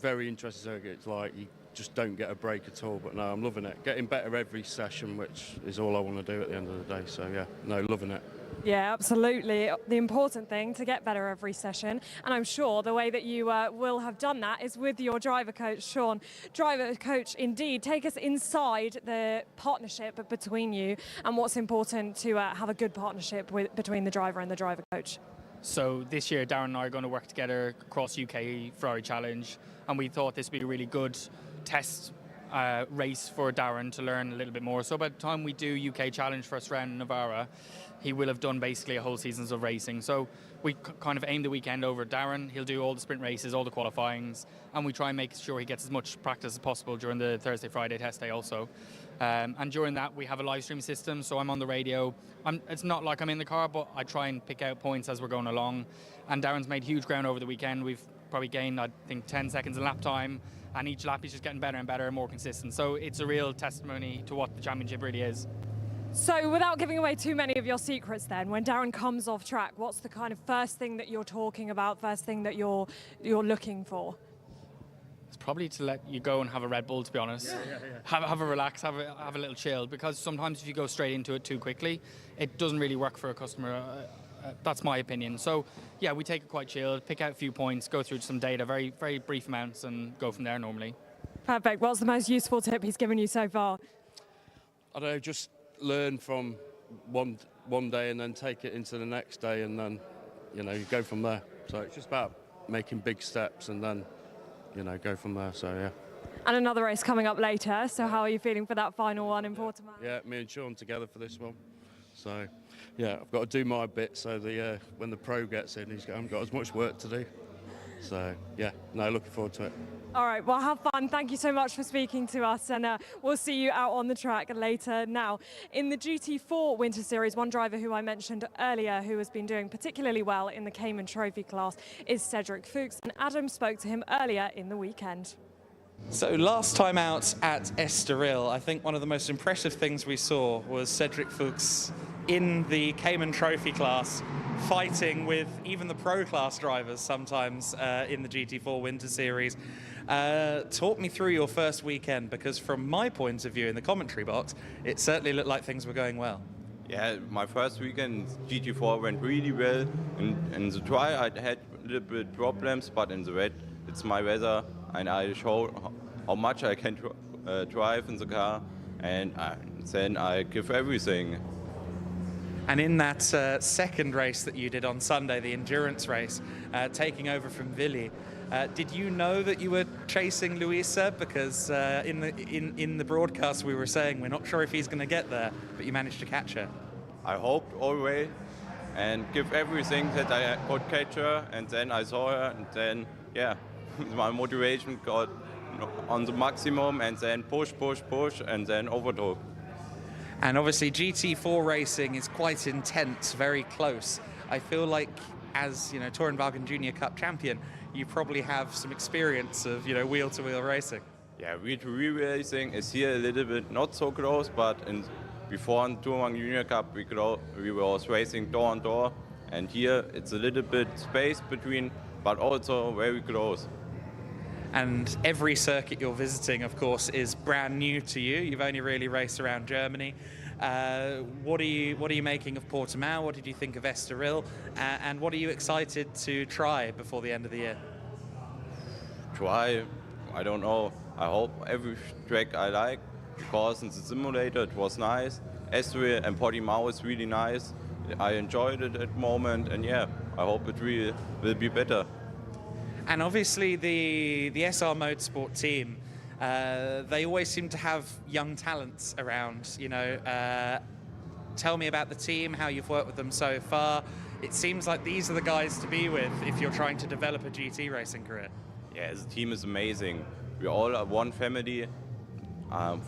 very interesting circuit. It's like you just don't get a break at all. But no, I'm loving it. Getting better every session, which is all I want to do at the end of the day. So yeah, no, loving it. Yeah, absolutely. The important thing to get better every session. And I'm sure the way that you will have done that is with your driver coach, Sean. Driver coach, indeed, take us inside the partnership between you and what's important to have a good partnership between the driver and the driver coach. So this year, Darren and I are going to work together across UK Ferrari Challenge, and we thought this would be a really good test race for Darren to learn a little bit more. So by the time we do UK Challenge first round in Navarra, he will have done basically a whole seasons of racing. So we kind of aim the weekend over at Darren. He'll do all the sprint races, all the qualifyings, and we try and make sure he gets as much practice as possible during the Thursday, Friday test day also. And during that, we have a live stream system, so I'm on the radio. It's not like I'm in the car, but I try and pick out points as we're going along. And Darren's made huge ground over the weekend. We've probably gained, I think, 10 seconds in lap time, and each lap he's just getting better and better and more consistent. So it's a real testimony to what the championship really is. So without giving away too many of your secrets then, when Darren comes off track, what's the kind of first thing that you're talking about, first thing that you're looking for? It's probably to let you go and have a Red Bull, to be honest. Yeah. Have a relax, have a little chill, because sometimes if you go straight into it too quickly, it doesn't really work for a customer. That's my opinion. So yeah, we take it quite chilled, pick out a few points, go through some data, very, very brief amounts, and go from there normally. Perfect. What's the most useful tip he's given you so far? I don't know, just learn from one day and then take it into the next day, and then, you go from there. So it's just about making big steps and then, go from there. So yeah. And another race coming up later. So how are you feeling for that final one in Portimão? Yeah, me and Sean together for this one. So yeah, I've got to do my bit so when the pro gets in, he's got as much work to do. So yeah, no, looking forward to it. All right, well, have fun. Thank you so much for speaking to us, and we'll see you out on the track later. Now, in the GT4 Winter Series, one driver who I mentioned earlier who has been doing particularly well in the Cayman Trophy class is Cedric Fuchs, and Adam spoke to him earlier in the weekend. So last time out at Estoril, I think one of the most impressive things we saw was Cedric Fuchs in the Cayman Trophy class, fighting with even the pro class drivers sometimes in the GT4 Winter Series. Talk me through your first weekend, because from my point of view in the commentary box, it certainly looked like things were going well. Yeah, my first weekend GT4 went really well. In the dry I had a little bit problems, but in the wet it's my weather, and I show how much I can drive in the car, and then I give everything. And in that second race that you did on Sunday, the endurance race, taking over from Willy, did you know that you were chasing Luisa? Because in the broadcast we were saying we're not sure if he's going to get there, but you managed to catch her. I hoped always and give everything that I could catch her, and then I saw her, and then yeah, my motivation got on the maximum, and then push, and then overtook. And obviously GT4 racing is quite intense, very close. I feel like as Tourenwagen Junior Cup champion, you probably have some experience of wheel-to-wheel racing. Yeah, wheel-to-wheel racing is here a little bit not so close, but before in Tourenwagen Junior Cup we were racing door on door, and here it's a little bit space between, but also very close. And every circuit you're visiting, of course, is brand new to you. You've only really raced around Germany. What are you making of Portimão? What did you think of Estoril? And what are you excited to try before the end of the year? Try? I don't know. I hope every track I like, because in the simulator it was nice. Estoril and Portimão is really nice. I enjoyed it at the moment, and yeah, I hope it really will be better. And obviously the SR Motorsport team they always seem to have young talents around, you know. Tell me about the team, how you've worked with them so far. It seems like these are the guys to be with if you're trying to develop a GT racing career. Yeah, the team is amazing. We all are one family.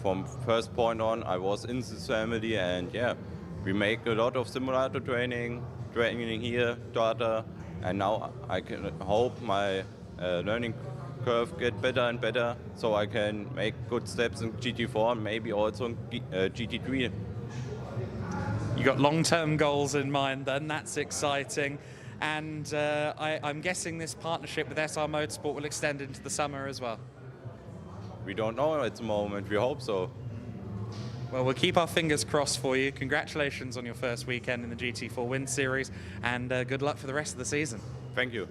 From first point on, I was in this family, and yeah, we make a lot of simulator training here, data, and now I can hope my learning curve get better and better, so I can make good steps in GT4 and maybe also in GT3. You got long-term goals in mind then, that's exciting. And I'm guessing this partnership with SR Motorsport will extend into the summer as well. We don't know at the moment, we hope so. Well, we'll keep our fingers crossed for you. Congratulations on your first weekend in the GT4 Win Series, and good luck for the rest of the season. Thank you.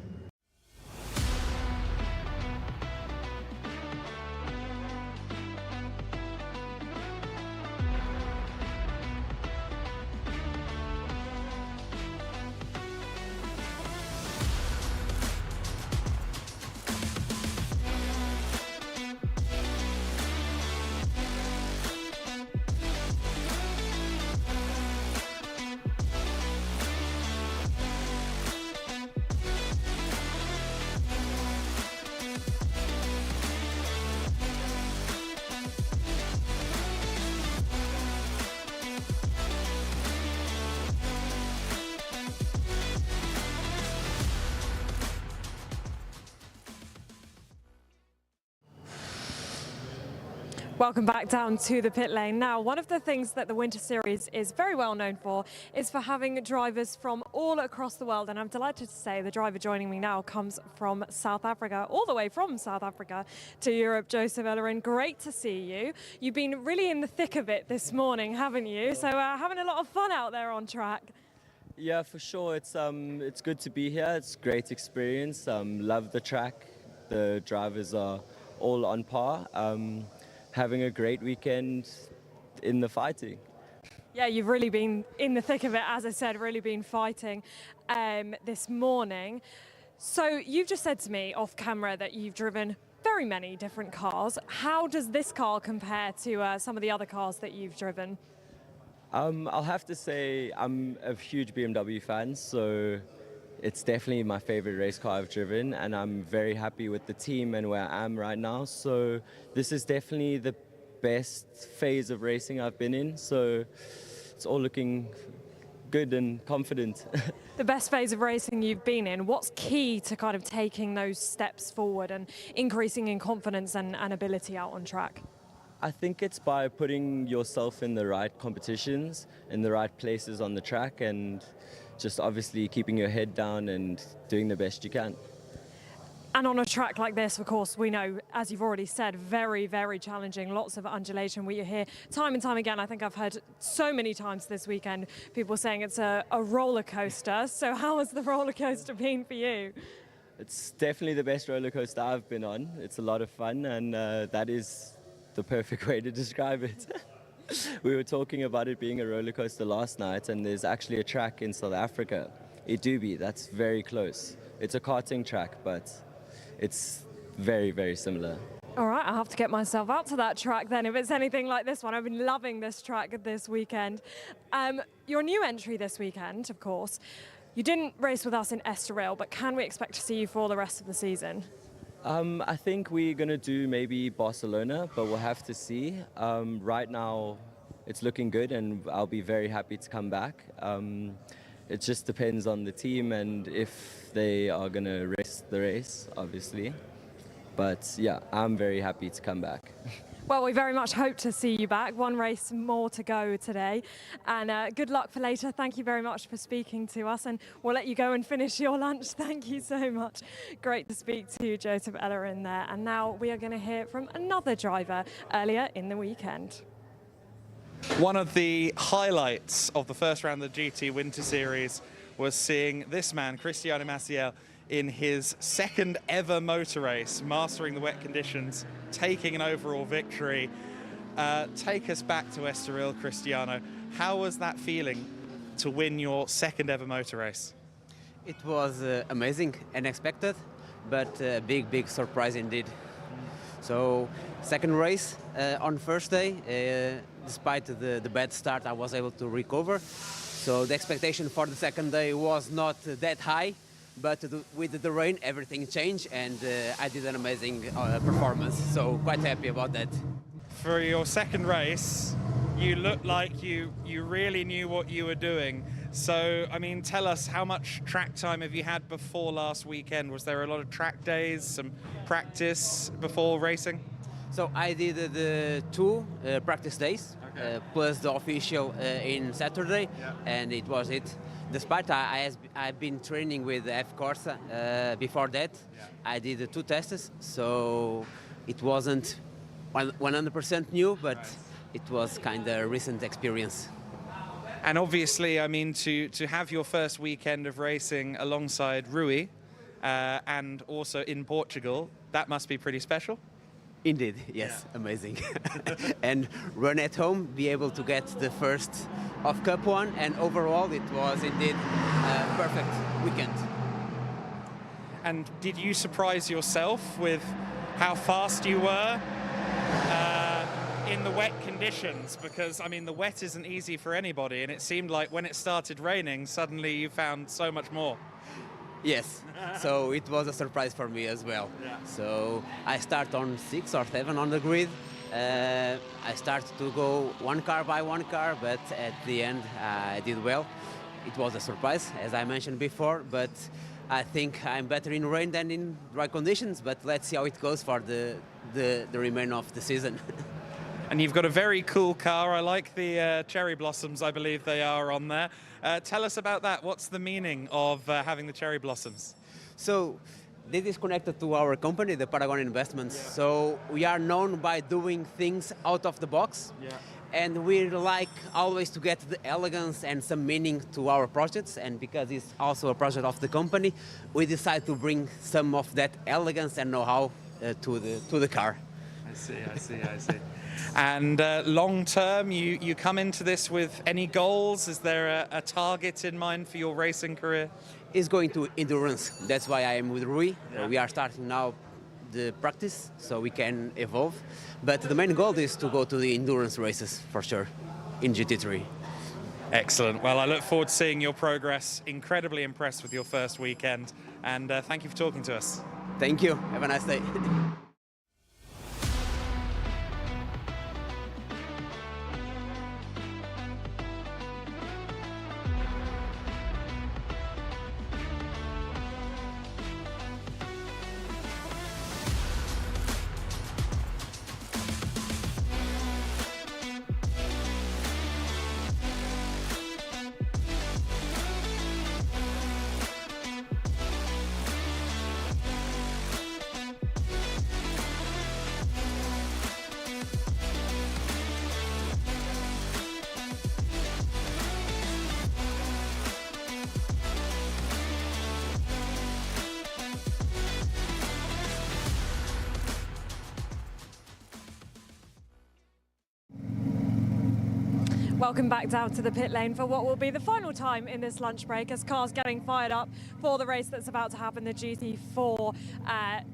Welcome back down to the pit lane. Now, one of the things that the Winter Series is very well known for is for having drivers from all across the world. And I'm delighted to say the driver joining me now comes from South Africa, all the way from South Africa to Europe. Joseph Ellerin, great to see you. You've been really in the thick of it this morning, haven't you? So having a lot of fun out there on track. Yeah, for sure. It's good to be here. It's a great experience. Love the track. The drivers are all on par. Having a great weekend in the fighting. Yeah, you've really been in the thick of it, as I said, really been fighting this morning. So you've just said to me off camera that you've driven very many different cars. How does this car compare to some of the other cars that you've driven? I'll have to say I'm a huge BMW fan, so it's definitely my favorite race car I've driven, and I'm very happy with the team and where I am right now. So this is definitely the best phase of racing I've been in. So it's all looking good and confident. The best phase of racing you've been in, what's key to kind of taking those steps forward and increasing in confidence and ability out on track? I think it's by putting yourself in the right competitions, in the right places on the track, and just obviously keeping your head down and doing the best you can. And on a track like this, of course, we know, as you've already said, very, very challenging, lots of undulation. We hear time and time again, I think I've heard so many times this weekend, people saying it's a roller coaster. So how has the roller coaster been for you? It's definitely the best roller coaster I've been on. It's a lot of fun, and that is the perfect way to describe it. We were talking about it being a roller coaster last night, and there's actually a track in South Africa, Idubi, that's very close. It's a karting track, but it's very, very similar. All right, I'll have to get myself out to that track then if it's anything like this one. I've been loving this track this weekend. Your new entry this weekend, of course, you didn't race with us in Estoril, but can we expect to see you for the rest of the season? I think we're going to do maybe Barcelona, but we'll have to see. Right now, it's looking good, and I'll be very happy to come back. It just depends on the team and if they are going to race the race, obviously. But yeah, I'm very happy to come back. Well, we very much hope to see you back. One race more to go today. And good luck for later. Thank you very much for speaking to us. And we'll let you go and finish your lunch. Thank you so much. Great to speak to you, Joseph Ellerin there. And now we are going to hear from another driver earlier in the weekend. One of the highlights of the first round of the GT Winter Series was seeing this man, Cristiano Maciel, in his second ever motor race, mastering the wet conditions, taking an overall victory. Take us back to Estoril, Cristiano. How was that feeling to win your second ever motor race? It was amazing, unexpected, but a big surprise indeed. So second race on first day, despite the bad start, I was able to recover. So the expectation for the second day was not that high, but with the rain, everything changed, and I did an amazing performance. So quite happy about that. For your second race, you looked like you really knew what you were doing. So, I mean, tell us, how much track time have you had before last weekend? Was there a lot of track days, some practice before racing? So I did the 2 practice days, plus the official in Saturday, and it was it. Despite I've been training with F Corsa before that, I did the 2 tests, so it wasn't 100% new, but it was kind of a recent experience. And obviously, I mean, to have your first weekend of racing alongside Rui and also in Portugal, that must be pretty special. Indeed, yes, amazing. And run at home, be able to get the first of Cup 1, and overall it was indeed a perfect weekend. And did you surprise yourself with how fast you were in the wet conditions? Because, I mean, the wet isn't easy for anybody, and it seemed like when it started raining, suddenly you found so much more. Yes, so it was a surprise for me as well. So I start on 6 or 7 on the grid. I started to go 1 car by 1 car, but at the end I did well. It was a surprise, as I mentioned before, but I think I'm better in rain than in dry conditions, but let's see how it goes for the remainder of the season. And you've got a very cool car. I like the cherry blossoms, I believe they are on there. Tell us about that. What's the meaning of having the cherry blossoms? So this is connected to our company, the Portugal Investments. So we are known by doing things out of the box. And we like always to get the elegance and some meaning to our projects. And because it's also a project of the company, we decide to bring some of that elegance and know-how to the car. I see. And long term, you come into this with any goals? Is there a target in mind for your racing career? It's going to endurance. That's why I am with Rui. We are starting now the practice so we can evolve. But the main goal is to go to the endurance races for sure in GT3. Excellent. Well, I look forward to seeing your progress. Incredibly impressed with your first weekend. And thank you for talking to us. Thank you. Have a nice day. Welcome back down to the pit lane for what will be the final time in this lunch break as cars getting fired up for the race that's about to happen, the GT4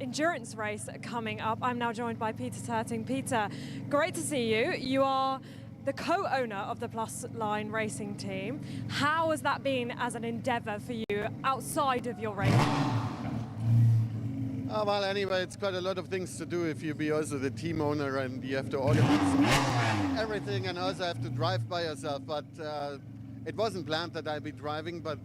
endurance race coming up. I'm now joined by Peter Terting. Peter, great to see you. You are the co-owner of the Plus Line racing team. How has that been as an endeavour for you outside of your racing? Well, anyway, it's quite a lot of things to do if you be also the team owner and you have to organize everything and also have to drive by yourself. But it wasn't planned that I'd be driving, but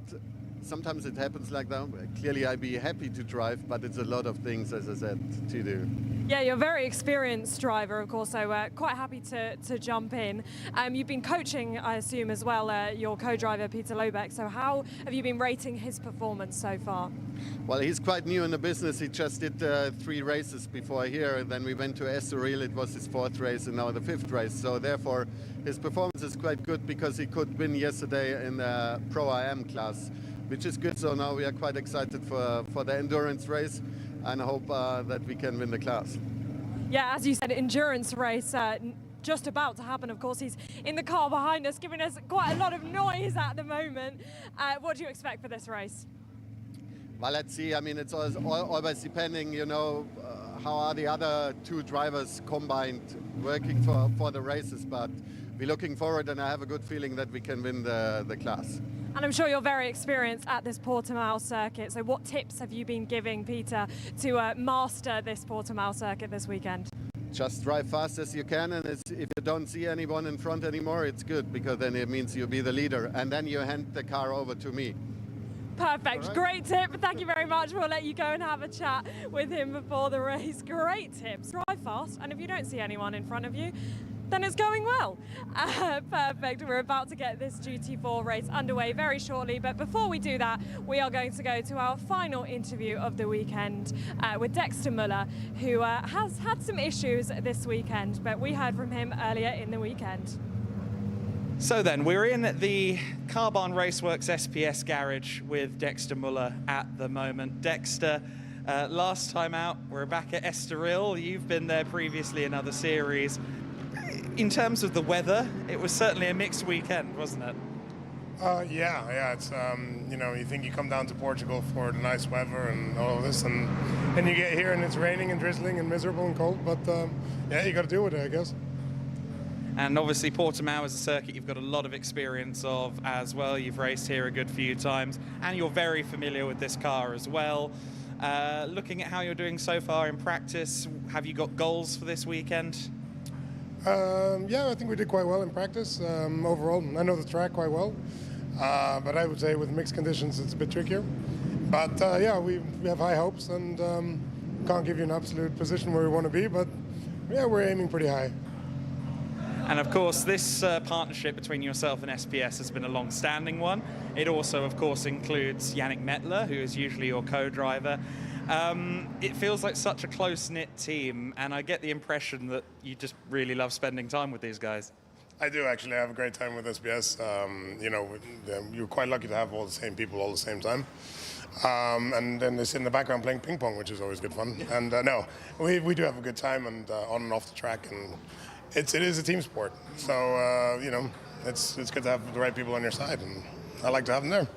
sometimes it happens like that. Clearly, I'd be happy to drive, but it's a lot of things, as I said, to do. Yeah, you're a very experienced driver, of course, so quite happy to jump in. You've been coaching, I assume, as well, your co-driver, Peter Lobeck. So how have you been rating his performance so far? Well, he's quite new in the business. He just did 3 races before here. Then we went to Estoril. It was his 4th race and now the 5th race. So therefore, his performance is quite good because he could win yesterday in the Pro IM class, which is good. So now we are quite excited for the endurance race and I hope that we can win the class. Yeah, as you said, endurance race just about to happen. Of course, he's in the car behind us, giving us quite a lot of noise at the moment. What do you expect for this race? Well, let's see. I mean, it's always depending, you know, how are the other two drivers combined working for the races, but we're looking forward, and I have a good feeling that we can win the class. And I'm sure you're very experienced at this Portimao circuit. So what tips have you been giving Peter to master this Portimao circuit this weekend? Just drive fast as you can, and if you don't see anyone in front anymore, it's good, because then it means you'll be the leader, and then you hand the car over to me. Perfect, great tip. Thank you very much. We'll let you go and have a chat with him before the race. Great tips. Drive fast, and if you don't see anyone in front of you, then it's going well. Perfect. We're about to get this GT4 race underway very shortly, but before we do that, we are going to go to our final interview of the weekend with Dexter Muller, who has had some issues this weekend, but we heard from him earlier in the weekend. So then, we're in the Carbahn Raceworks SPS garage with Dexter Muller at the moment. Dexter, last time out, we're back at Estoril. You've been there previously in other series. In terms of the weather, it was certainly a mixed weekend, wasn't it? Yeah. It's you know, you think you come down to Portugal for the nice weather and all of this, and you get here and it's raining and drizzling and miserable and cold. But yeah, you got to deal with it, I guess. And obviously Portimao is a circuit you've got a lot of experience of as well. You've raced here a good few times, and you're very familiar with this car as well. Looking at how you're doing so far in practice, have you got goals for this weekend? Yeah, I think we did quite well in practice overall. I know the track quite well, but I would say with mixed conditions it's a bit trickier. But yeah, we have high hopes, and can't give you an absolute position where we want to be, but yeah, we're aiming pretty high. And of course, this partnership between yourself and SPS has been a long-standing one. It also, of course, includes Yannick Mettler, who is usually your co-driver. It feels like such a close-knit team, and I get the impression that you just really love spending time with these guys. I do actually have a great time with SBS. You know, you're quite lucky to have all the same people all the same time. And then they sit in the background playing ping pong, which is always good fun. And no, we do have a good time, and on and off the track, and it is a team sport. So you know, it's good to have the right people on your side, and I like to have them there.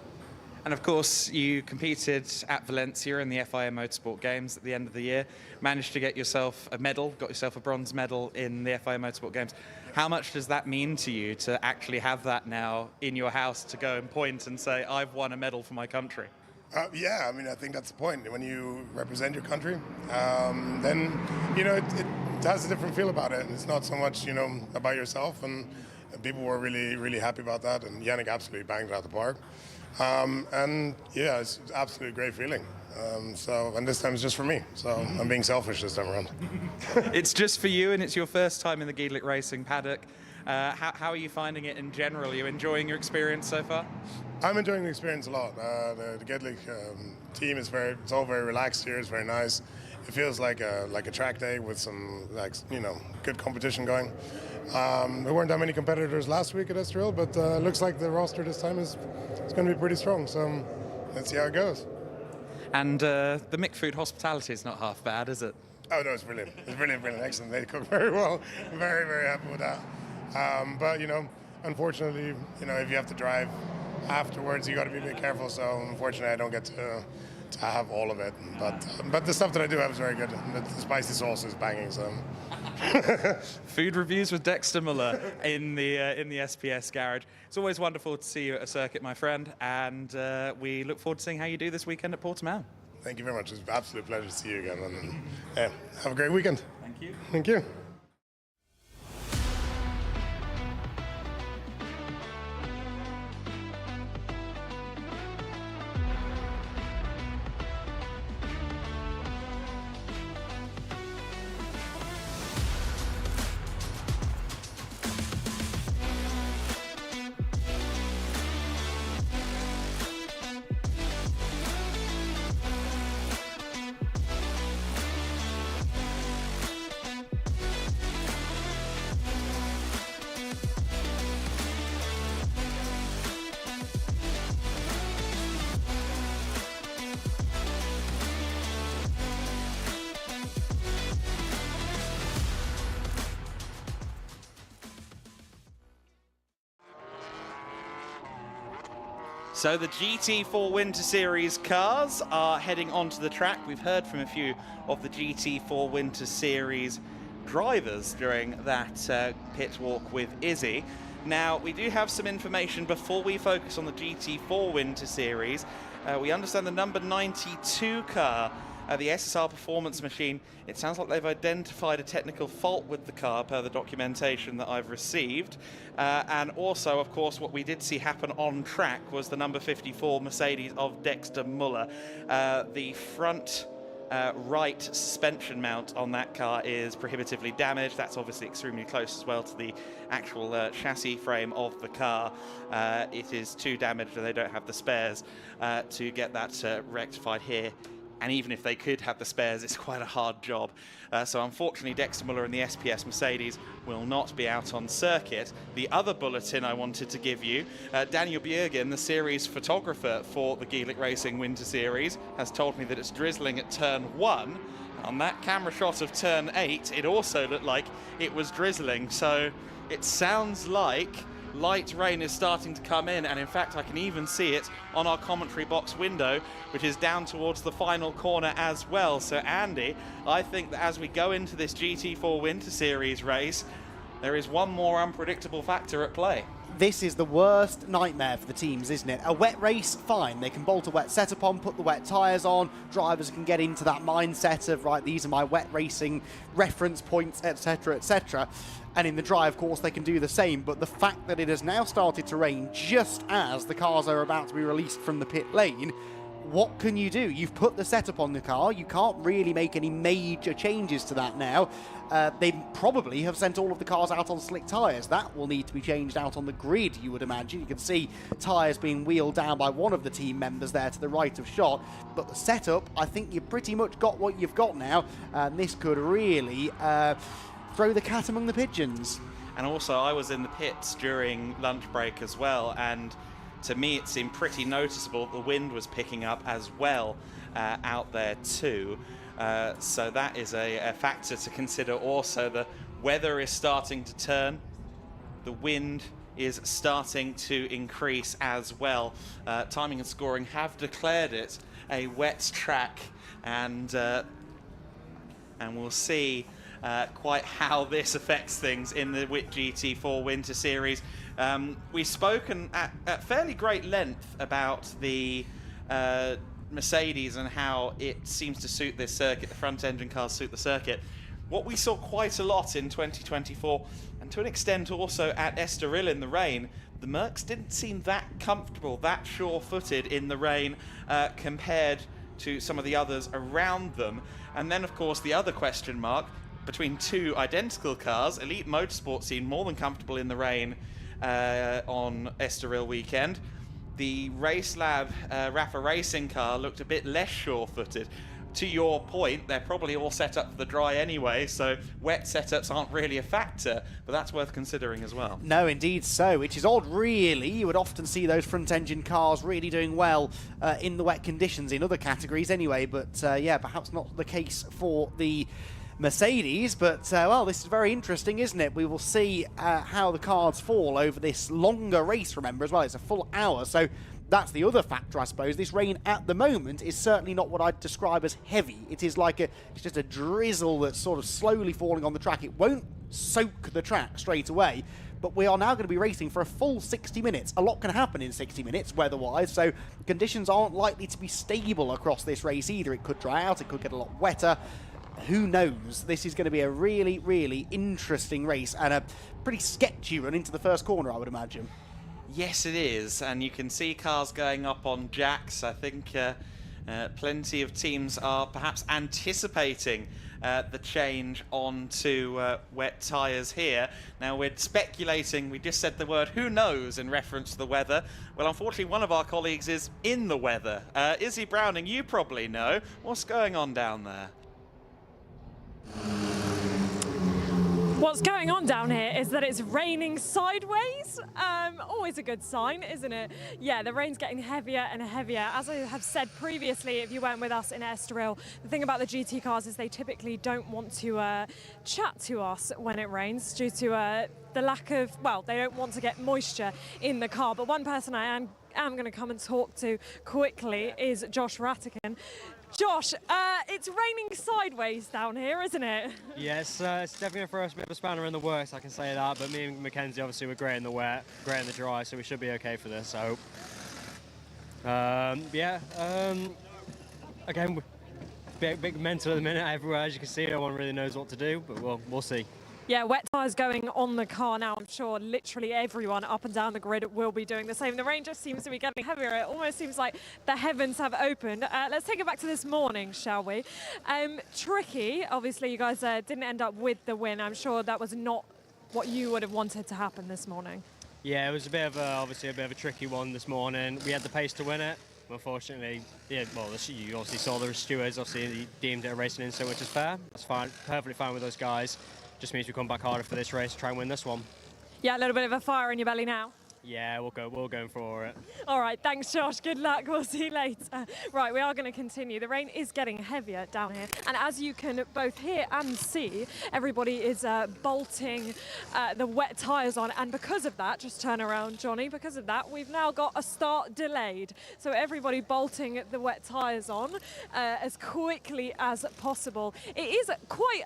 And of course, you competed at Valencia in the FIA Motorsport Games at the end of the year, managed to get yourself a medal, got yourself a bronze medal in the FIA Motorsport Games. How much does that mean to you to actually have that now in your house, to go and point and say, I've won a medal for my country? Yeah, I mean, I think that's the point. When you represent your country, then, you know, it has a different feel about it. It's not so much, you know, about yourself, and people were really, really happy about that, and Yannick absolutely banged it out the park. And yeah, it's an absolutely great feeling. And this time it's just for me, so I'm being selfish this time around. It's just for you, and it's your first time in the GEDLICH Racing paddock. How are you finding it in general? Are you enjoying your experience so far? I'm enjoying the experience a lot. The GEDLICH team is it's all very relaxed here. It's very nice. It feels like a track day with some, like, you know, good competition going. There weren't that many competitors last week at Estoril, but looks like the roster this time is going to be pretty strong. So let's see how it goes. And the Mick Food hospitality is not half bad, is it? Oh no, it's brilliant. It's brilliant, excellent. They cook very well. Very, very happy with that. But you know, unfortunately, you know, if you have to drive afterwards, you got to be a bit careful. So unfortunately, I don't get to have all of it. But the stuff that I do have is very good. The spicy sauce is banging. So. Food reviews with Dexter Muller in the SPS garage. It's always wonderful to see you at a circuit, my friend, and we look forward to seeing how you do this weekend at Portimão. Thank you very much. It's an absolute pleasure to see you again. And, yeah, have a great weekend. Thank you. Thank you. So the GT4 Winter Series cars are heading onto the track. We've heard from a few of the GT4 Winter Series drivers during that pit walk with Izzy. Now, we do have some information before we focus on the GT4 Winter Series. We understand the number 92 car, the SSR Performance Machine, it sounds like they've identified a technical fault with the car per the documentation that I've received. And also, of course, what we did see happen on track was the number 54 Mercedes of Dexter Muller. The front right suspension mount on that car is prohibitively damaged. That's obviously extremely close as well to the actual chassis frame of the car. It is too damaged and they don't have the spares to get that rectified here. And even if they could have the spares, it's quite a hard job. So unfortunately, Dexter Muller and the SPS Mercedes will not be out on circuit. The other bulletin I wanted to give you, Daniel Bjergen, the series photographer for the GEDLICH Racing Winter Series, has told me that it's drizzling at turn 1. On that camera shot of turn 8, it also looked like it was drizzling. So it sounds like light rain is starting to come in, and in fact I can even see it on our commentary box window, which is down towards the final corner as well. So Andy, I think that as we go into this GT4 Winter Series race, there is one more unpredictable factor at play. This is the worst nightmare for the teams, isn't it? A wet race, fine. They can bolt a wet setup on, put the wet tyres on. Drivers can get into that mindset of, right, these are my wet racing reference points, etc., etc. And in the dry, of course, they can do the same. But the fact that it has now started to rain just as the cars are about to be released from the pit lane, what can you do? You've put the setup on the car. You can't really make any major changes to that now. They probably have sent all of the cars out on slick tyres. That will need to be changed out on the grid, you would imagine. You can see tyres being wheeled down by one of the team members there to the right of shot. But the setup, I think you've pretty much got what you've got now. And this could really throw the cat among the pigeons. And also, I was in the pits during lunch break as well, and to me it seemed pretty noticeable the wind was picking up as well out there too. So that is a factor to consider. Also, the weather is starting to turn. The wind is starting to increase as well. Timing and Scoring have declared it a wet track, and we'll see quite how this affects things in the WIT GT4 Winter Series. We've spoken at fairly great length about the Mercedes and how it seems to suit this circuit. The front engine cars suit the circuit. What we saw quite a lot in 2024, and to an extent also at Estoril in the rain, the Mercs didn't seem that comfortable, that sure-footed in the rain compared to some of the others around them. And then, of course, the other question mark, between two identical cars, Elite Motorsport seemed more than comfortable in the rain on Estoril weekend. The Racelab Rafa Racing car looked a bit less sure-footed. To your point, they're probably all set up for the dry anyway, so wet setups aren't really a factor, but that's worth considering as well. No, indeed so, which is odd, really. You would often see those front-engine cars really doing well in the wet conditions in other categories anyway, but yeah, perhaps not the case for the Mercedes, but well, this is very interesting, isn't it? We will see how the cards fall over this longer race, remember, as well. It's a full hour, so that's the other factor, I suppose. This rain at the moment is certainly not what I'd describe as heavy. It is like it's just a drizzle that's sort of slowly falling on the track. It won't soak the track straight away, but we are now going to be racing for a full 60 minutes. A lot can happen in 60 minutes weather-wise, so conditions aren't likely to be stable across this race either. It could dry out, it could get a lot wetter. Who knows? This is going to be a really, really interesting race and a pretty sketchy run into the first corner, I would imagine. Yes, it is, and you can see cars going up on jacks. I think plenty of teams are perhaps anticipating the change onto wet tyres here. Now, we're speculating, we just said the word who knows in reference to the weather. Well, unfortunately, one of our colleagues is in the weather. Izzy Browning, you probably know. What's going on down there? What's going on down here is that it's raining sideways. Always a good sign, isn't it? Yeah, the rain's getting heavier and heavier. As I have said previously, if you weren't with us in Estoril, the thing about the GT cars is they typically don't want to chat to us when it rains due to the lack of, well, they don't want to get moisture in the car. But one person I am am going to come and talk to quickly is Josh Rattigan. Josh, it's raining sideways down here, isn't it? Yes, it's definitely going to throw us a bit of a spanner in the works, I can say that. But me and Mackenzie obviously were great in the wet, great in the dry, so we should be okay for this, I hope. Again, big mental at the minute everywhere, as you can see. No one really knows what to do, but we'll see. Yeah, wet tyres going on the car now. I'm sure literally everyone up and down the grid will be doing the same. The rain just seems to be getting heavier. It almost seems like the heavens have opened. Let's take it back to this morning, shall we? Tricky, obviously you guys didn't end up with the win. I'm sure that was not what you would have wanted to happen this morning. Yeah, it was a bit of obviously a bit of a tricky one this morning. We had the pace to win it. Unfortunately, yeah, well, you obviously saw the stewards obviously deemed it a racing incident, which is fair. That's fine, perfectly fine with those guys. Just means we come back harder for this race, try and win this one. Yeah, a little bit of a fire in your belly now. Yeah, we'll go for it. All right, thanks, Josh. Good luck. We'll see you later. Right, we are going to continue. The rain is getting heavier down here, and as you can both hear and see, everybody is bolting the wet tyres on, and because of that, just turn around, Johnny, because of that, we've now got a start delayed. So everybody bolting the wet tyres on as quickly as possible. It is quite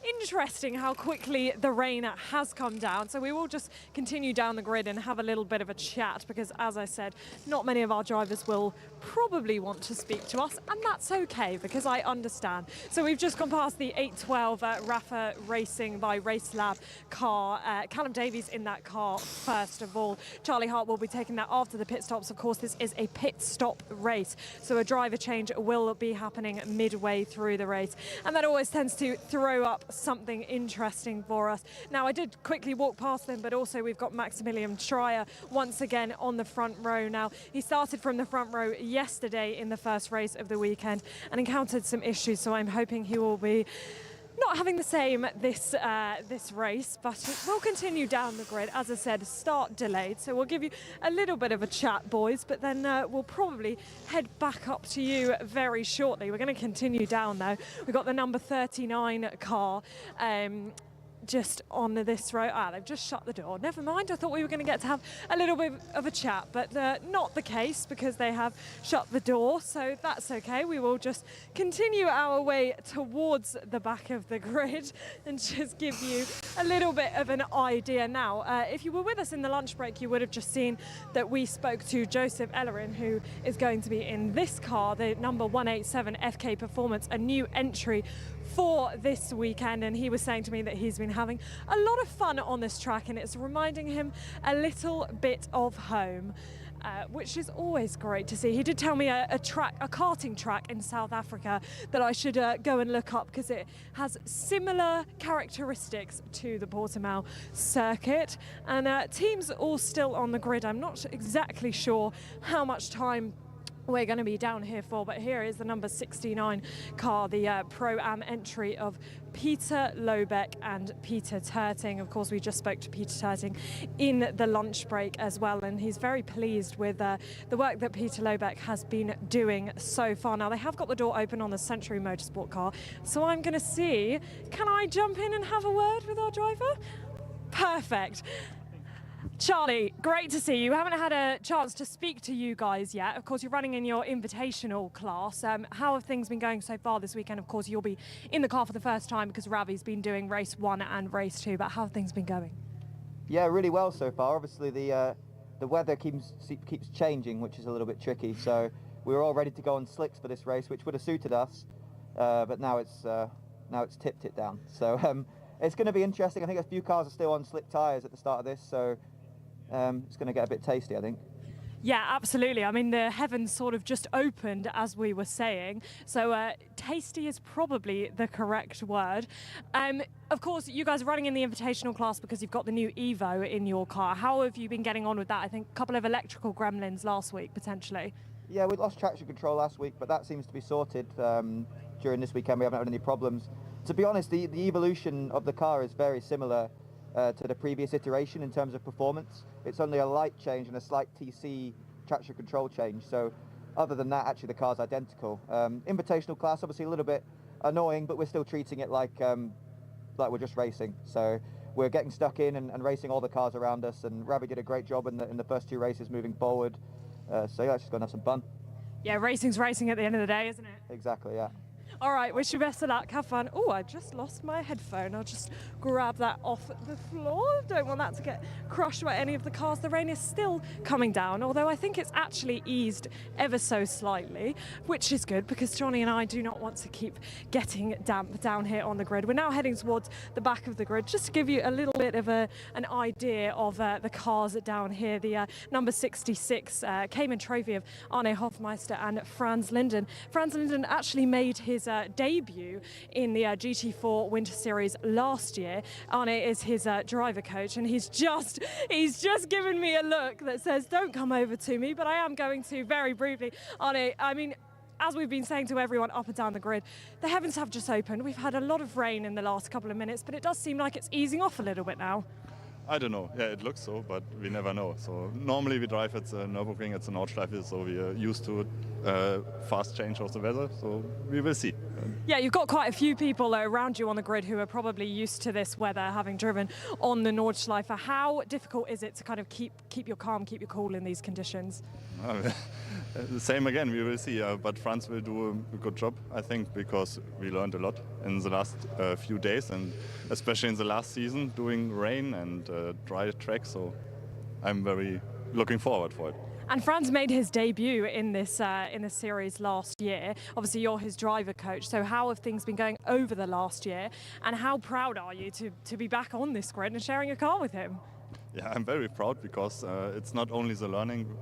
interesting how quickly the rain has come down, so we will just continue down the grid and have a little bit of a chat because, as I said, not many of our drivers will probably want to speak to us, and that's okay because I understand. So we've just gone past the 812 Rafa Racing by Race Lab car. Callum Davies in that car first of all. Charlie Hart will be taking that after the pit stops. Of course, this is a pit stop race, so a driver change will be happening midway through the race, and that always tends to throw up something interesting for us. Now, I did quickly walk past them, but also we've got Maximilian Schreier once again on the front row now. He started from the front row yesterday in the first race of the weekend and encountered some issues, so I'm hoping he will be not having the same this race, but we'll continue down the grid. As I said, start delayed, so we'll give you a little bit of a chat, boys, but then we'll probably head back up to you very shortly. We're going to continue down, though. We've got the number 39 car just on this row. They've just shut the door. Never mind, I thought we were going to get to have a little bit of a chat, but not the case because they have shut the door, so that's okay. We will just continue our way towards the back of the grid and just give you a little bit of an idea now. If you were with us in the lunch break, you would have just seen that we spoke to Joseph Ellerin, who is going to be in this car, the number 187 FK Performance, a new entry for this weekend, and he was saying to me that he's been having a lot of fun on this track and it's reminding him a little bit of home, which is always great to see. He did tell me a karting track in South Africa that I should go and look up because it has similar characteristics to the Portimão circuit, and teams all still on the grid. I'm not exactly sure how much time we're going to be down here for, but here is the number 69 car, the Pro-Am entry of Peter Lobeck and Peter Terting. Of course, we just spoke to Peter Terting in the lunch break as well, and he's very pleased with the work that Peter Lobeck has been doing so far. Now, they have got the door open on the Century Motorsport car, so I'm going to see, can I jump in and have a word with our driver? Perfect. Charlie, great to see you. Haven't had a chance to speak to you guys yet. Of course, you're running in your invitational class. How have things been going so far this weekend? Of course, you'll be in the car for the first time because Ravi's been doing race 1 and race 2, but how have things been going? Yeah, really well so far. Obviously, the weather keeps changing, which is a little bit tricky. So we were all ready to go on slicks for this race, which would have suited us, but now it's tipped it down. So it's going to be interesting. I think a few cars are still on slick tyres at the start of this, so it's going to get a bit tasty, I think. Yeah, absolutely. I mean, the heavens sort of just opened, as we were saying. So tasty is probably the correct word. Of course, you guys are running in the invitational class because you've got the new Evo in your car. How have you been getting on with that? I think a couple of electrical gremlins last week, potentially. Yeah, we lost traction control last week, but that seems to be sorted during this weekend. We haven't had any problems. To be honest, the evolution of the car is very similar to the previous iteration in terms of performance. It's only a light change and a slight TC traction control change. So other than that, actually the car's identical. Invitational class, obviously a little bit annoying, but we're still treating it like we're just racing. So we're getting stuck in and racing all the cars around us. And Ravi did a great job in the first 2 races moving forward. So yeah, it's just going to have some fun. Yeah, racing's racing at the end of the day, isn't it? Exactly, yeah. All right, wish you best of luck. Have fun. Oh, I just lost my headphone. I'll just grab that off the floor. Don't want that to get crushed by any of the cars. The rain is still coming down, although I think it's actually eased ever so slightly, which is good because Johnny and I do not want to keep getting damp down here on the grid. We're now heading towards the back of the grid, just to give you a little bit of an idea of the cars down here. The number 66 Cayman Trophy of Arne Hofmeister and Franz Linden. Franz Linden actually made his debut in the GT4 Winter Series last year. Arne is his driver coach, and he's just given me a look that says, don't come over to me, but I am going to very briefly. Arne, I mean, as we've been saying to everyone up and down the grid, the heavens have just opened. We've had a lot of rain in the last couple of minutes, but it does seem like it's easing off a little bit now. I don't know. Yeah, it looks so, but we never know. So normally we drive at the Nürburgring, at the Nordschleife, so we are used to fast change of the weather. So we will see. Yeah, you've got quite a few people around you on the grid who are probably used to this weather, having driven on the Nordschleife. How difficult is it to kind of keep your calm, keep your cool in these conditions? The same again, we will see. But Franz will do a good job, I think, because we learned a lot in the last few days, and especially in the last season, doing rain and dry tracks. So I'm very looking forward for it. And Franz made his debut in this series last year. Obviously, you're his driver coach. So how have things been going over the last year? And how proud are you to be back on this grid and sharing a car with him? Yeah, I'm very proud because it's not only the learning,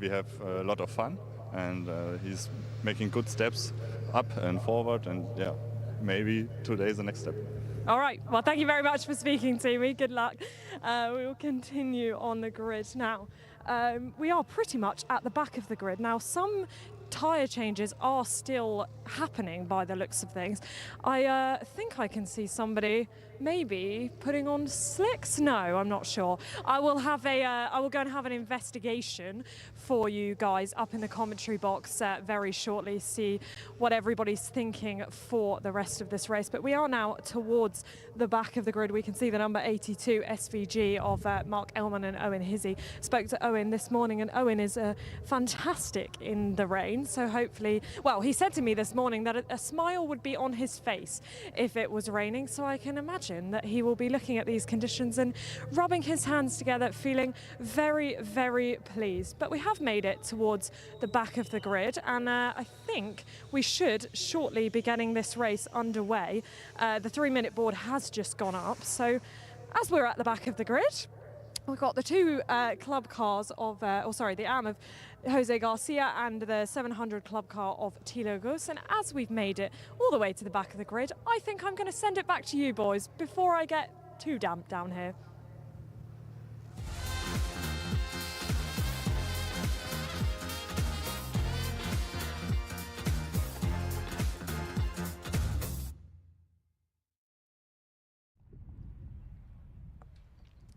we have a lot of fun, and he's making good steps up and forward, and yeah, maybe today is the next step. All right, well, thank you very much for speaking to me. Good luck. We will continue on the grid now. We are pretty much at the back of the grid. Now, some tyre changes are still happening by the looks of things. I think I can see somebody maybe putting on slicks. No, I'm not sure. I will go and have an investigation for you guys up in the commentary box very shortly, see what everybody's thinking for the rest of this race. But we are now towards the back of the grid. We can see the number 82 SVG of Mark Ellman and Owen Hizzy. Spoke to Owen this morning, and Owen is fantastic in the rain. So hopefully, well, he said to me this morning that a smile would be on his face if it was raining. So I can imagine that he will be looking at these conditions and rubbing his hands together, feeling very, very pleased. But we have made it towards the back of the grid, and I think we should shortly be getting this race underway. The 3-minute board has just gone up, so as we're at the back of the grid, we've got the two club cars of, the AM of Jose Garcia and the 700 club car of Thilo Gus. And as we've made it all the way to the back of the grid, I think I'm going to send it back to you boys before I get too damp down here.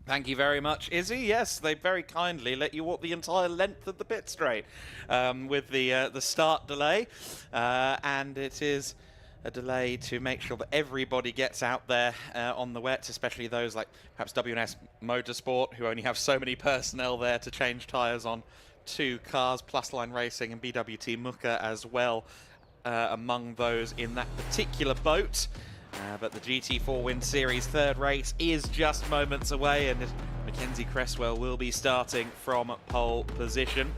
Thank you very much, Izzy. Yes, they very kindly let you walk the entire length of the pit straight with the start delay, and it is a delay to make sure that everybody gets out there on the wet, especially those like perhaps W&S Motorsport, who only have so many personnel there to change tyres on 2 cars, Plus Line Racing and BWT Muka as well, among those in that particular boat. But the GT4 Win Series 3rd race is just moments away, and Mackenzie Cresswell will be starting from pole position.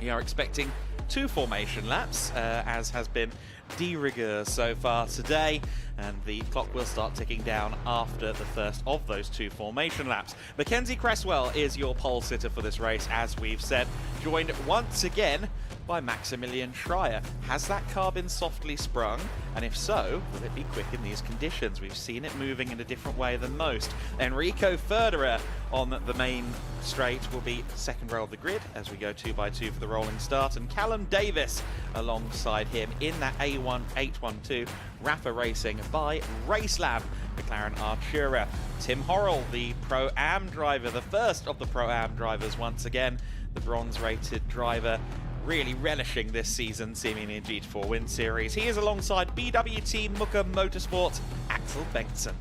We are expecting 2 formation laps, as has been de rigueur so far today, and the clock will start ticking down after the first of those 2 formation laps. Mackenzie Cresswell is your pole sitter for this race, as we've said, joined once again by Maximilian Schreier. Has that car been softly sprung? And if so, will it be quick in these conditions? We've seen it moving in a different way than most. Enrico Ferderer on the main straight will be 2nd row of the grid as we go 2x2 for the rolling start, and Callum Davis alongside him in that A1812 Rafa Racing by Racelab McLaren Artura. Tim Horrell, the Pro-Am driver, the first of the Pro-Am drivers once again, the bronze-rated driver, really relishing this season, seemingly in GT4 Win Series. He is alongside BWT Muka Motorsport, Axel Bengtsson.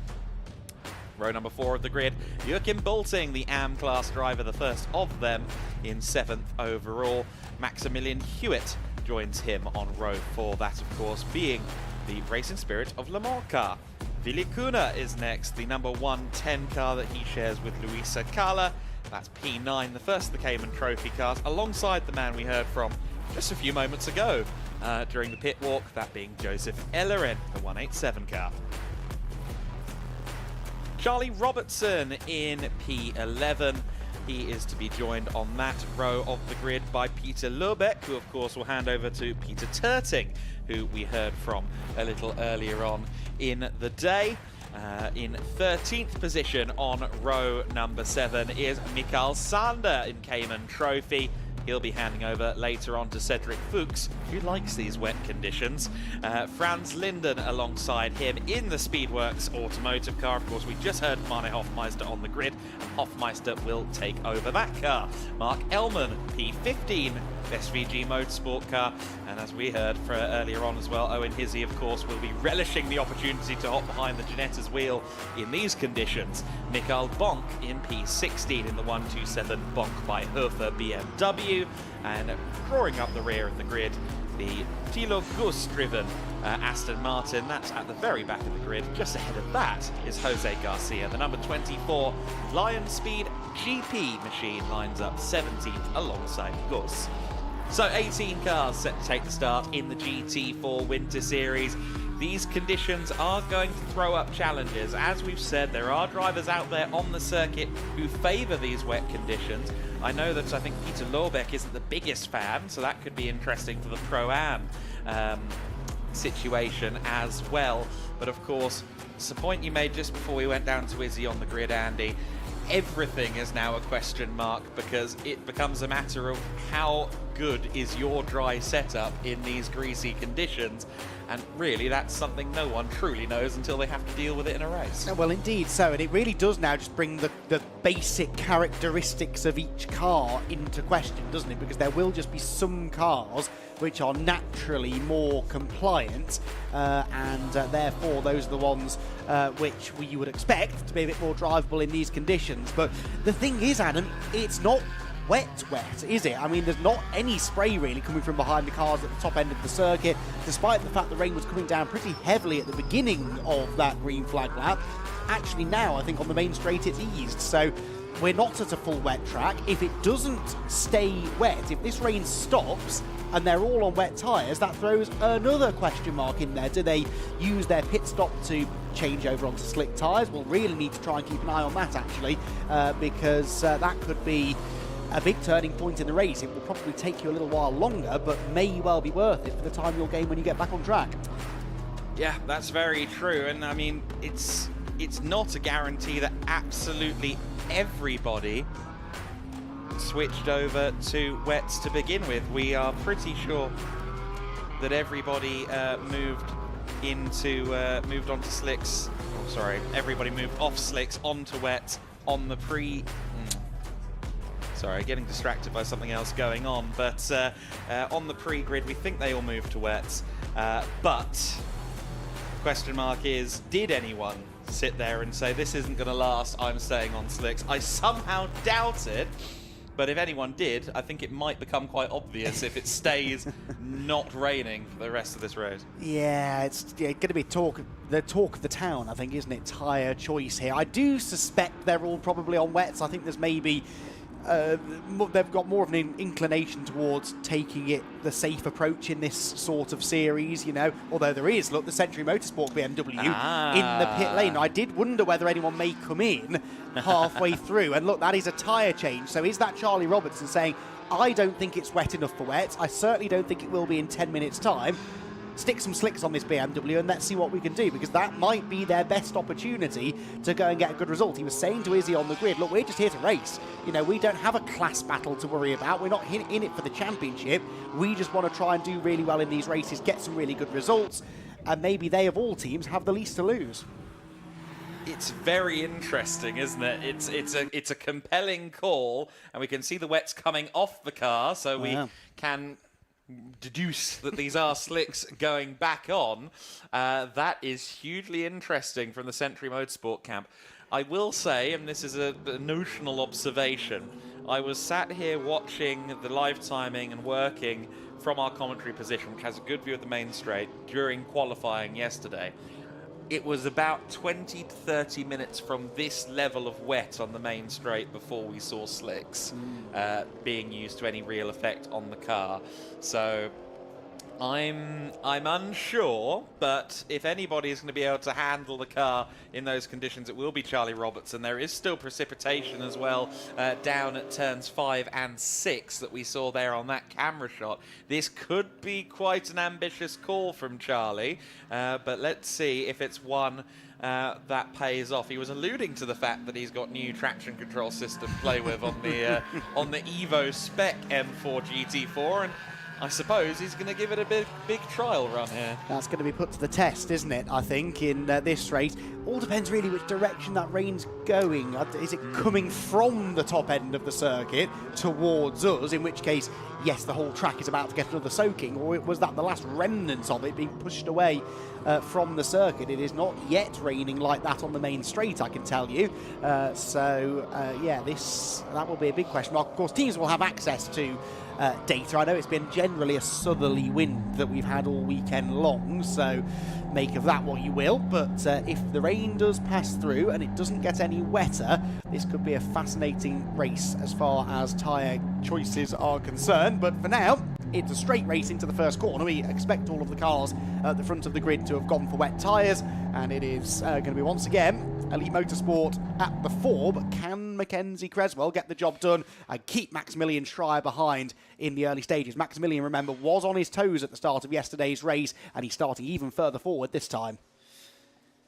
Row number 4 of the grid, Joachim Bulting, the AM class driver, the first of them in 7th overall. Maximilian Hewitt joins him on row 4, that of course being the Racing Spirit of Le Mans car. Willi Kuna is next, the number 110 car that he shares with Luisa Kala. That's P9, the first of the Cayman Trophy cars, alongside the man we heard from just a few moments ago during the pit walk, that being Joseph Ellerin, the 187 car. Charlie Robertson in P11. He is to be joined on that row of the grid by Peter Lurbeck, who of course will hand over to Peter Turting, who we heard from a little earlier on in the day. In 13th position on row number 7 is Mikael Sander in Cayman Trophy. He'll be handing over later on to Cedric Fuchs, who likes these wet conditions. Franz Linden alongside him in the Speedworks automotive car. Of course, we just heard Mane Hofmeister on the grid, and Hofmeister will take over that car. Mark Ellman, P15, SVG Motorsport car. And as we heard earlier on as well, Owen Hizzy, of course, will be relishing the opportunity to hop behind the Ginetta's wheel in these conditions. Mikael Bonk in P16 in the 127 Bonk by Hofer BMW. And drawing up the rear of the grid, the Thilo Gus-driven Aston Martin. That's at the very back of the grid. Just ahead of that is Jose Garcia. The number 24 Lion Speed GP machine lines up 17th alongside Gus. So 18 cars set to take the start in the GT4 Winter Series. These conditions are going to throw up challenges. As we've said, there are drivers out there on the circuit who favour these wet conditions. I know that I think Peter Lorbeck isn't the biggest fan, so that could be interesting for the Pro-Am situation as well. But of course, it's a point you made just before we went down to Izzy on the grid, Andy. Everything is now a question mark because it becomes a matter of how good is your dry setup in these greasy conditions. And really, that's something no one truly knows until they have to deal with it in a race. Well, indeed so, and it really does now just bring the basic characteristics of each car into question, doesn't it? Because there will just be some cars which are naturally more compliant, and therefore those are the ones which you would expect to be a bit more drivable in these conditions. But the thing is, Adam, it's not wet, is it? I mean, there's not any spray really coming from behind the cars at the top end of the circuit, despite the fact the rain was coming down pretty heavily at the beginning of that green flag lap. Actually now, I think on the main straight it's eased, so we're not at a full wet track. If it doesn't stay wet, if this rain stops and they're all on wet tyres, that throws another question mark in there. Do they use their pit stop to change over onto slick tyres? We'll really need to try and keep an eye on that, actually, because that could be a big turning point in the race. It will probably take you a little while longer, but may well be worth it for the time you'll gain when you get back on track. Yeah, that's very true. And I mean, it's not a guarantee that absolutely everybody switched over to wets to begin with. We are pretty sure that everybody moved onto slicks. Oh, sorry, everybody moved off slicks onto wets on the Sorry, getting distracted by something else going on. But on the pre-grid, we think they all moved to wets. But question mark is, did anyone sit there and say, this isn't going to last, I'm staying on slicks? I somehow doubt it. But if anyone did, I think it might become quite obvious if it stays not raining for the rest of this road. Yeah, it's going to be the talk of the town, I think, isn't it? Tyre choice here. I do suspect they're all probably on wets. I think there's maybe they've got more of an inclination towards taking it the safe approach in this sort of series, you know, although there is, look, the Century Motorsport BMW in the pit lane. I did wonder whether anyone may come in halfway through, and look, that is a tyre change. So is that Charlie Robertson saying, I don't think it's wet enough for wet, I certainly don't think it will be in 10 minutes time, stick some slicks on this BMW and let's see what we can do, because that might be their best opportunity to go and get a good result. He was saying to Izzy on the grid, look, we're just here to race. You know, we don't have a class battle to worry about. We're not in it for the championship. We just want to try and do really well in these races, get some really good results, and maybe they, of all teams, have the least to lose. It's very interesting, isn't it? It's a compelling call, and we can see the wets coming off the car, so we can deduce that these are slicks going back on. That is hugely interesting from the Century Motorsport camp. I will say, and this is a notional observation, I was sat here watching the live timing and working from our commentary position, which has a good view of the main straight, during qualifying yesterday. It was about 20 to 30 minutes from this level of wet on the main straight before we saw slicks being used to any real effect on the car. So I'm unsure, but if anybody is going to be able to handle the car in those conditions, it will be Charlie Robertson. There is still precipitation as well down at turns 5 and 6 that we saw there on that camera shot. This could be quite an ambitious call from Charlie, but let's see if it's one that pays off. He was alluding to the fact that he's got new traction control system to play with on the Evo spec M4 GT4, and I suppose he's going to give it a big trial run here. That's going to be put to the test, isn't it, I think, in this race. All depends really which direction that rain's going. Is it coming from the top end of the circuit towards us, in which case, yes, the whole track is about to get another soaking, or was that the last remnants of it being pushed away from the circuit? It is not yet raining like that on the main straight, I can tell you. Yeah, that will be a big question mark. Of course, teams will have access to data. I know it's been generally a southerly wind that we've had all weekend long, so make of that what you will, but if the rain does pass through and it doesn't get any wetter, this could be a fascinating race as far as tyre choices are concerned. But for now, it's a straight race into the first corner. We expect all of the cars at the front of the grid to have gone for wet tyres, and it is going to be once again Elite Motorsport at the 4, but can Mackenzie Creswell get the job done and keep Maximilian Schreier behind in the early stages? Maximilian, remember, was on his toes at the start of yesterday's race, and he's starting even further forward this time.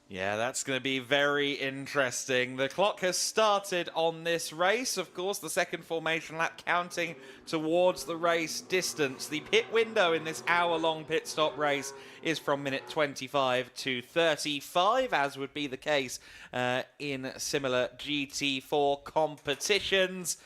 Yeah, that's going to be very interesting. The clock has started on this race. Of course, the second formation lap counting towards the race distance. The pit window in this hour-long pit stop race is from minute 25 to 35, as would be the case in similar GT4 competitions.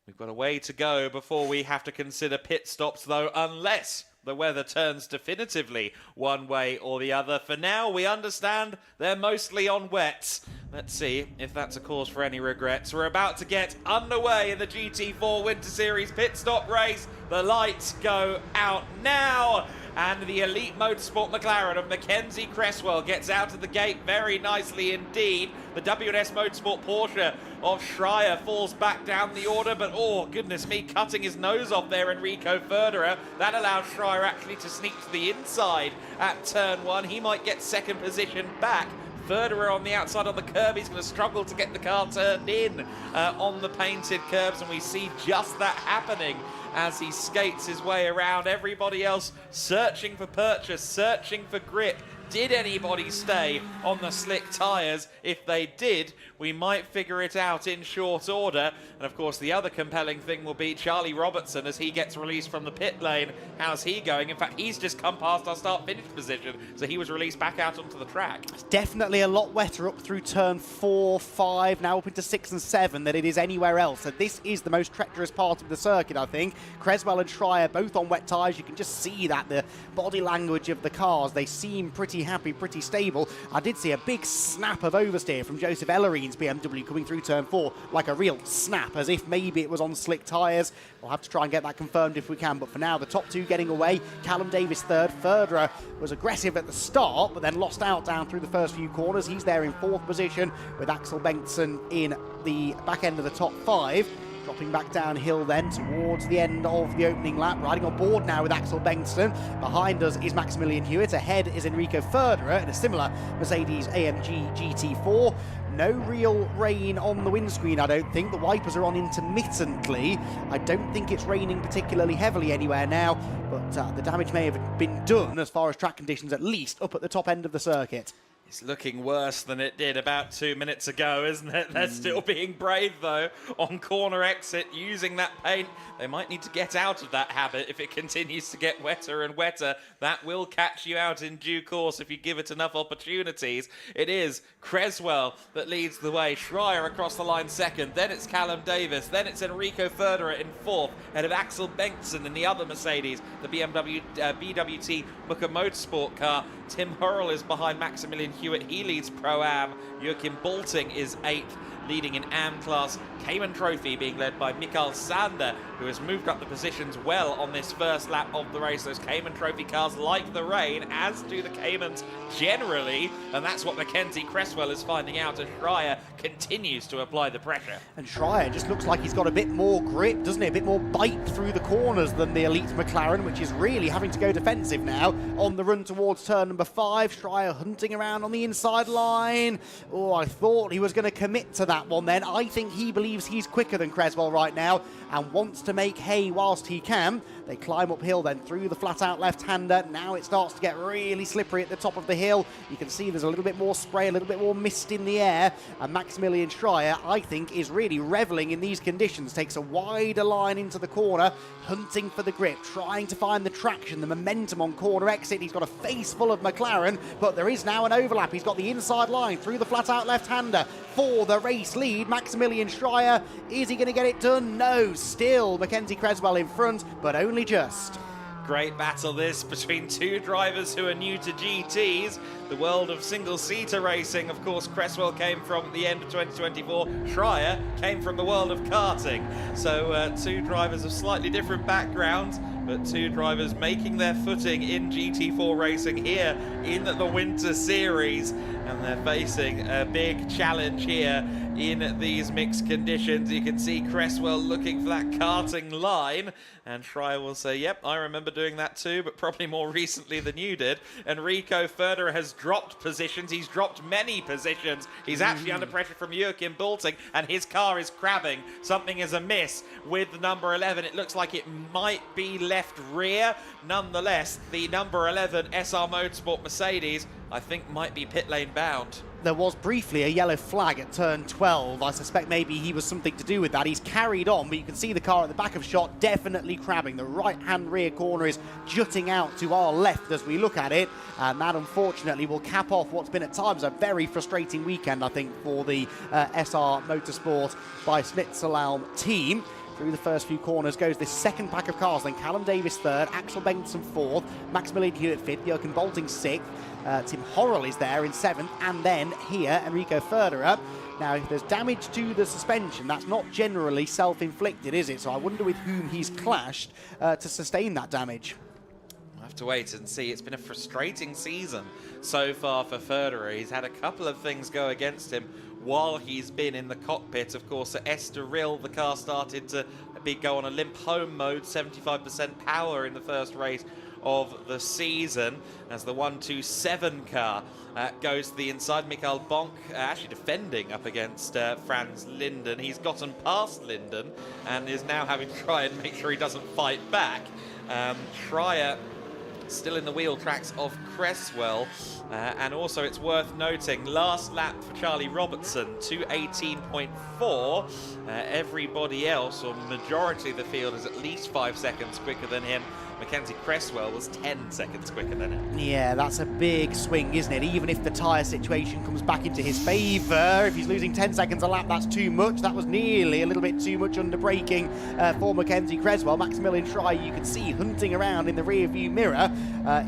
We've got a way to go before we have to consider pit stops, though, unless the weather turns definitively one way or the other. For now, we understand they're mostly on wets. Let's see if that's a cause for any regrets. We're about to get underway in the GT4 Winter Series pit stop race. The lights go out now, and the Elite Motorsport McLaren of Mackenzie Creswell gets out of the gate very nicely indeed. The W&S Motorsport Porsche of Schreier falls back down the order, but oh, goodness me, cutting his nose off there, Enrico Ferderer. That allows Schreier actually to sneak to the inside at turn 1. He might get second position back. Ferderer on the outside on the curb. He's going to struggle to get the car turned in on the painted curbs, and we see just that happening as he skates his way around. Everybody else searching for purchase, searching for grip. Did anybody stay on the slick tyres? If they did, we might figure it out in short order. And of course, the other compelling thing will be Charlie Robertson as he gets released from the pit lane. How's he going? In fact, he's just come past our start-finish position, so he was released back out onto the track. It's definitely a lot wetter up through turn 4, 5, now up into 6 and 7 than it is anywhere else. So this is the most treacherous part of the circuit, I think. Creswell and Schreier both on wet tyres. You can just see that, the body language of the cars. They seem pretty happy, pretty stable. I did see a big snap of oversteer from Joseph Ellerine's BMW coming through turn 4, like a real snap, as if maybe it was on slick tyres. We'll have to try and get that confirmed if we can, but for now, the top two getting away. Callum Davis third. Ferderer was aggressive at the start, but then lost out down through the first few corners. He's there in 4th position, with Axel Bengtsson in the back end of the top 5. Dropping back downhill then towards the end of the opening lap. Riding on board now with Axel Bengtsson. Behind us is Maximilian Hewitt. Ahead is Enrico Ferderer in a similar Mercedes AMG GT4. No real rain on the windscreen, I don't think. The wipers are on intermittently. I don't think it's raining particularly heavily anywhere now, but the damage may have been done as far as track conditions, at least up at the top end of the circuit. It's looking worse than it did about 2 minutes ago, isn't it? They're still being brave, though, on corner exit, using that paint. They might need to get out of that habit if it continues to get wetter and wetter. That will catch you out in due course if you give it enough opportunities. It is Creswell that leads the way. Schreier across the line second. Then it's Callum Davis. Then it's Enrico Ferderer in fourth, ahead of Axel Bengtsson in the other Mercedes, the BMW BWT Booker Motorsport car. Tim Hurrell is behind Maximilian Hewitt. He leads Pro-Am. Joachim Bolting is 8th, leading in AM class. Cayman Trophy being led by Mikael Sander, who has moved up the positions well on this first lap of the race. Those Cayman Trophy cars like the rain, as do the Caymans generally, and that's what Mackenzie Creswell is finding out as Schreier continues to apply the pressure. And Schreier just looks like he's got a bit more grip, doesn't he? A bit more bite through the corners than the elite McLaren, which is really having to go defensive now on the run towards turn number 5. Schreier hunting around on the inside line. Oh, I thought he was going to commit to that one then. I think he believes he's quicker than Creswell right now and wants to make hay whilst he can. They climb uphill then through the flat-out left-hander. Now it starts to get really slippery at the top of the hill. You can see there's a little bit more spray, a little bit more mist in the air. And Maximilian Schreier, I think, is really reveling in these conditions. Takes a wider line into the corner, hunting for the grip, trying to find the traction, the momentum on corner exit. He's got a face full of McLaren, but there is now an overlap. He's got the inside line through the flat-out left-hander for the race lead. Maximilian Schreier, is he going to get it done? No, still Mackenzie Creswell in front, but only just. Great battle this between two drivers who are new to GTs. The world of single-seater racing, of course, Creswell came from the end of 2024. Schreier came from the world of karting. So two drivers of slightly different backgrounds, but two drivers making their footing in GT4 racing here in the Winter Series. And they're facing a big challenge here in these mixed conditions. You can see Creswell looking for that karting line, and Schreier will say, yep, I remember doing that too, but probably more recently than you did. Enrico Ferderer has dropped positions. He's dropped many positions. He's actually under pressure from Joachim Bolting, and his car is crabbing. Something is amiss with the number 11. It looks like it might be left rear. Nonetheless, the number 11 SR Motorsport Mercedes, I think, might be pit lane bound. There was briefly a yellow flag at turn 12. I suspect maybe he was something to do with that. He's carried on, but you can see the car at the back of shot definitely crabbing. The right-hand rear corner is jutting out to our left as we look at it, and that unfortunately will cap off what's been at times a very frustrating weekend, I think, for the SR Motorsport by Snitzelbaum team. Through the first few corners goes this second pack of cars. Then Callum Davis third, Axel Bengtsson fourth, Maximilian Hewitt fifth, Joachim Bolting sixth, Tim Horrell is there in seventh, and then here Enrico Ferderer. Now, if there's damage to the suspension, that's not generally self-inflicted, is it? So I wonder with whom he's clashed to sustain that damage. We'll have to wait and see. It's been a frustrating season so far for Ferderer. He's had a couple of things go against him while he's been in the cockpit. Of course, at Estoril, the car started to go on a limp home mode, 75% power in the first race of the season, as the 127 car goes to the inside. Mikael Bonk actually defending up against Franz Linden. He's gotten past Linden and is now having to try and make sure he doesn't fight back. Schreier still in the wheel tracks of Creswell, and also it's worth noting last lap for Charlie Robertson 2:18.4. Everybody else, or majority of the field, is at least 5 seconds quicker than him. Mackenzie Creswell was 10 seconds quicker than him. Yeah, that's a big swing, isn't it? Even if the tyre situation comes back into his favour, if he's losing 10 seconds a lap, that's too much. That was nearly a little bit too much under braking for Mackenzie Creswell. Maximilian Schreier, you can see hunting around in the rear-view mirror,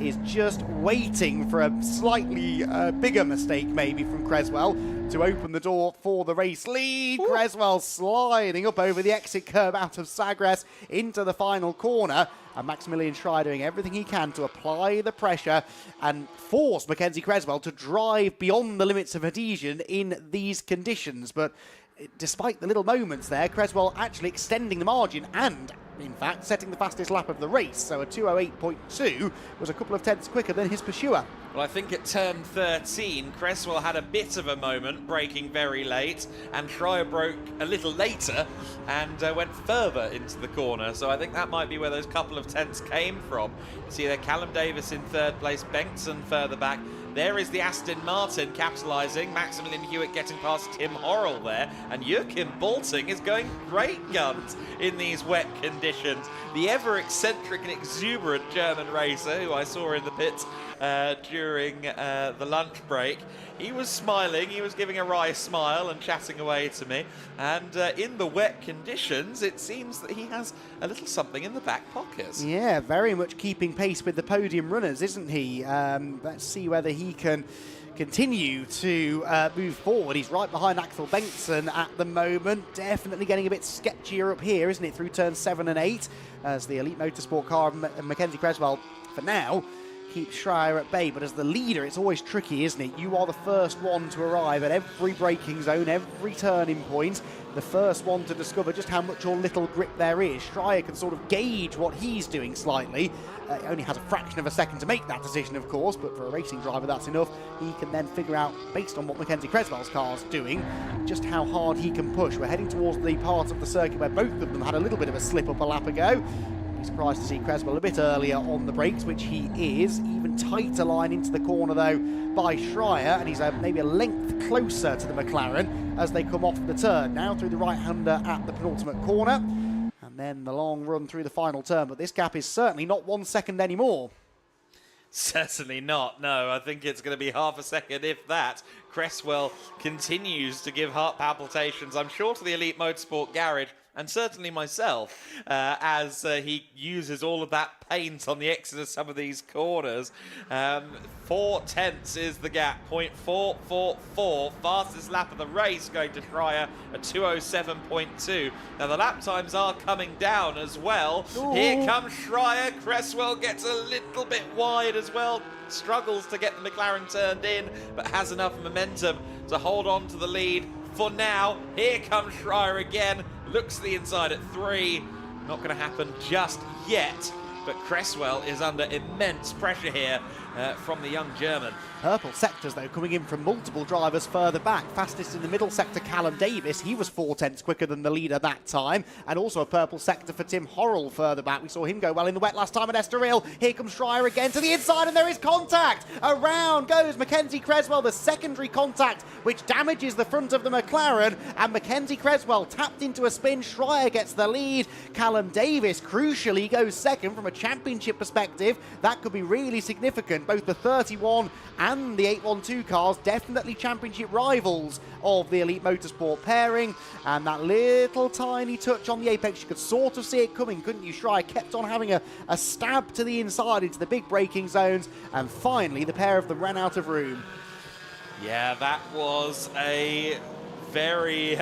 is just waiting for a slightly bigger mistake maybe from Creswell to open the door for the race lead. Ooh. Creswell sliding up over the exit curb out of Sagres into the final corner. And Maximilian Schreier doing everything he can to apply the pressure and force Mackenzie Creswell to drive beyond the limits of adhesion in these conditions. But despite the little moments there, Creswell actually extending the margin and, in fact, setting the fastest lap of the race. So a 2:08.2 was a couple of tenths quicker than his pursuer. Well, I think at turn 13, Creswell had a bit of a moment, braking very late, and Schreier broke a little later and went further into the corner. So I think that might be where those couple of tenths came from. You see there, Callum Davis in third place, Bengtsson further back, There is the Aston Martin capitalising. Maximilian Hewitt getting past Tim Horrell there. And Joachim Bolting is going great guns in these wet conditions. The ever-eccentric and exuberant German racer who I saw in the pits during the lunch break. He was smiling, he was giving a wry smile and chatting away to me. And in the wet conditions, it seems that he has a little something in the back pocket. Yeah, very much keeping pace with the podium runners, isn't he? Let's see whether he can continue to move forward. He's right behind Axel Bengtsson at the moment. Definitely getting a bit sketchier up here, isn't it, through turns 7 and 8, as the Elite Motorsport car of Mackenzie Creswell, for now, keeps Schreier at bay. But as the leader, it's always tricky, isn't it? You are the first one to arrive at every braking zone, every turning point, the first one to discover just how much or little grip there is. Schreier can sort of gauge what he's doing slightly. He only has a fraction of a second to make that decision, of course, but for a racing driver, that's enough. He can then figure out, based on what Mackenzie Creswell's car's doing, just how hard he can push. We're heading towards the part of the circuit where both of them had a little bit of a slip up a lap ago. Surprised to see Creswell a bit earlier on the brakes, which he is. Even tighter line into the corner, though, by Schreier, and he's maybe a length closer to the McLaren as they come off the turn. Now through the right-hander at the penultimate corner, and then the long run through the final turn. But this gap is certainly not 1 second anymore. Certainly not, no. I think it's going to be half a second, if that. Creswell continues to give heart palpitations, I'm sure, to the Elite Motorsport garage, and certainly myself, as he uses all of that paint on the exit of some of these corners. 4 tenths is the gap, 0.444, fastest lap of the race going to Schreier at 2:07.2. Now the lap times are coming down as well. Ooh. Here comes Schreier. Creswell gets a little bit wide as well, struggles to get the McLaren turned in, but has enough momentum to hold on to the lead for now. Here comes Schreier again. Looks to the inside at 3. Not going to happen just yet, but Creswell is under immense pressure here from the young German. Purple sectors, though, coming in from multiple drivers further back. Fastest in the middle sector, Callum Davis. He was 4 tenths quicker than the leader that time. And also a purple sector for Tim Horrell further back. We saw him go well in the wet last time at Estoril. Here comes Schreier again to the inside, and there is contact. Around goes Mackenzie Creswell, the secondary contact, which damages the front of the McLaren. And Mackenzie Creswell tapped into a spin. Schreier gets the lead. Callum Davis, crucially, goes second from a championship perspective. That could be really significant. Both the 31 and the 812 cars, definitely championship rivals of the Elite Motorsport pairing. And that little tiny touch on the apex, you could sort of see it coming, couldn't you? Schreier kept on having a stab to the inside into the big braking zones, and finally the pair of them ran out of room. Yeah, that was a very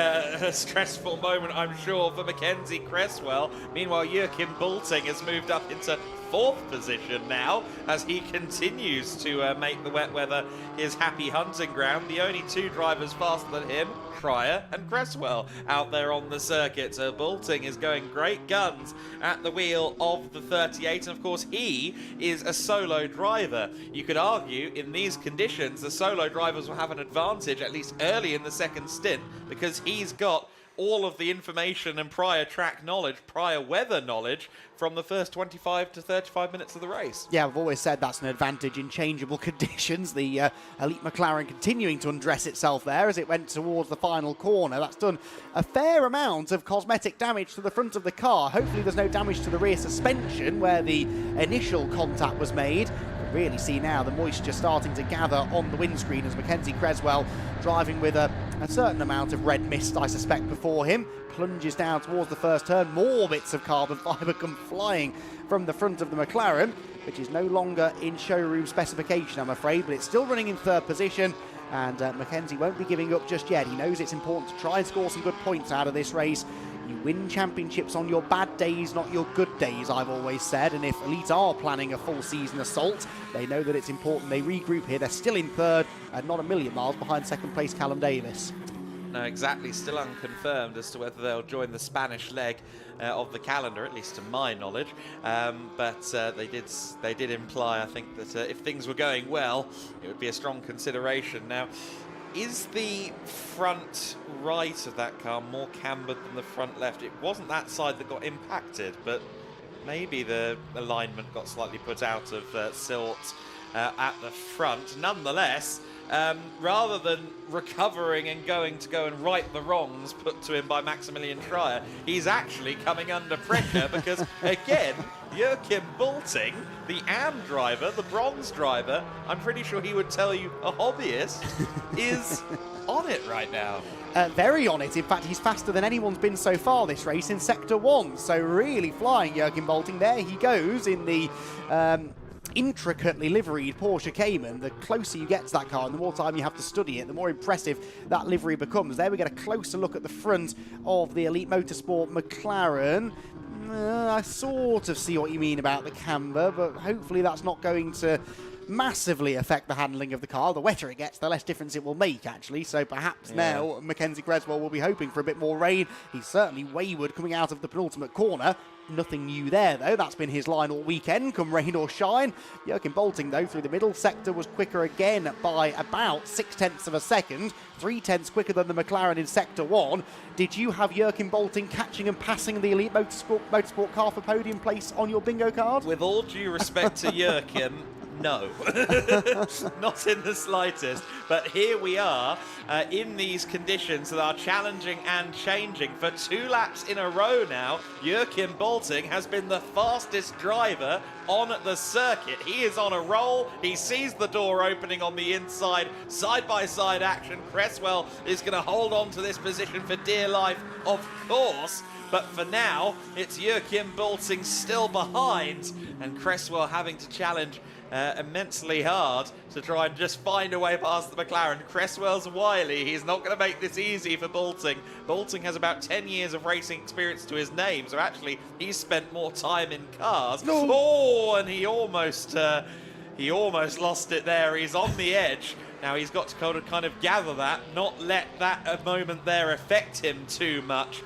stressful moment, I'm sure, for Mackenzie Creswell. Meanwhile, Joachim Bolting has moved up into 4th position now as he continues to make the wet weather his happy hunting ground. The only 2 drivers faster than him, Schreier and Creswell, out there on the circuit. So Bolting is going great guns at the wheel of the 38, and of course he is a solo driver. You could argue in these conditions the solo drivers will have an advantage, at least early in the second stint, because he's got all of the information and prior track knowledge, prior weather knowledge from the first 25 to 35 minutes of the race. Yeah, I've always said that's an advantage in changeable conditions. The Elite McLaren continuing to undress itself there as it went towards the final corner. That's done a fair amount of cosmetic damage to the front of the car. Hopefully there's no damage to the rear suspension where the initial contact was made. Really see now the moisture starting to gather on the windscreen as Mackenzie Creswell, driving with a certain amount of red mist, I suspect, before him, plunges down towards the first turn. More bits of carbon fibre come flying from the front of the McLaren, which is no longer in showroom specification, I'm afraid, but it's still running in 3rd position. And Mackenzie won't be giving up just yet. He knows it's important to try and score some good points out of this race. You win championships on your bad days, not your good days, I've always said. And if Elite are planning a full season assault, they know that it's important they regroup here. They're still in 3rd and not a million miles behind 2nd place Callum Davis. No, exactly. Still unconfirmed as to whether they'll join the Spanish leg of the calendar, at least to my knowledge. But they did imply, I think, that if things were going well, it would be a strong consideration. Now, is the front right of that car more cambered than the front left? It wasn't that side that got impacted, but maybe the alignment got slightly put out of sorts at the front. Nonetheless, rather than recovering and go and right the wrongs put to him by Maximilian Schreier, he's actually coming under pressure because, again, Joachim Bulting, the AM driver, the bronze driver, I'm pretty sure he would tell you a hobbyist, is on it right now. Very on it. In fact, he's faster than anyone's been so far this race in Sector 1. So really flying, Joachim Bulting. There he goes in the intricately liveried Porsche Cayman. The closer you get to that car and the more time you have to study it, the more impressive that livery becomes. There we get a closer look at the front of the Elite Motorsport McLaren. I sort of see what you mean about the camber, but hopefully that's not going to massively affect the handling of the car. The wetter it gets, the less difference it will make, actually. So perhaps now Mackenzie Creswell will be hoping for a bit more rain. He's certainly wayward coming out of the penultimate corner. Nothing new there, though. That's been his line all weekend, come rain or shine. Joachim Bulting, though, through the middle sector was quicker again by about 0.6 of a second. 0.3 quicker than the McLaren in Sector 1. Did you have Joachim Bulting catching and passing the Elite Motorsport car for podium place on your bingo card? With all due respect to Joachim, no, not in the slightest. But here we are in these conditions that are challenging and changing. For 2 laps in a row now, Joachim Bulting has been the fastest driver on the circuit. He is on a roll. He sees the door opening on the inside. Side-by-side action. Cresswell is going to hold on to this position for dear life, of course. But for now, it's Joachim Bulting still behind, and Cresswell having to challenge immensely hard to try and just find a way past the McLaren. Cresswell's wily. He's not going to make this easy for Bulting. Bulting has about 10 years of racing experience to his name, so actually he's spent more time in cars. No. Oh, and he almost lost it there. He's on the edge. Now he's got to kind of gather that, not let that moment there affect him too much.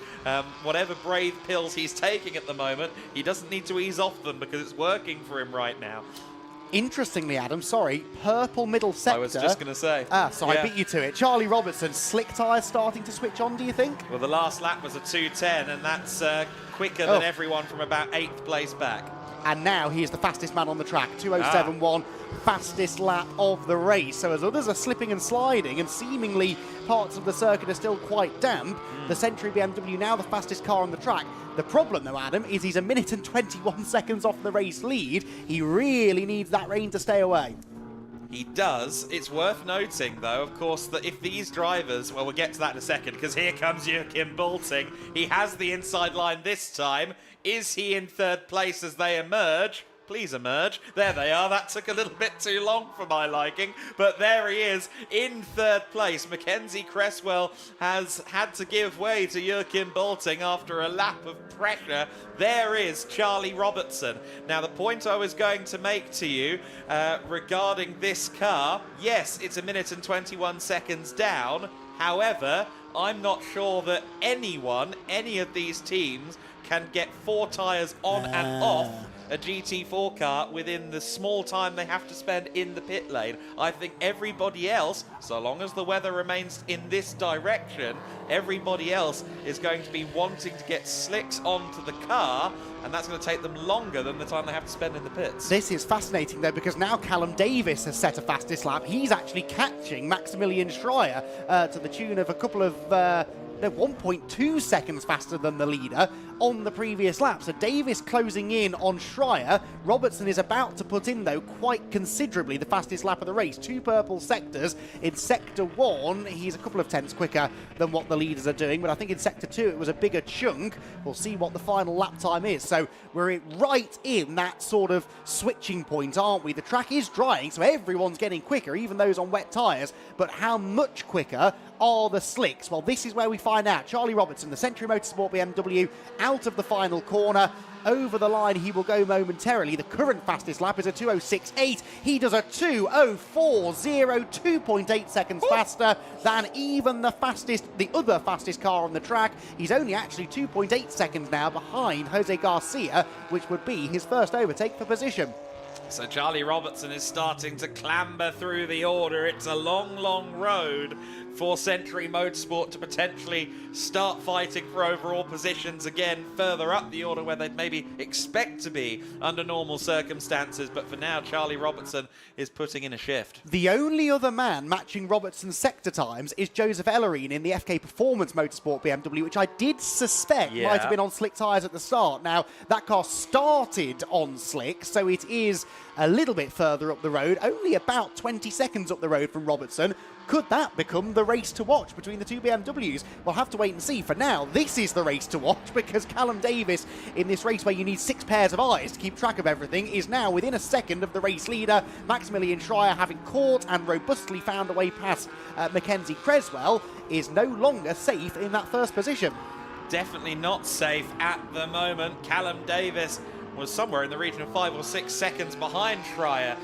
Whatever brave pills he's taking at the moment, he doesn't need to ease off them because it's working for him right now. Interestingly, Adam, sorry, purple middle sector. I was just going to say. I beat you to it. Charlie Robertson, slick tyres starting to switch on, do you think? Well, the last lap was a 2:10, and that's quicker than everyone from about 8th place back. And now he is the fastest man on the track, 2:07.1, fastest lap of the race. So as others are slipping and sliding and seemingly parts of the circuit are still quite damp, the Century BMW now the fastest car on the track. The problem, though, Adam, is he's 1 minute and 21 seconds off the race lead. He really needs that rain to stay away. He does. It's worth noting, though, of course, that if these drivers... Well, we'll get to that in a second, because here comes Joachim Bulting. He has the inside line this time. Is he in 3rd place as they emerge? Please emerge. There they are. That took a little bit too long for my liking. But there he is in 3rd place. Mackenzie Cresswell has had to give way to Joachim Bulting after a lap of pressure. There is Charlie Robertson. Now, the point I was going to make to you regarding this car, yes, it's 1 minute and 21 seconds down. However, I'm not sure that any of these teams can get 4 tyres on and off a GT4 car within the small time they have to spend in the pit lane. I think everybody else, so long as the weather remains in this direction, everybody else is going to be wanting to get slicks onto the car, and that's going to take them longer than the time they have to spend in the pits. This is fascinating, though, because now Callum Davis has set a fastest lap. He's actually catching Maximilian Schreier to the tune of a couple of... 1.2 seconds faster than the leader on the previous lap. So Davis closing in on Schreier. Robertson is about to put in, though, quite considerably the fastest lap of the race. 2 purple sectors. In Sector 1, he's a couple of tenths quicker than what the leaders are doing, but I think in Sector 2 it was a bigger chunk. We'll see what the final lap time is. So we're right in that sort of switching point, aren't we? The track is drying, so everyone's getting quicker, even those on wet tyres, but how much quicker are the slicks? Well, this is where we find out. Charlie Robertson, the Century Motorsport BMW, out of the final corner. Over the line he will go momentarily. The current fastest lap is a 2:06.8. He does a 2:04.0, 2.8 seconds faster than even the other fastest car on the track. He's only actually 2.8 seconds now behind Jose Garcia, which would be his first overtake for position. So Charlie Robertson is starting to clamber through the order. It's a long, long road for Century Motorsport to potentially start fighting for overall positions again further up the order where they'd maybe expect to be under normal circumstances. But for now, Charlie Robertson is putting in a shift. The only other man matching Robertson's sector times is Joseph Ellerine in the FK Performance Motorsport BMW, which I did suspect might have been on slick tyres at the start. Now, that car started on slick, so it is a little bit further up the road, only about 20 seconds up the road from Robertson. Could that become the race to watch between the two BMWs? We'll have to wait and see. For now, this is the race to watch because Callum Davis, in this race where you need 6 pairs of eyes to keep track of everything, is now within a second of the race leader. Maximilian Schreier, having caught and robustly found a way past Mackenzie Creswell, is no longer safe in that first position. Definitely not safe at the moment. Callum Davis was somewhere in the region of 5 or 6 seconds behind Schreier,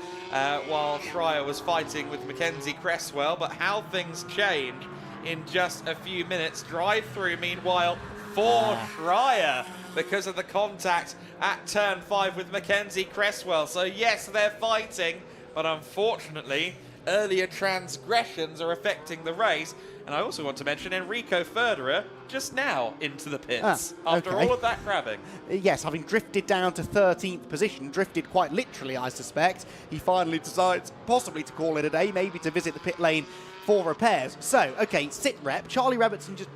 while Schreier was fighting with Mackenzie Creswell. But how things change in just a few minutes. Drive-through, meanwhile, for Schreier because of the contact at turn 5 with Mackenzie Creswell. So yes, they're fighting, but unfortunately, earlier transgressions are affecting the race. And I also want to mention Enrico Ferderer just now into the pits after all of that grabbing. Yes, having drifted down to 13th position, drifted quite literally, I suspect. He finally decides possibly to call it a day, maybe to visit the pit lane for repairs. So, okay, sit rep. Charlie Robertson just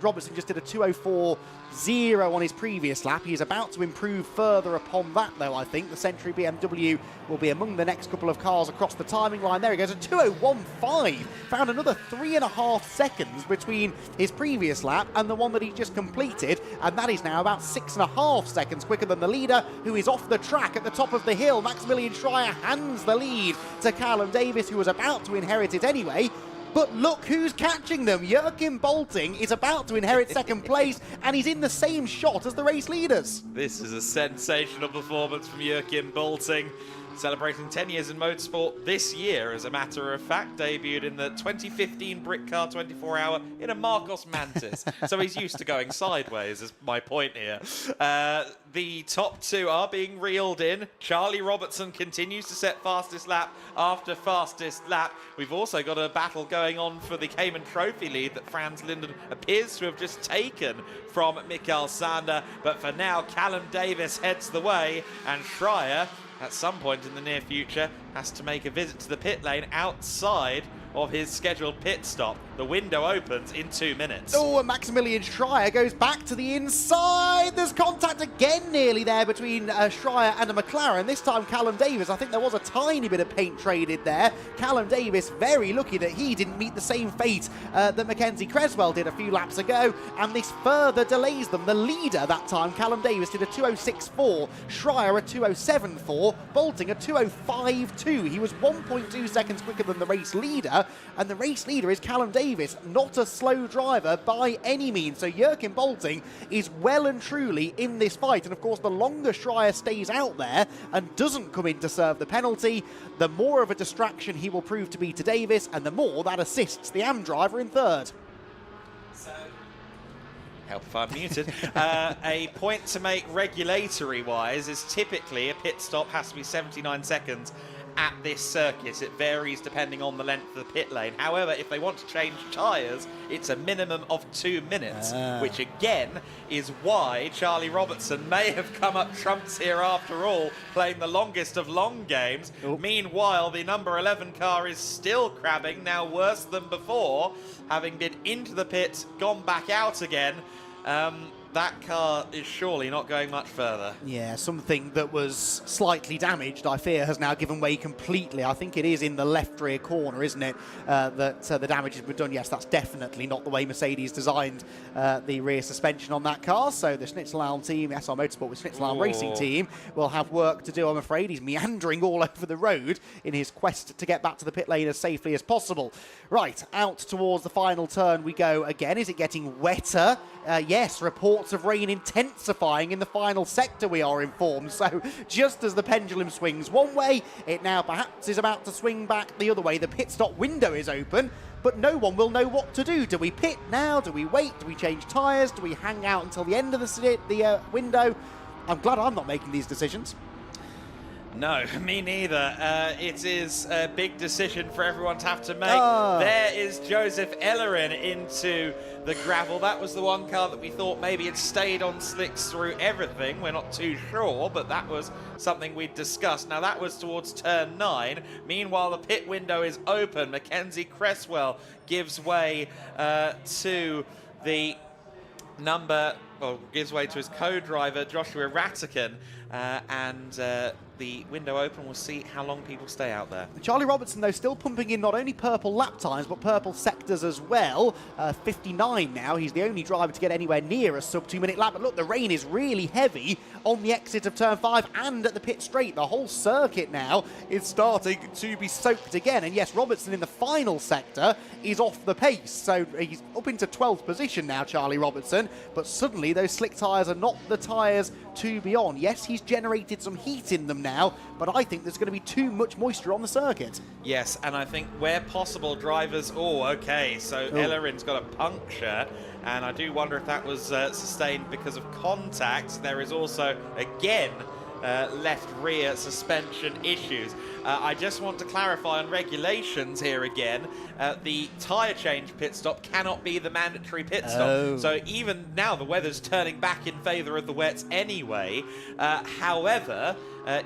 did a 2:04.0 on his previous lap. He is about to improve further upon that, though, I think. The Century BMW will be among the next couple of cars across the timing line. There he goes, a 2:01.5. Found another 3.5 seconds between his previous lap and the one that he just completed, and that is now about 6.5 seconds quicker than the leader, who is off the track at the top of the hill. Maximilian Schreier hands the lead to Callum Davis, who was about to inherit it anyway. But look who's catching them. Joachim Bolting is about to inherit second place, and he's in the same shot as the race leaders. This is a sensational performance from Joachim Bolting, celebrating 10 years in motorsport this year, as a matter of fact. Debuted in the 2015 Brick Car 24-hour in a Marcos Mantis. So he's used to going sideways, is my point here. The top two are being reeled in. Charlie Robertson continues to set fastest lap after fastest lap. We've also got a battle going on for the Cayman Trophy lead that Franz Linden appears to have just taken from Mikael Sander. But for now, Callum Davis heads the way, and Schreier, at some point in the near future, has to make a visit to the pit lane outside of his scheduled pit stop. The window opens in 2 minutes. Oh, and Maximilian Schreier goes back to the inside. There's contact again nearly there between Schreier and a McLaren. This time Callum Davis, I think there was a tiny bit of paint traded there. Callum Davis very lucky that he didn't meet the same fate that Mackenzie Creswell did a few laps ago, and this further delays them. The leader that time, Callum Davis, did a 2:06.4, Schreier a 2:07.4, Bolting a 2:05.2. He was 1.2 seconds quicker than the race leader, and the race leader is Callum Davis, not a slow driver by any means. So Joachim Bolting is well and truly in this fight, and of course the longer Schreier stays out there and doesn't come in to serve the penalty, the more of a distraction he will prove to be to Davis, and the more that assists the AM driver in third. Help if I'm muted. A point to make regulatory-wise is typically a pit stop has to be 79 seconds at this circuit. It varies depending on the length of the pit lane. However, if they want to change tyres, it's a minimum of 2 minutes, which again is why Charlie Robertson may have come up trumps here after all, playing the longest of long games. Meanwhile, the number 11 car is still crabbing, now worse than before, having been into the pits, gone back out again. That car is surely not going much further. Yeah, something that was slightly damaged, I fear, has now given way completely. I think it is in the left rear corner, isn't it, that the damage has been done. Yes, that's definitely not the way Mercedes designed the rear suspension on that car. So the Schnitzelalm team, SR Motorsport with Schnitzelalm Racing team, will have work to do, I'm afraid. He's meandering all over the road in his quest to get back to the pit lane as safely as possible. Right, out towards the final turn we go again. Is it getting wetter? Yes, reports of rain intensifying in the final sector, we are informed. So just as the pendulum swings one way, it now perhaps is about to swing back the other way. The pit stop window is open, but no one will know what to do. Do we pit now? Do we wait? Do we change tyres? Do we hang out until the end of the window? I'm glad I'm not making these decisions. No, me neither. It is a big decision for everyone to have to make. There is Joseph Ellerin into the gravel. That was the one car that we thought maybe had stayed on slicks through everything. We're not too sure, but that was something we'd discussed. Now, that was towards turn 9. Meanwhile, the pit window is open. Mackenzie Cresswell gives way to the gives way to his co-driver, Joshua Ratican, and the window open. We'll see how long people stay out there. Charlie Robertson, though, still pumping in not only purple lap times, but purple sectors as well. 59 now. He's the only driver to get anywhere near a sub 2-minute lap. But look, the rain is really heavy on the exit of turn 5 and at the pit straight. The whole circuit now is starting to be soaked again. And yes, Robertson in the final sector is off the pace. So he's up into 12th position now, Charlie Robertson. But suddenly those slick tyres are not the tyres to be on. Yes, he's generated some heat in them now, but I think there's going to be too much moisture on the circuit. Yes, and I think where possible, drivers... so Ellerin's got a puncture, and I do wonder if that was sustained because of contact. There is also, again, left rear suspension issues. I just want to clarify on regulations here again. The tyre change pit stop cannot be the mandatory pit stop. So even now the weather's turning back in favour of the wets anyway. However,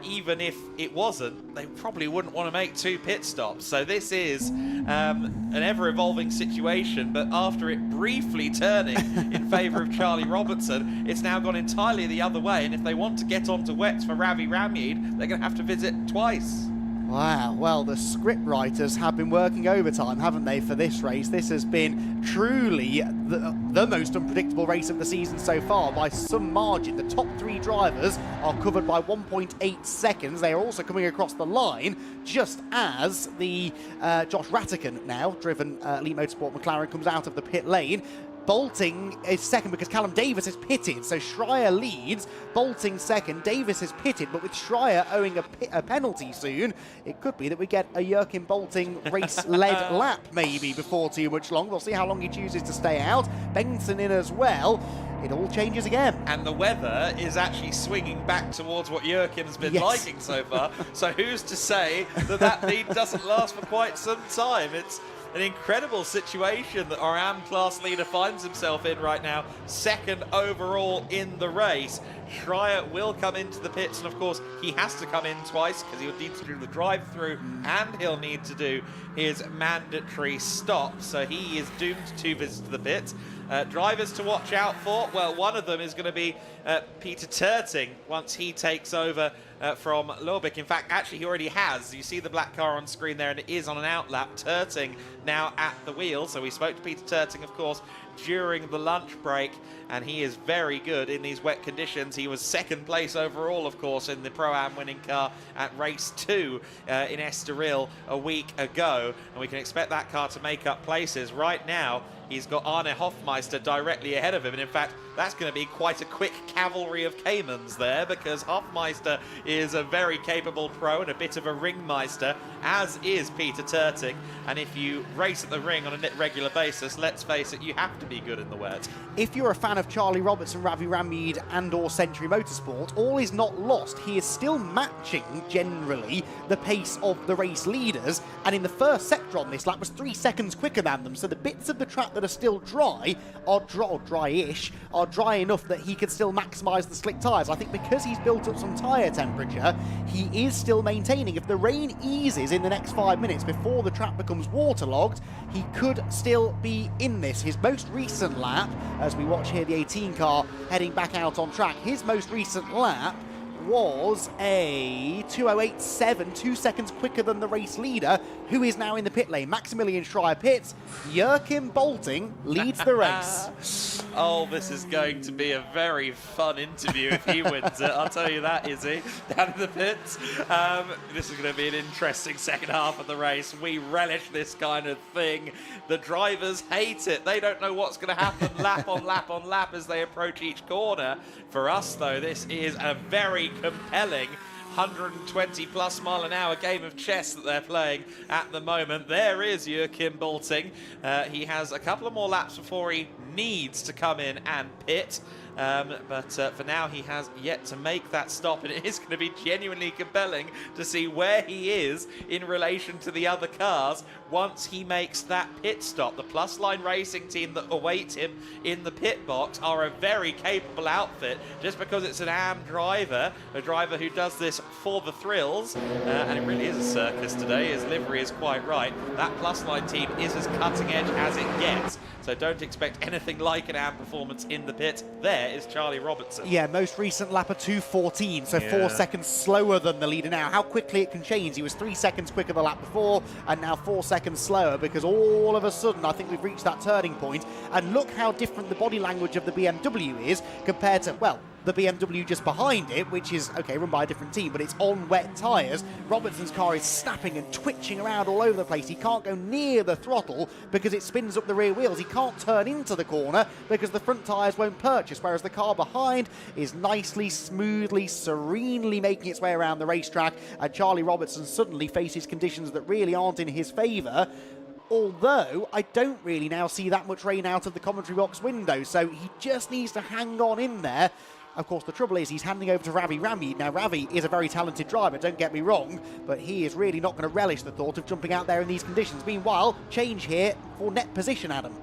even if it wasn't, they probably wouldn't want to make 2 pit stops. So this is an ever-evolving situation, but after it briefly turning in favour of Charlie Robertson, it's now gone entirely the other way, and if they want to get onto wets for Ravi Ramid, they're going to have to visit twice. Wow, well, the script writers have been working overtime, haven't they, for this race? This has been truly the most unpredictable race of the season so far by some margin. The top 3 drivers are covered by 1.8 seconds. They are also coming across the line just as the Josh Ratican, now driven Elite Motorsport McLaren, comes out of the pit lane. Bolting is second because Callum Davis is pitted, so Schreier leads, Bolting second, Davis is pitted, but with Schreier owing a penalty soon, it could be that we get a Joachim Bolting race-led lap maybe before too much long. We'll see how long he chooses to stay out. Benson in as well. It all changes again. And the weather is actually swinging back towards what Joachim's been liking so far, so who's to say that that lead doesn't last for quite some time? It's an incredible situation that our AM class leader finds himself in right now, second overall in the race. Schreier will come into the pits, and of course he has to come in twice because he'll need to do the drive-through and he'll need to do his mandatory stop, so he is doomed to 2 visits to the pits. Drivers to watch out for, well, one of them is going to be Peter Terting once he takes over from Lorbeck. In fact, actually he already has. You see the black car on screen there, and it is on an outlap. Terting now at the wheel, so we spoke to Peter Terting, of course, during the lunch break, and he is very good in these wet conditions. He was 2nd place overall, of course, in the Pro-Am winning car at race 2 in Estoril a week ago, and we can expect that car to make up places. Right now, he's got Arne Hofmeister directly ahead of him, and in fact, that's going to be quite a quick cavalry of Caymans there, because Hofmeister is a very capable pro and a bit of a ringmeister, as is Peter Terting. And if you race at the ring on a regular basis, let's face it, you have to be good in the wet. If you're a fan of Charlie Robertson, Ravi Ramid and or Century Motorsport, all is not lost. He is still matching, generally, the pace of the race leaders, and in the first sector on this lap was 3 seconds quicker than them, so the bits of the track that are still dry, or dry-ish, are dry enough that he could still maximise the slick tyres. I think because he's built up some tyre temperature, he is still maintaining. If the rain eases in the next 5 minutes before the track becomes waterlogged, he could still be in this. His most recent lap, as we watch here the 18 car heading back out on track, his most recent lap was a 2:08.7, 2 seconds quicker than the race leader, who is now in the pit lane. Maximilian Schreier pits. Joachim Bolting leads the race. Oh, this is going to be a very fun interview if he wins it. I'll tell you that, Izzy, down in the pits. This is going to be an interesting second half of the race. We relish this kind of thing. The drivers hate it. They don't know what's going to happen lap on lap on lap as they approach each corner. For us, though, this is a very compelling 120 plus mile an hour game of chess that they're playing at the moment. There is Joachim Bolting. He has a couple of more laps before he needs to come in and pit. but for now he has yet to make that stop, and it is going to be genuinely compelling to see where he is in relation to the other cars once he makes that pit stop. The Plus Line Racing team that await him in the pit box are a very capable outfit, just because it's an AM driver, a driver who does this for the thrills, and it really is a circus today. His livery is quite right. That Plus Line team is as cutting edge as it gets, so don't expect anything like an AM performance in the pit. There is Charlie Robertson. Yeah, most recent lap of 2:14, so 4 seconds slower than the leader now. How quickly it can change. He was 3 seconds quicker the lap before, and now 4 seconds slower, because all of a sudden I think we've reached that turning point. And look how different the body language of the BMW is compared to, well, the BMW just behind it, which is, okay, run by a different team, but it's on wet tyres. Robertson's car is snapping and twitching around all over the place. He can't go near the throttle because it spins up the rear wheels. He can't turn into the corner because the front tyres won't purchase, whereas the car behind is nicely, smoothly, serenely making its way around the racetrack, and Charlie Robertson suddenly faces conditions that really aren't in his favour. Although I don't really now see that much rain out of the commentary box window, so he just needs to hang on in there. Of course, the trouble is he's handing over to Ravi Ramid. Now, Ravi is a very talented driver, don't get me wrong, but he is really not going to relish the thought of jumping out there in these conditions. Meanwhile, change here for net position, Adam.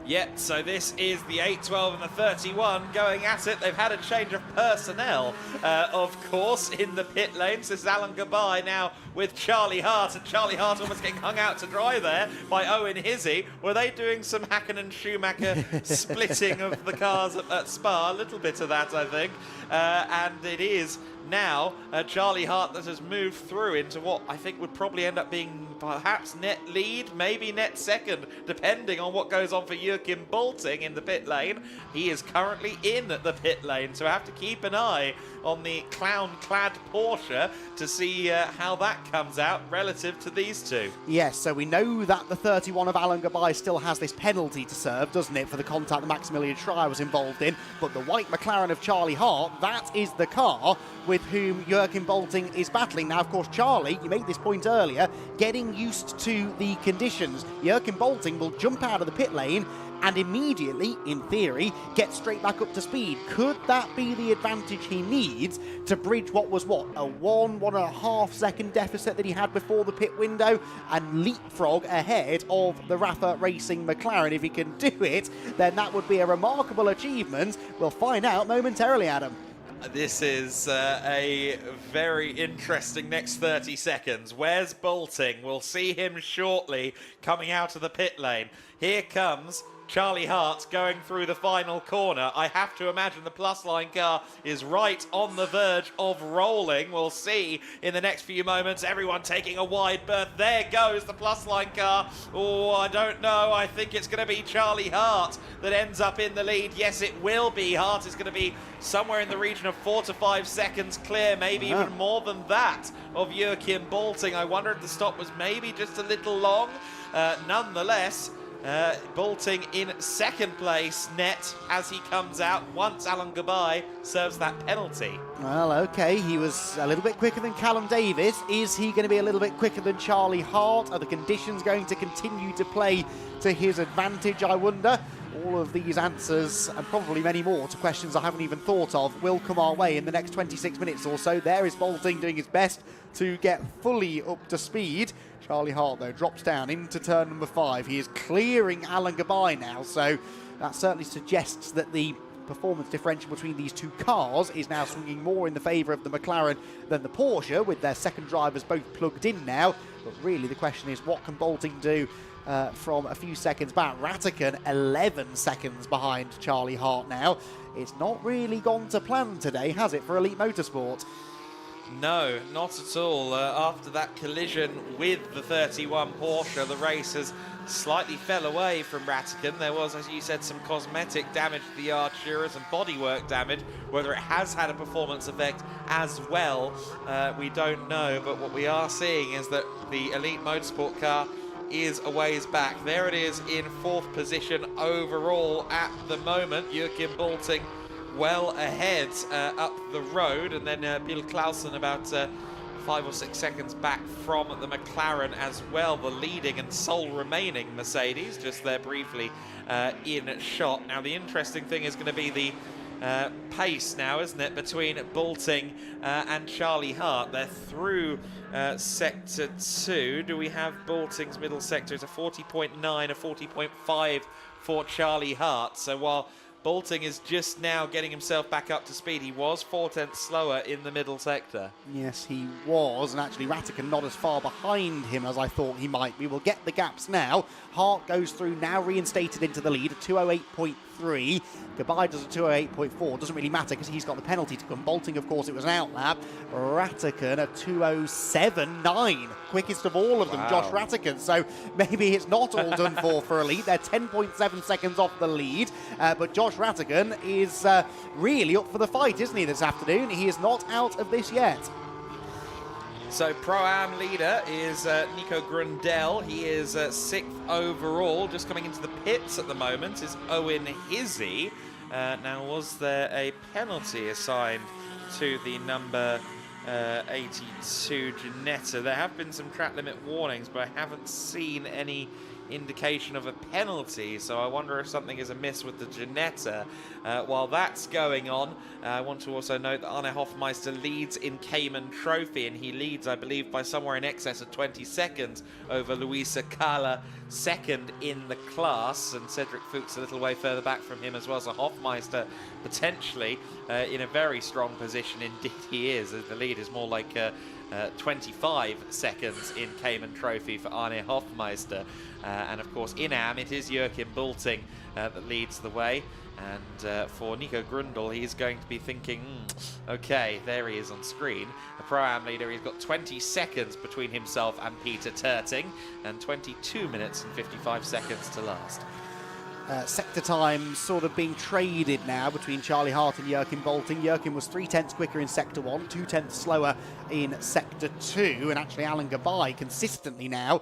Yep, so this is the 812 and the 31 going at it. They've had a change of personnel, of course, in the pit lanes. This is Alan Gabay now with Charlie Hart, and Charlie Hart almost getting hung out to dry there by Owen Hizzy. Were they doing some Hakkinen-Schumacher splitting of the cars at Spa? A little bit of that, I think. And it is now Charlie Hart that has moved through into what I think would probably end up being perhaps net lead, maybe net second, depending on what goes on for Joachim Bolting in the pit lane. He is currently in the pit lane, so I have to keep an eye on the clown-clad Porsche to see how that comes out relative to these two. Yes, so we know that the 31 of Alan Gabay still has this penalty to serve, doesn't it, for the contact that Maximilian Schreier was involved in, but the white McLaren of Charlie Hart, that is the car with whom Joachim Bolting is battling. Now, of course, Charlie, you made this point earlier, getting used to the conditions. Joachim Bolting will jump out of the pit lane and immediately, in theory, get straight back up to speed. Could that be the advantage he needs to bridge what was, what, a 1.5 second deficit that he had before the pit window, and leapfrog ahead of the Rafa Racing McLaren? If he can do it, then that would be a remarkable achievement. We'll find out momentarily, Adam. This is a very interesting next 30 seconds. Where's Bolting? We'll see him shortly coming out of the pit lane. Here comes Charlie Hart going through the final corner. I have to imagine the Plus Line car is right on the verge of rolling. We'll see in the next few moments. Everyone taking a wide berth. There goes the Plus Line car. Oh, I don't know. I think it's going to be Charlie Hart that ends up in the lead. Yes, it will be. Hart is going to be somewhere in the region of 4 to 5 seconds clear, maybe even more than that, of Joachim Bolting. I wonder if the stop was maybe just a little long. Nonetheless, Bolting in second place net as he comes out once Alan Gabay serves that penalty. Well, okay, he was a little bit quicker than Callum Davis. Is he going to be a little bit quicker than Charlie Hart? Are the conditions going to continue to play to his advantage, I wonder? All of these answers, and probably many more, to questions I haven't even thought of, will come our way in the next 26 minutes or so. There is Bolting doing his best to get fully up to speed. Charlie Hart, though, drops down into turn number 5. He is clearing Alan Gabay now, so that certainly suggests that the performance differential between these two cars is now swinging more in the favour of the McLaren than the Porsche, with their second drivers both plugged in now. But really the question is, what can Bolting do from a few seconds back? Rattigan 11 seconds behind Charlie Hart now. It's not really gone to plan today, has it, for Elite Motorsport? No, not at all. After that collision with the 31 Porsche, the race has slightly fell away from Rattigan. There was, as you said, some cosmetic damage to the Arturas and bodywork damage. Whether it has had a performance effect as well, we don't know. But what we are seeing is that the Elite Motorsport car is a ways back. There it is in 4th position overall at the moment. Joachim Bolting well ahead up the road, and then Bill Clausen about 5 or 6 seconds back from the McLaren as well, the leading and sole remaining Mercedes, just there briefly in shot. Now the interesting thing is going to be the pace now, isn't it, between Bolting and Charlie Hart. They're through sector 2. Do we have Bolting's middle sector? It's a 40.9, a 40.5 for Charlie Hart. So while Bolting is just now getting himself back up to speed, he was 4/10 slower in the middle sector. Yes, he was, and actually Ratican not as far behind him as I thought he might be. We'll get the gaps now. Hart goes through, now reinstated into the lead, a 2:08.3. Goodbye does a 2:08.4. Doesn't really matter because he's got the penalty to come. Bolting, of course, it was an outlap. Ratican a 2:07.9. Quickest of all of them, Wow. Josh Ratican. So maybe it's not all done for Elite. They're 10.7 seconds off the lead, but Josh Ratican is really up for the fight, isn't he, this afternoon? He is not out of this yet. So Pro-Am leader is Nico Grundel. He is 6th overall. Just coming into the pits at the moment is Owen Hizzy. Now, was there a penalty assigned to the number 82 Ginetta? There have been some track limit warnings, but I haven't seen any indication of a penalty, so I wonder if something is amiss with the Ginetta. While that's going on, I want to also note that Arne Hofmeister leads in Cayman Trophy, and he leads, I believe, by somewhere in excess of 20 seconds over Luisa Kala, second in the class, and Cedric Fuchs a little way further back from him as well, so Hofmeister potentially in a very strong position. Indeed he is. The lead is more like 25 seconds in Cayman Trophy for Arne Hofmeister. And of course in AM it is Joachim Bolting that leads the way, and for Nico Grundel, he's going to be thinking, okay, there he is on screen, the Pro-Am leader. He's got 20 seconds between himself and Peter Terting, and 22 minutes and 55 seconds to last. Sector time sort of being traded now between Charlie Hart and Joachim Bolting. Joachim was 3/10 quicker in Sector 1, 2/10 slower in Sector 2, and actually Alan Gabai consistently now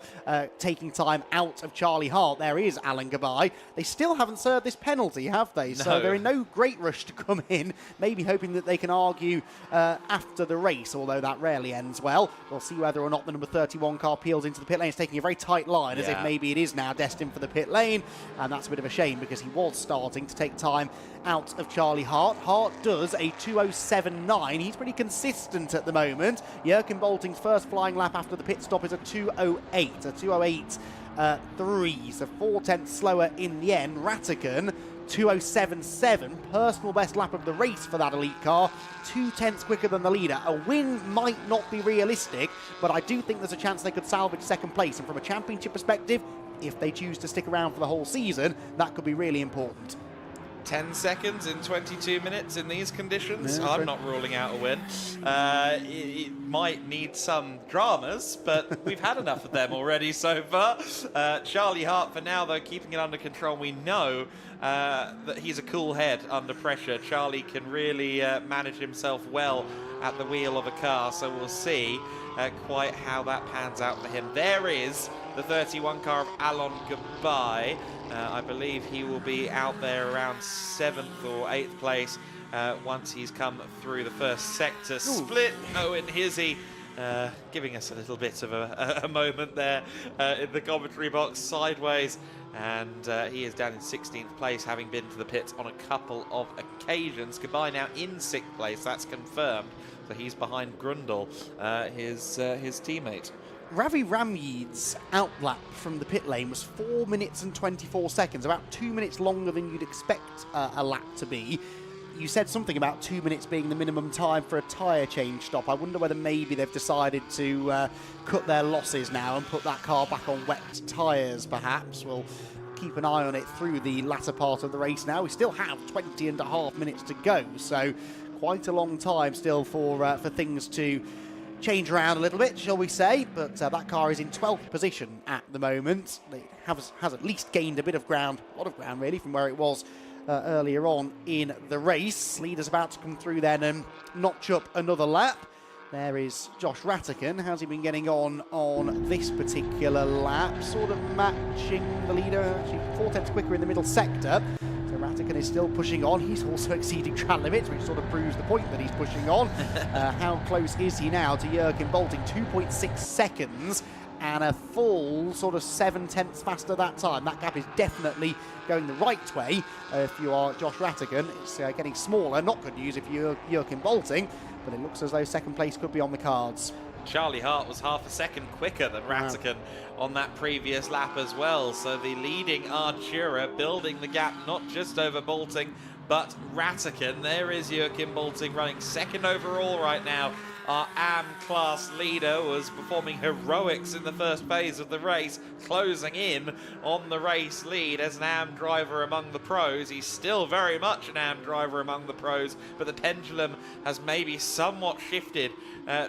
taking time out of Charlie Hart. There is Alan Gabai. They still haven't served this penalty, have they? No. So they're in no great rush to come in, maybe hoping that they can argue after the race, although that rarely ends well. We'll see whether or not the number 31 car peels into the pit lane. It's taking a very tight line, as if maybe it is now destined for the pit lane, and that's a bit of a shame because he was starting to take time out of Charlie Hart. Hart does a 2:07.9. He's pretty consistent at the moment. Joachim Bolting's first flying lap after the pit stop is a 2:08, a 2:08.3, so 4/10 slower in the end. Ratican 2:07.7, personal best lap of the race for that elite car, 2/10 quicker than the leader. A win might not be realistic, but I do think there's a chance they could salvage second place, and from a championship perspective, if they choose to stick around for the whole season, that could be really important. 10 seconds in 22 minutes in these conditions. Yeah, I'm not ruling out a win. It might need some dramas, but we've had enough of them already so far. Charlie Hart, for now, though, keeping it under control. We know that he's a cool head under pressure. Charlie can really manage himself well at the wheel of a car, so we'll see quite how that pans out for him. There is the 31 car of Alon Gabai. I believe he will be out there around 7th or 8th place once he's come through the first sector split. Owen Hizzy giving us a little bit of a moment there in the commentary box sideways, and he is down in 16th place, having been to the pits on a couple of occasions. Gabai now in 6th place, that's confirmed, so he's behind Grundel, his teammate. Ravi Ramyid's outlap from the pit lane was 4 minutes and 24 seconds, about 2 minutes longer than you'd expect a lap to be. You said something about 2 minutes being the minimum time for a tyre change stop. I wonder whether maybe they've decided to cut their losses now and put that car back on wet tyres, perhaps. We'll keep an eye on it through the latter part of the race now. We still have 20.5 minutes to go, so quite a long time still for things to change around a little bit, shall we say, but that car is in 12th position at the moment. It has at least gained a bit of ground, a lot of ground really, from where it was earlier on in the race. Leader's about to come through then and notch up another lap. There is Josh Ratican. How's he been getting on this particular lap? Sort of matching the leader, actually 4/10 quicker in the middle sector. So Ratican is still pushing on. He's also exceeding track limits, which sort of proves the point that he's pushing on. How close is he now to Joachim Bolting? 2.6 seconds. and a full sort of 7/10 faster that time. That gap is definitely going the right way if you are Josh Rattigan. It's getting smaller. Not good news if you're Joachim Bolting, but it looks as though second place could be on the cards. Charlie Hart was half a second quicker than Rattigan on that previous lap as well. So the leading Artura building the gap not just over Bolting, but Rattigan. There is Joachim Bolting running second overall right now. Our AM class leader was performing heroics in the first phase of the race, closing in on the race lead as an AM driver among the pros. He's still very much an AM driver among the pros, but the pendulum has maybe somewhat shifted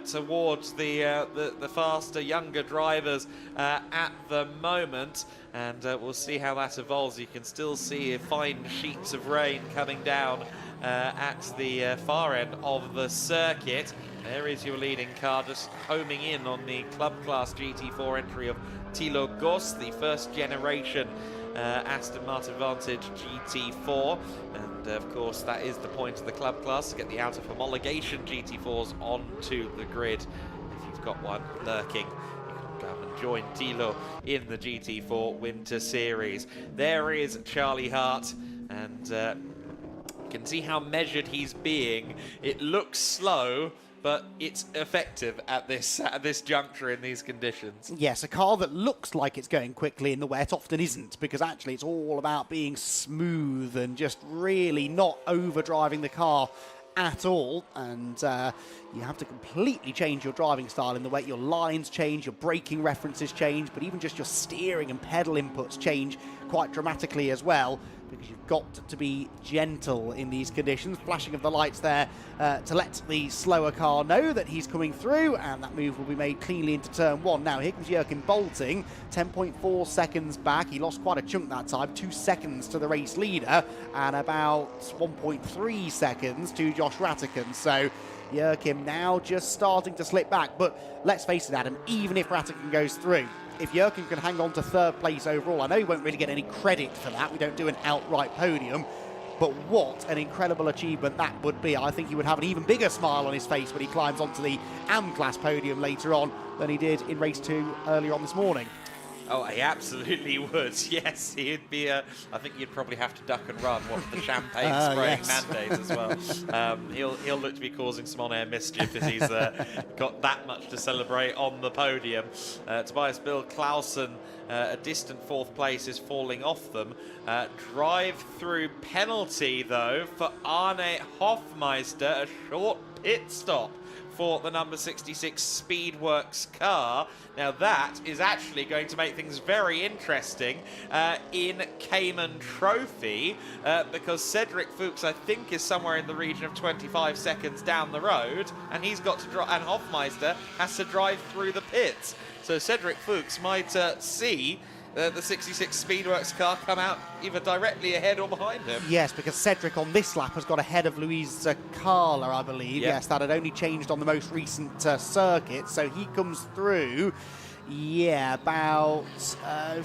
towards the faster, younger drivers at the moment. And we'll see how that evolves. You can still see fine sheets of rain coming down at the far end of the circuit. There is your leading car, just homing in on the Club Class GT4 entry of Thilo Goss, the first generation Aston Martin Vantage GT4. And of course, that is the point of the Club Class, to get the out of homologation GT4s onto the grid. If you've got one lurking, you can come and join Thilo in the GT4 Winter Series. There is Charlie Hart, and you can see how measured he's being. It looks slow, but it's effective at this juncture in these conditions. Yes, a car that looks like it's going quickly in the wet often isn't, because actually it's all about being smooth and just really not overdriving the car at all. And you have to completely change your driving style in the wet. Your lines change, your braking references change, but even just your steering and pedal inputs change quite dramatically as well, because you've got to be gentle in these conditions. Flashing of the lights there to let the slower car know that he's coming through, and that move will be made cleanly into turn one. Now here comes Joachim Bolting, 10.4 seconds back. He lost quite a chunk that time, 2 seconds to the race leader, and about 1.3 seconds to Josh Rattigan. So Joachim now just starting to slip back, but let's face it, Adam, even if Rattigan goes through, if Joachim can hang on to third place overall, I know he won't really get any credit for that. We don't do an outright podium, but what an incredible achievement that would be. I think he would have an even bigger smile on his face when he climbs onto the AM class podium later on than he did in race 2 earlier on this morning. Oh, he absolutely would. Yes, he'd be. I think you'd probably have to duck and run. What, the champagne spraying mandates as well. He'll look to be causing some on-air mischief if he's got that much to celebrate on the podium. Tobias Bill Clausen, a distant 4th place, is falling off them. Drive-through penalty though for Arne Hofmeister, a short pit stop for the number 66 Speedworks car. Now that is actually going to make things very interesting in Cayman Trophy, because Cedric Fuchs, I think, is somewhere in the region of 25 seconds down the road, and he's got to drive, and Hofmeister has to drive through the pits. So Cedric Fuchs might see the 66 Speedworks car come out either directly ahead or behind him. Yes, because Cedric on this lap has got ahead of Luis Carla, I believe. Yes, that had only changed on the most recent circuit, so he comes through. Yeah, about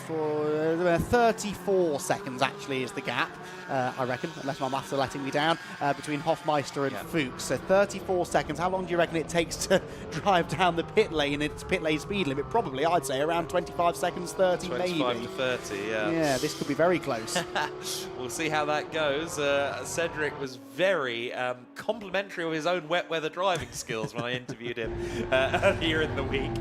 for 34 seconds actually is the gap, I reckon, unless my maths are letting me down, between Hofmeister and Fuchs. So 34 seconds. How long do you reckon it takes to drive down the pit lane? Its pit lane speed limit, probably, I'd say, around 25 seconds, 30 maybe. 25 to 30, yeah. Yeah, this could be very close. We'll see how that goes. Cedric was very complimentary of his own wet weather driving skills when I interviewed him earlier in the week.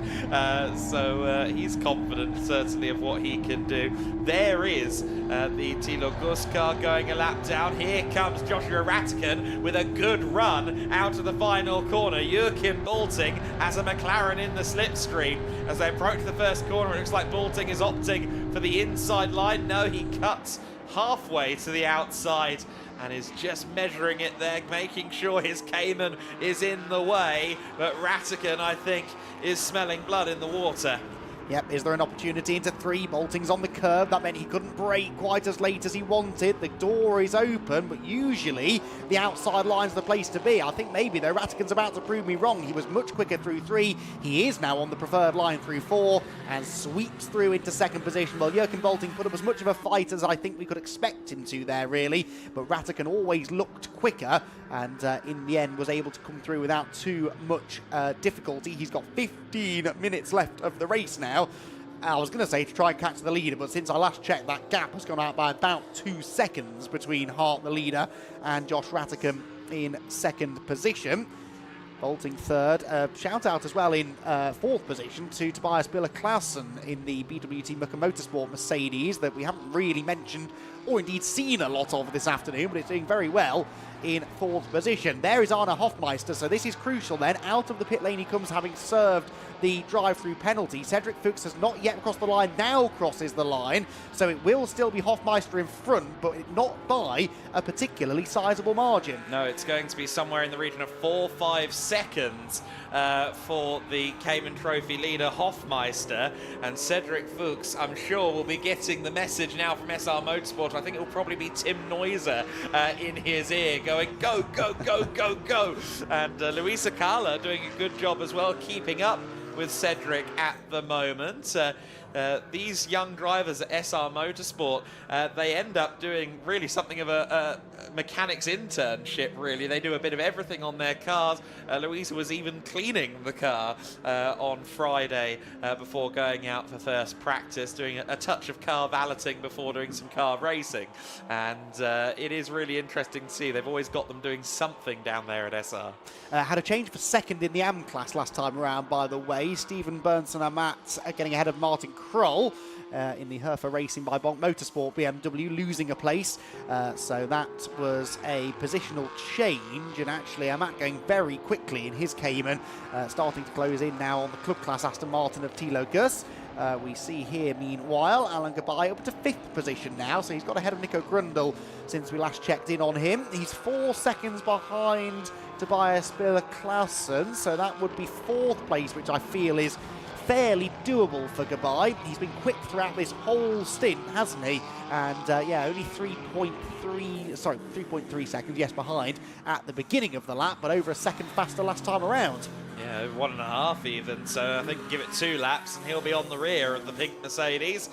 So he's confident, certainly, of what he can do. There is the Thilo Goss car going a lap down. Here comes Joshua Rattigan with a good run out of the final corner. Joachim Bolting has a McLaren in the slipstream. As they approach the first corner, it looks like Bolting is opting for the inside line. No, he cuts halfway to the outside and is just measuring it there, making sure his Cayman is in the way. But Rattigan, I think, is smelling blood in the water. Yep, is there an opportunity into 3? Bolting's on the curb. That meant he couldn't brake quite as late as he wanted. The door is open, but usually the outside line's the place to be. I think maybe, though, Rattigan's about to prove me wrong. He was much quicker through 3. He is now on the preferred line through 4 and sweeps through into second position. Well, Joachim Bolting put up as much of a fight as I think we could expect him to there, really. But Rattigan always looked quicker, and in the end was able to come through without too much difficulty. He's got 15 minutes left of the race now. I was going to say to try and catch the leader, but since I last checked, that gap has gone out by about 2 seconds between Hart, the leader, and Josh Rattican in second position. Bolting third. Shout out as well in fourth position to Tobias Biller-Clausen in the BWT Mucker Motorsport Mercedes that we haven't really mentioned or indeed seen a lot of this afternoon, but it's doing very well in fourth position. There is Arne Hofmeister, so this is crucial then. Out of the pit lane he comes, having served the drive-through penalty. Cedric Fuchs has not yet crossed the line, now crosses the line, so it will still be Hofmeister in front, but not by a particularly sizable margin. No, it's going to be somewhere in the region of 4-5 seconds for the Cayman Trophy leader Hofmeister, and Cedric Fuchs, I'm sure, will be getting the message now from SR Motorsport. I think it will probably be Tim Neuser in his ear going, go, go, go, go, go. And Luisa Carla doing a good job as well, keeping up with Cedric at the moment. These young drivers at SR Motorsport, they end up doing really something of a mechanics internship, really. They do a bit of everything on their cars. Louisa was even cleaning the car on Friday before going out for first practice, doing a touch of car valeting before doing some car racing. And it is really interesting to see. They've always got them doing something down there at SR. Had a change for second in the AM class last time around, by the way. Stephen Bernson-Amat getting ahead of Martin Kroll in the Herfer Racing by Bonk Motorsport BMW, losing a place. So that was a positional change, and actually Amat going very quickly in his Cayman, starting to close in now on the club class Aston Martin of Thilo Gus. We see here, meanwhile, Alan Gabay up to 5th position now, so he's got ahead of Nico Grundle since we last checked in on him. He's 4 seconds behind Tobias Biller-Clausen, so that would be 4th place, which I feel is fairly doable for Gabay. He's been quick throughout this whole stint, hasn't he? And yeah, only 3.3 seconds, yes, behind at the beginning of the lap, but over a second faster last time around. Yeah, 1.5 even, so I think give it 2 laps and he'll be on the rear of the pink Mercedes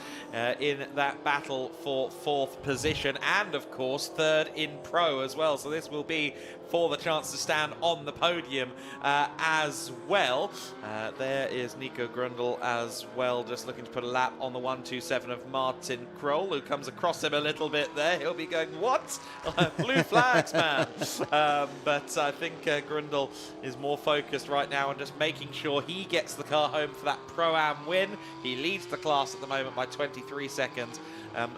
in that battle for 4th position, and of course 3rd in Pro as well, so this will be for the chance to stand on the podium as well. There is Nico Grundle as well, just looking to put a lap on the 127 of Martin Kroll, who comes across him a little bit there. He'll be going, what? Blue flags, man. But I think Grundle is more focused right now on just making sure he gets the car home for that Pro-Am win. He leads the class at the moment by 23 seconds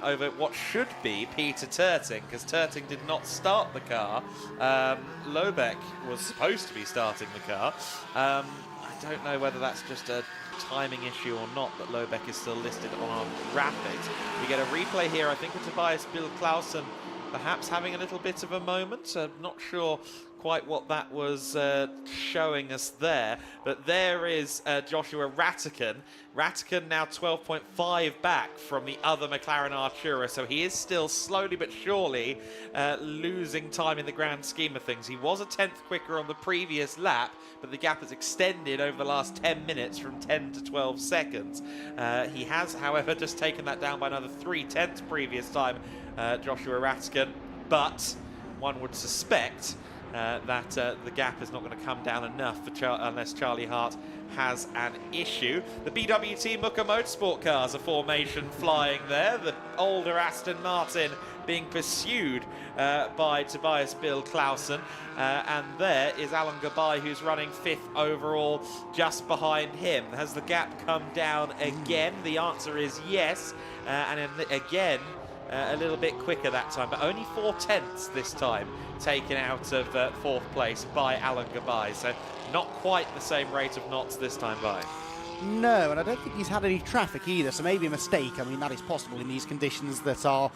over what should be Peter Terting, because Terting did not start the car. Lobeck was supposed to be starting the car. I don't know whether that's just a timing issue or not, that Lobeck is still listed on our graphics. We get a replay here, I think, of Tobias Biller-Clausen perhaps having a little bit of a moment. Not sure quite what that was showing us there, but there is Joshua Rattican. Rattican now 12.5 back from the other McLaren Artura, so he is still slowly but surely losing time in the grand scheme of things. He was a 10th quicker on the previous lap, but the gap has extended over the last 10 minutes from 10 to 12 seconds. He has, however, just taken that down by another 3/10 previous time, Joshua Rattican, but one would suspect that the gap is not going to come down enough for unless Charlie Hart has an issue. The BWT Mucker Motorsport cars, a formation flying there. The older Aston Martin being pursued by Tobias Biller-Clausen. And there is Alan Gabay, who's running 5th overall, just behind him. Has the gap come down again? The answer is yes. And again, a little bit quicker that time, but only 4/10 this time, taken out of 4th place by Alan Gabay. So not quite the same rate of knots this time by. No, and I don't think he's had any traffic either, so maybe a mistake. I mean, that is possible in these conditions that are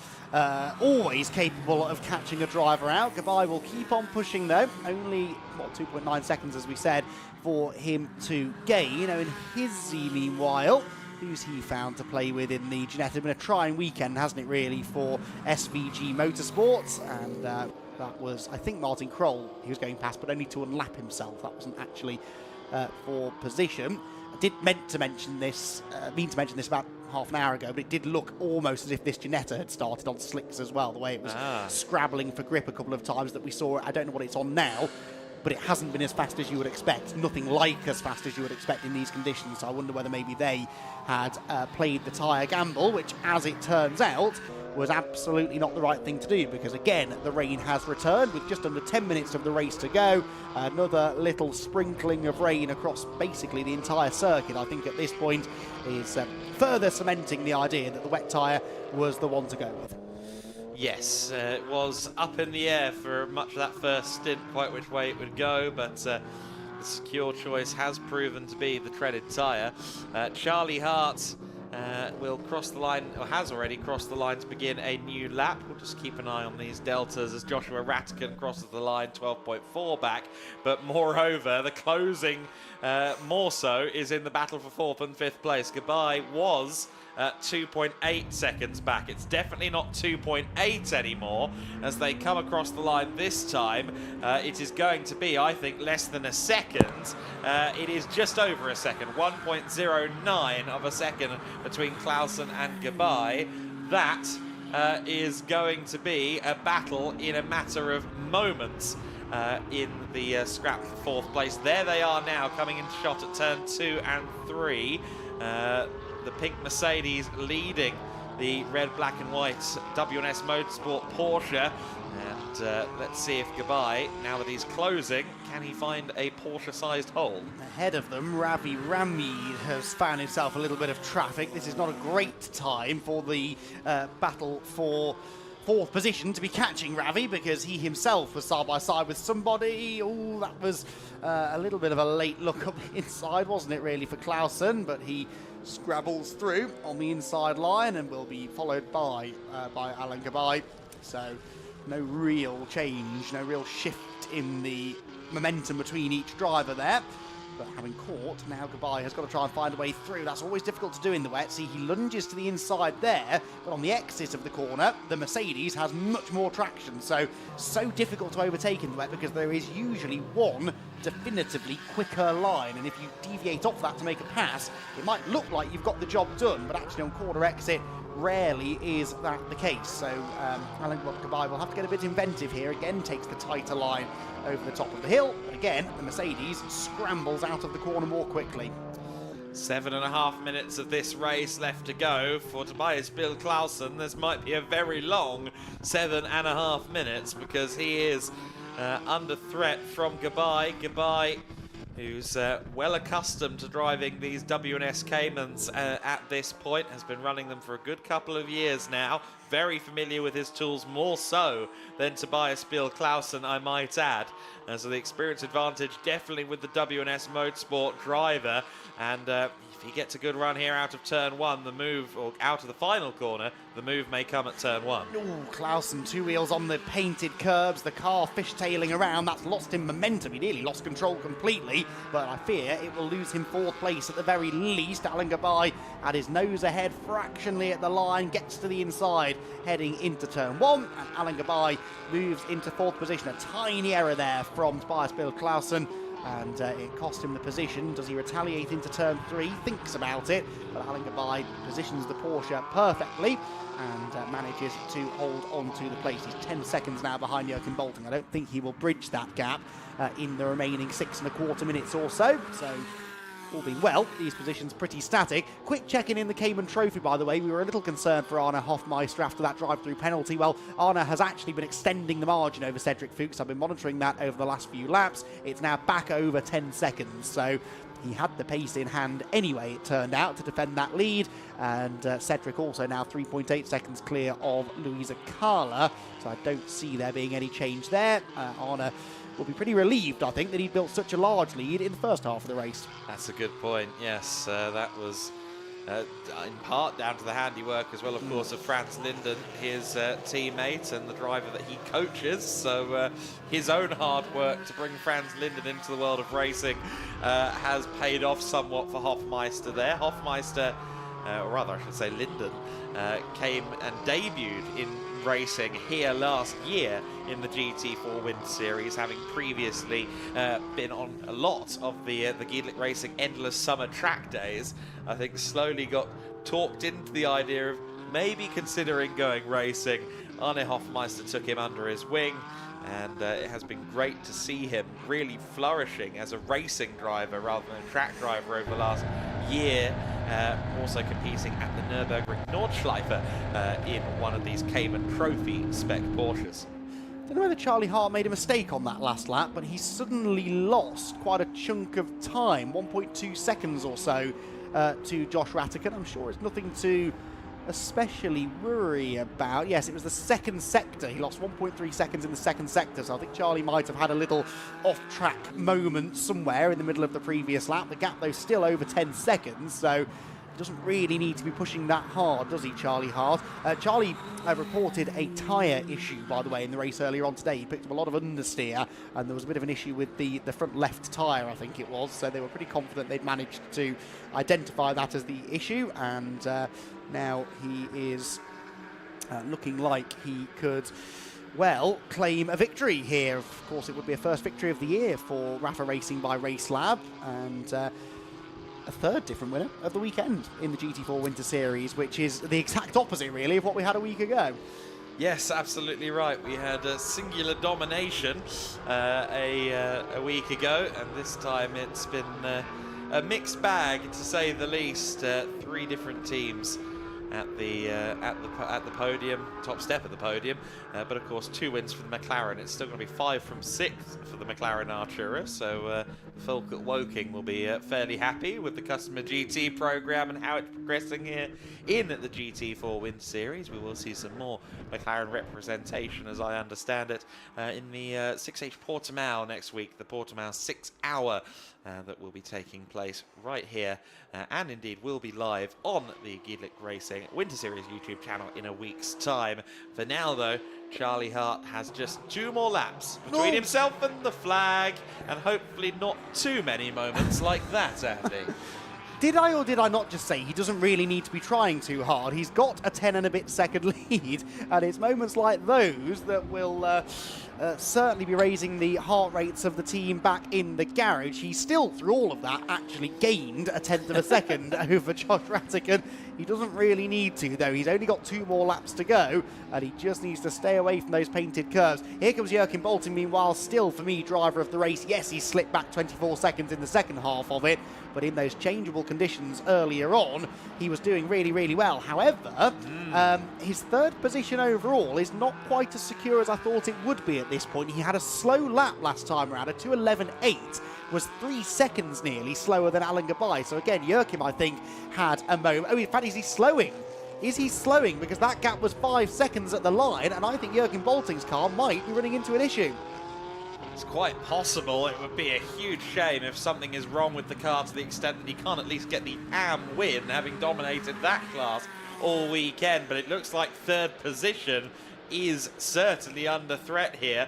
always capable of catching a driver out. Gabay will keep on pushing though. Only, what, 2.9 seconds, as we said, for him to gain. You know, in Hizzy, meanwhile, who's he found to play with in the Ginetta? It's been a trying weekend, hasn't it, really, for SVG Motorsports? And that was, I think, Martin Kroll he was going past, but only to unlap himself. That wasn't actually for position. I did mean to mention this about half an hour ago, but it did look almost as if this Ginetta had started on slicks as well, the way it was scrabbling for grip a couple of times that we saw. I don't know what it's on now, but it hasn't been as fast as you would expect. Nothing like as fast as you would expect in these conditions. So I wonder whether maybe they had played the tyre gamble, which, as it turns out, was absolutely not the right thing to do, because again the rain has returned with just under 10 minutes of the race to go. Another little sprinkling of rain across basically the entire circuit, I think at this point is further cementing the idea that the wet tyre was the one to go with. Yes, it was up in the air for much of that first stint, quite which way it would go, but the secure choice has proven to be the treaded tyre. Charlie Hart will cross the line, or has already crossed the line to begin a new lap. We'll just keep an eye on these deltas as Joshua Ratkin crosses the line 12.4 back. But moreover, the closing more so is in the battle for 4th and 5th place. Goodbye was 2.8 seconds back. It's definitely not 2.8 anymore as they come across the line this time. It is going to be, I think, less than a second. It is just over a second, 1.09 of a second between Clausen and Goodbye. That is going to be a battle in a matter of moments in the scrap for 4th place. There they are now, coming in shot at turn 2 and 3. The pink Mercedes leading the red, black and white WNS Motorsport Porsche. And let's see if Goodbye, now that he's closing, can he find a Porsche-sized hole? Ahead of them, Ravi Ramid has found himself a little bit of traffic. This is not a great time for the battle for 4th position to be catching Ravi, because he himself was side by side with somebody. Oh, that was a little bit of a late look up the inside, wasn't it, really, for Clausen? But he scrabbles through on the inside line and will be followed by Alan Goodbye. So no real change, no real shift in the momentum between each driver there. But having caught, now Goodbye has got to try and find a way through. That's always difficult to do in the wet. See, he lunges to the inside there, but on the exit of the corner, the Mercedes has much more traction. So difficult to overtake in the wet, because there is usually one definitively quicker line. And if you deviate off that to make a pass, it might look like you've got the job done, but actually on corner exit, rarely is that the case. So Alan Goodbye will have to get a bit inventive here. Again, takes the tighter line over the top of the hill, but again the Mercedes scrambles out of the corner more quickly. 7.5 minutes of this race left to go for Tobias Bill Clausen. This might be a very long 7.5 minutes, because he is under threat from Goodbye, who's well accustomed to driving these WNS Caymans at this point, has been running them for a good couple of years now, very familiar with his tools, more so than Tobias Bill Clausen, I might add. So the experience advantage definitely with the WNS Motorsport driver, and if he gets a good run here out of turn 1, the move, or out of the final corner, the move may come at turn 1. Ooh, Clausen, 2 wheels on the painted curbs, the car fishtailing around. That's lost him momentum. He nearly lost control completely, but I fear it will lose him 4th place at the very least. Alan Goodbye had his nose ahead fractionally at the line, gets to the inside, heading into turn 1, and Alan Goodbye moves into 4th position. A tiny error there from Tobias Bill Clausen, and it cost him the position. Does he retaliate into turn 3? Thinks about it, but Alan Goodbye positions the Porsche perfectly and manages to hold on to the place. He's 10 seconds now behind Joachim Bolting. I don't think he will bridge that gap in the remaining 6.25 minutes or so. So all being well, these positions pretty static. Quick check-in in the Cayman Trophy, by the way. We were a little concerned for Arne Hofmeister after that drive-through penalty. Well, Arne has actually been extending the margin over Cedric Fuchs. I've been monitoring that over the last few laps. It's now back over 10 seconds, so he had the pace in hand anyway, it turned out, to defend that lead. And Cedric also now 3.8 seconds clear of Luisa Carla, so I don't see there being any change there. Arne will be pretty relieved, I think, that he built such a large lead in the first half of the race. That's a good point, yes. That was in part down to the handiwork as well, of course, of Franz Linden, his teammate and the driver that he coaches. So his own hard work to bring Franz Linden into the world of racing has paid off somewhat for Hofmeister there. Hofmeister, or rather I should say Linden, came and debuted in racing here last year in the GT4 Winter Series, having previously been on a lot of the GEDLICH Racing Endless Summer Track Days. I think slowly got talked into the idea of maybe considering going racing. Arne Hofmeister took him under his wing, and it has been great to see him really flourishing as a racing driver rather than a track driver over the last year, also competing at the Nürburgring Nordschleife in one of these Cayman Trophy spec Porsches. I don't know whether Charlie Hart made a mistake on that last lap, but he suddenly lost quite a chunk of time, 1.2 seconds or so, to Josh Rattigan. I'm sure it's nothing to especially worry about. Yes, it was the second sector. He lost 1.3 seconds in the second sector, so I think Charlie might have had a little off-track moment somewhere in the middle of the previous lap. The gap, though, still over 10 seconds, so doesn't really need to be pushing that hard, does he, Charlie Hart? Charlie reported a tyre issue, by the way, in the race earlier on today. He picked up a lot of understeer, and there was a bit of an issue with the front left tyre, I think it was, so they were pretty confident they'd managed to identify that as the issue, and now he is looking like he could, well, claim a victory here. Of course, it would be a first victory of the year for Rafa Racing by Race Lab, and a third different winner of the weekend in the GT4 Winter Series, which is the exact opposite, really, of what we had a week ago. Yes, absolutely right. We had a singular domination a week ago, and this time it's been a mixed bag, to say the least. 3 different teams at the podium, top step of the podium, but of course 2 wins for the McLaren. It's still going to be 5 from 6 for the McLaren Artura, so the folk at Woking will be fairly happy with the customer GT program and how it's progressing here in the GT4 Winter Series. We will see some more McLaren representation, as I understand it, in the 6H Portimao next week, the Portimao 6 hour that will be taking place right here, and indeed will be live on the GEDLICH Racing Winter Series YouTube channel in a week's time. For now, though, Charlie Hart has just 2 more laps between himself and the flag, and hopefully not too many moments like that, Andy. Did I or did I not just say he doesn't really need to be trying too hard? He's got a 10 and a bit second lead, and it's moments like those that will certainly be raising the heart rates of the team back in the garage. He still, through all of that, actually gained a 10th of a second over Josh Rattigan. He doesn't really need to, though. He's only got 2 more laps to go, and he just needs to stay away from those painted curves. Here comes Joachim Bolting, meanwhile, still, for me, driver of the race. Yes, he slipped back 24 seconds in the second half of it, but in those changeable conditions earlier on, he was doing really, really well. However, his 3rd position overall is not quite as secure as I thought it would be at this point. He had a slow lap last time around, a 2:11.8, was 3 seconds nearly slower than Alan Gabay. So again, Joachim, I think, had a moment. Oh, in fact, is he slowing? Is he slowing? Because that gap was 5 seconds at the line, and I think Joachim Bolting's car might be running into an issue. It's quite possible. It would be a huge shame if something is wrong with the car to the extent that he can't at least get the AM win, having dominated that class all weekend. But it looks like 3rd position is certainly under threat here.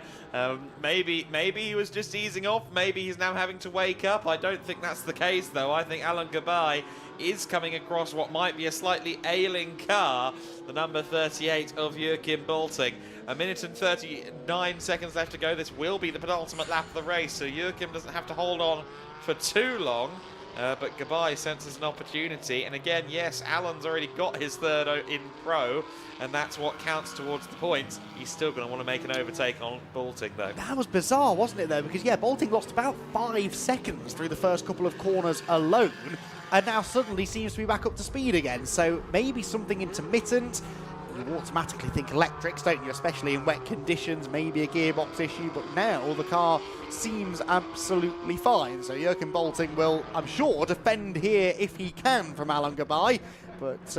Maybe he was just easing off. Maybe he's now having to wake up. I don't think that's the case, though. I think Alan Gabay is coming across what might be a slightly ailing car, the number 38 of Joachim Bolting. 1 minute and 39 seconds left to go. This will be the penultimate lap of the race, so Joachim doesn't have to hold on for too long. But Gabay senses an opportunity, and again, yes, Alan's already got his 3rd in pro, and that's what counts towards the points. He's still going to want to make an overtake on Bolting, though. That was bizarre, wasn't it, though? Because, yeah, Bolting lost about 5 seconds through the first couple of corners alone, and now suddenly seems to be back up to speed again. So maybe something intermittent. You automatically think electrics, don't you? Especially in wet conditions, maybe a gearbox issue, but now the car seems absolutely fine. So Joachim Bolting will, I'm sure, defend here if he can from Alan Gabay. But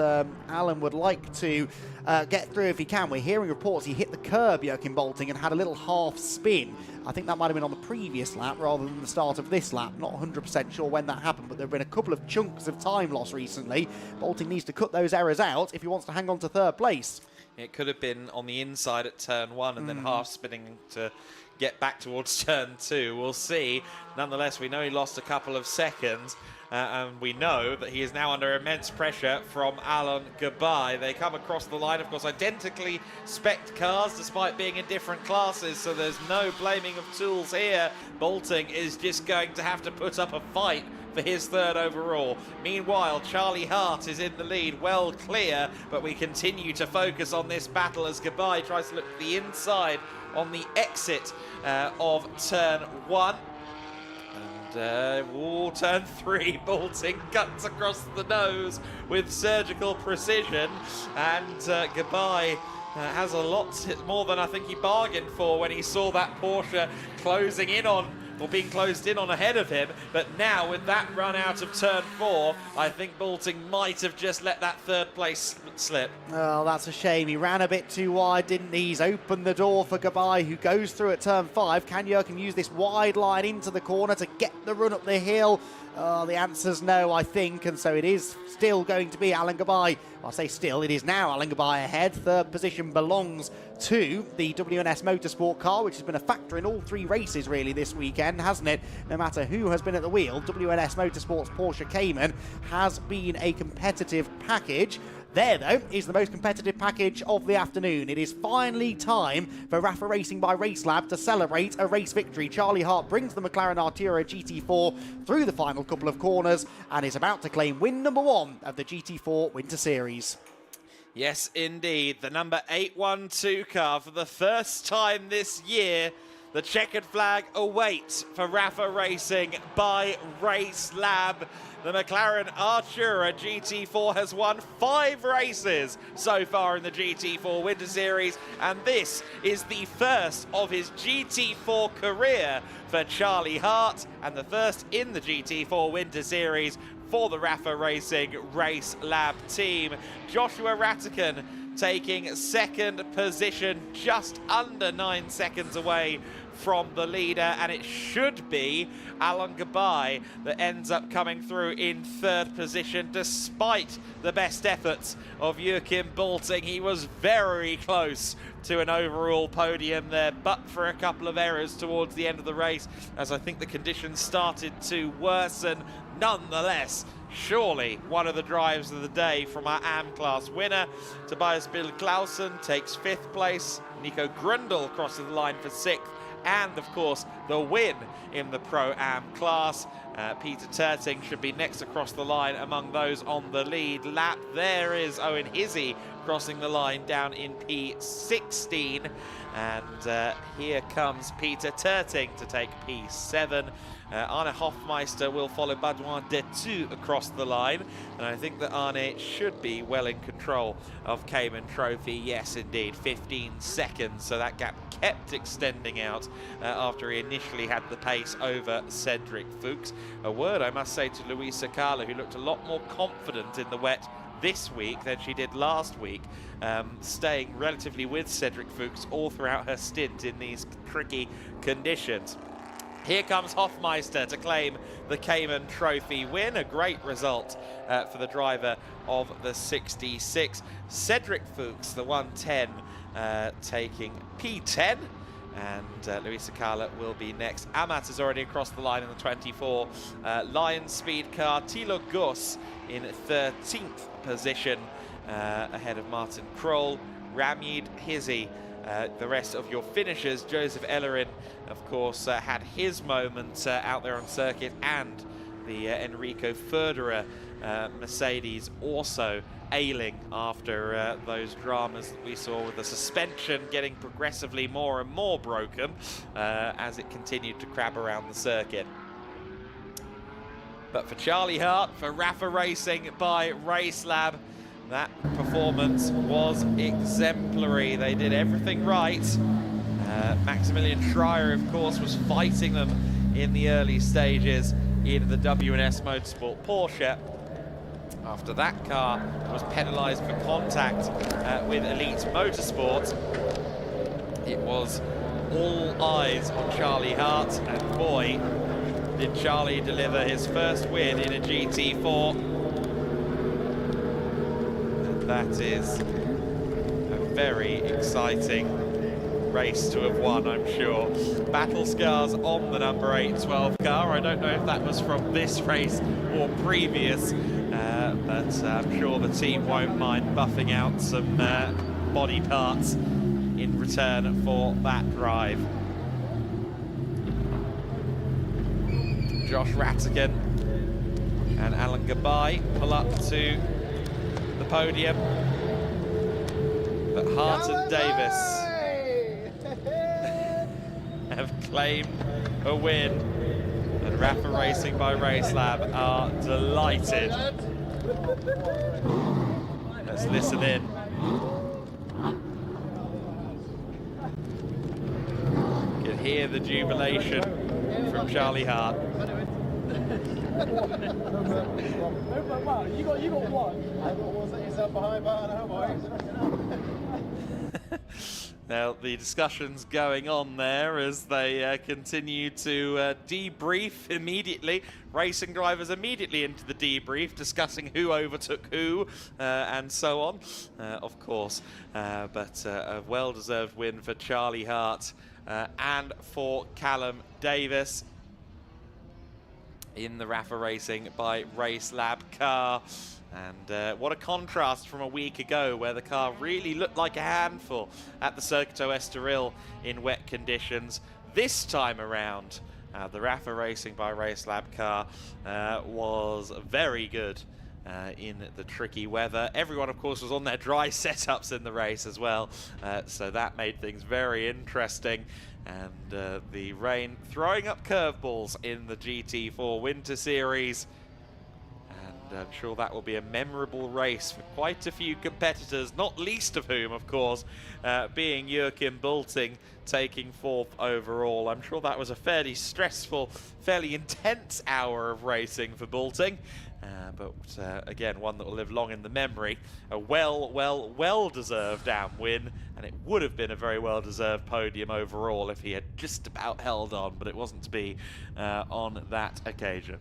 Alan would like to get through if he can. We're hearing reports he hit the curb, Joachim Bolting, and had a little half spin. I think that might have been on the previous lap rather than the start of this lap. Not 100% sure when that happened, but there have been a couple of chunks of time loss recently. Bolting needs to cut those errors out if he wants to hang on to 3rd place. It could have been on the inside at turn 1 and then half spinning to get back towards turn 2. We'll see. Nonetheless, we know he lost a couple of seconds. And we know that he is now under immense pressure from Alan Gabay. They come across the line, of course, identically spec'd cars despite being in different classes, so there's no blaming of tools here. Bolting is just going to have to put up a fight for his third overall. Meanwhile, Charlie Hart is in the lead, well clear, but we continue to focus on this battle as Gabai tries to look to the inside on the exit of turn 1. And turn 3, Bolting cuts across the nose with surgical precision, and Gabai has a lot more than I think he bargained for when he saw that Porsche closing in on, or being closed in on ahead of him. But now with that run out of turn 4, I think Bolting might have just let that third place slip. Oh, that's a shame. He ran a bit too wide, didn't he? He's opened the door for Gabai, who goes through at turn 5. Kanya can use this wide line into the corner to get the run up the hill. The answer's no, I think, and so it is still going to be Alan Gabai. I'll say still, it is now Alan Gabai ahead. Third position belongs to the WNS Motorsport car, which has been a factor in all 3 races really this weekend, hasn't it? No matter who has been at the wheel, WNS Motorsport's Porsche Cayman has been a competitive package. There, though, is the most competitive package of the afternoon. It is finally time for Rafa Racing by Racelab to celebrate a race victory. Charlie Hart brings the McLaren Artura GT4 through the final couple of corners and is about to claim win number 1 of the GT4 Winter Series. Yes, indeed. The number 812 car for the first time this year. The checkered flag awaits for Rafa Racing by Racelab. The McLaren Artura GT4 has won 5 races so far in the GT4 Winter Series, and this is the first of his GT4 career for Charlie Hart, and the first in the GT4 Winter Series for the Rafa Racing Racelab team. Joshua Ratican taking second position, just under 9 seconds away from the leader, and it should be Alan Gabai that ends up coming through in third position despite the best efforts of Joachim Bolting. He was very close to an overall podium there, but for a couple of errors towards the end of the race as I think the conditions started to worsen. Nonetheless, surely one of the drives of the day from our AM class winner. Tobias Bill Clausen takes 5th place. Nico Grundle crosses the line for 6th. And, of course, the win in the Pro-Am class. Peter Terting should be next across the line among those on the lead lap. There is Owen Hizzy crossing the line down in P16. And here comes Peter Terting to take P7. Arne Hofmeister will follow Baudouin Detu across the line, and I think that Arne should be well in control of Cayman Trophy. Yes, indeed, 15 seconds, so that gap kept extending out after he initially had the pace over Cedric Fuchs. A word, I must say, to Luisa Carla, who looked a lot more confident in the wet this week than she did last week, staying relatively with Cedric Fuchs all throughout her stint in these tricky conditions. Here comes Hofmeister to claim the Cayman Trophy win. A great result for the driver of the 66. Cedric Fuchs, the 110, taking P10. And Luisa Carla will be next. Amat is already across the line in the 24. Lion Speed car, Thilo Goss in 13th position, ahead of Martin Kroll. Ramid Hizzy. The rest of your finishers, Joseph Ellerin, of course, had his moment out there on circuit, and the Enrico Ferderer Mercedes also ailing after those dramas that we saw with the suspension getting progressively more and more broken as it continued to crab around the circuit. But for Charlie Hart, for Rafa Racing by Racelab, that performance was exemplary. They did everything right. Maximilian Schreier, of course, was fighting them in the early stages in the WNS Motorsport Porsche. After that car was penalised for contact with Elite Motorsport, it was all eyes on Charlie Hart, and boy, did Charlie deliver his first win in a GT4. That is a very exciting race to have won, I'm sure. Battle scars on the number 812 car. I don't know if that was from this race or previous, but I'm sure the team won't mind buffing out some body parts in return for that drive. Josh Ratigan and Alan Gabai pull up to the podium. But Hart and Davis have claimed a win, and Rafa Racing by Racelab are delighted. Let's listen in. You can hear the jubilation from Charlie Hart. You got one. I got one that yourself behind bar now, Now, the discussion's going on there as they continue to debrief immediately. Racing drivers immediately into the debrief, discussing who overtook who and so on, of course. But a well-deserved win for Charlie Hart and for Callum Davis in the Rafa Racing by Racelab car. And what a contrast from a week ago, where the car really looked like a handful at the Circuito Estoril in wet conditions. This time around, the Rafa Racing by Racelab car was very good in the tricky weather. Everyone, of course, was on their dry setups in the race as well, so that made things very interesting. And the rain throwing up curveballs in the GT4 Winter Series. And I'm sure that will be a memorable race for quite a few competitors, not least of whom, of course, being Joachim Bulting, taking 4th overall. I'm sure that was a fairly stressful, fairly intense hour of racing for Bulting. But again, one that will live long in the memory. A well-deserved win, and it would have been a very well-deserved podium overall if he had just about held on, but it wasn't to be on that occasion.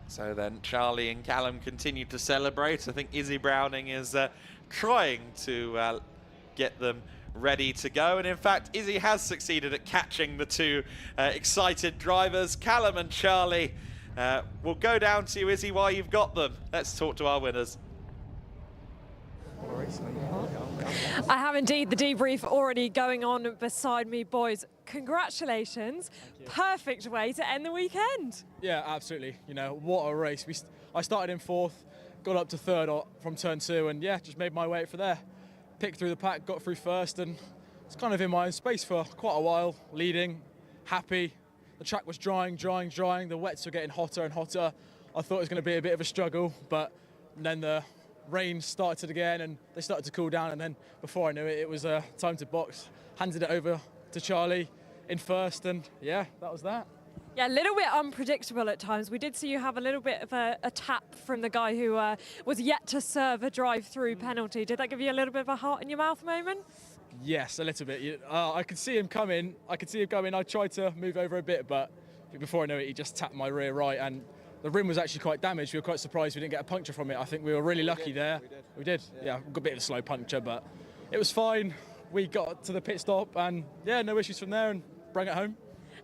So then Charlie and Callum continue to celebrate. I think Izzy Browning is trying to get them ready to go. And in fact, Izzy has succeeded at catching the two excited drivers. Callum and Charlie, we'll go down to you, Izzy, while you've got them. Let's talk to our winners. I have indeed. The debrief already going on beside me, boys. Congratulations. Perfect way to end the weekend. Yeah, absolutely. You know, what a race. I started in 4th, got up to 3rd from turn 2, and yeah, just made my way for there. Picked through the pack, got through 1st, and it's kind of in my own space for quite a while, leading, happy. The track was drying. The wets were getting hotter and hotter. I thought it was going to be a bit of a struggle, but then the rain started again and they started to cool down, and then before I knew it, it was time to box. Handed it over to Charlie in 1st, and yeah, that was that. Yeah, a little bit unpredictable at times. We did see you have a little bit of a tap from the guy who was yet to serve a drive-through penalty. Did that give you a little bit of a heart in your mouth moment? Yes, a little bit. I could see him coming. I tried to move over a bit, but before I knew it, he just tapped my rear right, and the rim was actually quite damaged. We were quite surprised we didn't get a puncture from it. I think we were really lucky there. We did. Yeah, got a bit of a slow puncture, but it was fine. We got to the pit stop, and yeah, no issues from there, and bring it home.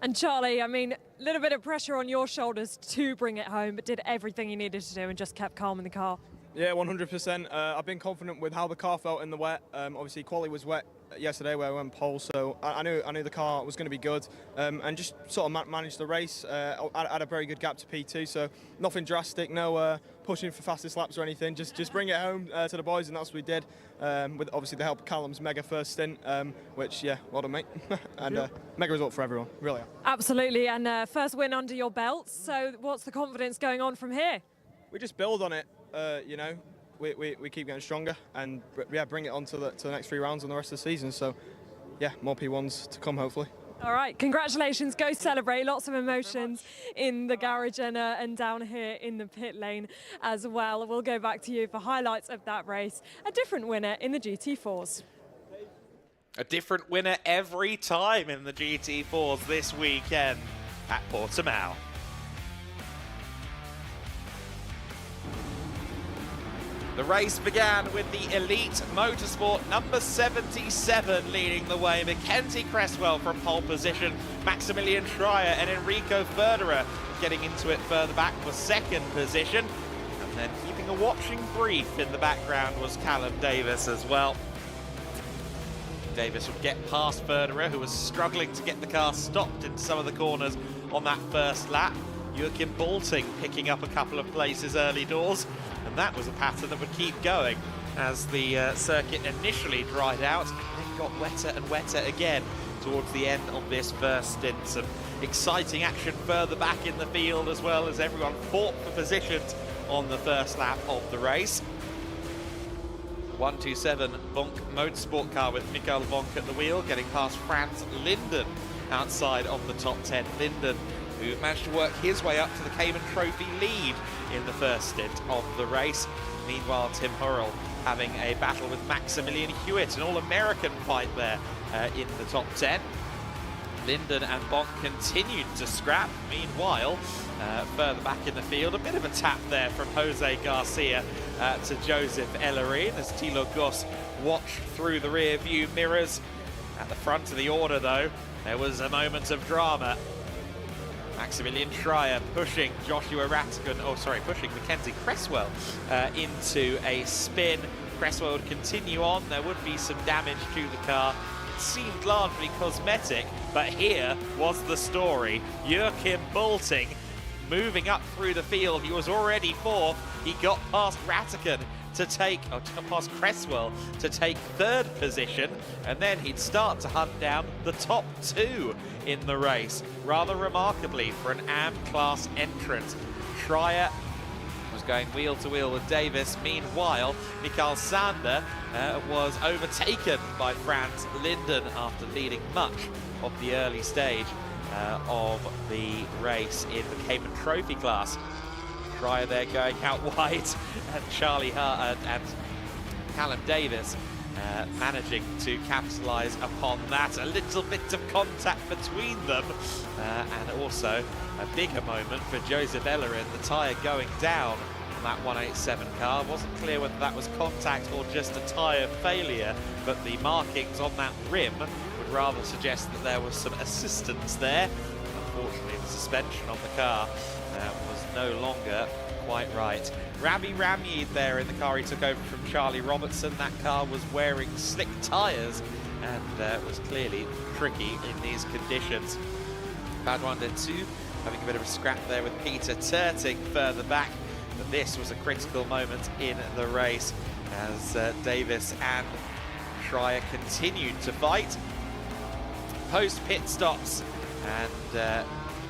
And Charlie, I mean, a little bit of pressure on your shoulders to bring it home, but did everything you needed to do and just kept calm in the car. Yeah, 100%. I've been confident with how the car felt in the wet. Obviously, quali was wet yesterday where I went pole, so I knew the car was going to be good, and just sort of managed the race. I had a very good gap to P2, so nothing drastic, no pushing for fastest laps or anything. Just bring it home to the boys, and that's what we did. With obviously the help of Callum's mega first stint, which yeah, well done, mate, and mega result for everyone, really. Absolutely, and first win under your belt. So what's the confidence going on from here? We just build on it. You know, we keep getting stronger, and yeah, bring it on to the next 3 rounds and the rest of the season. So yeah, more P1s to come, hopefully. All right, congratulations, go celebrate. Lots of emotions in the garage and down here in the pit lane as well. We'll go back to you for highlights of that race. A different winner in the GT4s. A different winner every time in the GT4s this weekend at Portimão. The race began with the Elite Motorsport number 77 leading the way. Mackenzie Cresswell from pole position, Maximilian Schreier and Enrico Förderer getting into it further back for second position. And And keeping a watching brief in the background was Callum Davis as well. Davis would get past Verderer, who was struggling to get the car stopped in some of the corners on that first lap. Joachim Balting picking up a couple of places early doors, and that was a pattern that would keep going as the circuit initially dried out, then got wetter and wetter again towards the end of this first stint. Some exciting action further back in the field as well, as everyone fought for positions on the first lap of the race. 127 Vonk Motorsport car with Michael Vonk at the wheel, getting past Franz Linden outside of the top 10. Linden, who managed to work his way up to the Cayman Trophy lead in the first stint of the race. Meanwhile, Tim Hurrell having a battle with Maximilian Hewitt, an all-American fight there in the top 10. Linden and Vonk continued to scrap. Meanwhile, further back in the field, a bit of a tap there from Jose Garcia to Joseph Ellerin as Thilo Goss watched through the rear view mirrors. At the front of the order, though, there was a moment of drama. Maximilian Schreier pushing Joshua Rattigan, pushing Mackenzie Cresswell into a spin. Cresswell would continue on. There would be some damage to the car. It seemed largely cosmetic, but here was the story. Joachim Balting moving up through the field. He was already fourth. He got past Rattigan to take, past Cresswell to take third position, and then he'd start to hunt down the top two in the race. Rather remarkably for an AM class entrant. Schreier was going wheel to wheel with Davis. Meanwhile, Mikael Sander was overtaken by Franz Linden after leading much of the early stage of the race in the Cayman Trophy class. Schreier there going out wide, and Charlie Hart and Callum Davis managing to capitalise upon that. A little bit of contact between them, and also a bigger moment for Joseph Ellerin, the tyre going down on that 187 car. Wasn't clear whether that was contact or just a tyre failure, but the markings on that rim would rather suggest that there was some assistance there. Unfortunately, the suspension on the car was no longer quite right. Rami Ramid there in the car he took over from Charlie Robertson. That car was wearing slick tyres and was clearly tricky in these conditions. Badwander 2 having a bit of a scrap there with Peter Turting further back, but this was a critical moment in the race as Davis and Schreier continued to fight. Post pit stops and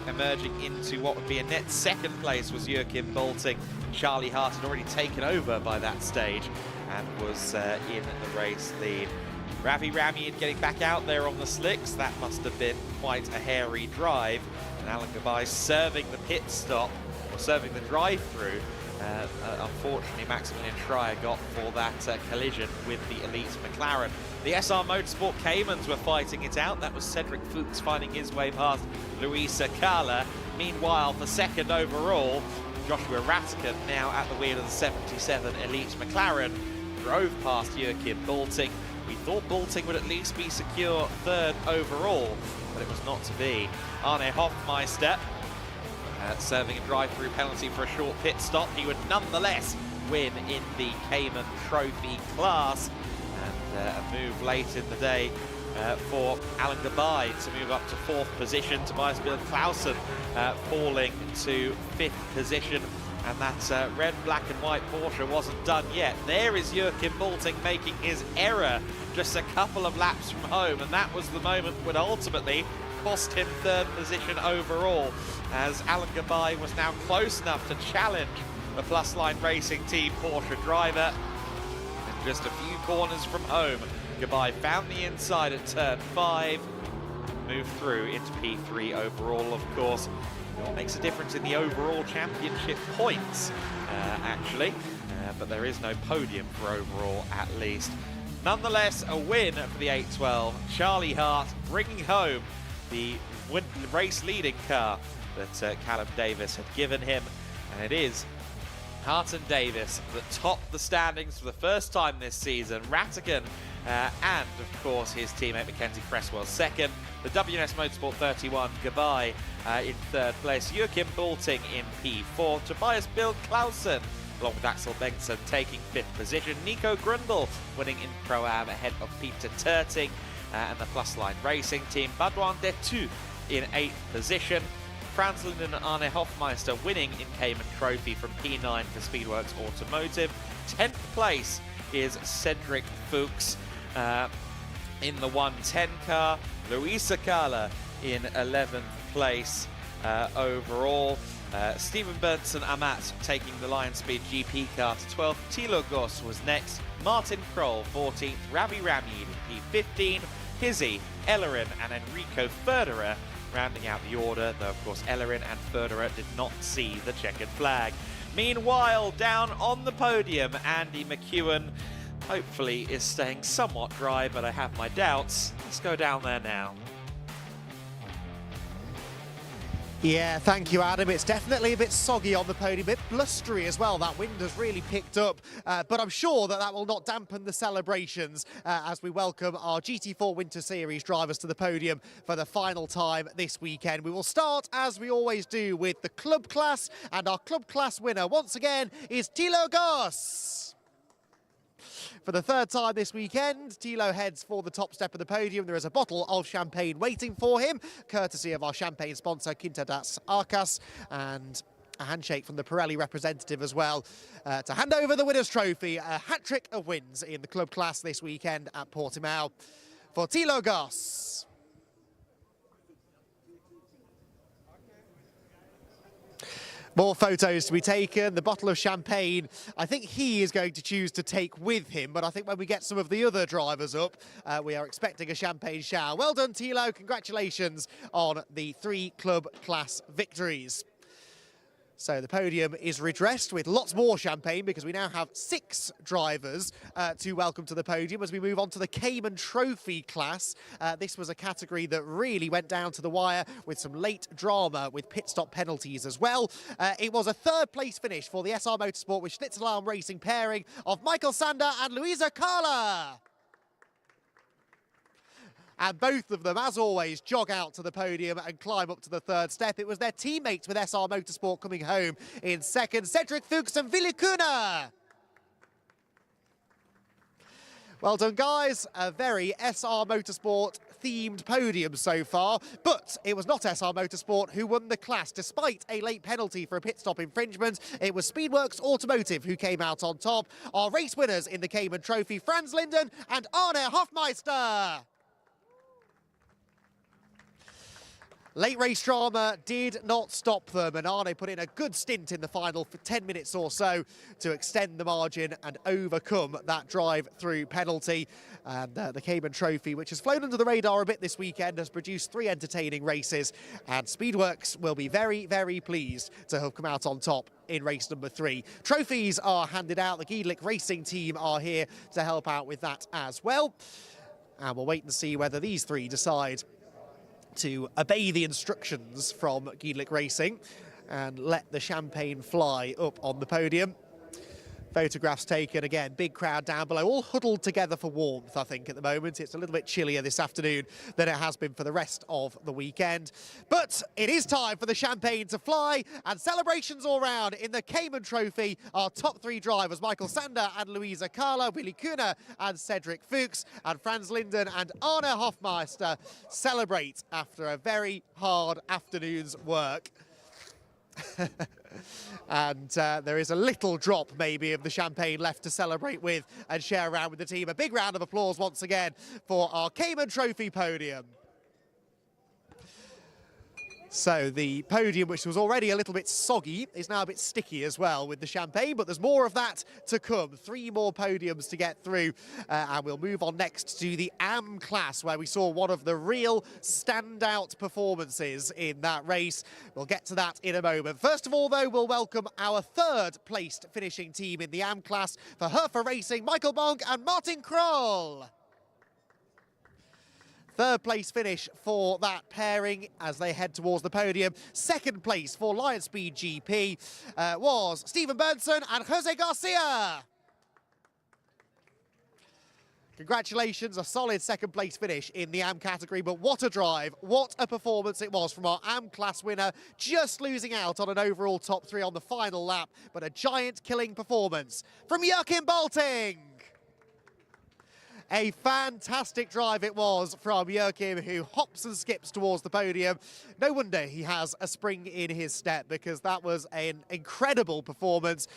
emerging into what would be a net second place was Joachim Balting. Charlie Hart had already taken over by that stage and was in the race lead. Ravi Ramian getting back out there on the slicks. That must have been quite a hairy drive. And Alan Gabai serving the pit stop, or serving the drive-through. Unfortunately, Maximilian Schreier got for that collision with the elite McLaren. The SR Motorsport Caymans were fighting it out. That was Cedric Fuchs finding his way past Luisa Carla. Meanwhile, for second overall, Joshua Rattigan, now at the wheel of the 77 elite McLaren, drove past Joachim Balting. We thought Balting would at least be secure third overall, but it was not to be. Arne Hofmeister serving a drive-through penalty for a short pit stop. He would nonetheless win in the Cayman Trophy class. And a move late in the day for Alan Gabai to move up to fourth position. Tobias Bill Clausen falling to fifth position. And that red, black and white Porsche wasn't done yet. There is Joachim Balting making his error just a couple of laps from home. And that was the moment that would ultimately cost him third position overall, as Alan Gabai was now close enough to challenge the Plus Line Racing Team Porsche driver. And just a few corners from home, Gabai found the inside at turn 5, moved through into P3 overall, of course. It makes a difference in the overall championship points, actually, but there is no podium for overall at least. Nonetheless, a win for the 812. Charlie Hart bringing home the race-leading car that Callum Davis had given him, and it is Hart and Davis that top the standings for the first time this season. Rattigan and, of course, his teammate Mackenzie Cresswell second. The WNS Motorsport 31, Gabai in third place. Joachim Balting in P4. Tobias Bill Clausen along with Axel Bengtsson taking 5th position. Nico Grundle winning in Pro-Am ahead of Peter Terting and the Plus Line Racing team. Baudouin Detu in 8th position. Franz Linden and Arne Hofmeister winning in Cayman Trophy from P9 for Speedworks Automotive. 10th place is Cedric Fuchs in the 110 car. Luisa Kala in 11th place overall. Stephen Bernson Amat taking the Lion Speed GP car to 12th. Thilo Goss was next. Martin Kroll 14th. Ravi Ramid in P15. Hizzy, Ellerin and Enrico Federer rounding out the order, though of course Ellerin and Federer did not see the checkered flag. Meanwhile, down on the podium, Andy McEwen hopefully is staying somewhat dry, but I have my doubts. Let's go down there now. Yeah, thank you, Adam. It's definitely a bit soggy on the podium, a bit blustery as well. That wind has really picked up, but I'm sure that will not dampen the celebrations as we welcome our GT4 Winter Series drivers to the podium for the final time this weekend. We will start, as we always do, with the club class, and our club class winner, once again, is Thilo Goss. For the 3rd time this weekend, Thilo heads for the top step of the podium. There is a bottle of champagne waiting for him, courtesy of our champagne sponsor, Quinta das Arcas, and a handshake from the Pirelli representative as well to hand over the winner's trophy. A hat-trick of wins in the club class this weekend at Portimão for Thilo Goss. More photos to be taken. The bottle of champagne, I think he is going to choose to take with him, but I think when we get some of the other drivers up, we are expecting a champagne shower. Well done, Thilo. Congratulations on the 3 club class victories. So the podium is redressed with lots more champagne because we now have 6 drivers to welcome to the podium as we move on to the Cayman Trophy class. This was a category that really went down to the wire with some late drama with pit stop penalties as well. It was a 3rd place finish for the SR Motorsport with Schnitzelarm Racing pairing of Michael Sander and Luisa Carla. And both of them, as always, jog out to the podium and climb up to the 3rd step. It was their teammates with SR Motorsport coming home in 2nd, Cedric Fuchs and Willy Kuhne. Well done, guys. A very SR Motorsport themed podium so far, but it was not SR Motorsport who won the class despite a late penalty for a pit stop infringement. It was Speedworks Automotive who came out on top. Our race winners in the Cayman Trophy, Franz Linden and Arne Hofmeister. Late race drama did not stop them, and Arne put in a good stint in the final for 10 minutes or so to extend the margin and overcome that drive-through penalty. And the Cayman Trophy, which has flown under the radar a bit this weekend, has produced 3 entertaining races, and Speedworks will be very, very pleased to have come out on top in race number 3. Trophies are handed out. The GEDLICH Racing team are here to help out with that as well. And we'll wait and see whether these 3 decide to obey the instructions from GEDLICH Racing and let the champagne fly up on the podium. Photographs taken, again, big crowd down below, all huddled together for warmth, I think, at the moment. It's a little bit chillier this afternoon than it has been for the rest of the weekend. But it is time for the champagne to fly, and celebrations all round in the Cayman Trophy. Our top 3 drivers, Michael Sander and Luisa Carla, Willy Kuhne and Cedric Fuchs, and Franz Linden and Arne Hofmeister celebrate after a very hard afternoon's work. And there is a little drop maybe of the champagne left to celebrate with and share around with the team. A big round of applause once again for our Cayman Trophy podium. So the podium, which was already a little bit soggy, is now a bit sticky as well with the champagne, but there's more of that to come. 3 more podiums to get through, and we'll move on next to the AM class, where we saw one of the real standout performances in that race. We'll get to that in a moment. First of all, though, we'll welcome our 3rd placed finishing team in the AM class for Herfer Racing, Michael Bonk and Martin Kroll. 3rd place finish for that pairing as they head towards the podium. 2nd place for Lion Speed GP was Stephen Bernson and Jose Garcia. Congratulations, a solid second place finish in the AM category, but what a drive, what a performance it was from our AM class winner, just losing out on an overall top 3 on the final lap, but a giant killing performance from Joachim Bolting. A fantastic drive it was from Joachim, who hops and skips towards the podium. No wonder he has a spring in his step, because that was an incredible performance,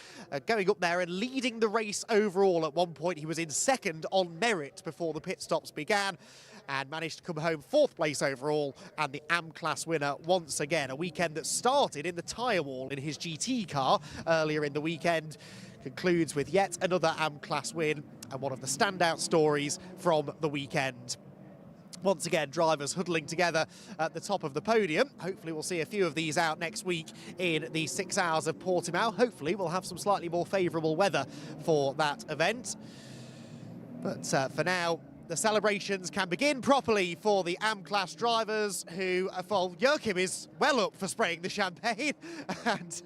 going up there and leading the race overall. At one point he was in second on merit before the pit stops began, and managed to come home 4th place overall and the AM class winner once again. A weekend that started in the tyre wall in his GT car earlier in the weekend concludes with yet another AM class win, and one of the standout stories from the weekend. Once again, drivers huddling together at the top of the podium. Hopefully we'll see a few of these out next week in the 6 hours of Portimão. Hopefully we'll have some slightly more favourable weather for that event. But for now, the celebrations can begin properly for the AM class drivers, who, well, Joachim is well up for spraying the champagne, and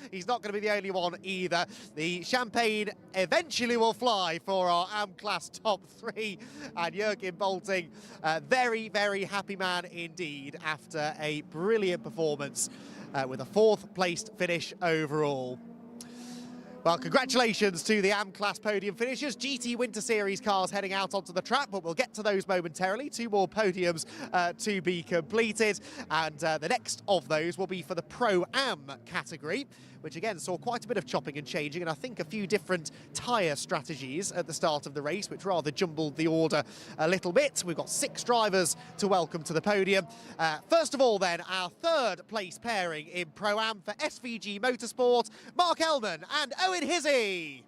he's not going to be the only one either. The champagne eventually will fly for our AM class top 3, and Joachim Bolting, very, very happy man indeed after a brilliant performance with a 4th placed finish overall. Well, congratulations to the AM class podium finishers. GT Winter Series cars heading out onto the track, but we'll get to those momentarily. 2 more podiums to be completed, and the next of those will be for the Pro-Am category, which again saw quite a bit of chopping and changing, and I think a few different tyre strategies at the start of the race, which rather jumbled the order a little bit. We've got 6 drivers to welcome to the podium. First of all then, our 3rd place pairing in Pro-Am for SVG Motorsport, Mark Ellman and Owen Hizzy.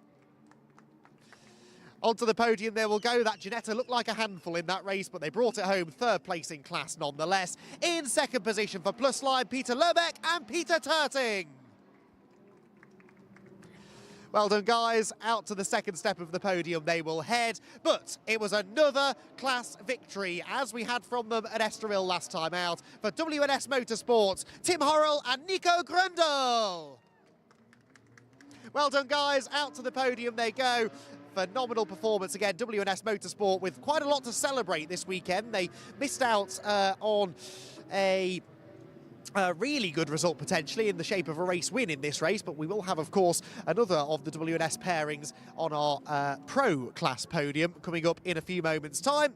Onto the podium there will go. That Ginetta looked like a handful in that race, but they brought it home 3rd place in class nonetheless. In 2nd position for Plus Line, Peter Lobeck and Peter Turting. Well done, guys. Out to the 2nd step of the podium they will head. But it was another class victory, as we had from them at Estoril last time out, for WNS Motorsports, Tim Horrell and Nico Grundle. Well done, guys. Out to the podium they go. Phenomenal performance again. WNS Motorsport with quite a lot to celebrate this weekend. They missed out on a really good result potentially in the shape of a race win in this race, but we will have, of course, another of the WNS pairings on our Pro class podium coming up in a few moments' time.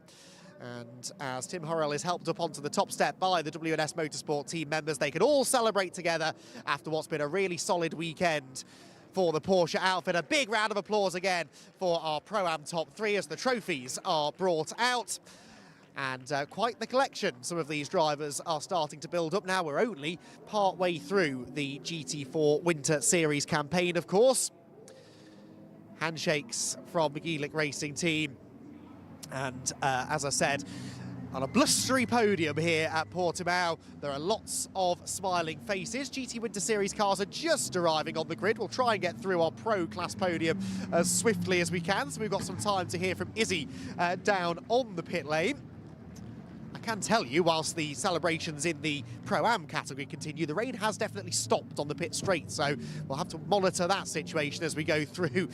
And as Tim Horrell is helped up onto the top step by the WNS Motorsport team members, they can all celebrate together after what's been a really solid weekend for the Porsche outfit. A big round of applause again for our Pro-Am top 3 as the trophies are brought out. And quite the collection some of these drivers are starting to build up now. We're only part way through the GT4 Winter Series campaign, of course. Handshakes from the GEDLICH Racing team. And as I said, on a blustery podium here at Portimão, there are lots of smiling faces. GT Winter Series cars are just arriving on the grid. We'll try and get through our Pro class podium as swiftly as we can, so we've got some time to hear from Izzy down on the pit lane. I can tell you, whilst the celebrations in the Pro-Am category continue, the rain has definitely stopped on the pit straight, so we'll have to monitor that situation as we go through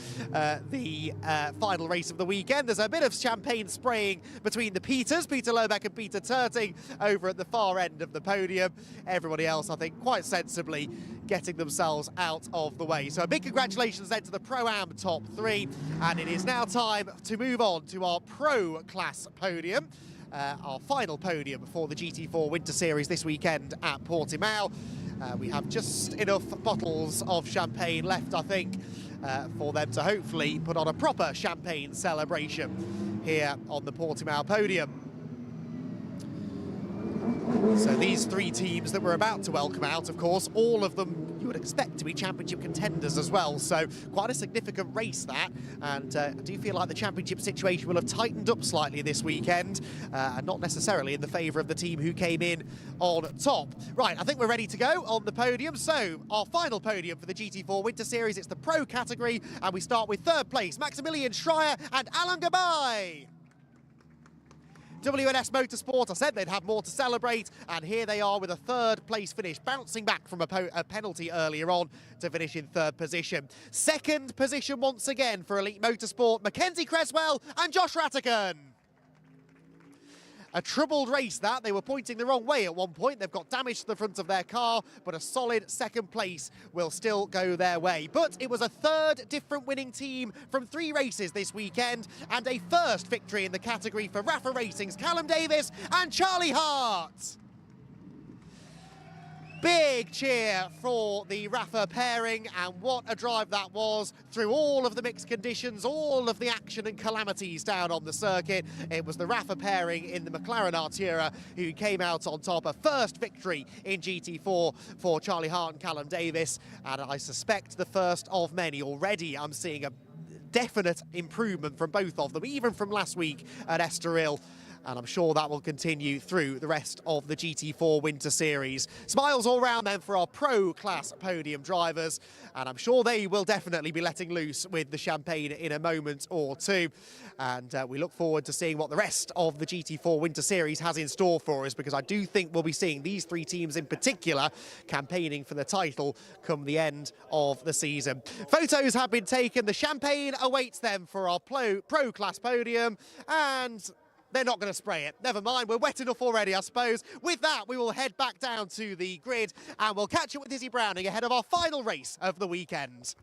the final race of the weekend. There's a bit of champagne spraying between the Peters, Peter Lobeck and Peter Turting, over at the far end of the podium. Everybody else, I think, quite sensibly getting themselves out of the way. So a big congratulations then to the Pro-Am top 3, and it is now time to move on to our Pro class podium. Our final podium for the GT4 Winter Series this weekend at Portimão. We have just enough bottles of champagne left, I think, for them to hopefully put on a proper champagne celebration here on the Portimão podium. So these 3 teams that we're about to welcome out, of course, all of them you would expect to be championship contenders as well. So quite a significant race that, and I do feel like the championship situation will have tightened up slightly this weekend, and not necessarily in the favour of the team who came in on top. Right, I think we're ready to go on the podium. So our final podium for the GT4 Winter Series, it's the Pro category, and we start with 3rd place, Maximilian Schreier and Alan Gabay. W&S Motorsport, I said they'd have more to celebrate, and here they are with a third place finish, bouncing back from a penalty earlier on to finish in third position. Second position once again for Elite Motorsport, Mackenzie Creswell and Josh Rattigan. A troubled race that. They were pointing the wrong way at one point. They've got damage to the front of their car, but a solid second place will still go their way. But it was a third different winning team from 3 races this weekend, and a first victory in the category for Rafa Racing's Callum Davis and Charlie Hart. Big cheer for the Rafa pairing, and what a drive that was through all of the mixed conditions, all of the action and calamities down on the circuit. It was the Rafa pairing in the McLaren Artura who came out on top. A first victory in GT4 for Charlie Hart and Callum Davis, and I suspect the first of many. Already I'm seeing a definite improvement from both of them, even from last week at Estoril. And I'm sure that will continue through the rest of the GT4 Winter Series. Smiles all round then for our pro-class podium drivers, and I'm sure they will definitely be letting loose with the champagne in a moment or two. And we look forward to seeing what the rest of the GT4 Winter Series has in store for us, because I do think we'll be seeing these 3 teams in particular campaigning for the title come the end of the season. Photos have been taken. The champagne awaits them for our pro-class podium, and they're not going to spray it. Never mind, we're wet enough already, I suppose. With that, we will head back down to the grid, and we'll catch up with Izzy Browning ahead of our final race of the weekend.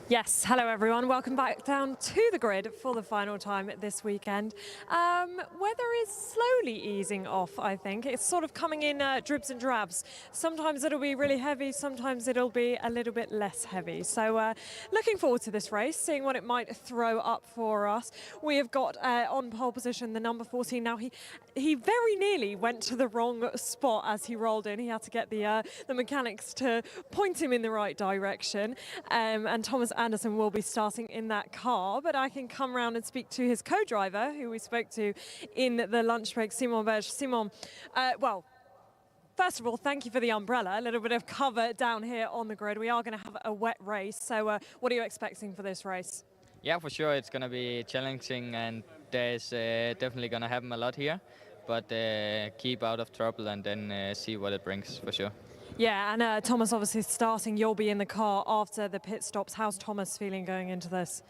Yes, hello everyone. Welcome back down to the grid for the final time this weekend. Weather is slowly easing off, I think. It's sort of coming in dribs and drabs. Sometimes it'll be really heavy, sometimes it'll be a little bit less heavy. So looking forward to this race, seeing what it might throw up for us. We have got on pole position the number 14. Now he very nearly went to the wrong spot as he rolled in. He had to get the mechanics to point him in the right direction. And Thomas Anderson will be starting in that car, but I can come round and speak to his co-driver, who we spoke to in the lunch break, Simon Berge. Simon, well, first of all, thank you for the umbrella. A little bit of cover down here on the grid. We are going to have a wet race, so what are you expecting for this race? Yeah, for sure, it's going to be challenging, and there's definitely going to happen a lot here, but keep out of trouble and then see what it brings, for sure. Yeah, and Thomas obviously starting. You'll be in the car after the pit stops. How's Thomas feeling going into this?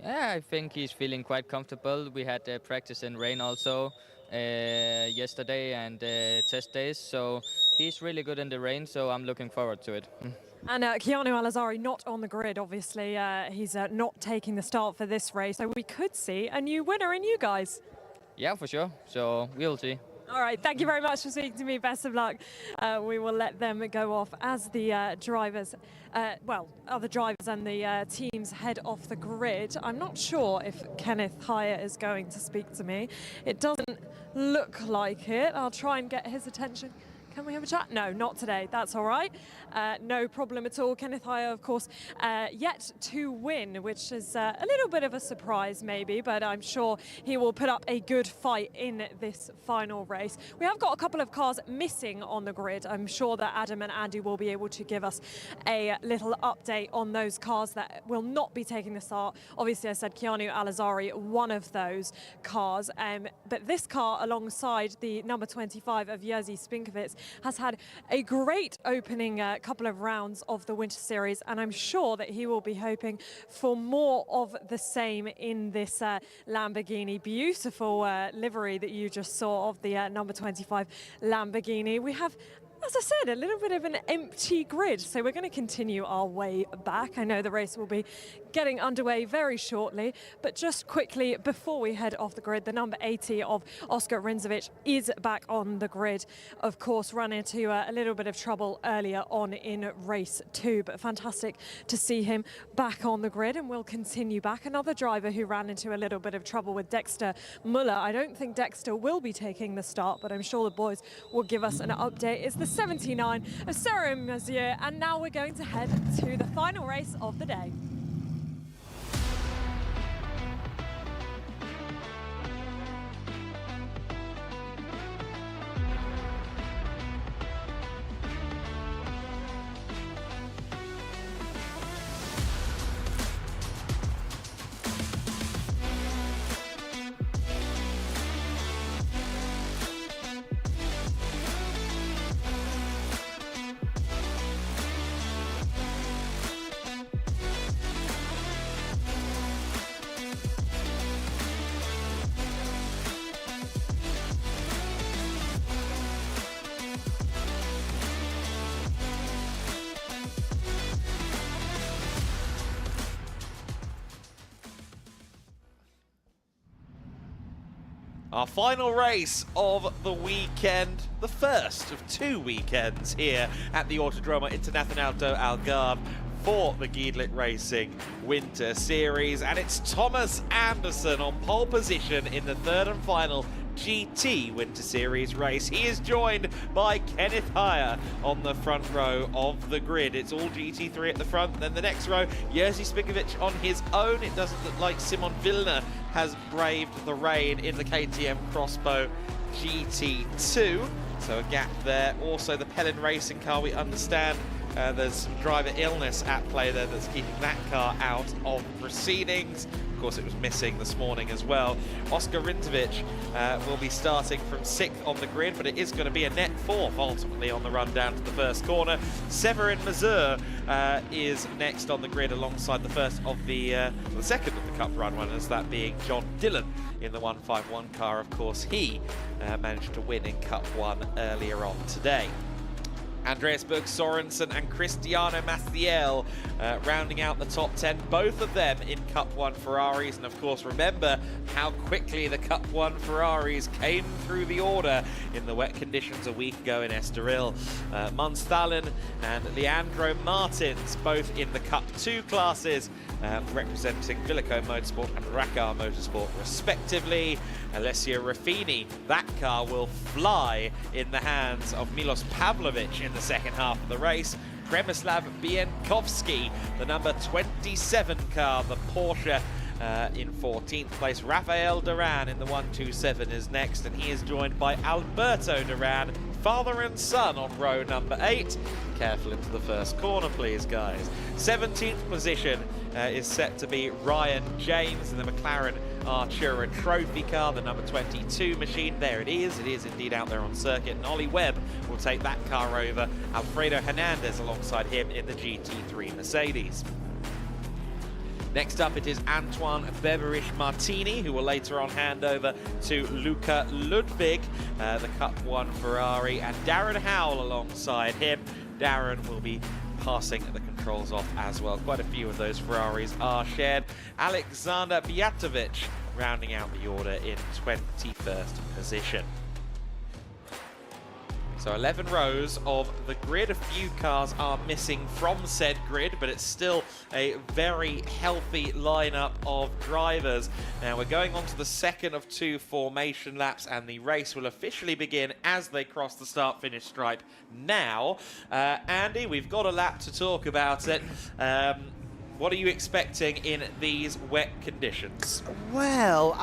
Yeah, I think he's feeling quite comfortable. We had practice in rain also yesterday and test days, so he's really good in the rain, so I'm looking forward to it. And Keanu Alazari not on the grid, obviously. He's not taking the start for this race, so we could see a new winner in you guys. Yeah, for sure, so we'll see. All right, thank you very much for speaking to me. Best of luck. We will let them go off as the drivers, other drivers and the teams head off the grid. I'm not sure if Kenneth Hire is going to speak to me. It doesn't look like it. I'll try and get his attention. Can we have a chat? No, not today. That's all right. No problem at all. Kenneth Hire, of course, yet to win, which is a little bit of a surprise maybe, but I'm sure he will put up a good fight in this final race. We have got a couple of cars missing on the grid. I'm sure that Adam and Andy will be able to give us a little update on those cars that will not be taking the start. Obviously, I said Keanu Alazari, one of those cars, but this car alongside the number 25 of Jerzy Spinkovic has had a great opening couple of rounds of the Winter Series, and I'm sure that he will be hoping for more of the same in this Lamborghini. Beautiful livery that you just saw of the number 25 Lamborghini. We have, as I said, a little bit of an empty grid, so we're going to continue our way back. I know the race will be getting underway very shortly, but just quickly before we head off the grid, the number 80 of Oscar Rinzovic is back on the grid. Of course, ran into a little bit of trouble earlier on in race 2, but fantastic to see him back on the grid, and we'll continue back. Another driver who ran into a little bit of trouble with Dexter Muller. I don't think Dexter will be taking the start, but I'm sure the boys will give us an update. It's the 79 of Sarah Mazier, and now we're going to head to the final race of the day. Our final race of the weekend, the first of 2 weekends here at the Autódromo Internacional do Algarve for the GEDLICH Racing Winter Series. And it's Thomas Anderson on pole position in the third and final GT Winter Series race. He is joined by Kenneth Heyer on the front row of the grid. It's all GT3 at the front, then the next row, Jerzy Spigovic on his own. It doesn't look like Simon Vilner has braved the rain in the KTM Crossbow GT2, so a gap there. Also the Pellin racing car, we understand there's some driver illness at play there that's keeping that car out of proceedings. Of course, it was missing this morning as well. Oscar Rintovic will be starting from 6th on the grid, but it is going to be a net 4th ultimately on the run down to the first corner. Severin Mazur is next on the grid alongside the second of the Cup run runners, that being John Dillon in the 151 car. Of course, he managed to win in Cup 1 earlier on today. Andreas Berg Sorensen and Cristiano Maciel rounding out the top 10, both of them in Cup 1 Ferraris. And of course, remember how quickly the Cup 1 Ferraris came through the order in the wet conditions a week ago in Estoril. Mons Thalen and Leandro Martins, both in the Cup 2 classes, representing Villico Motorsport and Racar Motorsport respectively. Alessio Ruffini, that car will fly in the hands of Milos Pavlovic in the second half of the race. Przemysław Bienkowski, the number 27 car, the Porsche, in 14th place. Rafael Duran in the 127 is next, and he is joined by Alberto Duran, father and son, on row number 8. Careful into the first corner, please, guys. 17th position is set to be Ryan James in the McLaren Artura Trophy car, the number 22 machine. There it is indeed out there on circuit, and Ollie Webb will take that car over. Alfredo Hernandez alongside him in the GT3 Mercedes. Next up, it is Antoine Beveridge Martini, who will later on hand over to Luca Ludwig, the Cup 1 Ferrari, and Darren Howell alongside him. Darren will be passing the controls off as well. Quite a few of those Ferraris are shared. Alexander Bijatovic rounding out the order in 21st position. So 11 rows of the grid. A few cars are missing from said grid, but it's still a very healthy lineup of drivers. Now we're going on to the second of 2 formation laps, and the race will officially begin as they cross the start-finish stripe now. Andy, we've got a lap to talk about it. What are you expecting in these wet conditions? Well,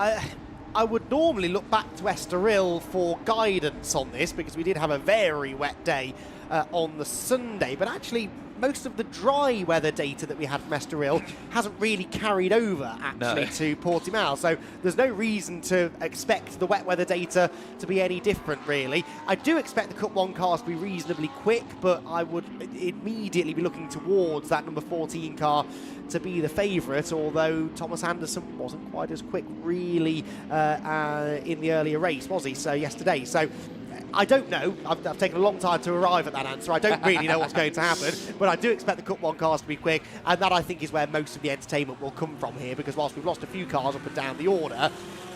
I would normally look back to Estoril for guidance on this, because we did have a very wet day on the Sunday, but actually most of the dry weather data that we had from Estoril hasn't really carried over to Portimão, so there's no reason to expect the wet weather data to be any different, really. I do expect the Cup 1 cars to be reasonably quick, but I would immediately be looking towards that number 14 car to be the favourite, although Thomas Anderson wasn't quite as quick really in the earlier race, was he? So yesterday. So I don't know. I've taken a long time to arrive at that answer. I don't really know what's going to happen, but I do expect the Cup 1 cars to be quick, and that I think is where most of the entertainment will come from here, because whilst we've lost a few cars up and down the order,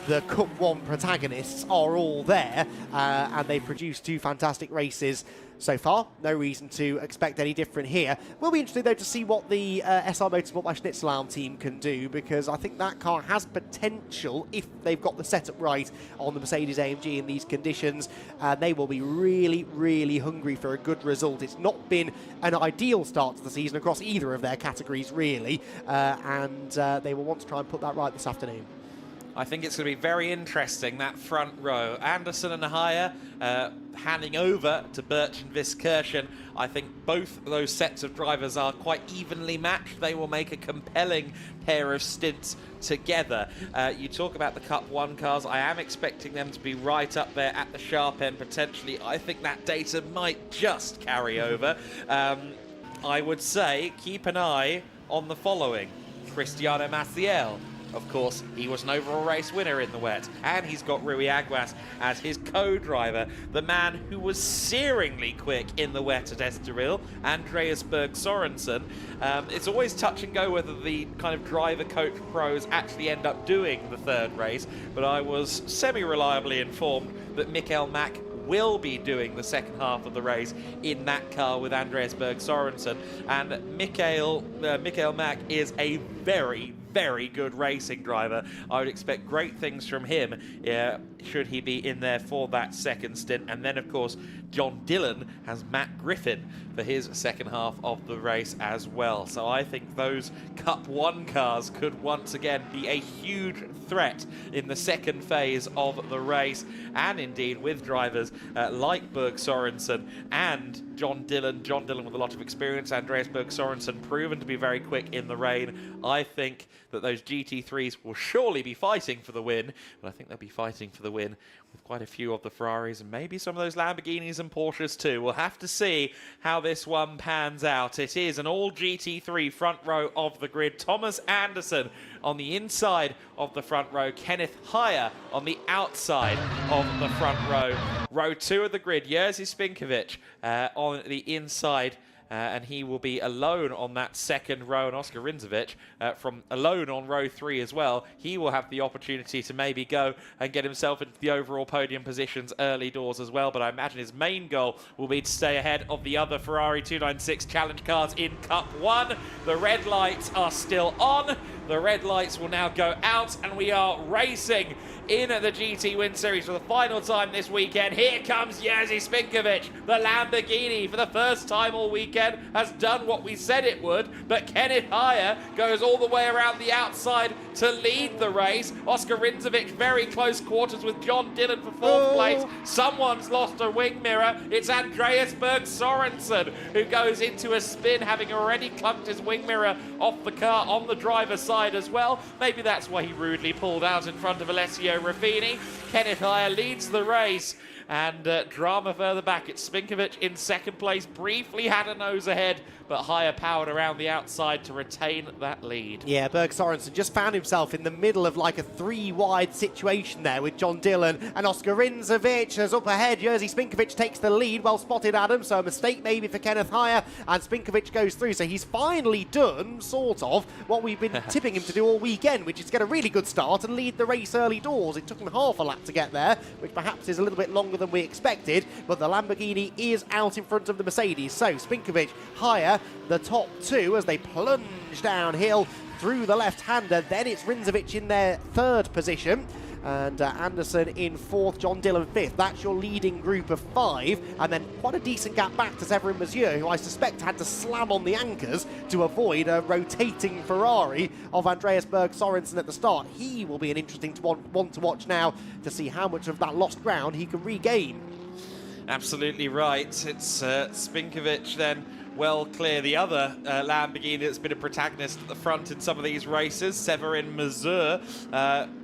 the Cup 1 protagonists are all there, and they've produced 2 fantastic races so far. No reason to expect any different here. We'll be interested, though, to see what the SR Motorsport by Schnitzelarm team can do, because I think that car has potential if they've got the setup right on the Mercedes AMG in these conditions. They will be really, really hungry for a good result. It's not been an ideal start to the season across either of their categories, really, and they will want to try and put that right this afternoon. I think it's going to be very interesting, that front row. Anderson and Heyer handing over to Birch and Viskirchen. I think both those sets of drivers are quite evenly matched. They will make a compelling pair of stints together. You talk about the Cup 1 cars. I am expecting them to be right up there at the sharp end, potentially. I think that data might just carry over. I would say keep an eye on the following. Cristiano Maciel, of course, he was an overall race winner in the wet. And he's got Rui Aguas as his co-driver, the man who was searingly quick in the wet at Estoril, Andreas Berg Sorensen. It's always touch and go whether the kind of driver coach pros actually end up doing the third race, but I was semi-reliably informed that Mikael Mack will be doing the second half of the race in that car with Andreas Berg Sorensen. And Mikael Mack is a very, very good racing driver. I would expect great things from him should he be in there for that second stint. And then, of course, John Dillon has Matt Griffin for his second half of the race as well. So I think those Cup 1 cars could once again be a huge threat in the second phase of the race, and indeed with drivers like Berg Sorensen and John Dillon with a lot of experience, Andreas Berg Sorensen proven to be very quick in the rain. I think that those GT3s will surely be fighting for the win, but I think they'll be fighting for the win with quite a few of the Ferraris and maybe some of those Lamborghinis and Porsches too. We'll have to see how this one pans out. It is an all GT3 front row of the grid. Thomas Anderson on the inside of the front row, Kenneth Heyer on the outside of the front row. Row 2 of the grid, Jerzy Spinkovic on the inside, and he will be alone on that second row, and Oscar Rindzovic from alone on row 3 as well. He will have the opportunity to maybe go and get himself into the overall podium positions early doors as well, but I imagine his main goal will be to stay ahead of the other Ferrari 296 Challenge cars in Cup 1. The red lights are still on. The red lights will now go out, and we are racing in the GT Win Series for the final time this weekend. Here comes Jerzy Spinkovic. The Lamborghini, for the first time all weekend, has done what we said it would, but Kenneth Heyer goes all the way around the outside to lead the race. Oscar Rindzovic very close quarters with John Dillon for 4th place. Someone's lost a wing mirror. It's Andreas Berg Sorensen who goes into a spin, having already clunked his wing mirror off the car on the driver's side as well. Maybe that's why he rudely pulled out in front of Alessio Ruffini. Kenneth Heyer leads the race, and drama further back. It's Spinkovic in second place, briefly had a nose ahead, but Heyer powered around the outside to retain that lead. Yeah, Berg Sorensen just found himself in the middle of like a 3-wide situation there with John Dillon and Oscar Rindzovic as up ahead. Jerzy Spinkovic takes the lead, well spotted Adam, so a mistake maybe for Kenneth Heyer, and Spinkovic goes through, so he's finally done sort of what we've been tipping him to do all weekend, which is get a really good start and lead the race early doors. It took him half a lap to get there, which perhaps is a little bit longer than we expected, but the Lamborghini is out in front of the Mercedes. So Spinkovic, Heyer, the top two as they plunge downhill through the left-hander. Then it's Rindzovic in their third position, and Anderson in fourth, John Dillon fifth. That's your leading group of 5, and then quite a decent gap back to Severin Monsieur, who I suspect had to slam on the anchors to avoid a rotating Ferrari of Andreas Berg Sorensen at the start. He will be an interesting one to watch now to see how much of that lost ground he can regain. Absolutely right. It's Spinkovic then well clear. The other Lamborghini that's been a protagonist at the front in some of these races, Severin Mazur,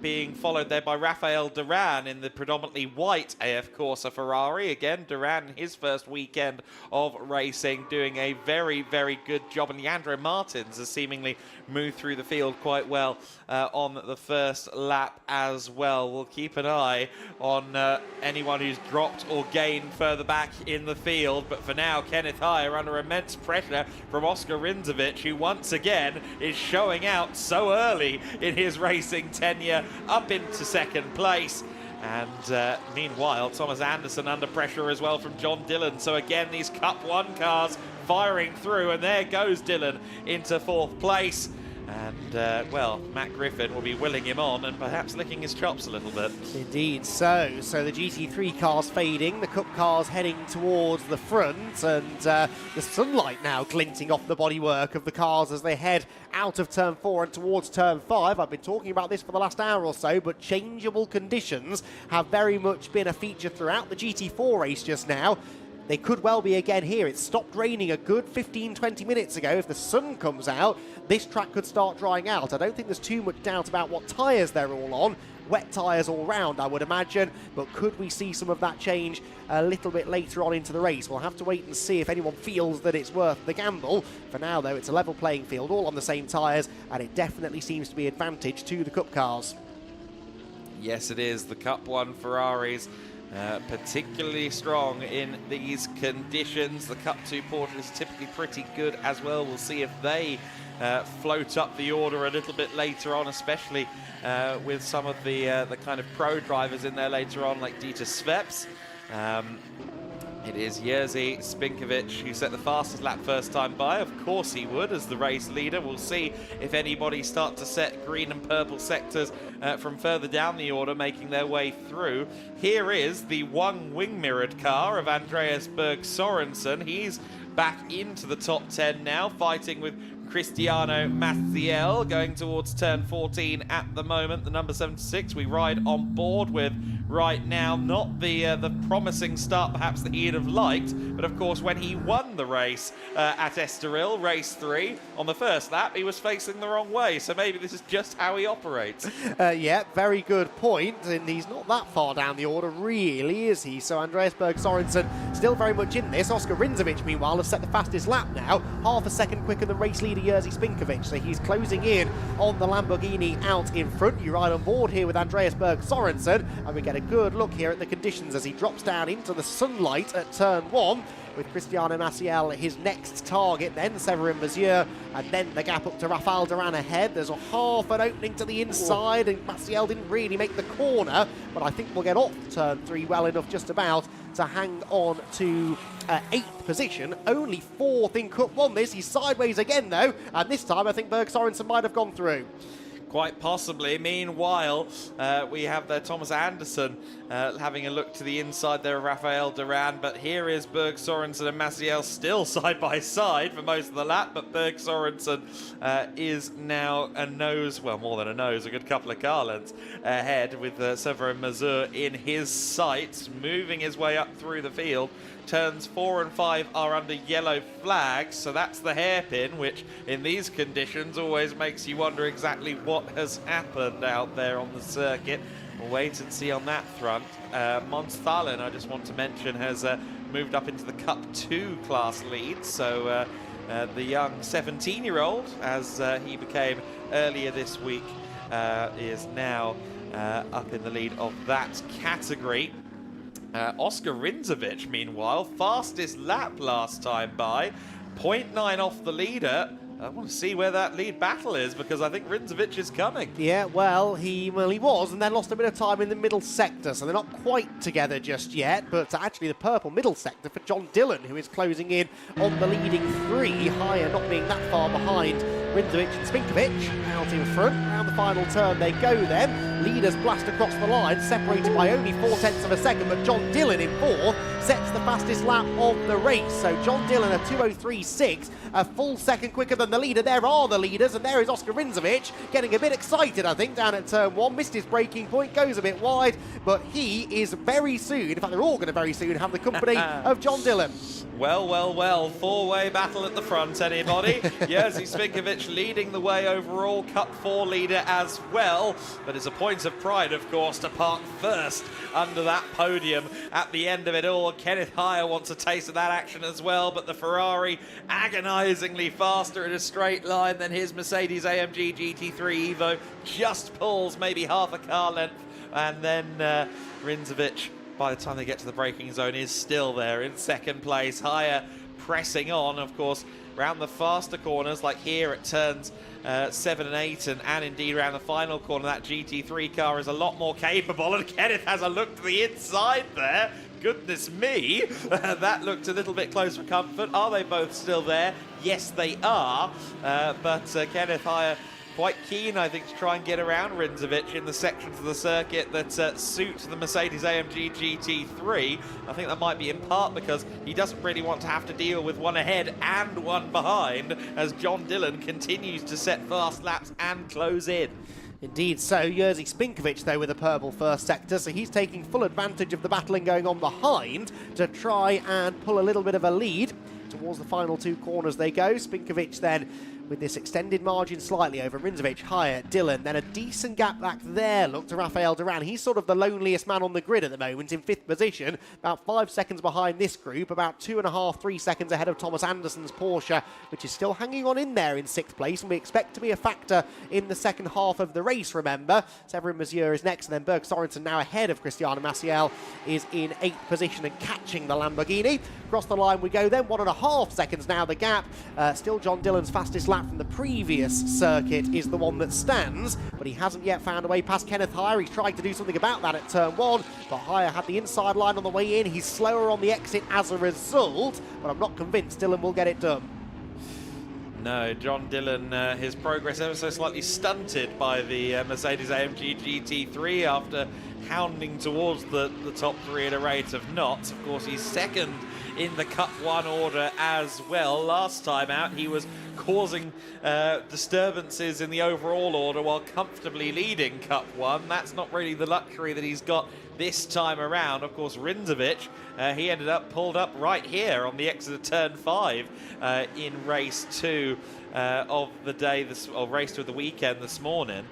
being followed there by Rafael Duran in the predominantly white AF Corsa Ferrari. Again, Duran, his first weekend of racing, doing a very, very good job. And Leandro Martins has seemingly moved through the field quite well on the first lap as well. We'll keep an eye on anyone who's dropped or gained further back in the field. But for now, Kenneth Heyer under immense pressure from Oscar Rindzovic, who once again is showing out so early in his racing tenure, up into second place. And meanwhile, Thomas Anderson under pressure as well from John Dillon. So again, these Cup 1 cars firing through, and there goes Dillon into 4th place. And, well, Matt Griffin will be willing him on and perhaps licking his chops a little bit. Indeed so. So the GT3 cars fading, the Cup cars heading towards the front, and the sunlight now glinting off the bodywork of the cars as they head out of Turn 4 and towards Turn 5. I've been talking about this for the last hour or so, but changeable conditions have very much been a feature throughout the GT4 race just now. They could well be again here. It stopped raining a good 15-20 minutes ago. If the sun comes out, this track could start drying out. I don't think there's too much doubt about what tyres they're all on. wet tyres all round, I would imagine, but could we see some of that change a little bit later on into the race? We'll have to wait and see if anyone feels that it's worth the gamble. For now, though, it's a level playing field, all on the same tyres, and it definitely seems to be advantage to the Cup cars. Yes, it is. The Cup 1 Ferraris particularly strong in these conditions. The Cup 2 Porsche is typically pretty good as well. We'll see if they float up the order a little bit later on, especially with some of the kind of pro drivers in there later on, like Dieter Sveps. It is Jerzy Spinkovic who set the fastest lap first time by. Of course he would, as the race leader. We'll see if anybody start to set green and purple sectors from further down the order, making their way through. Here is the one wing-mirrored car of Andreas Berg Sorensen. He's back into the top 10 now, fighting with Cristiano Maciel, going towards turn 14 at the moment. The number 76 we ride on board with right now. Not the promising start perhaps that he'd have liked, but of course when he won the race at Estoril, race 3, on the first lap he was facing the wrong way, so maybe this is just how he operates. Yeah, very good point, and he's not that far down the order really, is he? So Andreas Berg Sorensen still very much in this. Oscar Rinzovic meanwhile has set the fastest lap now, half a second quicker than race leader Jerzy Spinkovic, so he's closing in on the Lamborghini out in front. You ride on board here with Andreas Berg Sorensen, and we get a good look here at the conditions as he drops down into the sunlight at turn 1, with Cristiano Maciel his next target, then Severin Mazur, and then the gap up to Rafael Duran ahead. There's a half an opening to the inside, and Maciel didn't really make the corner, but I think we'll get off turn 3 well enough just about to hang on to 8th position. Only 4th in Cup 1 this. He's sideways again though, and this time I think Berg Sorensen might have gone through. Quite possibly. Meanwhile, we have there Thomas Anderson having a look to the inside there of Rafael Duran, but here is Berg Sorensen and Maciel still side by side for most of the lap, but Berg Sorensen is now a nose, well, more than a nose, a good couple of car lengths ahead, with Severin Mazur in his sights, moving his way up through the field. Turns 4 and 5 are under yellow flags, so that's the hairpin, which in these conditions always makes you wonder exactly what has happened out there on the circuit. We'll wait and see on that front. Mons Thalen, I just want to mention, has moved up into the Cup 2 class lead, so the young 17-year-old, as he became earlier this week, is now up in the lead of that category. Oscar Rinzovic, meanwhile, fastest lap last time by, 0.9 off the leader. I want to see where that lead battle is, because I think Rinzovic is coming. Yeah, well, he was, and then lost a bit of time in the middle sector, so they're not quite together just yet, but actually the purple middle sector for John Dillon, who is closing in on the leading 3, higher not being that far behind Rinzovic and Spinkovic. Out in front, around the final turn they go then. Leaders blast across the line, separated by only 0.4 of a second, but John Dillon in 4th sets the fastest lap of the race. So John Dillon, a 2:03.6, a full second quicker than the leader. There are the leaders, and there is Oscar Rinzovic getting a bit excited, I think, down at turn 1. Missed his braking point, goes a bit wide, but he is very soon, in fact they're all going to very soon have the company of John Dillon. Well, well, well, four-way battle at the front, anybody? Jerzy Spinkovic leading the way overall, Cup 4 leader as well. But it's a point of pride, of course, to park first under that podium at the end of it all. Kenneth Heyer wants a taste of that action as well, but the Ferrari agonisingly faster in a straight line than his Mercedes-AMG GT3 Evo. Just pulls maybe half a car length, and then Rinzovic, by the time they get to the braking zone, is still there in second place. Heyer pressing on, of course, round the faster corners, like here at turns 7 and 8, and indeed around the final corner. That GT3 car is a lot more capable, and Kenneth has a look to the inside there. Goodness me, that looked a little bit close for comfort. Are they both still there? Yes, they are, but Kenneth Heyer quite keen, I think, to try and get around Rinzovic in the sections of the circuit that suit the Mercedes-AMG GT3. I think that might be in part because he doesn't really want to have to deal with one ahead and one behind, as John Dillon continues to set fast laps and close in. Indeed so. Jerzy Spinkovic, though, with a purple first sector, so he's taking full advantage of the battling going on behind to try and pull a little bit of a lead. Towards the final 2 corners they go. Spinkovic then with this extended margin slightly over Rinzovic, Hyatt, Dillon, then a decent gap back there. Look to Rafael Duran. He's sort of the loneliest man on the grid at the moment in 5th position, about 5 seconds behind this group, about 2.5, 3 seconds ahead of Thomas Anderson's Porsche, which is still hanging on in there in 6th place, and we expect to be a factor in the second half of the race, remember. Severin Mazieur is next, and then Berg Sorensen, now ahead of Cristiano Maciel, is in 8th position and catching the Lamborghini. Across the line we go then, 1.5 seconds now the gap. Still John Dillon's fastest lap from the previous circuit is the one that stands, but he hasn't yet found a way past Kenneth Hire. He's tried to do something about that at turn 1, but Hire had the inside line on the way in. He's slower on the exit as a result, but I'm not convinced Dillon will get it done. No, John Dillon, his progress ever so slightly stunted by the Mercedes-AMG GT3 after hounding towards the top 3 at a rate of knots. Of course, he's second in the Cup 1 order as well. Last time out, he was causing disturbances in the overall order while comfortably leading Cup 1. That's not really the luxury that he's got this time around. Of course, Rinzovic, he ended up pulled up right here on the exit of turn 5 in race 2 of the day, or race 2 of the weekend this morning.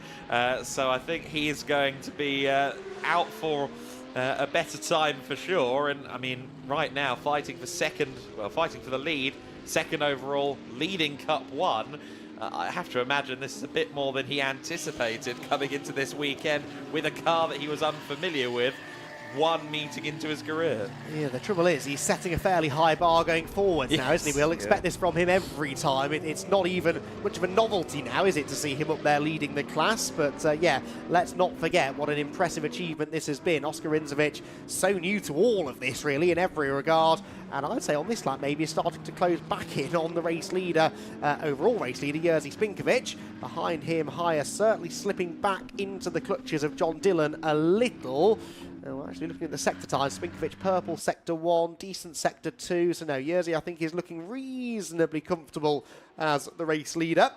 So I think he is going to be out for a better time for sure. And I mean, right now, fighting for the lead, second overall, leading Cup 1. I have to imagine this is a bit more than he anticipated coming into this weekend with a car that he was unfamiliar with, one meeting into his career. Yeah, the trouble is he's setting a fairly high bar going forwards now, isn't he? We'll expect this from him every time. It's not even much of a novelty now, is it, to see him up there leading the class? But yeah, let's not forget what an impressive achievement this has been. Oscar Rinzovic, so new to all of this, really, in every regard. And I'd say on this lap, maybe is starting to close back in on the race leader, overall race leader, Jerzy Spinkovic. Behind him, Hire certainly slipping back into the clutches of John Dillon a little. Well, actually, looking at the sector times, Spinkovic purple sector 1, decent sector 2. So no, Jerzy, I think, is looking reasonably comfortable as the race leader.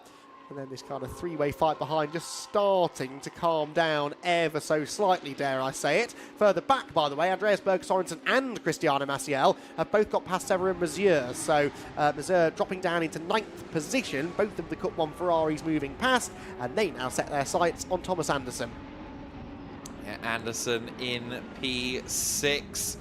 And then this kind of three-way fight behind just starting to calm down ever so slightly, dare I say it. Further back, by the way, Andreas Berg Sorensen and Cristiano Maciel have both got past Severin Mazieur. So Mazieur dropping down into 9th position. Both of the Cup 1 Ferraris moving past, and they now set their sights on Thomas Anderson. Yeah, Anderson in P6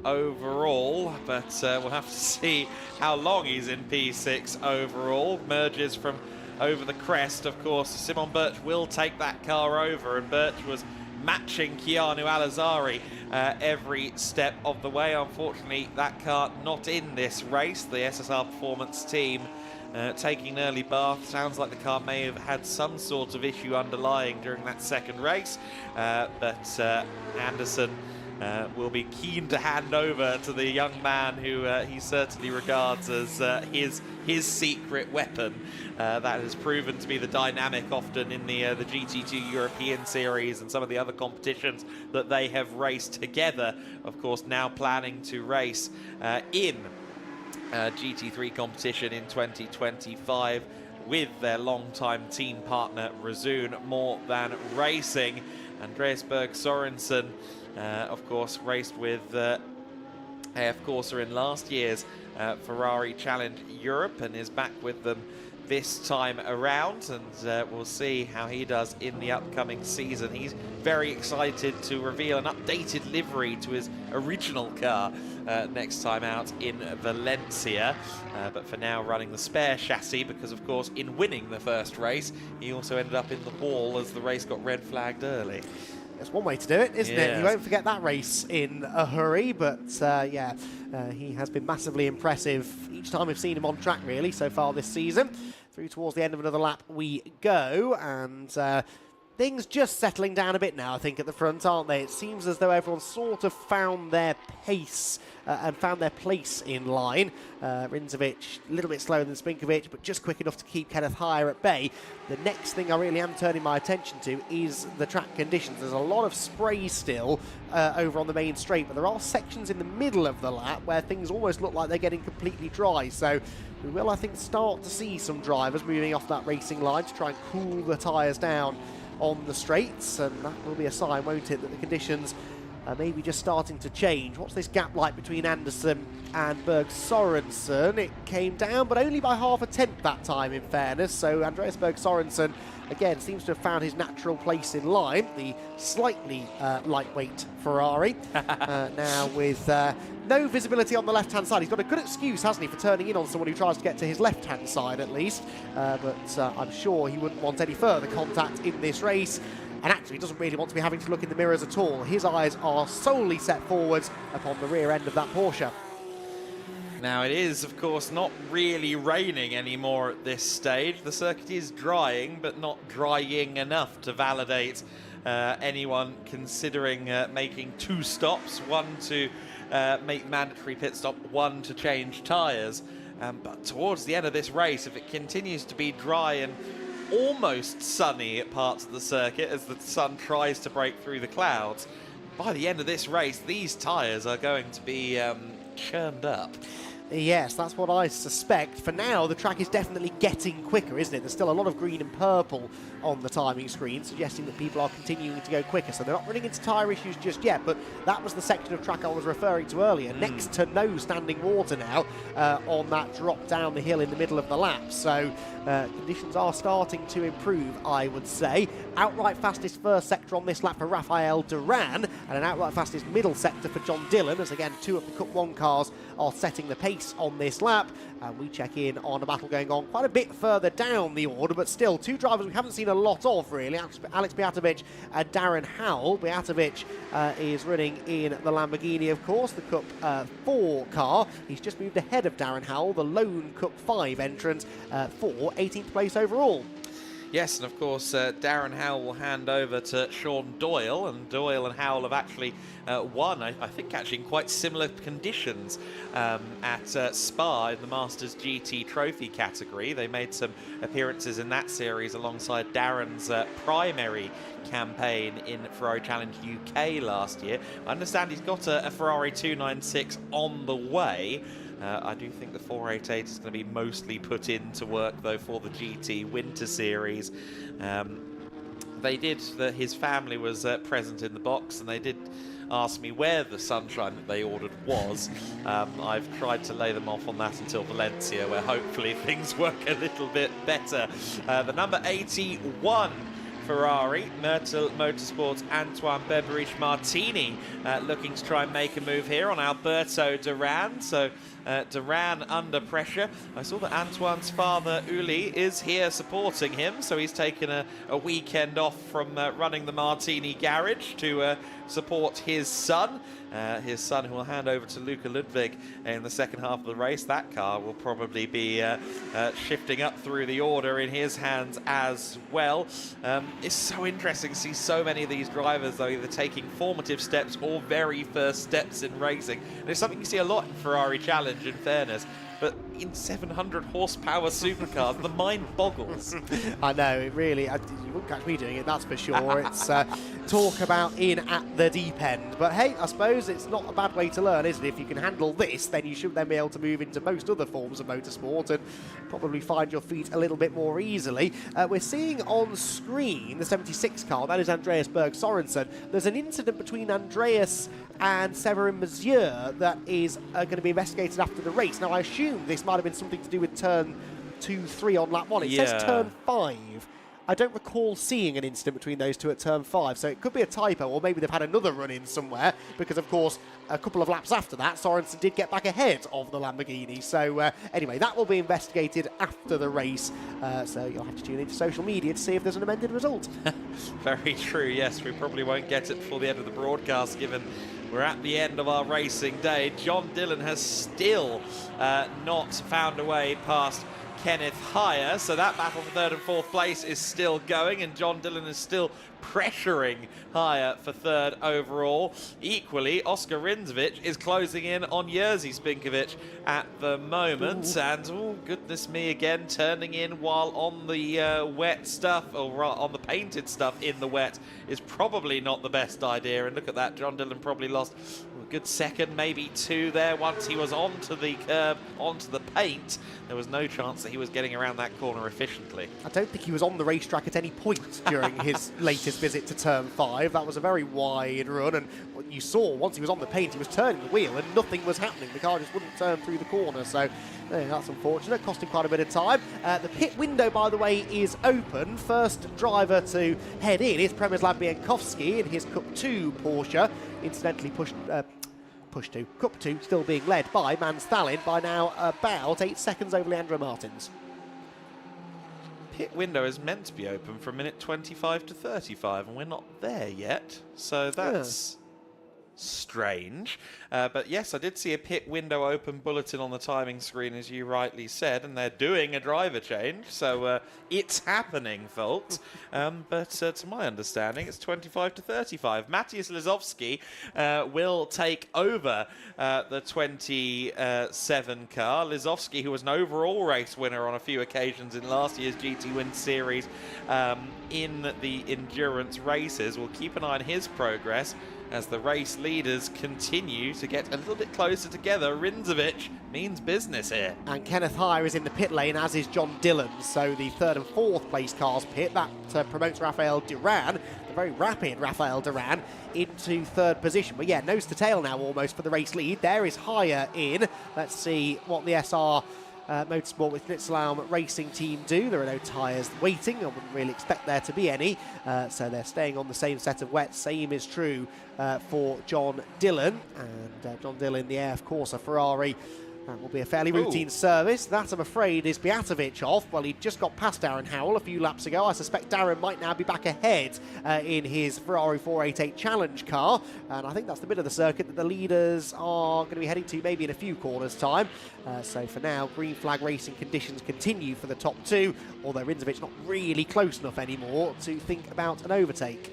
overall, but we'll have to see how long he's in P6 overall. Merges from over the crest, of course. Simon Birch will take that car over, and Birch was matching Keanu Alizari every step of the way. Unfortunately, that car not in this race. The SSR Performance team taking an early bath. Sounds like the car may have had some sort of issue underlying during that second race, but Anderson will be keen to hand over to the young man who he certainly regards as his secret weapon. That has proven to be the dynamic often in the GT2 European Series and some of the other competitions that they have raced together. Of course, now planning to race in GT3 competition in 2025 with their longtime team partner Resoon More Than Racing. Andreas Berg Sorensen, of course, raced with AF Corsa in last year's Ferrari Challenge Europe and is back with them this time around, and we'll see how he does in the upcoming season. He's very excited to reveal an updated livery to his original car next time out in Valencia, but for now running the spare chassis because, of course, in winning the first race, he also ended up in the wall as the race got red flagged early. That's one way to do it, isn't it? You won't forget that race in a hurry, but yeah, he has been massively impressive each time we've seen him on track, really, so far this season. Through towards the end of another lap we go, and things just settling down a bit now, I think, at the front, aren't they? It seems as though everyone's sort of found their pace and found their place in line. Rinzovic a little bit slower than Spinkovic, but just quick enough to keep Kenneth Hire at bay. The next thing I really am turning my attention to is the track conditions. There's a lot of spray still over on the main straight, but there are sections in the middle of the lap where things almost look like they're getting completely dry. So we will, I think, start to see some drivers moving off that racing line to try and cool the tyres down on the straights, and that will be a sign, won't it, that the conditions maybe just starting to change. What's this gap like between Anderson and Berg Sorensen? It came down, but only by half a tenth that time, in fairness. So Andreas Berg Sorensen, again, seems to have found his natural place in line, the slightly lightweight Ferrari. Now with no visibility on the left-hand side. He's got a good excuse, hasn't he, for turning in on someone who tries to get to his left-hand side, at least. But I'm sure he wouldn't want any further contact in this race. And actually, he doesn't really want to be having to look in the mirrors at all. His eyes are solely set forwards upon the rear end of that Porsche. Now, it is, of course, not really raining anymore at this stage. The circuit is drying, but not drying enough to validate anyone considering making 2 stops, one to make mandatory pit stop, one to change tyres. But towards the end of this race, if it continues to be dry and almost sunny at parts of the circuit as the sun tries to break through the clouds, by the end of this race, these tyres are going to be churned up. Yes, that's what I suspect. For now, the track is definitely getting quicker, isn't it? There's still a lot of green and purple on the timing screen, suggesting that people are continuing to go quicker. So they're not running into tyre issues just yet, but that was the section of track I was referring to earlier. Next to no standing water now on that drop down the hill in the middle of the lap. So conditions are starting to improve, I would say. Outright fastest first sector on this lap for Rafael Duran, and an outright fastest middle sector for John Dillon, as again 2 of the Cup 1 cars are setting the pace on this lap. And we check in on a battle going on quite a bit further down the order, but still 2 drivers we haven't seen a lot of, really. Alex Bjatovic and Darren Howell. Bjatovic is running in the Lamborghini, of course, the Cup 4 car. He's just moved ahead of Darren Howell, the lone Cup 5 entrant, for 18th place overall. Yes, and of course, Darren Howell will hand over to Sean Doyle, and Doyle and Howell have actually won, I think, actually in quite similar conditions at Spa in the Masters GT Trophy category. They made some appearances in that series alongside Darren's primary campaign in Ferrari Challenge UK last year. I understand he's got a Ferrari 296 on the way. I do think the 488 is going to be mostly put into work, though, for the GT Winter Series. They did, his family was present in the box, and they did ask me where the sunshine that they ordered was. I've tried to lay them off on that until Valencia, where hopefully things work a little bit better. The number 81 Ferrari, Myrtle Motorsports' Antoine Beveridge Martini looking to try and make a move here on Alberto Duran. So Duran under pressure. I saw that Antoine's father, Uli, is here supporting him, so he's taken a weekend off from running the Martini garage to support his son. His son, who will hand over to Luca Ludwig in the second half of the race. That car will probably be shifting up through the order in his hands as well. It's so interesting to see so many of these drivers, though, either taking formative steps or very first steps in racing. And it's something you see a lot in Ferrari Challenge, in fairness. But in 700 horsepower supercars, the mind boggles. I know, it really, you wouldn't catch me doing it, that's for sure. It's talk about in at the deep end. But hey, I suppose it's not a bad way to learn, is it? If you can handle this, then you should then be able to move into most other forms of motorsport and probably find your feet a little bit more easily. We're seeing on screen the 76 car, that is Andreas Berg Sorensen. There's an incident between Andreas and Severin Mazieu that is going to be investigated after the race. Now, I assume this might have been something to do with turn 2, 3 on lap 1. It says turn 5. I don't recall seeing an incident between those two at turn 5, so it could be a typo, or maybe they've had another run-in somewhere, because, of course, a couple of laps after that, Sorensen did get back ahead of the Lamborghini. So, anyway, that will be investigated after the race, so you'll have to tune into social media to see if there's an amended result. Very true, yes. We probably won't get it before the end of the broadcast, given we're at the end of our racing day. John Dillon has still not found a way past Kenneth Hire, so that battle for 3rd and 4th place is still going, and John Dillon is still pressuring Hire for 3rd overall. Equally, Oscar Rinzovic is closing in on Jerzy Spinkovic at the moment. Ooh. And, oh, goodness me, again, turning in while on the wet stuff, or on the painted stuff in the wet, is probably not the best idea. And look at that, John Dillon probably lost a good second, maybe 2 there once he was onto the curb, onto the paint. There was no chance that he was getting around that corner efficiently. I don't think he was on the racetrack at any point during his latest visit to Turn 5. That was a very wide run, and what you saw once he was on the paint, he was turning the wheel and nothing was happening. The car just wouldn't turn through the corner, so that's unfortunate, costing quite a bit of time. The pit window, by the way, is open. First driver to head in is Przemysław Bienkowski in his Cup 2 Porsche, incidentally Cup 2 still being led by Mans Thalin by now about 8 seconds over Leandro Martins. Pit window is meant to be open from minute 25 to 35, and we're not there yet, so that's strange. But yes, I did see a pit window open bulletin on the timing screen, as you rightly said, and they're doing a driver change, so it's happening, folks. But to my understanding, it's 25 to 35. Matthias Lizowski will take over the 27 car. Lizowski, who was an overall race winner on a few occasions in last year's GT Win Series in the endurance races, will keep an eye on his progress as the race leaders continue to get a little bit closer together. Rindzovic means business here. And Kenneth Heyer is in the pit lane, as is John Dillon. So the 3rd and 4th place cars pit. That promotes Rafael Duran, the very rapid Rafael Duran, into 3rd position. But yeah, nose to tail now almost for the race lead. There is Heyer in. Let's see what the SR Motorsport with Schnitzelbaum Racing team do. There are no tyres waiting. I wouldn't really expect there to be any. So they're staying on the same set of wets. Same is true for John Dillon. And John Dillon in the AF Corsa Ferrari. That will be a fairly routine service. That, I'm afraid, is Bjatovic off. Well, he just got past Darren Howell a few laps ago. I suspect Darren might now be back ahead in his Ferrari 488 Challenge car. And I think that's the bit of the circuit that the leaders are going to be heading to maybe in a few corners' time. So for now, green flag racing conditions continue for the top 2, although Rindzovic not really close enough anymore to think about an overtake.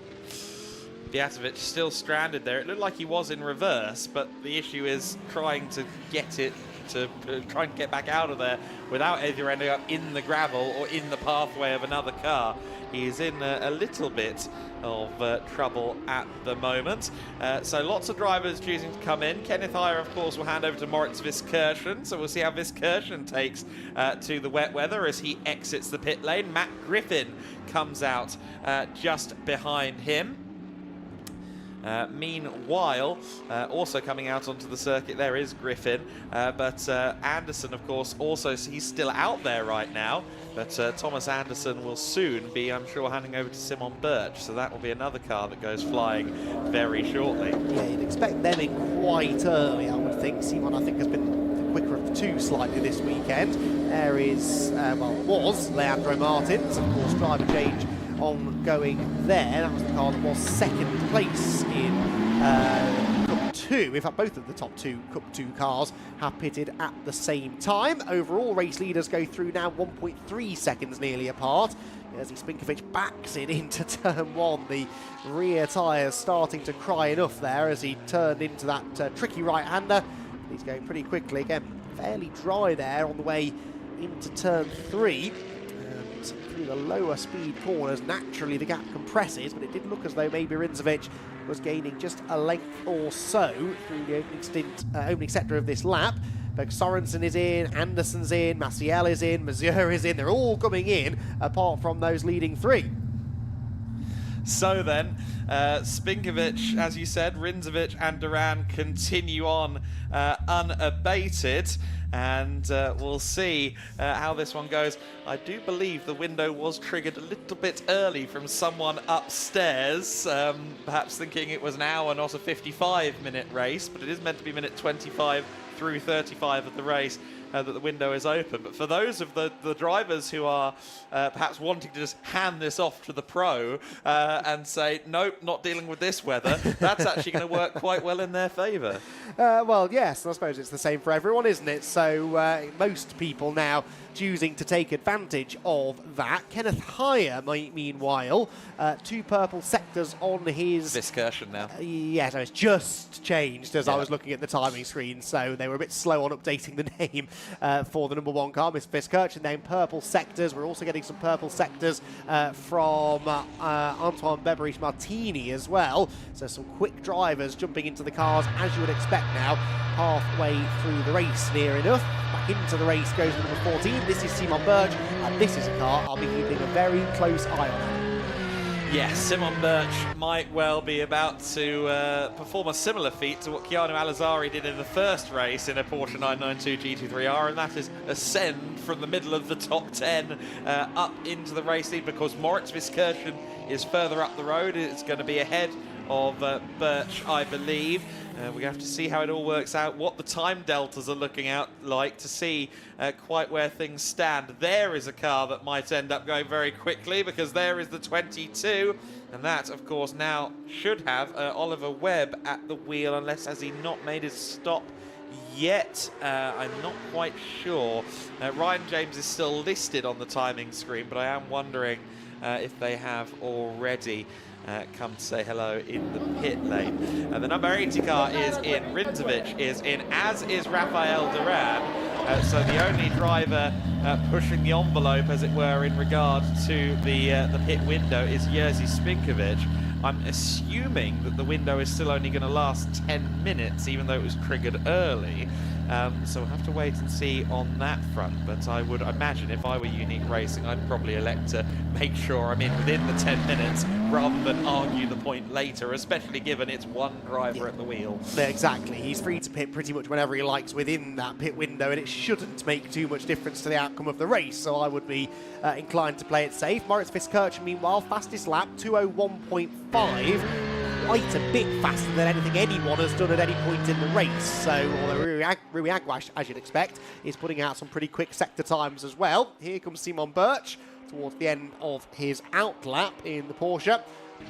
Bjatovic still stranded there. It looked like he was in reverse, but the issue is trying to get it to try and get back out of there without either ending up in the gravel or in the pathway of another car. He's in a little bit of trouble at the moment. So lots of drivers choosing to come in. Kenneth Heyer, of course, will hand over to Moritz Viskirchen. So we'll see how Viskirchen takes to the wet weather as he exits the pit lane. Matt Griffin comes out just behind him. Meanwhile, also coming out onto the circuit there is Griffin, but Anderson, of course, also, he's still out there right now, but Thomas Anderson will soon be, I'm sure, handing over to Simon Birch, so that will be another car that goes flying very shortly. Yeah, you'd expect them in quite early, I would think. Simon, I think, has been the quicker of the two slightly this weekend. There is, was Leandro Martins, of course, driver change ongoing there. That was the car that was 2nd place in Cup 2. In fact, both of the top 2 Cup 2 cars have pitted at the same time. Overall, race leaders go through now 1.3 seconds nearly apart. As Spinkovic backs it into turn 1. The rear tyres starting to cry enough there as he turned into that tricky right-hander. He's going pretty quickly. Again, fairly dry there on the way into turn 3. Through the lower speed corners, naturally the gap compresses, but it did look as though maybe Rindzovic was gaining just a length or so through the opening sector of this lap. But Sorensen is in, Anderson's in, Maciel is in, Mazur is in. They're all coming in, apart from those leading 3. So then, Spinkovic, as you said, Rindzovic and Duran continue on unabated, and we'll see how this one goes. I do believe the window was triggered a little bit early from someone upstairs, perhaps thinking it was an hour, not a 55-minute race, but it is meant to be minute 25 through 35 of the race that the window is open. But for those of the drivers who are perhaps wanting to just hand this off to the pro and say, nope, not dealing with this weather, that's actually going to work quite well in their favour. Well, yes, I suppose it's the same for everyone, isn't it? So most people now choosing to take advantage of that. Kenneth Heyer, meanwhile, 2 purple sectors on his... Viskirchen now. Yeah, no, it's just changed as I was looking at the timing screen, so they were a bit slow on updating the name for the number 1 car, Miss Viskirchen. Then purple sectors. We're also getting some purple sectors from Antoine Beveridge Martini as well. So some quick drivers jumping into the cars, as you would expect now, halfway through the race near enough. Back back into the race goes number 14. This is Simon Birch, and this is a car I'll be keeping a very close eye on. Yes, Simon Birch might well be about to perform a similar feat to what Keanu Alizari did in the first race in a Porsche 992 GT3R, and that is ascend from the middle of the top 10 up into the race lead, because Moritz Viskirchen is further up the road. It's going to be ahead of Birch, I believe. We have to see how it all works out, what the time deltas are looking out like to see quite where things stand. There is a car that might end up going very quickly, because there is the 22, and that, of course, now should have Oliver Webb at the wheel, unless has he not made his stop yet. I'm not quite sure. Ryan James is still listed on the timing screen, but I am wondering if they have already come to say hello in the pit lane. The number 80 car is in, Rintovic is in, as is Rafael Duran. So the only driver pushing the envelope, as it were, in regard to the pit window is Jerzy Spinkovic. I'm assuming that the window is still only going to last 10 minutes, even though it was triggered early. So we'll have to wait and see on that front. But I would imagine if I were Unique Racing, I'd probably elect to make sure I'm in within the 10 minutes rather than argue the point later, especially given it's one driver at the wheel. Yeah, exactly. He's free to pit pretty much whenever he likes within that pit window, and it shouldn't make too much difference to the outcome of the race. So I would be inclined to play it safe. Moritz Viskirchen, meanwhile, fastest lap, 2:01.5. Quite a bit faster than anything anyone has done at any point in the race. So, although Rui Aguas, as you'd expect, is putting out some pretty quick sector times as well. Here comes Simon Birch towards the end of his outlap in the Porsche.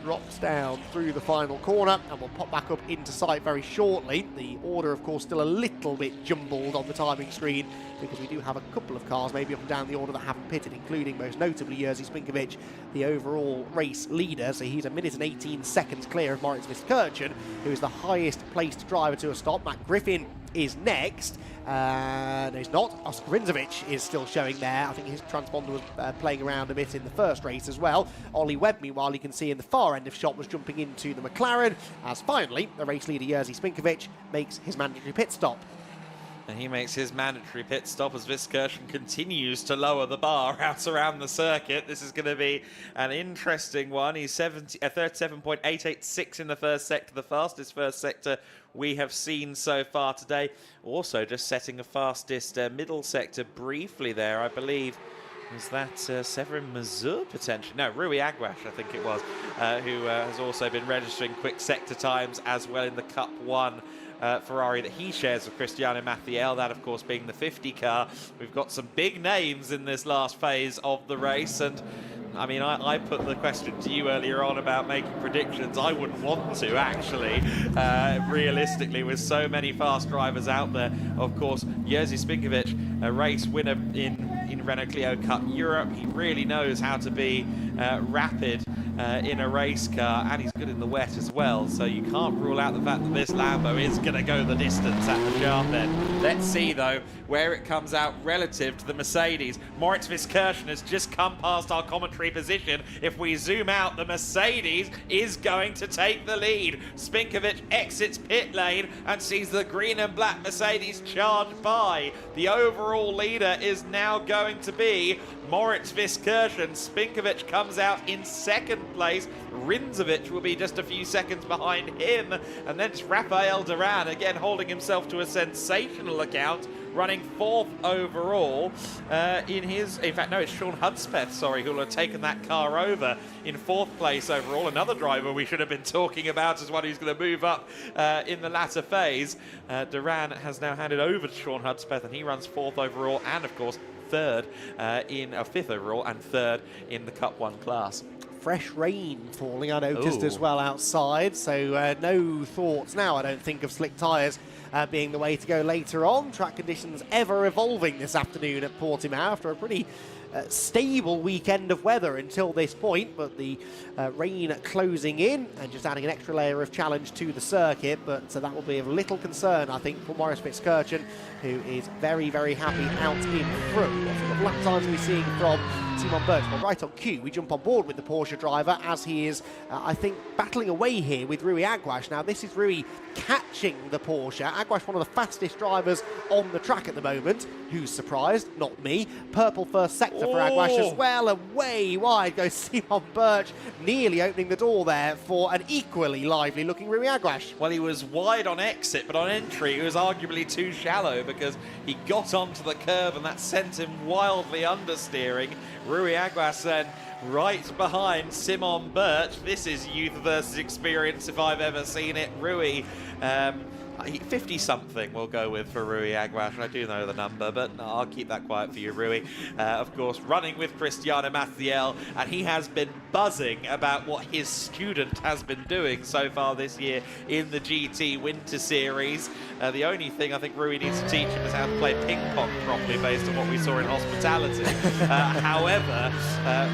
Drops down through the final corner and will pop back up into sight very shortly. The order, of course, still a little bit jumbled on the timing screen, because we do have a couple of cars maybe up and down the order that haven't pitted, including most notably Jerzy Spinkovic, the overall race leader. So he's 1 minute and 18 seconds clear of Moritz Viskirchen, who is the highest placed driver to a stop. Matt Griffin is next. No, he's not. Oscar Rinzovic is still showing there. I think his transponder was playing around a bit in the first race as well. Ollie Webb, meanwhile, you can see in the far end of shot, was jumping into the McLaren, as finally the race leader Jerzy Spinkovic makes his mandatory pit stop. And he makes his mandatory pit stop as Viskirchen continues to lower the bar out around the circuit. This is going to be an interesting one. He's 37.886 in the first sector, the fastest first sector we have seen so far today. Also just setting a fastest middle sector briefly there, I believe. Was that Severin Mazur potentially? No, Rui Aguas, I think it was, who has also been registering quick sector times as well in the Cup 1 Ferrari that he shares with Cristiano Mathiel, that of course being the 50 car. We've got some big names in this last phase of the race, and I mean, I put the question to you earlier on about making predictions. I wouldn't want to, actually, realistically, with so many fast drivers out there. Of course, Jerzy Spinkovic, a race winner in Renault Clio Cup Europe. He really knows how to be rapid in a race car, and he's good in the wet as well. So you can't rule out the fact that this Lambo is going to go the distance at the sharp end. Let's see, though, where it comes out relative to the Mercedes. Moritz Viskirchen has just come past our commentary position. If we zoom out, the Mercedes is going to take the lead. Spinkovic exits pit lane and sees the green and black Mercedes charge by. The overall leader is now going to be Moritz Viskirchen. Spinkovic comes out in second place. Rinzovic will be just a few seconds behind him. And then it's Rafael Duran, again holding himself to a sensational account, running fourth overall in fact, no, it's Sean Hudspeth, sorry, who will have taken that car over in fourth place overall. Another driver we should have been talking about as one who's going to move up in the latter phase. Duran has now handed over to Sean Hudspeth, and he runs fourth overall, and of course third fifth overall, and third in the Cup 1 class. Fresh rain falling, I noticed as well outside, so no thoughts now, I don't think, of slick tyres being the way to go later on. Track conditions ever evolving this afternoon at Portimão after a pretty stable weekend of weather until this point, but the rain closing in and just adding an extra layer of challenge to the circuit, but that will be of little concern, I think, for Moritz Viskirchen, who is very, very happy out in front. What sort of lap times are we seeing from Simon Birch. Well, right on cue, we jump on board with the Porsche driver as he is, I think, battling away here with Rui Aguas. Now, this is Rui catching the Porsche. Aguas, one of the fastest drivers on the track at the moment. Who's surprised? Not me. Purple first sector for Aguas as well, and way wide goes Simon Birch, nearly opening the door there for an equally lively-looking Rui Aguas. Well, he was wide on exit, but on entry, he was arguably too shallow because he got onto the curb and that sent him wildly understeering. Rui Aguas then right behind Simon Birch. This is youth versus experience if I've ever seen it. Rui, 50-something we'll go with for Rui Aguas. I do know the number, but no, I'll keep that quiet for you, Rui. Of course, running with Cristiano Maciel, and he has been buzzing about what his student has been doing so far this year in the GT Winter Series. The only thing I think Rui needs to teach him is how to play ping pong properly based on what we saw in hospitality. However,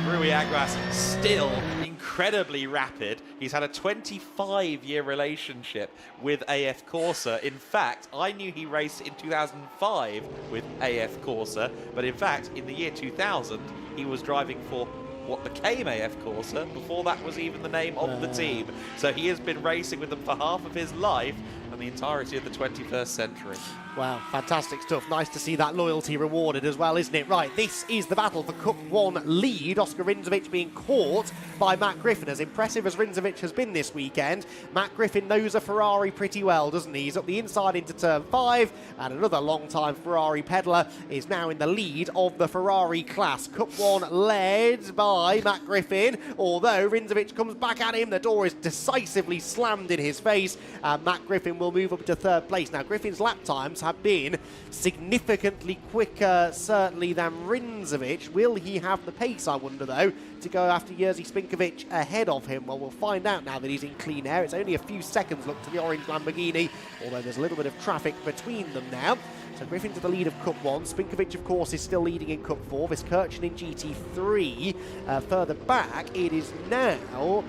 Rui Aguas still incredibly rapid. He's had a 25-year relationship with AF Corsa. In fact, I knew he raced in 2005 with AF Corsa, but in fact, in the year 2000, he was driving for what became AF Corsa before that was even the name of the team. So he has been racing with them for half of his life and the entirety of the 21st century. Wow, fantastic stuff. Nice to see that loyalty rewarded as well, isn't it? Right, this is the battle for Cup 1 lead. Oscar Rindzovic being caught by Matt Griffin. As impressive as Rindzovic has been this weekend, Matt Griffin knows a Ferrari pretty well, doesn't he? He's up the inside into turn 5, and another long-time Ferrari peddler is now in the lead of the Ferrari class. Cup 1 led by Matt Griffin, although Rindzovic comes back at him. The door is decisively slammed in his face, and Matt Griffin will move up to 3rd place. Now, Griffin's lap times have been significantly quicker, certainly, than Rindzovic. Will he have the pace, I wonder, though, to go after Jerzy Spinkovic ahead of him? Well, we'll find out now that he's in clean air. It's only a few seconds, look, to the orange Lamborghini, although there's a little bit of traffic between them now. So Griffin to the lead of Cup 1. Spinkovic, of course, is still leading in Cup 4. Viskirchen in GT3. Further back, it is now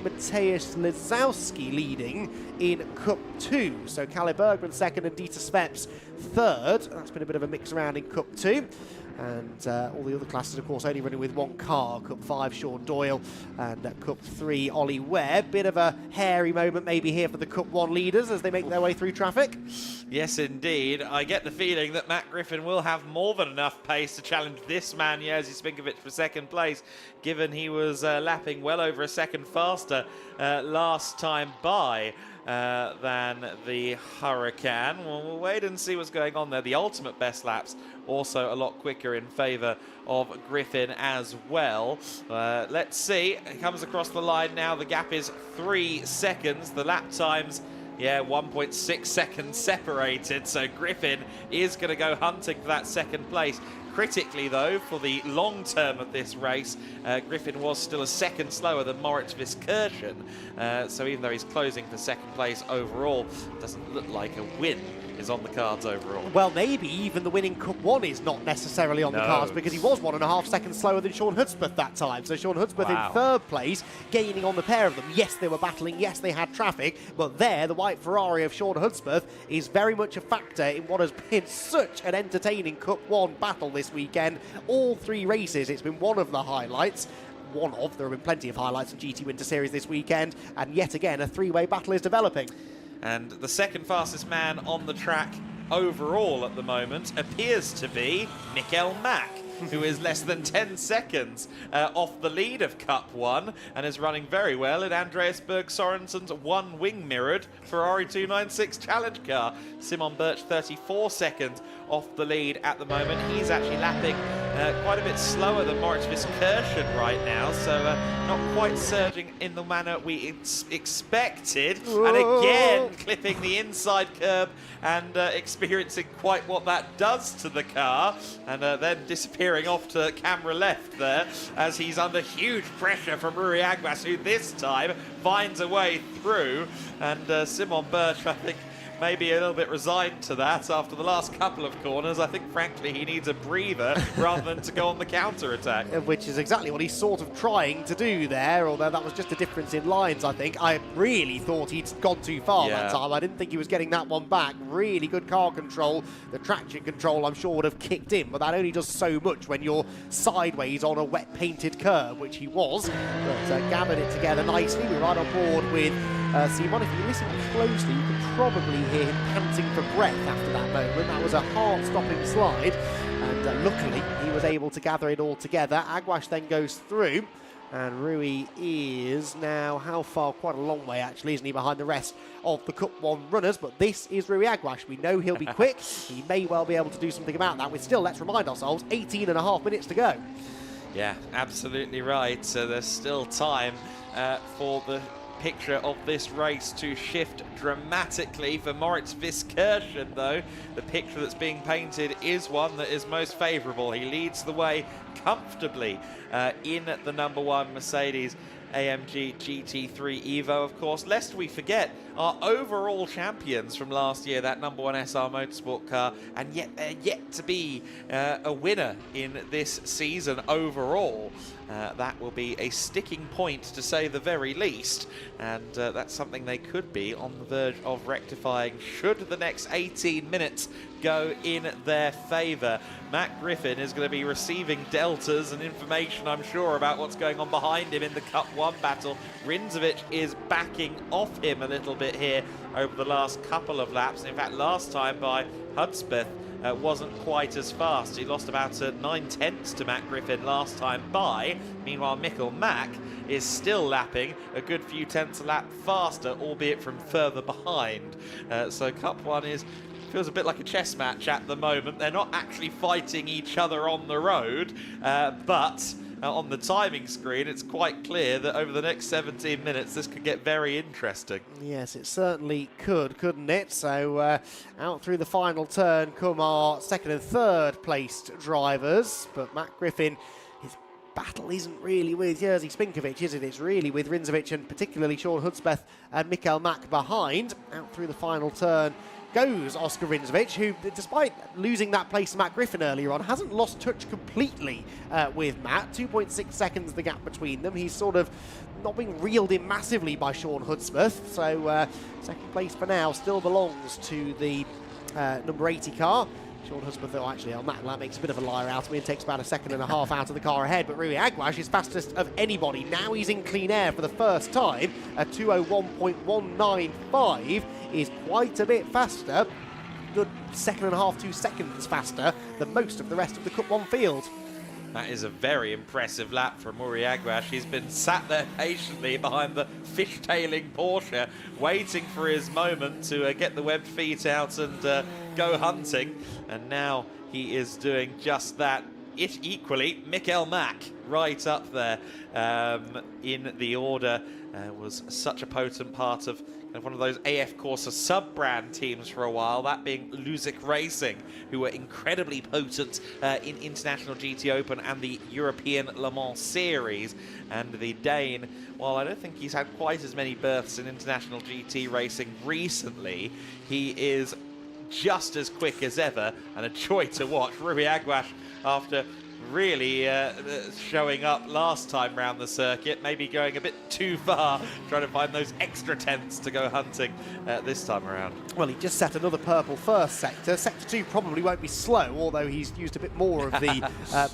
Mateusz Lizowski leading in Cup 2. So Kalle Bergman second and Dieter Sveps third. That's been a bit of a mix around in Cup 2. And all the other classes, of course, only running with one car. Cup 5, Sean Doyle, and Cup 3, Ollie Webb. Bit of a hairy moment maybe here for the Cup 1 leaders as they make their way through traffic. Yes, indeed. I get the feeling that Matt Griffin will have more than enough pace to challenge this man, Jerzy Spinkovic, for 2nd place, given he was lapping well over a second faster last time by than the Huracan. Well, we'll wait and see what's going on there. The ultimate best laps also a lot quicker in favour of Griffin as well. Let's see. It comes across the line now. The gap is 3 seconds. The lap times, 1.6 seconds separated. So Griffin is going to go hunting for that 2nd place. Critically, though, for the long term of this race, Griffin was still a second slower than Moritz Viskirchen. So even though he's closing for 2nd place overall, it doesn't look like a win is on the cards overall. Well, maybe even the winning Cup 1 is not necessarily on the cards, because he was 1.5 seconds slower than Sean Hudspeth that time. So Sean Hudspeth in 3rd place, gaining on the pair of them. Yes, they were battling. Yes, they had traffic. But there, the white Ferrari of Sean Hudspeth is very much a factor in what has been such an entertaining Cup 1 battle this weekend. All 3 races, it's been one of the highlights. There have been plenty of highlights in GT Winter Series this weekend. And yet again, a 3-way battle is developing. And the 2nd fastest man on the track overall at the moment appears to be Mikkel Mack, who is less than 10 seconds off the lead of Cup 1 and is running very well in Andreas Berg Sorensen's one-wing mirrored Ferrari 296 Challenge car. Simon Birch 34 seconds off the lead at the moment. He's actually lapping quite a bit slower than Moritz Viskirchen right now, so not quite surging in the manner we expected. And again, clipping the inside curb and experiencing quite what that does to the car, and then disappearing off to camera left there as he's under huge pressure from Rui Aguas, who this time finds a way through. And Simon Birch, I think, maybe a little bit resigned to that after the last couple of corners. I think, frankly, he needs a breather rather than to go on the counter-attack. Which is exactly what he's sort of trying to do there, although that was just a difference in lines, I think. I really thought he'd gone too far that time. I didn't think he was getting that one back. Really good car control. The traction control, I'm sure, would have kicked in, but that only does so much when you're sideways on a wet painted curb, which he was. But gathered it together nicely. We're right on board with Simon. If you listen closely, you can probably hear him panting for breath after that moment. That was a heart-stopping slide, and luckily he was able to gather it all together. Aguas then goes through, and Rui is now, how far? Quite a long way, actually, isn't he, behind the rest of the Cup 1 runners. But this is Rui Aguas. We know he'll be quick. He may well be able to do something about that. With still, let's remind ourselves, 18.5 minutes to go. Yeah, absolutely right. So there's still time for the picture of this race to shift dramatically. For Moritz Viskirchen, though, the picture that's being painted is one that is most favourable. He leads the way comfortably in the #1 Mercedes AMG GT3 Evo, of course. Lest we forget, our overall champions from last year, that #1 SR Motorsport car, and yet they're yet to be a winner in this season overall. That will be a sticking point, to say the very least, and that's something they could be on the verge of rectifying should the next 18 minutes go in their favour. Matt Griffin is going to be receiving deltas and information, I'm sure, about what's going on behind him in the Cup 1 battle. Rindzovic is backing off him a little bit here over the last couple of laps. In fact, last time by Hudspeth wasn't quite as fast. He lost about 9/10 to Matt Griffin last time by. Meanwhile, Mikkel Mack is still lapping a good few tenths a lap faster, albeit from further behind. So Cup 1 feels a bit like a chess match at the moment. They're not actually fighting each other on the road, but on the timing screen, it's quite clear that over the next 17 minutes, this could get very interesting. Yes, it certainly could, couldn't it? So out through the final turn come our second and third placed drivers, but Matt Griffin, his battle isn't really with Jerzy Spinkovic, is it? It's really with Rindzovic and particularly Sean Hudspeth and Mikkel Mack behind. Out through the final turn goes Oscar Rindzovic, who, despite losing that place to Matt Griffin earlier on, hasn't lost touch completely with Matt. 2.6 seconds the gap between them. He's sort of not being reeled in massively by Sean Hudspeth. So second place for now still belongs to the number 80 car. Sean Hudspeth, though, actually, on that lap makes a bit of a liar out of me and takes about 1.5 seconds out of the car ahead. But Rui Aguas is fastest of anybody. Now he's in clean air for the first time. A 2:01.195 is quite a bit faster. Good 1.5 2 seconds faster than most of the rest of the Cup 1 field. That is a very impressive lap from Rui Aguas. He's been sat there patiently behind the fishtailing Porsche, waiting for his moment to get the webbed feet out and go hunting. And now he is doing just that. Equally, Mikkel Mack right up there in the order. Was such a potent part of one of those AF Corsa sub-brand teams for a while, that being GEDLICH Racing, who were incredibly potent in International GT Open and the European Le Mans Series. And the Dane, while I don't think he's had quite as many berths in International GT Racing recently, he is just as quick as ever and a joy to watch. Rui Aguas, after really showing up last time round the circuit, maybe going a bit too far, trying to find those extra tenths to go hunting this time around. Well, he just set another purple first sector. Sector 2 probably won't be slow, although he's used a bit more of the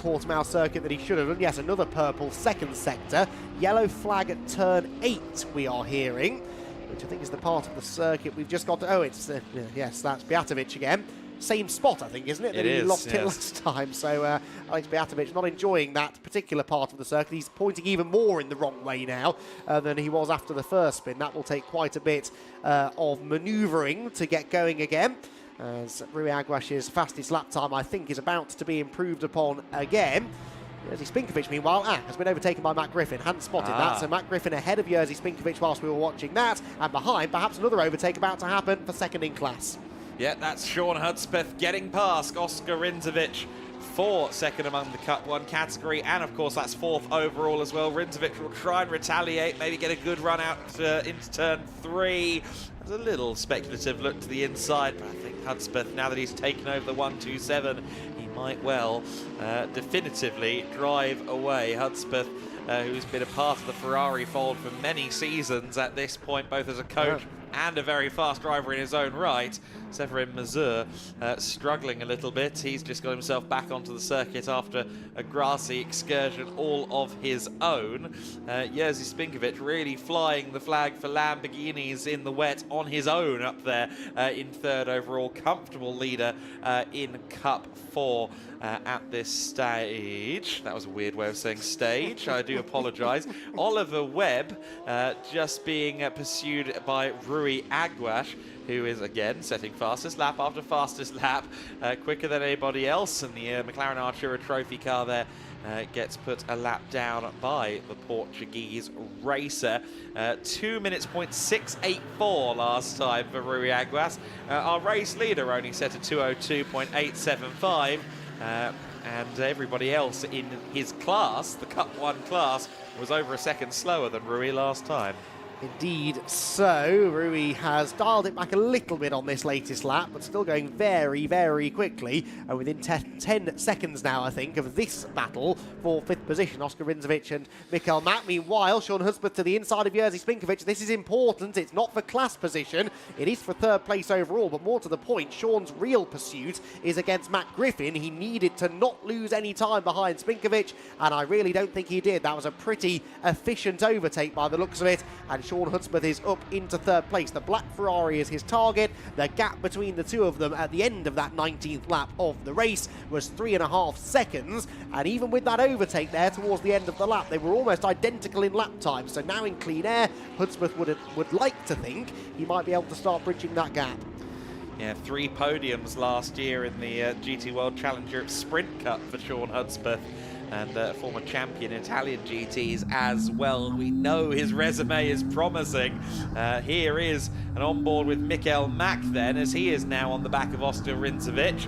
Portimão circuit than he should have done. Yes, another purple second sector. Yellow flag at turn 8 we are hearing, which I think is the part of the circuit we've just got to... Oh, it's... yes, that's Beatovic again. Same spot, I think, isn't it? It is, he lost yes. it last time. So Alex Beatovic not enjoying that particular part of the circuit. He's pointing even more in the wrong way now than he was after the first spin. That will take quite a bit of manoeuvring to get going again. As Rui Aguas's fastest lap time, I think, is about to be improved upon again. Jerzy Spinkovic, meanwhile, has been overtaken by Matt Griffin. Hadn't spotted that, so Matt Griffin ahead of Jerzy Spinkovic whilst we were watching that. And behind, perhaps another overtake about to happen for second in class. Yeah, that's Sean Hudspeth getting past Oscar Rindzovic for second among the Cup 1 category, and of course that's fourth overall as well. Rinzovic will try and retaliate, maybe get a good run out into turn 3. There's a little speculative look to the inside, but I think Hudspeth, now that he's taken over the 127, he might well definitively drive away. Hudspeth, who's been a part of the Ferrari fold for many seasons at this point, both as a coach and a very fast driver in his own right. Severin Mazur struggling a little bit. He's just got himself back onto the circuit after a grassy excursion all of his own. Jerzy Spinkovic really flying the flag for Lamborghinis in the wet on his own up there in third overall. Comfortable leader in Cup 4 at this stage. That was a weird way of saying stage. I do apologise. Oliver Webb just being pursued by Rui Aguas, who is again setting fastest lap after fastest lap, quicker than anybody else, and the McLaren Artura Trophy car there gets put a lap down by the Portuguese racer. 2 minutes .684 last time for Rui Aguas. Our race leader only set a 202.875, and everybody else in his class, the Cup 1 class, was over a second slower than Rui last time. Indeed so. Rui has dialed it back a little bit on this latest lap, but still going very, very quickly. And within 10 seconds now, I think, of this battle for 5th position, Oscar Rinzovic and Mikael Mack. Meanwhile, Sean Hudspeth to the inside of Jerzy Spinkovic. This is important. It's not for class position. It is for 3rd place overall, but more to the point, Sean's real pursuit is against Matt Griffin. He needed to not lose any time behind Spinkovic, and I really don't think he did. That was a pretty efficient overtake by the looks of it, and Sean Hudspeth is up into 3rd place. The black Ferrari is his target. The gap between the two of them at the end of that 19th lap of the race was 3.5 seconds, and even with that overtake there towards the end of the lap, they were almost identical in lap time. So now in clean air, Hudspeth would like to think he might be able to start bridging that gap. Yeah, 3 podiums last year in the GT World Challenge Europe Sprint Cup for Sean Hudspeth, and former champion Italian GTs as well. We know his resume is promising. Here is an onboard with Mikael Mack then, as he is now on the back of Oscar Rinzovic.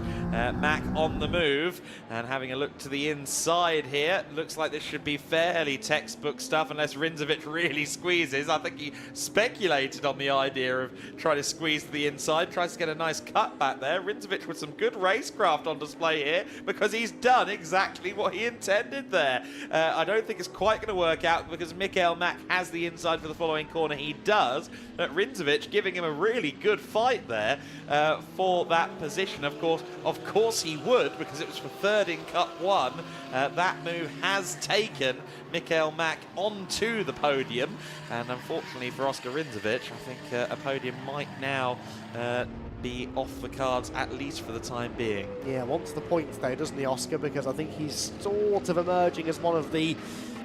Mack on the move and having a look to the inside here. Looks like this should be fairly textbook stuff unless Rinzovic really squeezes. I think he speculated on the idea of trying to squeeze to the inside, tries to get a nice cut back there. Rinzovic with some good racecraft on display here, because he's done exactly what he intended there. I don't think it's quite going to work out, because Mikael Mack has the inside for the following corner. He does, but Rinzovic giving him a really good fight there for that position. Of course he would, because it was for 3rd in Cup 1. That move has taken Mikael Mack onto the podium, and unfortunately for Oscar Rinzovic, I think a podium might now be off the cards, at least for the time being. Yeah, wants the points though, doesn't he, Oscar? Because I think he's sort of emerging as one of the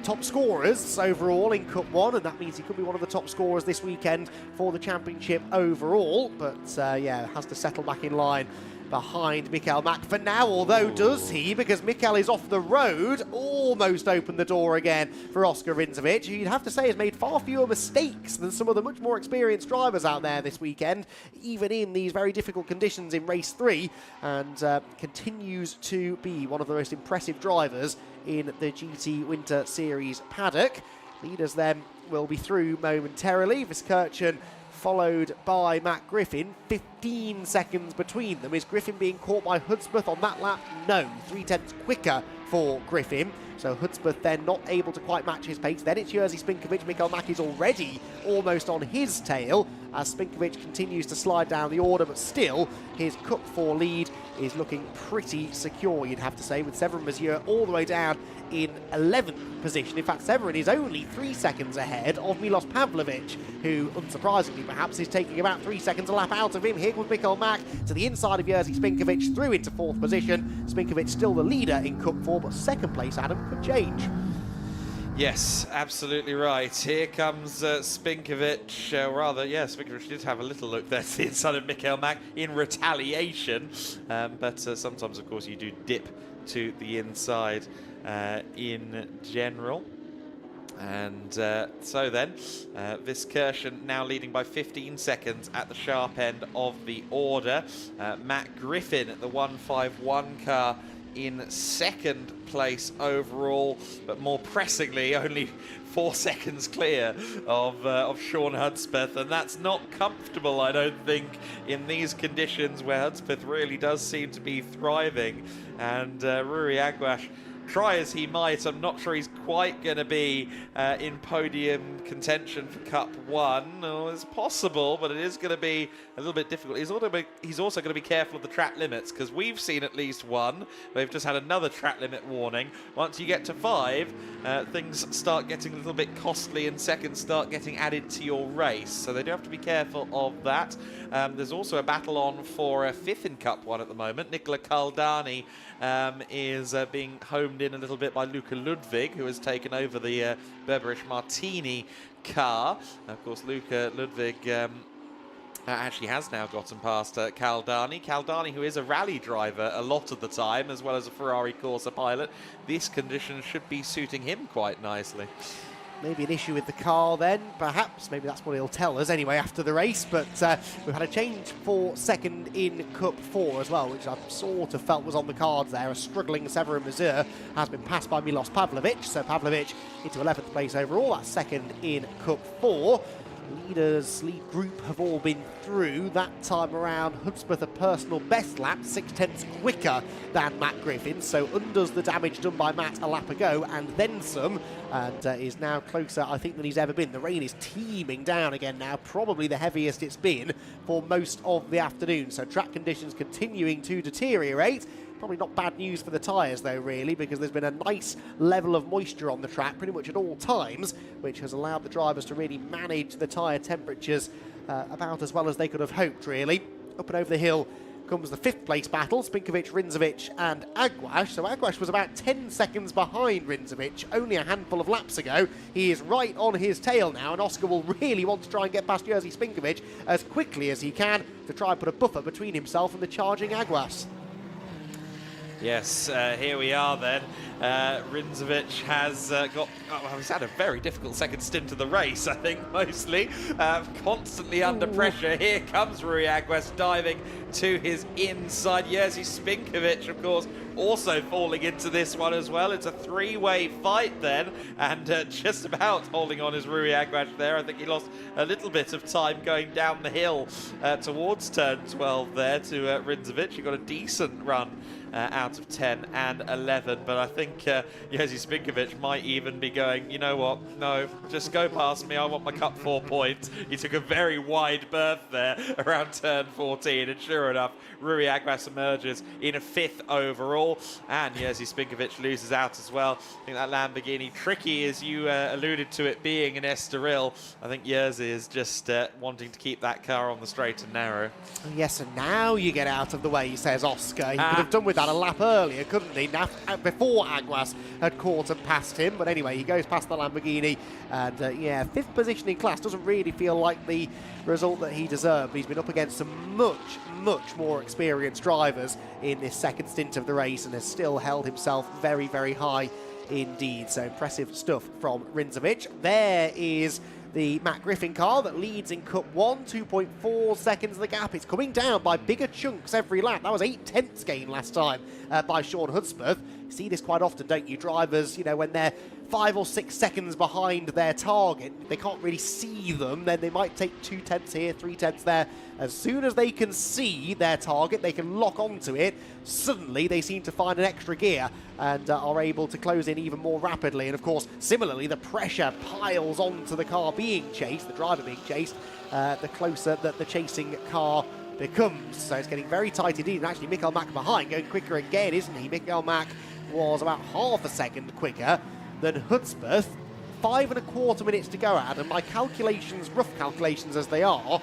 top scorers overall in Cup 1, and that means he could be one of the top scorers this weekend for the championship overall. But yeah, has to settle back in line behind Mikael Mack for now, although does he, because Mikael is off the road, almost opened the door again for Oscar Rinzovic, who you'd have to say has made far fewer mistakes than some of the much more experienced drivers out there this weekend, even in these very difficult conditions in race 3, and continues to be one of the most impressive drivers in the GT Winter Series paddock. Leaders then will be through momentarily. Viskirchen followed by Matt Griffin. 15 seconds between them. Is Griffin being caught by Hudspeth on that lap? No, 0.3 quicker for Griffin. So Hudspeth then not able to quite match his pace. Then it's Jerzy Spinkovic. Mikael Mack is already almost on his tail as Spinkovic continues to slide down the order, but still his Cup 4 lead is looking pretty secure, you'd have to say, with Severin Mazur all the way down in 11th position. In fact, Severin is only 3 seconds ahead of Milos Pavlovic, who, unsurprisingly perhaps, is taking about 3 seconds a lap out of him. Here comes Mikael Mack to the inside of Jerzy Spinkovic, through into 4th position. Spinkovic still the leader in Cup 4, but 2nd place, Adam, could change. Yes, absolutely right. Here comes Spinkovic. Spinkovic did have a little look there to the inside of Mikael Mack in retaliation. But sometimes, of course, you do dip to the inside in general. And so then, Viskirchen now leading by 15 seconds at the sharp end of the order. Matt Griffin at the 151 car in second place overall, but more pressingly, only 4 seconds clear of Sean Hudspeth, and that's not comfortable, I don't think, in these conditions where Hudspeth really does seem to be thriving. And Rui Aguas, try as he might, I'm not sure he's quite going to be in podium contention for Cup 1. Oh, it's possible, but it is going to be a little bit difficult. He's also going to be careful of the track limits, because we've seen at least one. We've just had another track limit warning. Once you get to 5, things start getting a little bit costly and seconds start getting added to your race. So they do have to be careful of that. There's also a battle on for 5th in Cup 1 at the moment. Nicola Caldani is being homed in a little bit by Luca Ludwig, who has taken over the Berberish Martini car. Of course, Luca Ludwig actually has now gotten past Caldani. Caldani, who is a rally driver a lot of the time, as well as a Ferrari Corsa pilot. This condition should be suiting him quite nicely. Maybe an issue with the car then, perhaps. Maybe that's what he'll tell us anyway after the race. But we've had a change for second in Cup 4 as well, which I sort of felt was on the cards there. A struggling Severin Mazur has been passed by Milos Pavlovic. So Pavlovic into 11th place overall. That's second in Cup 4. Lead group have all been through. That time around, Hudspeth a personal best lap, 6/10 quicker than Matt Griffin, so undoes the damage done by Matt a lap ago and then some, and is now closer, I think, than he's ever been. The rain is teeming down again now, probably the heaviest it's been for most of the afternoon, so track conditions continuing to deteriorate. Probably not bad news for the tyres though, really, because there's been a nice level of moisture on the track pretty much at all times, which has allowed the drivers to really manage the tyre temperatures about as well as they could have hoped, really. Up and over the hill comes the 5th place battle, Spinkovic, Rinzovic and Aguas. So Aguas was about 10 seconds behind Rinzovic only a handful of laps ago. He is right on his tail now, and Oscar will really want to try and get past Jerzy Spinkovic as quickly as he can to try and put a buffer between himself and the charging Aguas. Yes, here we are then. Rinzovic has he's had a very difficult second stint of the race, I think, mostly. Constantly under pressure. Here comes Rui Aguas diving to his inside. Jerzy Spinkovic, of course, also falling into this one as well. It's a 3-way fight then, and just about holding on is Rui Aguas there. I think he lost a little bit of time going down the hill towards turn 12 there to Rinzovic. He got a decent run out of 10 and 11, but I think Jerzy Spinkovic might even be going, you know what, no, just go past me, I want my Cup 4 points. He took a very wide berth there around turn 14, and sure enough, Rui Aguas emerges in a 5th overall, and Jerzy Spinkovic loses out as well. I think that Lamborghini, tricky as you alluded to it being an Estoril, I think Jerzy is just wanting to keep that car on the straight and narrow. Yes, and now you get out of the way, says Oscar. He could have done with that a lap earlier, couldn't he? Now, before Aguas had caught and passed him, but anyway, he goes past the Lamborghini, and yeah, 5th position in class doesn't really feel like the result that he deserved. He's been up against some much more experienced drivers in this second stint of the race and has still held himself very, very high indeed. So impressive stuff from Rinzovic. There is the Matt Griffin car that leads in Cup 1, 2.4 seconds the gap. It's coming down by bigger chunks every lap. That was 8/10 gain last time by Sean Hudspeth. You see this quite often, don't you? Drivers, you know, when they're 5 or 6 seconds behind their target, they can't really see them, then they might take 2/10 here, 3/10 there. As soon as they can see their target, they can lock onto it. Suddenly, they seem to find an extra gear and are able to close in even more rapidly. And of course, similarly, the pressure piles onto the car being chased, the driver being chased, the closer that the chasing car becomes. So it's getting very tight indeed. And actually, Mikael Mack behind, going quicker again, isn't he? Mikael Mack was about half a second quicker than Hudspeth. 5.25 minutes to go, Adam. My calculations, rough calculations as they are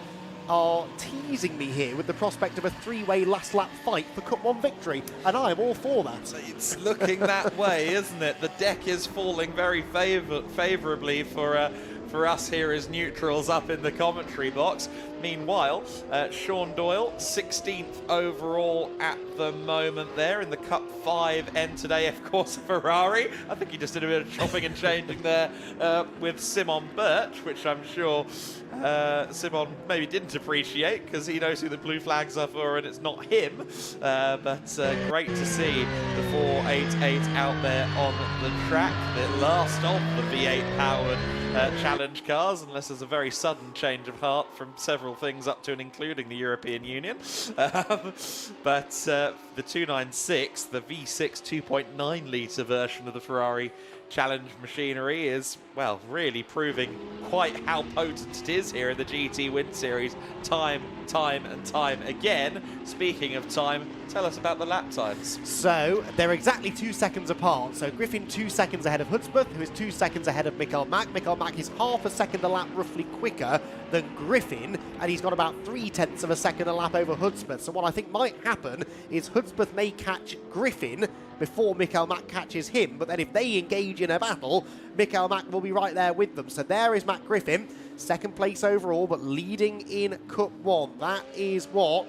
teasing me here with the prospect of a 3-way last lap fight for Cup 1 victory, and I'm all for that. It's looking that way, isn't it? The deck is falling very favourably for for us here as neutrals up in the commentary box. Meanwhile, Sean Doyle, 16th overall at the moment there in the Cup 5 end today. Of course, Ferrari. I think he just did a bit of chopping and changing there with Simon Birch, which I'm sure Simon maybe didn't appreciate because he knows who the blue flags are for and it's not him. But great to see the 488 out there on the track. The last of the V8-powered challenge cars, unless there's a very sudden change of heart from several things up to and including the European Union. But the 296, the V6 2.9 litre version of the Ferrari challenge machinery is, well, really proving quite how potent it is here in the GT Win Series time and time again. Speaking of time, tell us about the lap times. So they're exactly 2 seconds apart. So Griffin 2 seconds ahead of Hudspeth, who is 2 seconds ahead of Mikael Mack. Mikael Mack is half a second a lap roughly quicker than Griffin, and he's got about 0.3 of a second a lap over Hudspeth. So what I think might happen is Hudspeth may catch Griffin before Mikael Mack catches him, but then if they engage in a battle, Mikael Mack will be right there with them. So there is Matt Griffin, second place overall, but leading in Cup 1. That is what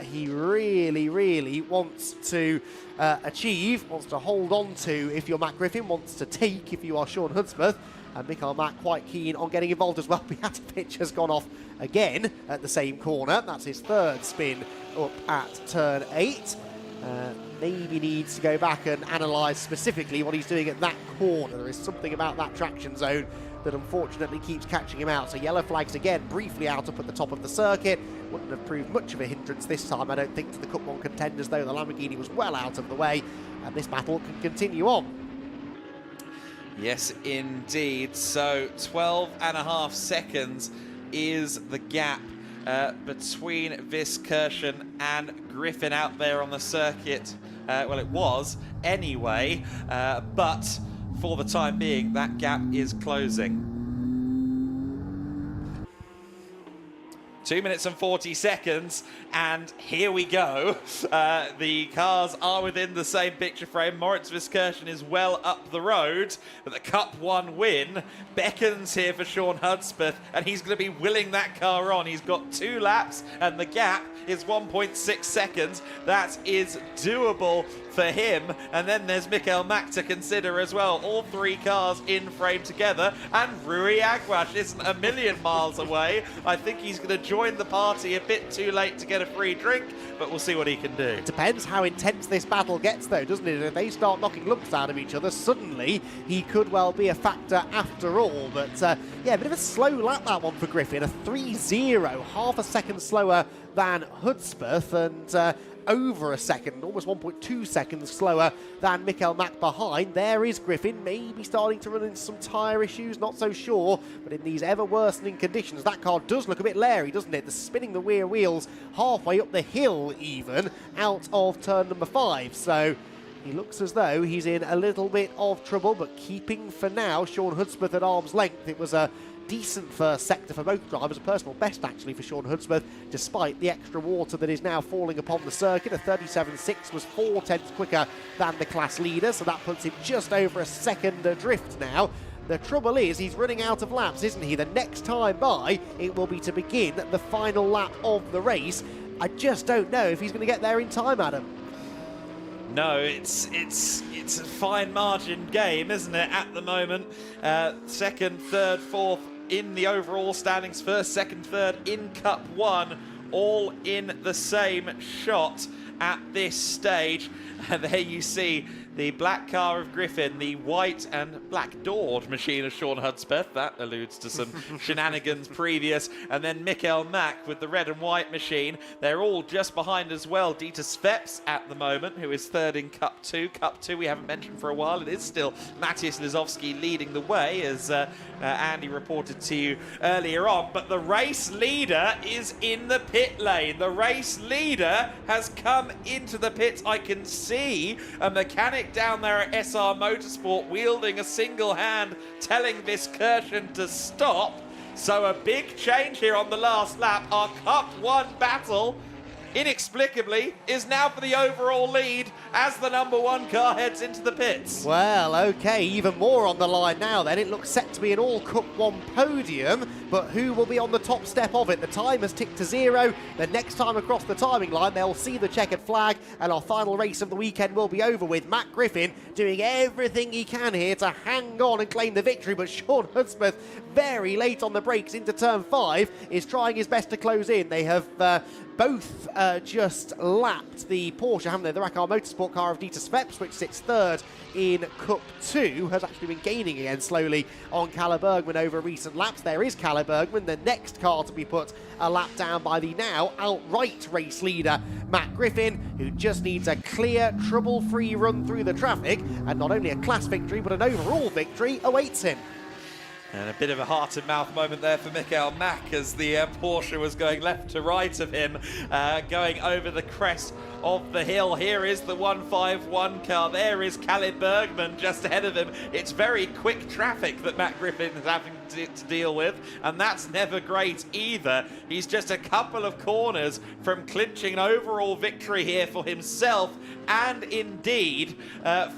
he really wants to achieve, wants to hold on to if you're Matt Griffin, wants to take if you are Sean Hudspeth. And Mikael Mack quite keen on getting involved as well. Beata pitch has gone off again at the same corner. That's his third spin up at turn 8. Maybe needs to go back and analyse specifically what he's doing at that corner. There is something about that traction zone that unfortunately keeps catching him out. So yellow flags again, briefly out up at the top of the circuit. Wouldn't have proved much of a hindrance this time, I don't think, to the Cup 1 contenders, though the Lamborghini was well out of the way. And this battle can continue on. Yes, indeed. So 12.5 seconds is the gap between Viskirchen and Griffin out there on the circuit. Well, it was anyway, but for the time being, that gap is closing. 2 minutes and 40 seconds, and here we go. The cars are within the same picture frame. Moritz Viskirchen is well up the road, but the Cup 1 win beckons here for Sean Hudspeth, and he's going to be willing that car on. He's got 2 laps, and the gap is 1.6 seconds. That is doable for him. And then there's Mikael Mack to consider as well. All 3 cars in frame together, and Rui Aguas isn't a million miles away. I think he's going to join the party a bit too late to get a free drink, but we'll see what he can do. It depends how intense this battle gets, though, doesn't it? If they start knocking lumps out of each other, suddenly he could well be a factor after all. But yeah, a bit of a slow lap, that one for Griffin. A 3.0, half a second slower than Hudspeth, and over a second, almost 1.2 seconds slower than Mikael Mack behind. There is Griffin, maybe starting to run into some tyre issues, not so sure, but in these ever worsening conditions, that car does look a bit leery, doesn't it? The spinning the rear wheels halfway up the hill even, out of turn number 5, so he looks as though he's in a little bit of trouble, but keeping for now Sean Hudspeth at arm's length. It was a decent first sector for both drivers, a personal best actually for Sean Hudspeth, despite the extra water that is now falling upon the circuit. A 37.6 was 0.4 quicker than the class leader, so that puts him just over a second adrift now. The trouble is he's running out of laps, isn't he? The next time by, it will be to begin the final lap of the race. I just don't know if he's going to get there in time, Adam. No, it's a fine margin game, isn't it, at the moment? Second, third, fourth in the overall standings. First, second, third in Cup 1, all in the same shot at this stage. And there you see the black car of Griffin, the white and black doored machine of Sean Hudspeth. That alludes to some shenanigans previous. And then Mikael Mack with the red and white machine. They're all just behind as well. Dieter Sveps at the moment, who is third in Cup 2. Cup 2 we haven't mentioned for a while. It is still Matthias Lizowski leading the way, as Andy reported to you earlier on. But the race leader is in the pit lane. The race leader has come into the pits. I can see a mechanic down there at SR Motorsport wielding a single hand, telling Viskirchen to stop. So a big change here on the last lap. Our Cup 1 battle inexplicably, is now for the overall lead as the #1 car heads into the pits. Well, okay, even more on the line now then. It looks set to be an all Cup 1 podium, but who will be on the top step of it? The time has ticked to 0. The next time across the timing line, they'll see the checkered flag, and our final race of the weekend will be over with Matt Griffin doing everything he can here to hang on and claim the victory, but Sean Hudspeth, very late on the brakes into turn 5, is trying his best to close in. They have both just lapped the Porsche, haven't they? The Racar Motorsport car of Dieter Sveps, which sits third in Cup 2, has actually been gaining again slowly on Kalle Bergman over recent laps. There is Kalle Bergman, the next car to be put a lap down by the now outright race leader, Matt Griffin, who just needs a clear, trouble-free run through the traffic, and not only a class victory, but an overall victory awaits him. And a bit of a heart-and-mouth moment there for Michael Mack as the Porsche was going left to right of him, going over the crest of the hill. Here is the 151 car. There is Kalle Bergman just ahead of him. It's very quick traffic that Matt Griffin is having to deal with, and that's never great either. He's just a couple of corners from clinching an overall victory here for himself and indeed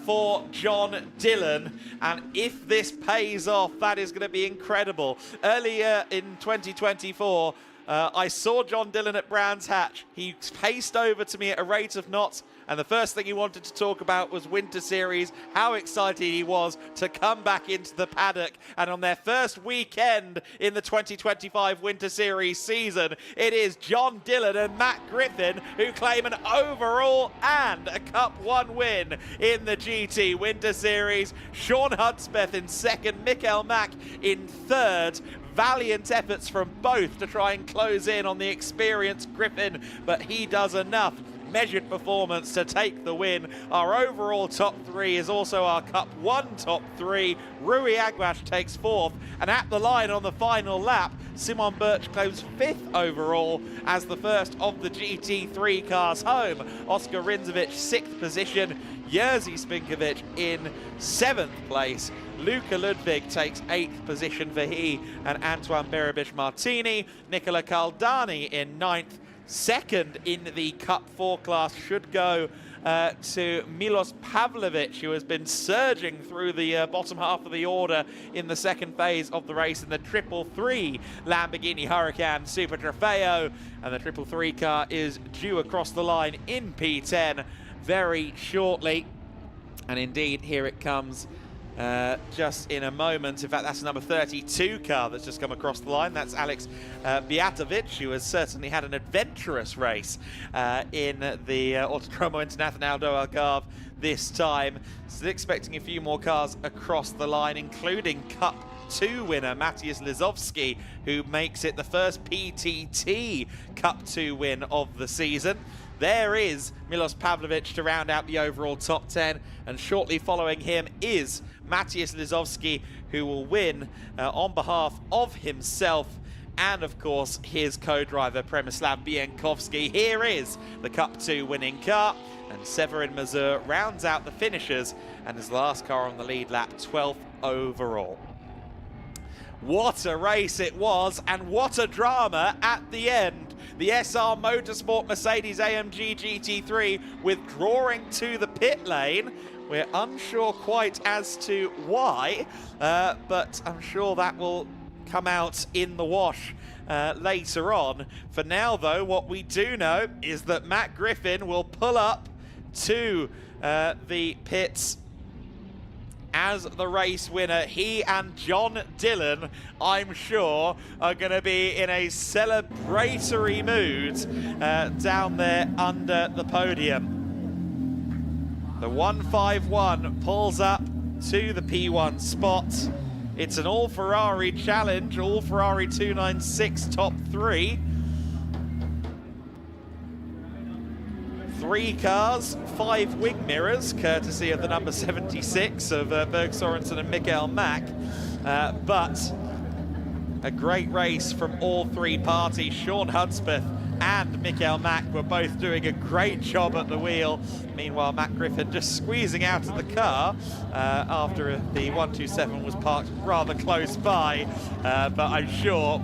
for John Dillon. And if this pays off, that is going to be incredible. Earlier in 2024, I saw John Dillon at Brands Hatch. He paced over to me at a rate of knots, and the first thing he wanted to talk about was Winter Series, how excited he was to come back into the paddock. And on their first weekend in the 2025 Winter Series season, it is John Dillon and Matt Griffin who claim an overall and a Cup 1 win in the GT Winter Series. Sean Hudspeth in second, Michael Mack in third. Valiant efforts from both to try and close in on the experienced Griffin, but he does enough measured performance to take the win. Our overall top 3 is also our Cup 1 top 3. Rui Aguas takes 4th, and at the line on the final lap, Simon Birch claims 5th overall as the first of the GT3 cars home. Oscar Rinzovic 6th position, Jerzy Spinkovic in 7th place. Luca Ludwig takes 8th position for he and Antoine Berabich-Martini. Nicola Caldani in 9th. Second in the Cup 4 class should go to Milos Pavlovic, who has been surging through the bottom half of the order in the second phase of the race in the 333 Lamborghini Huracan Super Trofeo. And the 333 car is due across the line in P10 very shortly. And indeed, here it comes just in a moment. In fact, that's the number 32 car that's just come across the line. That's Alex Biatovic, who has certainly had an adventurous race in the Autódromo Internacional do Algarve this time. Still expecting a few more cars across the line, including Cup 2 winner Matthias Lizowski, who makes it the first PTT Cup 2 win of the season. There is Milos Pavlovic to round out the overall top 10, and shortly following him is Matthias Lizowski, who will win on behalf of himself and, of course, his co-driver Przemysław Bienkowski. Here is the Cup 2 winning car, and Severin Mazur rounds out the finishers and is the last car on the lead lap, 12th overall. What a race it was, and what a drama at the end. The SR Motorsport Mercedes AMG GT3 withdrawing to the pit lane. We're unsure quite as to why, but I'm sure that will come out in the wash later on. For now, though, what we do know is that Matt Griffin will pull up to the pits as the race winner. He and John Dillon, I'm sure, are going to be in a celebratory mood down there under the podium. The 151 pulls up to the P1 spot. It's an all-Ferrari challenge, all-Ferrari 296 top 3. 3 cars, 5 wing mirrors, courtesy of the number 76 of Berg Sorensen and Michael Mack. But a great race from all 3 parties. Sean Hudspeth and Michael Mack were both doing a great job at the wheel. Meanwhile, Matt Griffin just squeezing out of the car after the 127 was parked rather close by. But I'm sure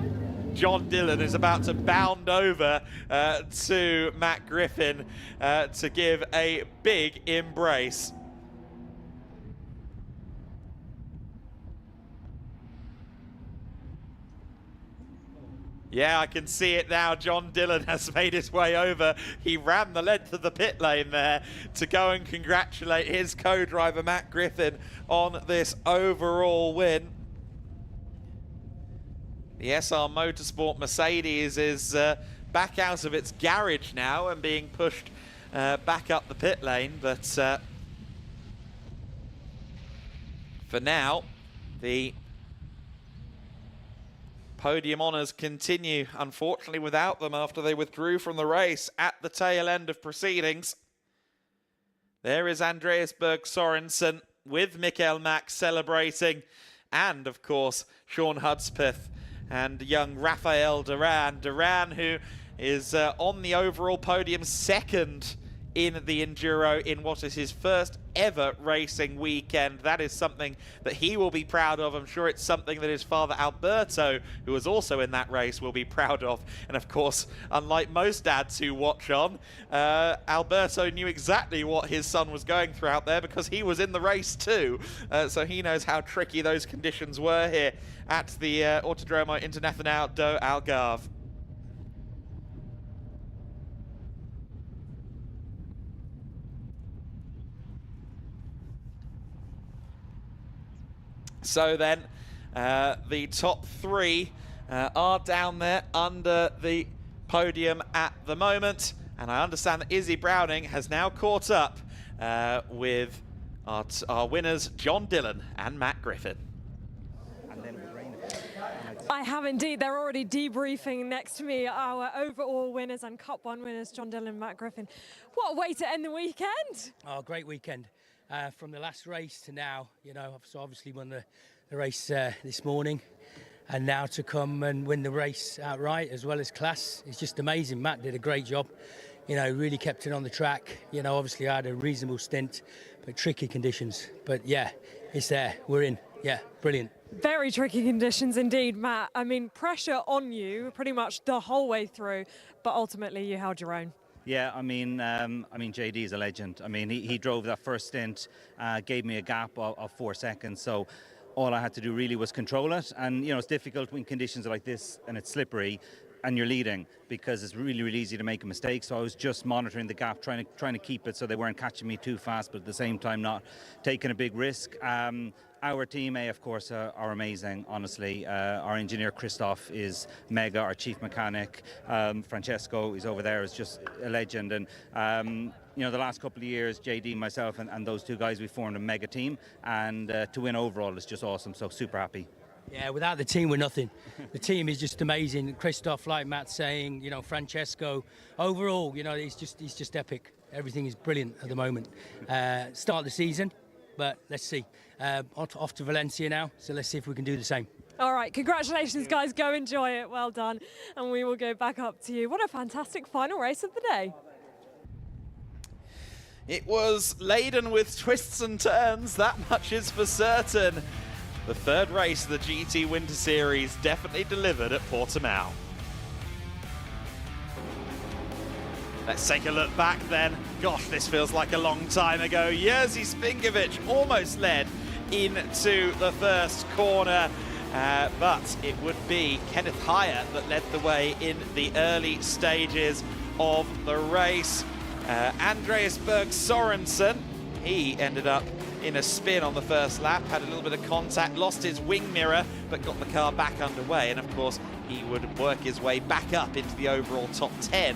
John Dillon is about to bound over to Matt Griffin to give a big embrace. Yeah, I can see it now. John Dillon has made his way over. He ran the length of the pit lane there to go and congratulate his co-driver Matt Griffin on this overall win. The SR Motorsport Mercedes is back out of its garage now and being pushed back up the pit lane, but for now, the podium honours continue, unfortunately, without them after they withdrew from the race at the tail end of proceedings. There is Andreas Berg Sorensen with Mikael Mack celebrating, and of course Sean Hudspeth and young Rafael Duran. Duran, who is on the overall podium, second in the Enduro in what is his first ever racing weekend. That is something that he will be proud of. I'm sure it's something that his father Alberto, who was also in that race, will be proud of. And of course, unlike most dads who watch on, Alberto knew exactly what his son was going through out there because he was in the race too. So he knows how tricky those conditions were here at the Autódromo Internacional do Algarve. So then, the top three are down there under the podium at the moment. And I understand that Izzy Browning has now caught up with our winners, John Dillon and Matt Griffin. I have indeed. They're already debriefing next to me, our overall winners and Cup 1 winners, John Dillon and Matt Griffin. What a way to end the weekend. Oh, great weekend. From the last race to now, you know, so obviously won the race this morning, and now to come and win the race outright as well as class, it's just amazing. Matt did a great job, you know, really kept it on the track. You know, obviously I had a reasonable stint, but tricky conditions. But yeah, it's there, we're in, yeah, brilliant. Very tricky conditions indeed, Matt. I mean, pressure on you pretty much the whole way through, but ultimately you held your own. Yeah, I mean, JD is a legend. I mean, he drove that first stint, gave me a gap of 4 seconds. So all I had to do really was control it. And, you know, it's difficult when conditions are like this and it's slippery and you're leading because it's really, really easy to make a mistake. So I was just monitoring the gap, trying to keep it so they weren't catching me too fast, but at the same time not taking a big risk. Our team, of course, are amazing, honestly. Our engineer, Christoph, is mega. Our chief mechanic, Francesco, is over there, is just a legend. And, you know, the last couple of years, JD, myself, and those two guys, we formed a mega team. And to win overall is just awesome, so super happy. Yeah, without the team, we're nothing. The team is just amazing. Christoph, like Matt's saying, you know, Francesco. Overall, you know, he's just epic. Everything is brilliant at the moment. Start the season, but let's see. Off to Valencia now, so let's see if we can do the same. All right, congratulations, guys. Go enjoy it. Well done. And we will go back up to you. What a fantastic final race of the day. It was laden with twists and turns, that much is for certain. The third race of the GT Winter Series definitely delivered at Portimão. Let's take a look back then. Gosh, this feels like a long time ago. Jerzy Spinkovic almost led into the first corner, but it would be Kenneth Hyatt that led the way in the early stages of the race. Andreas Berg Sorensen, he ended up in a spin on the first lap, had a little bit of contact, lost his wing mirror, but got the car back underway. And of course, he would work his way back up into the overall top 10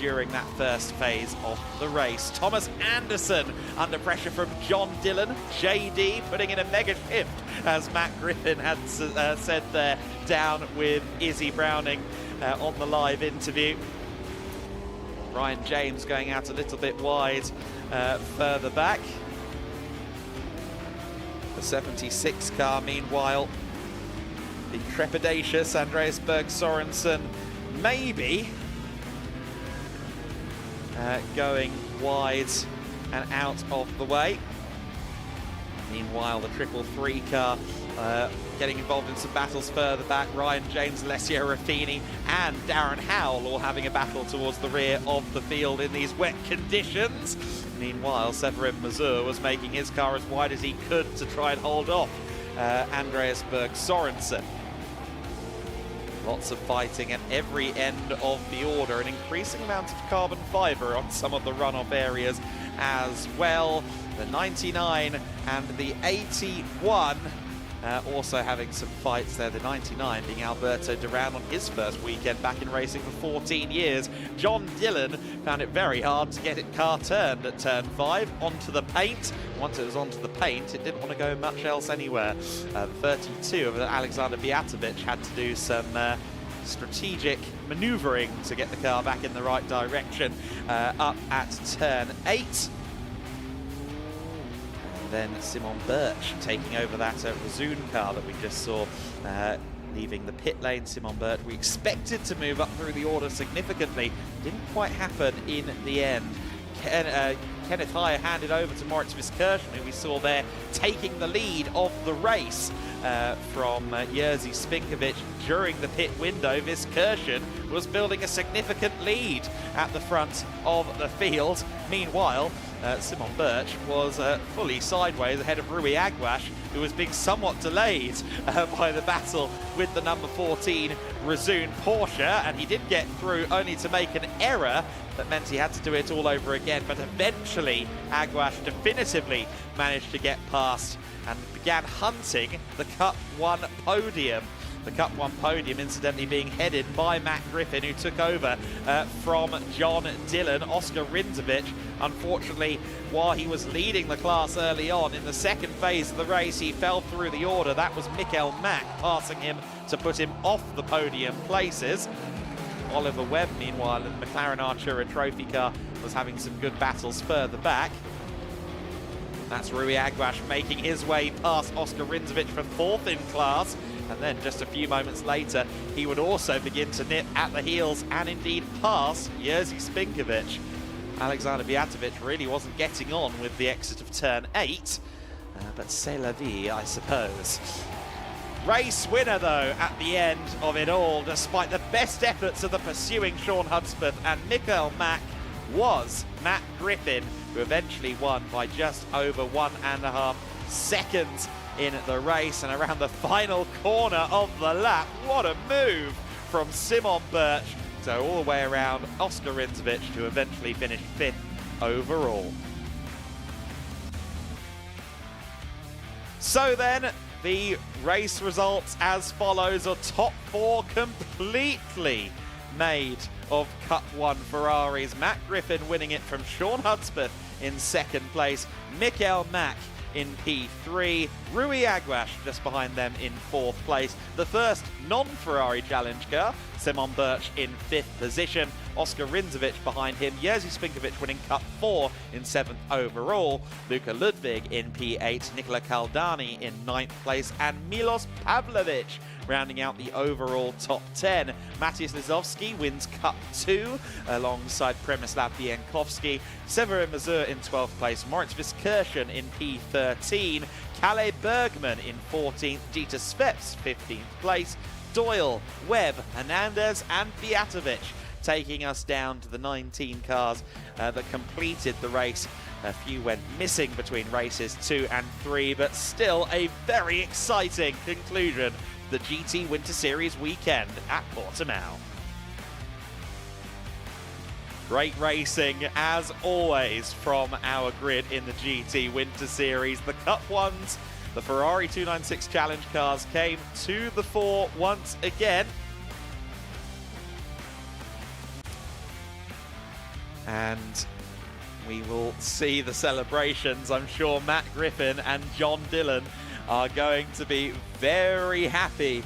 during that first phase of the race. Thomas Anderson under pressure from John Dillon. JD putting in a mega shift, as Matt Griffin had said there, down with Izzy Browning on the live interview. Ryan James going out a little bit wide further back. The 76 car, meanwhile, the trepidatious Andreas Berg Sorensen maybe going wide and out of the way. Meanwhile, the 333 car getting involved in some battles further back. Ryan James, Alessio Raffini and Darren Howell all having a battle towards the rear of the field in these wet conditions. Meanwhile, Severin Mazur was making his car as wide as he could to try and hold off Andreas Berg Sorensen. Lots of fighting at every end of the order, an increasing amount of carbon fibre on some of the runoff areas as well. The 99 and the 81 also having some fights there. The 99 being Alberto Duran on his first weekend back in racing for 14 years. John Dillon found it very hard to get it car turned at turn 5 onto the paint. Once it was onto the paint, it didn't want to go much else anywhere. 32 of Alexander Bijatovic had to do some strategic manoeuvring to get the car back in the right direction up at turn 8. Then Simon Birch taking over that Razoon car that we just saw leaving the pit lane. Simon Birch, we expected to move up through the order significantly. Didn't quite happen in the end. Kenneth Heyer handed over to Moritz Viskirchen, who we saw there taking the lead of the race from Jerzy Spinkovic during the pit window. Viskirchen was building a significant lead at the front of the field. Meanwhile, Simon Birch was fully sideways ahead of Rui Aguas, who was being somewhat delayed by the battle with the number 14 Razoon Porsche, and he did get through only to make an error that meant he had to do it all over again. But eventually Aguas definitively managed to get past and began hunting the Cup 1 podium. The Cup 1 podium, incidentally, being headed by Matt Griffin, who took over from John Dillon. Oscar Rinzovic, unfortunately, while he was leading the class early on, in the second phase of the race, he fell through the order. That was Mikael Mack passing him to put him off the podium places. Oliver Webb, meanwhile, in the McLaren Artura trophy car, was having some good battles further back. That's Rui Aguas making his way past Oscar Rinzovic for 4th in class. And then just a few moments later, he would also begin to nip at the heels and indeed pass Jerzy Spinkovic. Alexander Bijatovic really wasn't getting on with the exit of turn 8, but c'est la vie, I suppose. Race winner, though, at the end of it all, despite the best efforts of the pursuing Sean Hudspeth and Mikael Mack, was Matt Griffin, who eventually won by just over 1.5 seconds in the race. And around the final corner of the lap, what a move from Simon Birch. So all the way around, Oscar Rinzovic to eventually finish 5th overall. So then, the race results as follows. A top 4 completely made of Cup 1 Ferraris. Matt Griffin winning it from Sean Hudspeth in 2nd place. Mikael Mack in P3, Rui Aguas just behind them in 4th place. The first non-Ferrari challenge car, Simon Birch in 5th position, Oscar Rinzovic behind him, Jerzy Spinkovic winning Cup 4 in 7th overall, Luka Ludwig in P8, Nikola Kaldani in 9th place, and Milos Pavlovic rounding out the overall top 10. Matthias Lizowski wins Cup 2 alongside Przemysław Bienkowski. Severin Mazur in 12th place, Moritz Viskirchen in P13, Kalle Bergman in 14th, Dieter Sveps 15th place, Doyle, Webb, Hernandez and Bijatovic taking us down to the 19 cars that completed the race. A few went missing between races 2 and 3, but still a very exciting conclusion to the GT Winter Series weekend at Portimão. Great racing, as always, from our grid in the GT Winter Series. The Cup 1s, the Ferrari 296 Challenge cars came to the fore once again. And we will see the celebrations. I'm sure Matt Griffin and John Dillon are going to be very happy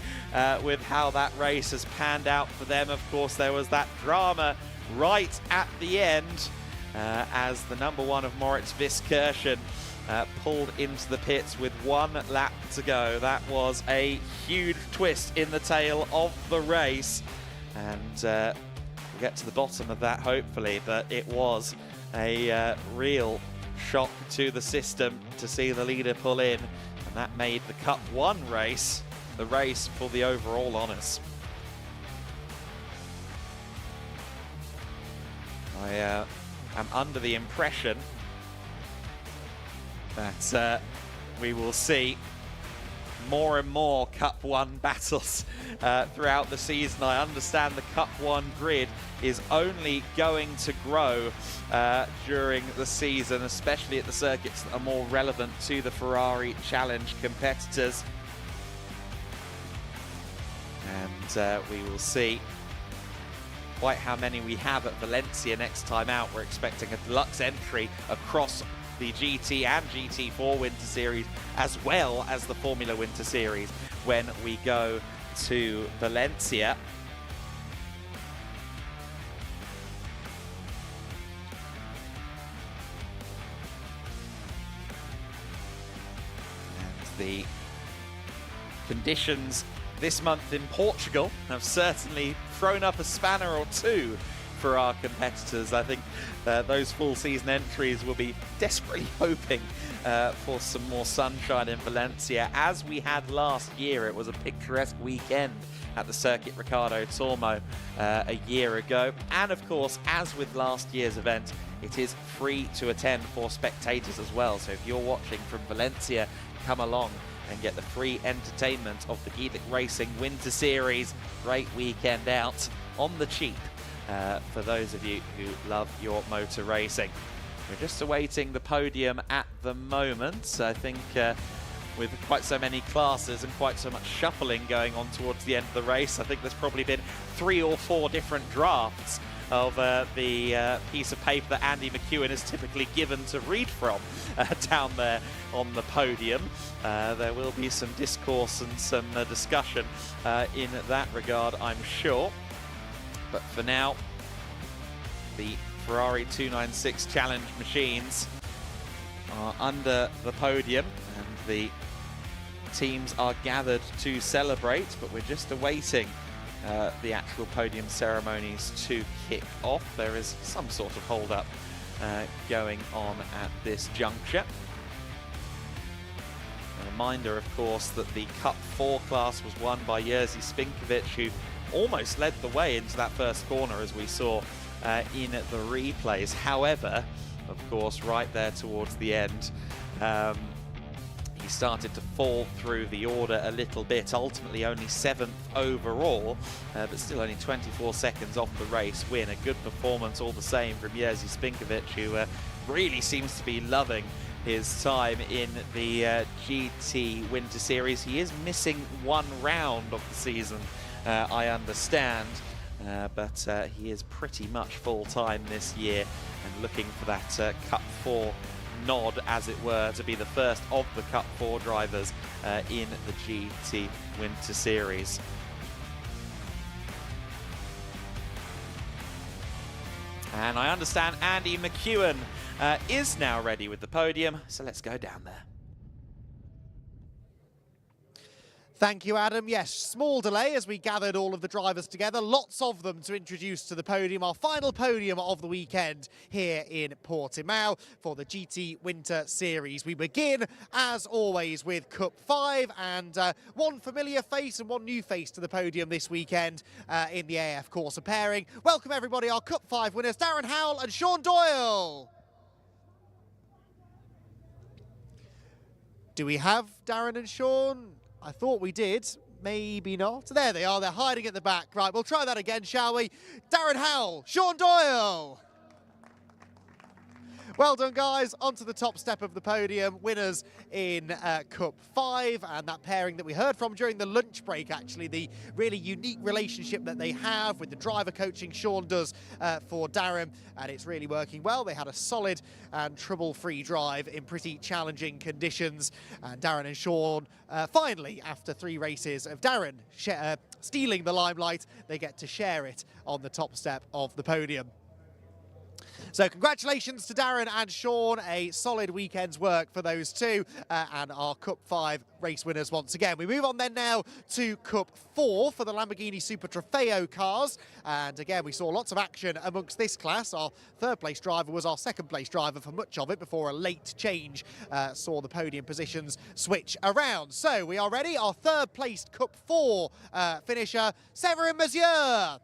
with how that race has panned out for them. Of course, there was that drama right at the end as the number 1 of Moritz Viskirchen pulled into the pits with 1 lap to go. That was a huge twist in the tail of the race, and we'll get to the bottom of that hopefully, but it was a real shock to the system to see the leader pull in. And that made the Cup 1 race the race for the overall honours. I am under the impression that we will see more and more Cup 1 battles throughout the season. I understand the Cup 1 grid is only going to grow during the season, especially at the circuits that are more relevant to the Ferrari Challenge competitors. And we will see quite how many we have at Valencia next time out. We're expecting a deluxe entry across the GT and GT4 Winter Series, as well as the Formula Winter Series when we go to Valencia. And the conditions this month in Portugal have certainly thrown up a spanner or two for our competitors. I think those full season entries will be desperately hoping for some more sunshine in Valencia. As we had last year, it was a picturesque weekend at the Circuit Ricardo Tormo a year ago. And of course, as with last year's event, it is free to attend for spectators as well. So if you're watching from Valencia, come along and get the free entertainment of the GEDLICH Racing Winter Series. Great weekend out on the cheap for those of you who love your motor racing. We're just awaiting the podium at the moment. I think with quite so many classes and quite so much shuffling going on towards the end of the race, I think there's probably been 3 or 4 different drafts of the piece of paper that Andy McEwen is typically given to read from down there on the podium. There will be some discourse and some discussion in that regard, I'm sure. But for now, the Ferrari 296 Challenge machines are under the podium and the teams are gathered to celebrate, but we're just awaiting the actual podium ceremonies to kick off. There is some sort of hold-up going on at this juncture. A reminder, of course, that the Cup 4 class was won by Jerzy Spinkovic, who almost led the way into that first corner, as we saw in the replays. However, of course, right there towards the end, he started to fall through the order a little bit, ultimately only 7th overall, but still only 24 seconds off the race win. A good performance all the same from Jerzy Spinkovic, who really seems to be loving his time in the GT Winter Series. He is missing 1 round of the season, I understand, but he is pretty much full-time this year and looking for that Cup 4 nod, as it were, to be the first of the Cup 4 drivers in the GT Winter Series. And I understand Andy McEwen is now ready with the podium, so let's go down there. Thank you, Adam. Yes, small delay as we gathered all of the drivers together. Lots of them to introduce to the podium. Our final podium of the weekend here in Portimao for the GT Winter Series. We begin, as always, with Cup 5 and one familiar face and one new face to the podium this weekend in the AF Corsa pairing. Welcome, everybody, our Cup 5 winners, Darren Howell and Sean Doyle. Do we have Darren and Sean? I thought we did. Maybe not. There they are. They're hiding at the back. Right, we'll try that again, shall we? Darren Howell, Sean Doyle. Well done, guys. Onto the top step of the podium. Winners in Cup 5, and that pairing that we heard from during the lunch break, actually, the really unique relationship that they have with the driver coaching Sean does for Darren, and it's really working well. They had a solid and trouble-free drive in pretty challenging conditions, and Darren and Sean, finally, after 3 races of Darren stealing the limelight, they get to share it on the top step of the podium. So congratulations to Darren and Sean, a solid weekend's work for those two, and our Cup 5 race winners once again. We move on then now to Cup 4 for the Lamborghini Super Trofeo cars, and again we saw lots of action amongst this class. Our third place driver was our second place driver for much of it before a late change saw the podium positions switch around. So we are ready, our third placed Cup 4 finisher, Severin Monsieur.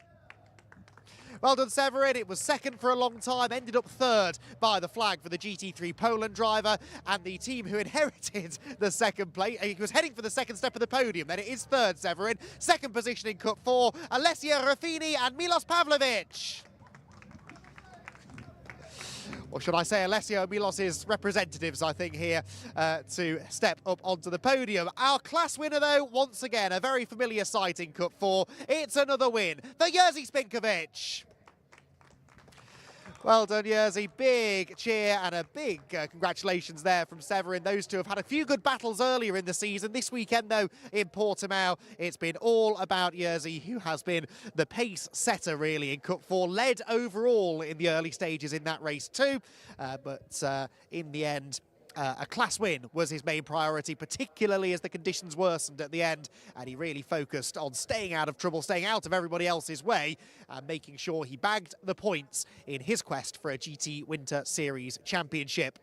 Well done, Severin. It was second for a long time, ended up third by the flag for the GT3 Poland driver, and the team who inherited the second place. He was heading for the second step of the podium. Then it is third, Severin. Second position in Cup 4, Alessio Ruffini and Milos Pavlovic. Or should I say Alessio and Milos's representatives, I think, here to step up onto the podium. Our class winner, though, once again, a very familiar sight in Cup 4. It's another win for Jerzy Spinkovic. Well done, Jerzy. Big cheer and a big congratulations there from Severin. Those two have had a few good battles earlier in the season. This weekend, though, in Portimão, it's been all about Jerzy, who has been the pace setter, really, in Cup 4. Led overall in the early stages in that race, too. But in the end, a class win was his main priority, particularly as the conditions worsened at the end, and he really focused on staying out of trouble, staying out of everybody else's way, and making sure he bagged the points in his quest for a GT Winter Series Championship.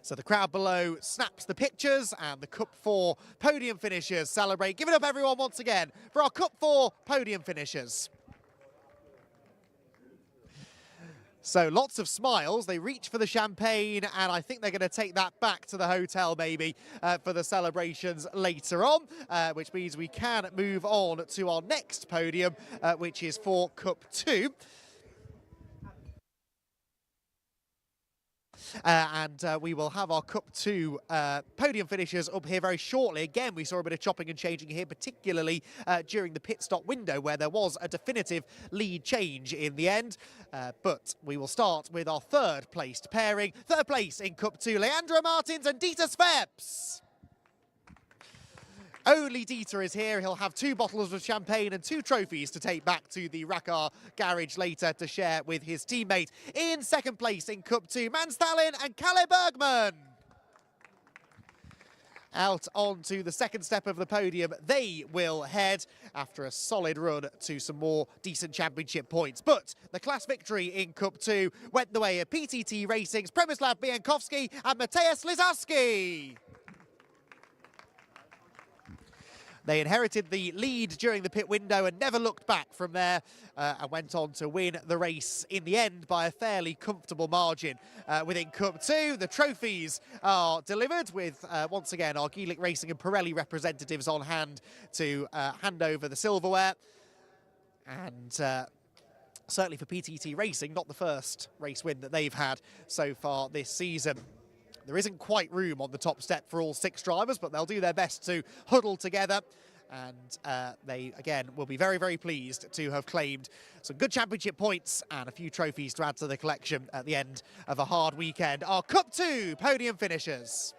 So the crowd below snaps the pictures, and the Cup 4 podium finishers celebrate. Give it up, everyone, once again for our Cup 4 podium finishers. So lots of smiles. They reach for the champagne, and I think they're going to take that back to the hotel maybe for the celebrations later on, which means we can move on to our next podium, which is for Cup 2. And we will have our Cup 2 podium finishers up here very shortly. Again, we saw a bit of chopping and changing here, particularly during the pit stop window, where there was a definitive lead change in the end. But we will start with our third placed pairing. Third place in Cup 2, Leandro Martins and Dieter Sveps. Only Dieter is here. He'll have 2 bottles of champagne and 2 trophies to take back to the Racar garage later to share with his teammate. In second place in Cup 2, Mans Tallinn and Kalle Bergman. Out onto the second step of the podium, they will head after a solid run to some more decent championship points. But the class victory in Cup 2 went the way of PTT Racing's Przemysław Biankowski and Mateusz Lizowski. They inherited the lead during the pit window and never looked back from there and went on to win the race in the end by a fairly comfortable margin. Within Cup 2, the trophies are delivered with, once again, our GEDLICH Racing and Pirelli representatives on hand to hand over the silverware. And certainly for PTT Racing, not the first race win that they've had so far this season. There isn't quite room on the top step for all 6 drivers, but they'll do their best to huddle together. And they, again, will be very, very pleased to have claimed some good championship points and a few trophies to add to the collection at the end of a hard weekend. Our Cup 2 podium finishers.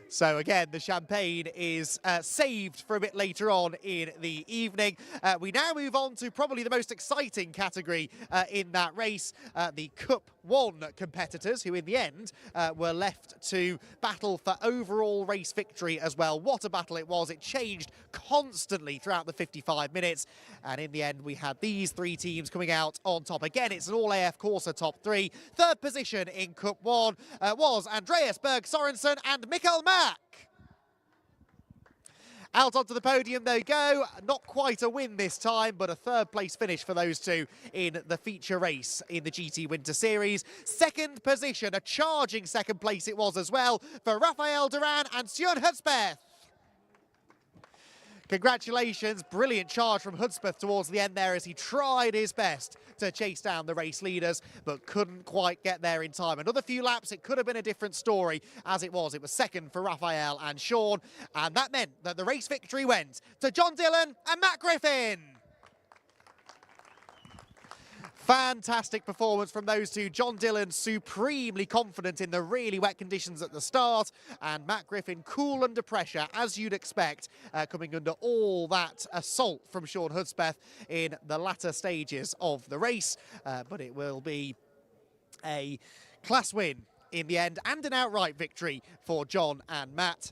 So again, the champagne is saved for a bit later on in the evening. We now move on to probably the most exciting category in that race, the Cup 1 competitors, who in the end were left to battle for overall race victory as well. What a battle it was. It changed constantly throughout the 55 minutes. And in the end, we had these 3 teams coming out on top. Again, it's an all-AF Corsa top 3. Third position in Cup 1 was Andreas Berg Sorensen and Mikkel Mack. Out onto the podium they go. Not quite a win this time, but a third place finish for those two in the feature race in the GT Winter Series. Second position, a charging second place it was as well, for Rafael Duran and Sjoerd Hudspeth. Congratulations, brilliant charge from Hudspeth towards the end there as he tried his best to chase down the race leaders, but couldn't quite get there in time. Another few laps, it could have been a different story. As it was second for Raphael and Sean, and that meant that the race victory went to John Dillon and Matt Griffin. Fantastic performance from those two. John Dillon supremely confident in the really wet conditions at the start, and Matt Griffin cool under pressure, as you'd expect, coming under all that assault from Sean Hudspeth in the latter stages of the race. But it will be a class win in the end and an outright victory for John and Matt.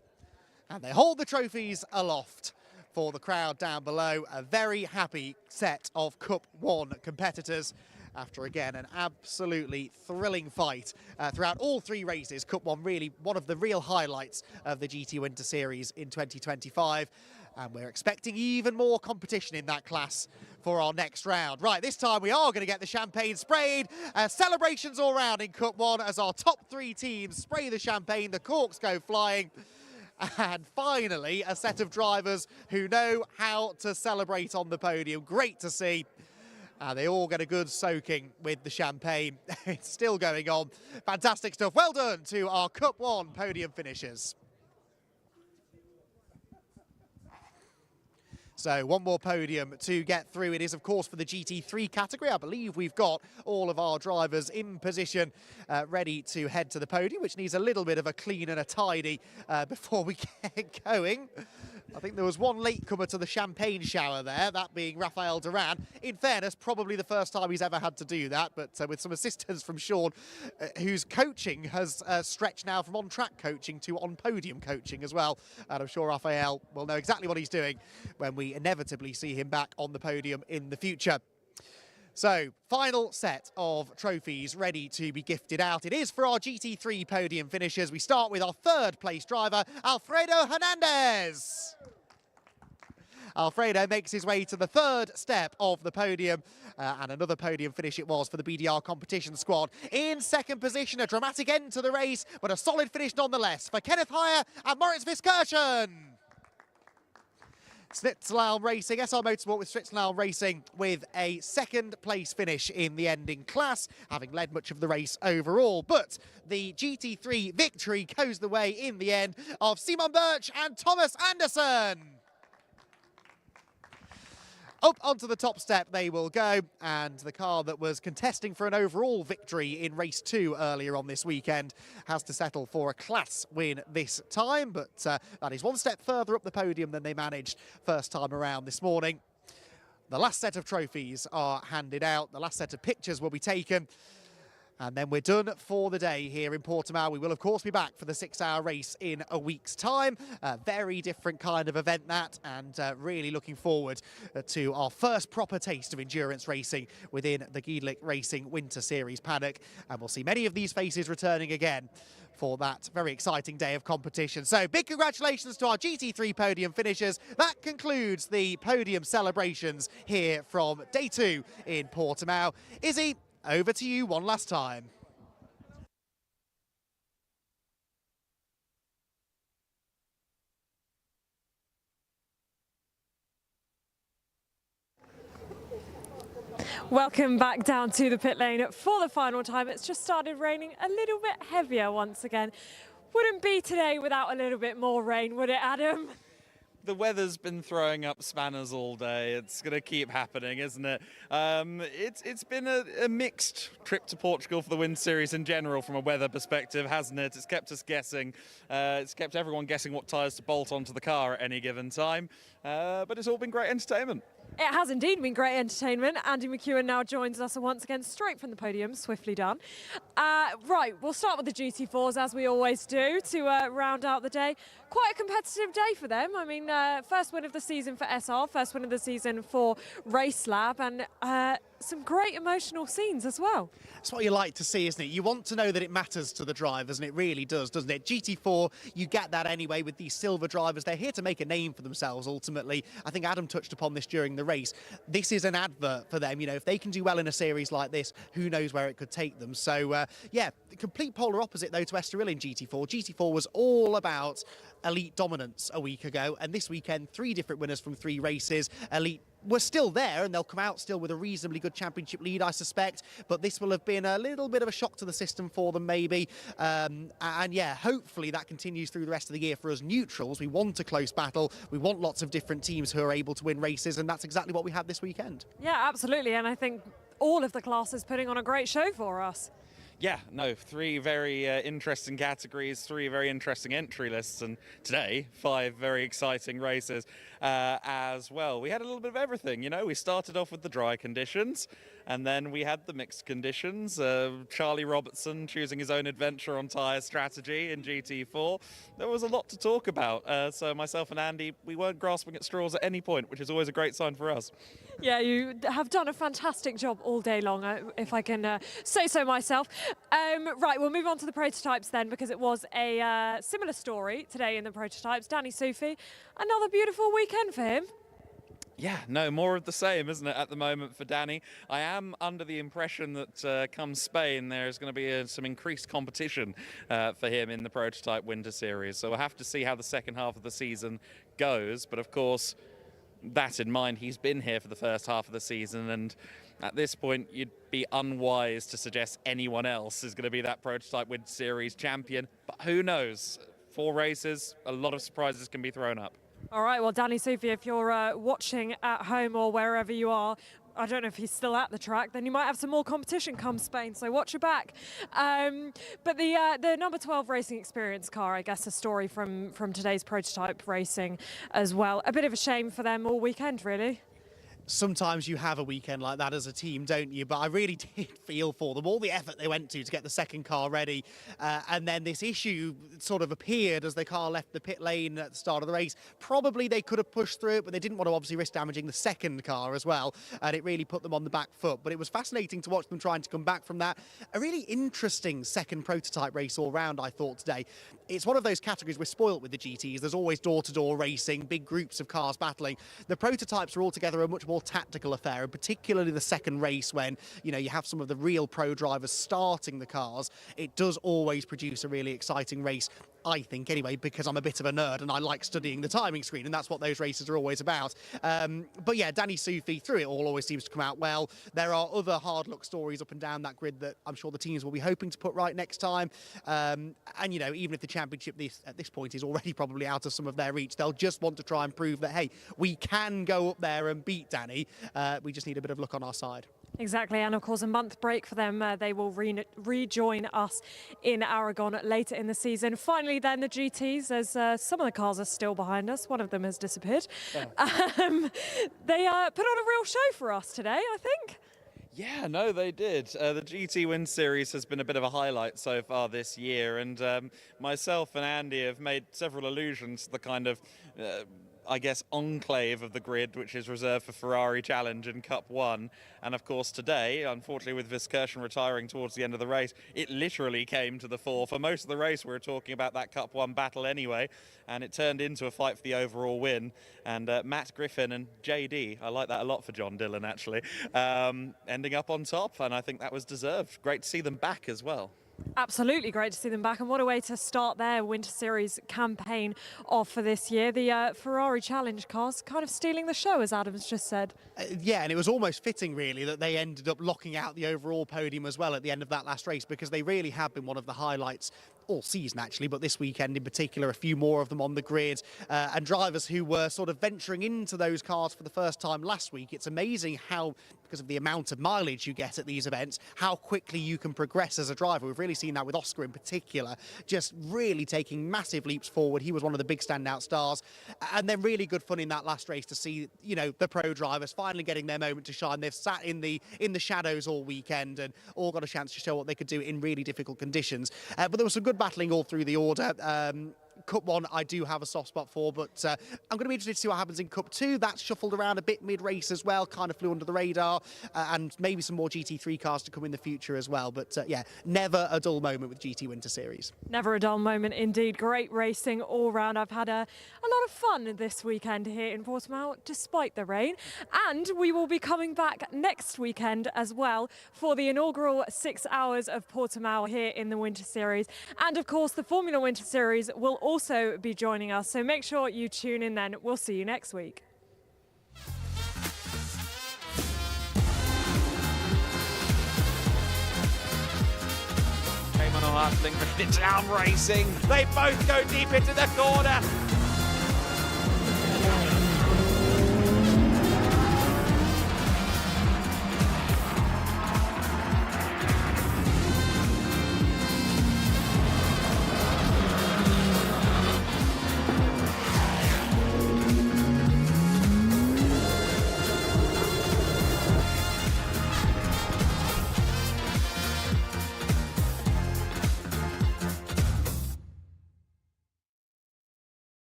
And they hold the trophies aloft for the crowd down below. A very happy set of Cup 1 competitors after, again, an absolutely thrilling fight throughout all three races. Cup 1 really one of the real highlights of the GT Winter Series in 2025. And we're expecting even more competition in that class for our next round. Right, this time we are going to get the champagne sprayed. Celebrations all round in Cup 1 as our top three teams spray the champagne, the corks go flying. And finally, a set of drivers who know how to celebrate on the podium. Great to see. They all get a good soaking with the champagne. It's still going on. Fantastic stuff. Well done to our Cup 1 podium finishers. So one more podium to get through. It is, of course, for the GT3 category. I believe we've got all of our drivers in position, ready to head to the podium, which needs a little bit of a clean and a tidy before we get going. I think there was one latecomer to the champagne shower there, that being Rafael Duran. In fairness, probably the first time he's ever had to do that, but with some assistance from Sean, whose coaching has stretched now from on-track coaching to on-podium coaching as well. And I'm sure Rafael will know exactly what he's doing when we inevitably see him back on the podium in the future. So, final set of trophies ready to be gifted out. It is for our GT3 podium finishers. We start with our third place driver, Alfredo Hernandez. Alfredo makes his way to the third step of the podium, and another podium finish it was for the BDR competition squad. In second position, a dramatic end to the race, but a solid finish nonetheless for Kenneth Heyer and Moritz Viskirchen. Snitzelhelm Racing, SR Motorsport with Snitzelhelm Racing with a second place finish in the ending class, having led much of the race overall. But the GT3 victory goes the way in the end of Simon Birch and Thomas Anderson. Up onto the top step they will go, and the car that was contesting for an overall victory in race 2 earlier on this weekend has to settle for a class win this time, but that is one step further up the podium than they managed first time around this morning. The last set of trophies are handed out, the last set of pictures will be taken, and then we're done for the day here in Portimao. We will, of course, be back for the 6-hour race in a week's time. A very different kind of event that, and really looking forward to our first proper taste of endurance racing within the GEDLICH Racing Winter Series paddock. And we'll see many of these faces returning again for that very exciting day of competition. So big congratulations to our GT3 podium finishers. That concludes the podium celebrations here from day 2 in Portimao. Izzy, over to you one last time. Welcome back down to the pit lane for the final time. It's just started raining a little bit heavier once again. Wouldn't be today without a little bit more rain, would it, Adam? The weather's been throwing up spanners all day. It's going to keep happening, isn't it? It's been a mixed trip to Portugal for the Wind Series in general from a weather perspective, hasn't it? It's kept us guessing. It's kept everyone guessing what tyres to bolt onto the car at any given time. But it's all been great entertainment. It has indeed been great entertainment. Andy McEwen now joins us once again straight from the podium. Swiftly done. Right, we'll start with the GT4s as we always do to round out the day. Quite a competitive day for them. I mean, first win of the season for SR, first win of the season for Race Lab, and some great emotional scenes as well. That's what you like to see, isn't it? You want to know that it matters to the drivers, and it really does, doesn't it? GT4, you get that anyway with these silver drivers. They're here to make a name for themselves, ultimately. I think Adam touched upon this during the race. This is an advert for them. You know, if they can do well in a series like this, who knows where it could take them. So, yeah, the complete polar opposite, though, to Estoril in GT4. GT4 was all about elite dominance a week ago, and this weekend 3 different winners from 3 races. Elite were still there, and they'll come out still with a reasonably good championship lead, I suspect, but this will have been a little bit of a shock to the system for them, maybe. And yeah, hopefully that continues through the rest of the year for us neutrals. We want a close battle. We want lots of different teams who are able to win races, and that's exactly what we had this weekend. Yeah, absolutely, and I think all of the classes putting on a great show for us. Yeah, no, 3 very interesting categories, 3 very interesting entry lists, and today 5 very exciting races as well. We had a little bit of everything, you know. We started off with the dry conditions, and then we had the mixed conditions. Charlie Robertson choosing his own adventure on tyre strategy in GT4. There was a lot to talk about, so myself and Andy, we weren't grasping at straws at any point, which is always a great sign for us. Yeah, you have done a fantastic job all day long, if I can say so myself. Right, we'll move on to the prototypes then, because it was a similar story today in the prototypes. Danny Soufi, another beautiful weekend for him. Yeah, no, more of the same, isn't it, at the moment for Danny? I am under the impression that come Spain, there's going to be some increased competition for him in the Prototype Winter Series. So we'll have to see how the second half of the season goes. But of course, that in mind, he's been here for the first half of the season, and at this point, you'd be unwise to suggest anyone else is going to be that Prototype Winter Series champion. But who knows? 4 races, a lot of surprises can be thrown up. All right, well, Danny Soufi, if you're watching at home or wherever you are, I don't know if he's still at the track, then you might have some more competition come Spain, so watch your back. But the number 12 racing experience car, I guess, a story from today's prototype racing as well. A bit of a shame for them all weekend, really. Sometimes you have a weekend like that as a team, don't you? But I really did feel for them, all the effort they went to get the second car ready. And then this issue sort of appeared as the car left the pit lane at the start of the race. Probably they could have pushed through it, but they didn't want to obviously risk damaging the second car as well. And it really put them on the back foot. But it was fascinating to watch them trying to come back from that. A really interesting second prototype race all round, I thought, today. It's one of those categories we're spoilt with the GTs. There's always door-to-door racing, big groups of cars battling. The prototypes are altogether a much more tactical affair, and particularly the second race when, you know, you have some of the real pro drivers starting the cars. It does always produce a really exciting race, I think, anyway, because I'm a bit of a nerd and I like studying the timing screen, and that's what those races are always about. But yeah, Danny Soufi, through it all, always seems to come out well. There are other hard luck stories up and down that grid that I'm sure the teams will be hoping to put right next time. And, you know, even if the championship at this point is already probably out of some of their reach, they'll just want to try and prove that, hey, we can go up there and beat Danny. We just need a bit of luck on our side. Exactly, and of course a month break for them. They will rejoin us in Aragon later in the season. Finally then, the GTs, as some of the cars are still behind us. One of them has disappeared. Yeah. They put on a real show for us today, I think. Yeah, no, they did. The GT Win Series has been a bit of a highlight so far this year, and myself and Andy have made several allusions to the kind of I guess, enclave of the grid, which is reserved for Ferrari Challenge and Cup 1. And of course today, unfortunately with Viskirchen retiring towards the end of the race, it literally came to the fore. For most of the race we were talking about that Cup 1 battle anyway, and it turned into a fight for the overall win. And Matt Griffin and JD, I like that a lot for John Dillon actually, ending up on top, and I think that was deserved. Great to see them back as well. Absolutely great to see them back, and what a way to start their Winter Series campaign off for this year. The Ferrari Challenge cars kind of stealing the show, as Adam's just said. Yeah, and it was almost fitting really that they ended up locking out the overall podium as well at the end of that last race, because they really have been one of the highlights all season actually, but this weekend in particular, a few more of them on the grid, and drivers who were sort of venturing into those cars for the first time last week. It's amazing how, because of the amount of mileage you get at these events, how quickly you can progress as a driver. We've really seen that with Oscar in particular, just really taking massive leaps forward. He was one of the big standout stars, and then really good fun in that last race to see, you know, the pro drivers finally getting their moment to shine. They've sat in the shadows all weekend and all got a chance to show what they could do in really difficult conditions. But there was some good battling all through the order. Cup 1 I do have a soft spot for, but I'm going to be interested to see what happens in Cup 2. That's shuffled around a bit mid-race as well, kind of flew under the radar, and maybe some more GT3 cars to come in the future as well. But yeah, never a dull moment with GT Winter Series. Never a dull moment indeed. Great racing all round. I've had a lot of fun this weekend here in Portimão, despite the rain. And we will be coming back next weekend as well for the inaugural 6 hours of Portimão here in the Winter Series. And of course, the Formula Winter Series will also be joining us, so make sure you tune in then. We'll see you next week. Cayman Hartling for down racing. They both go deep into the corner.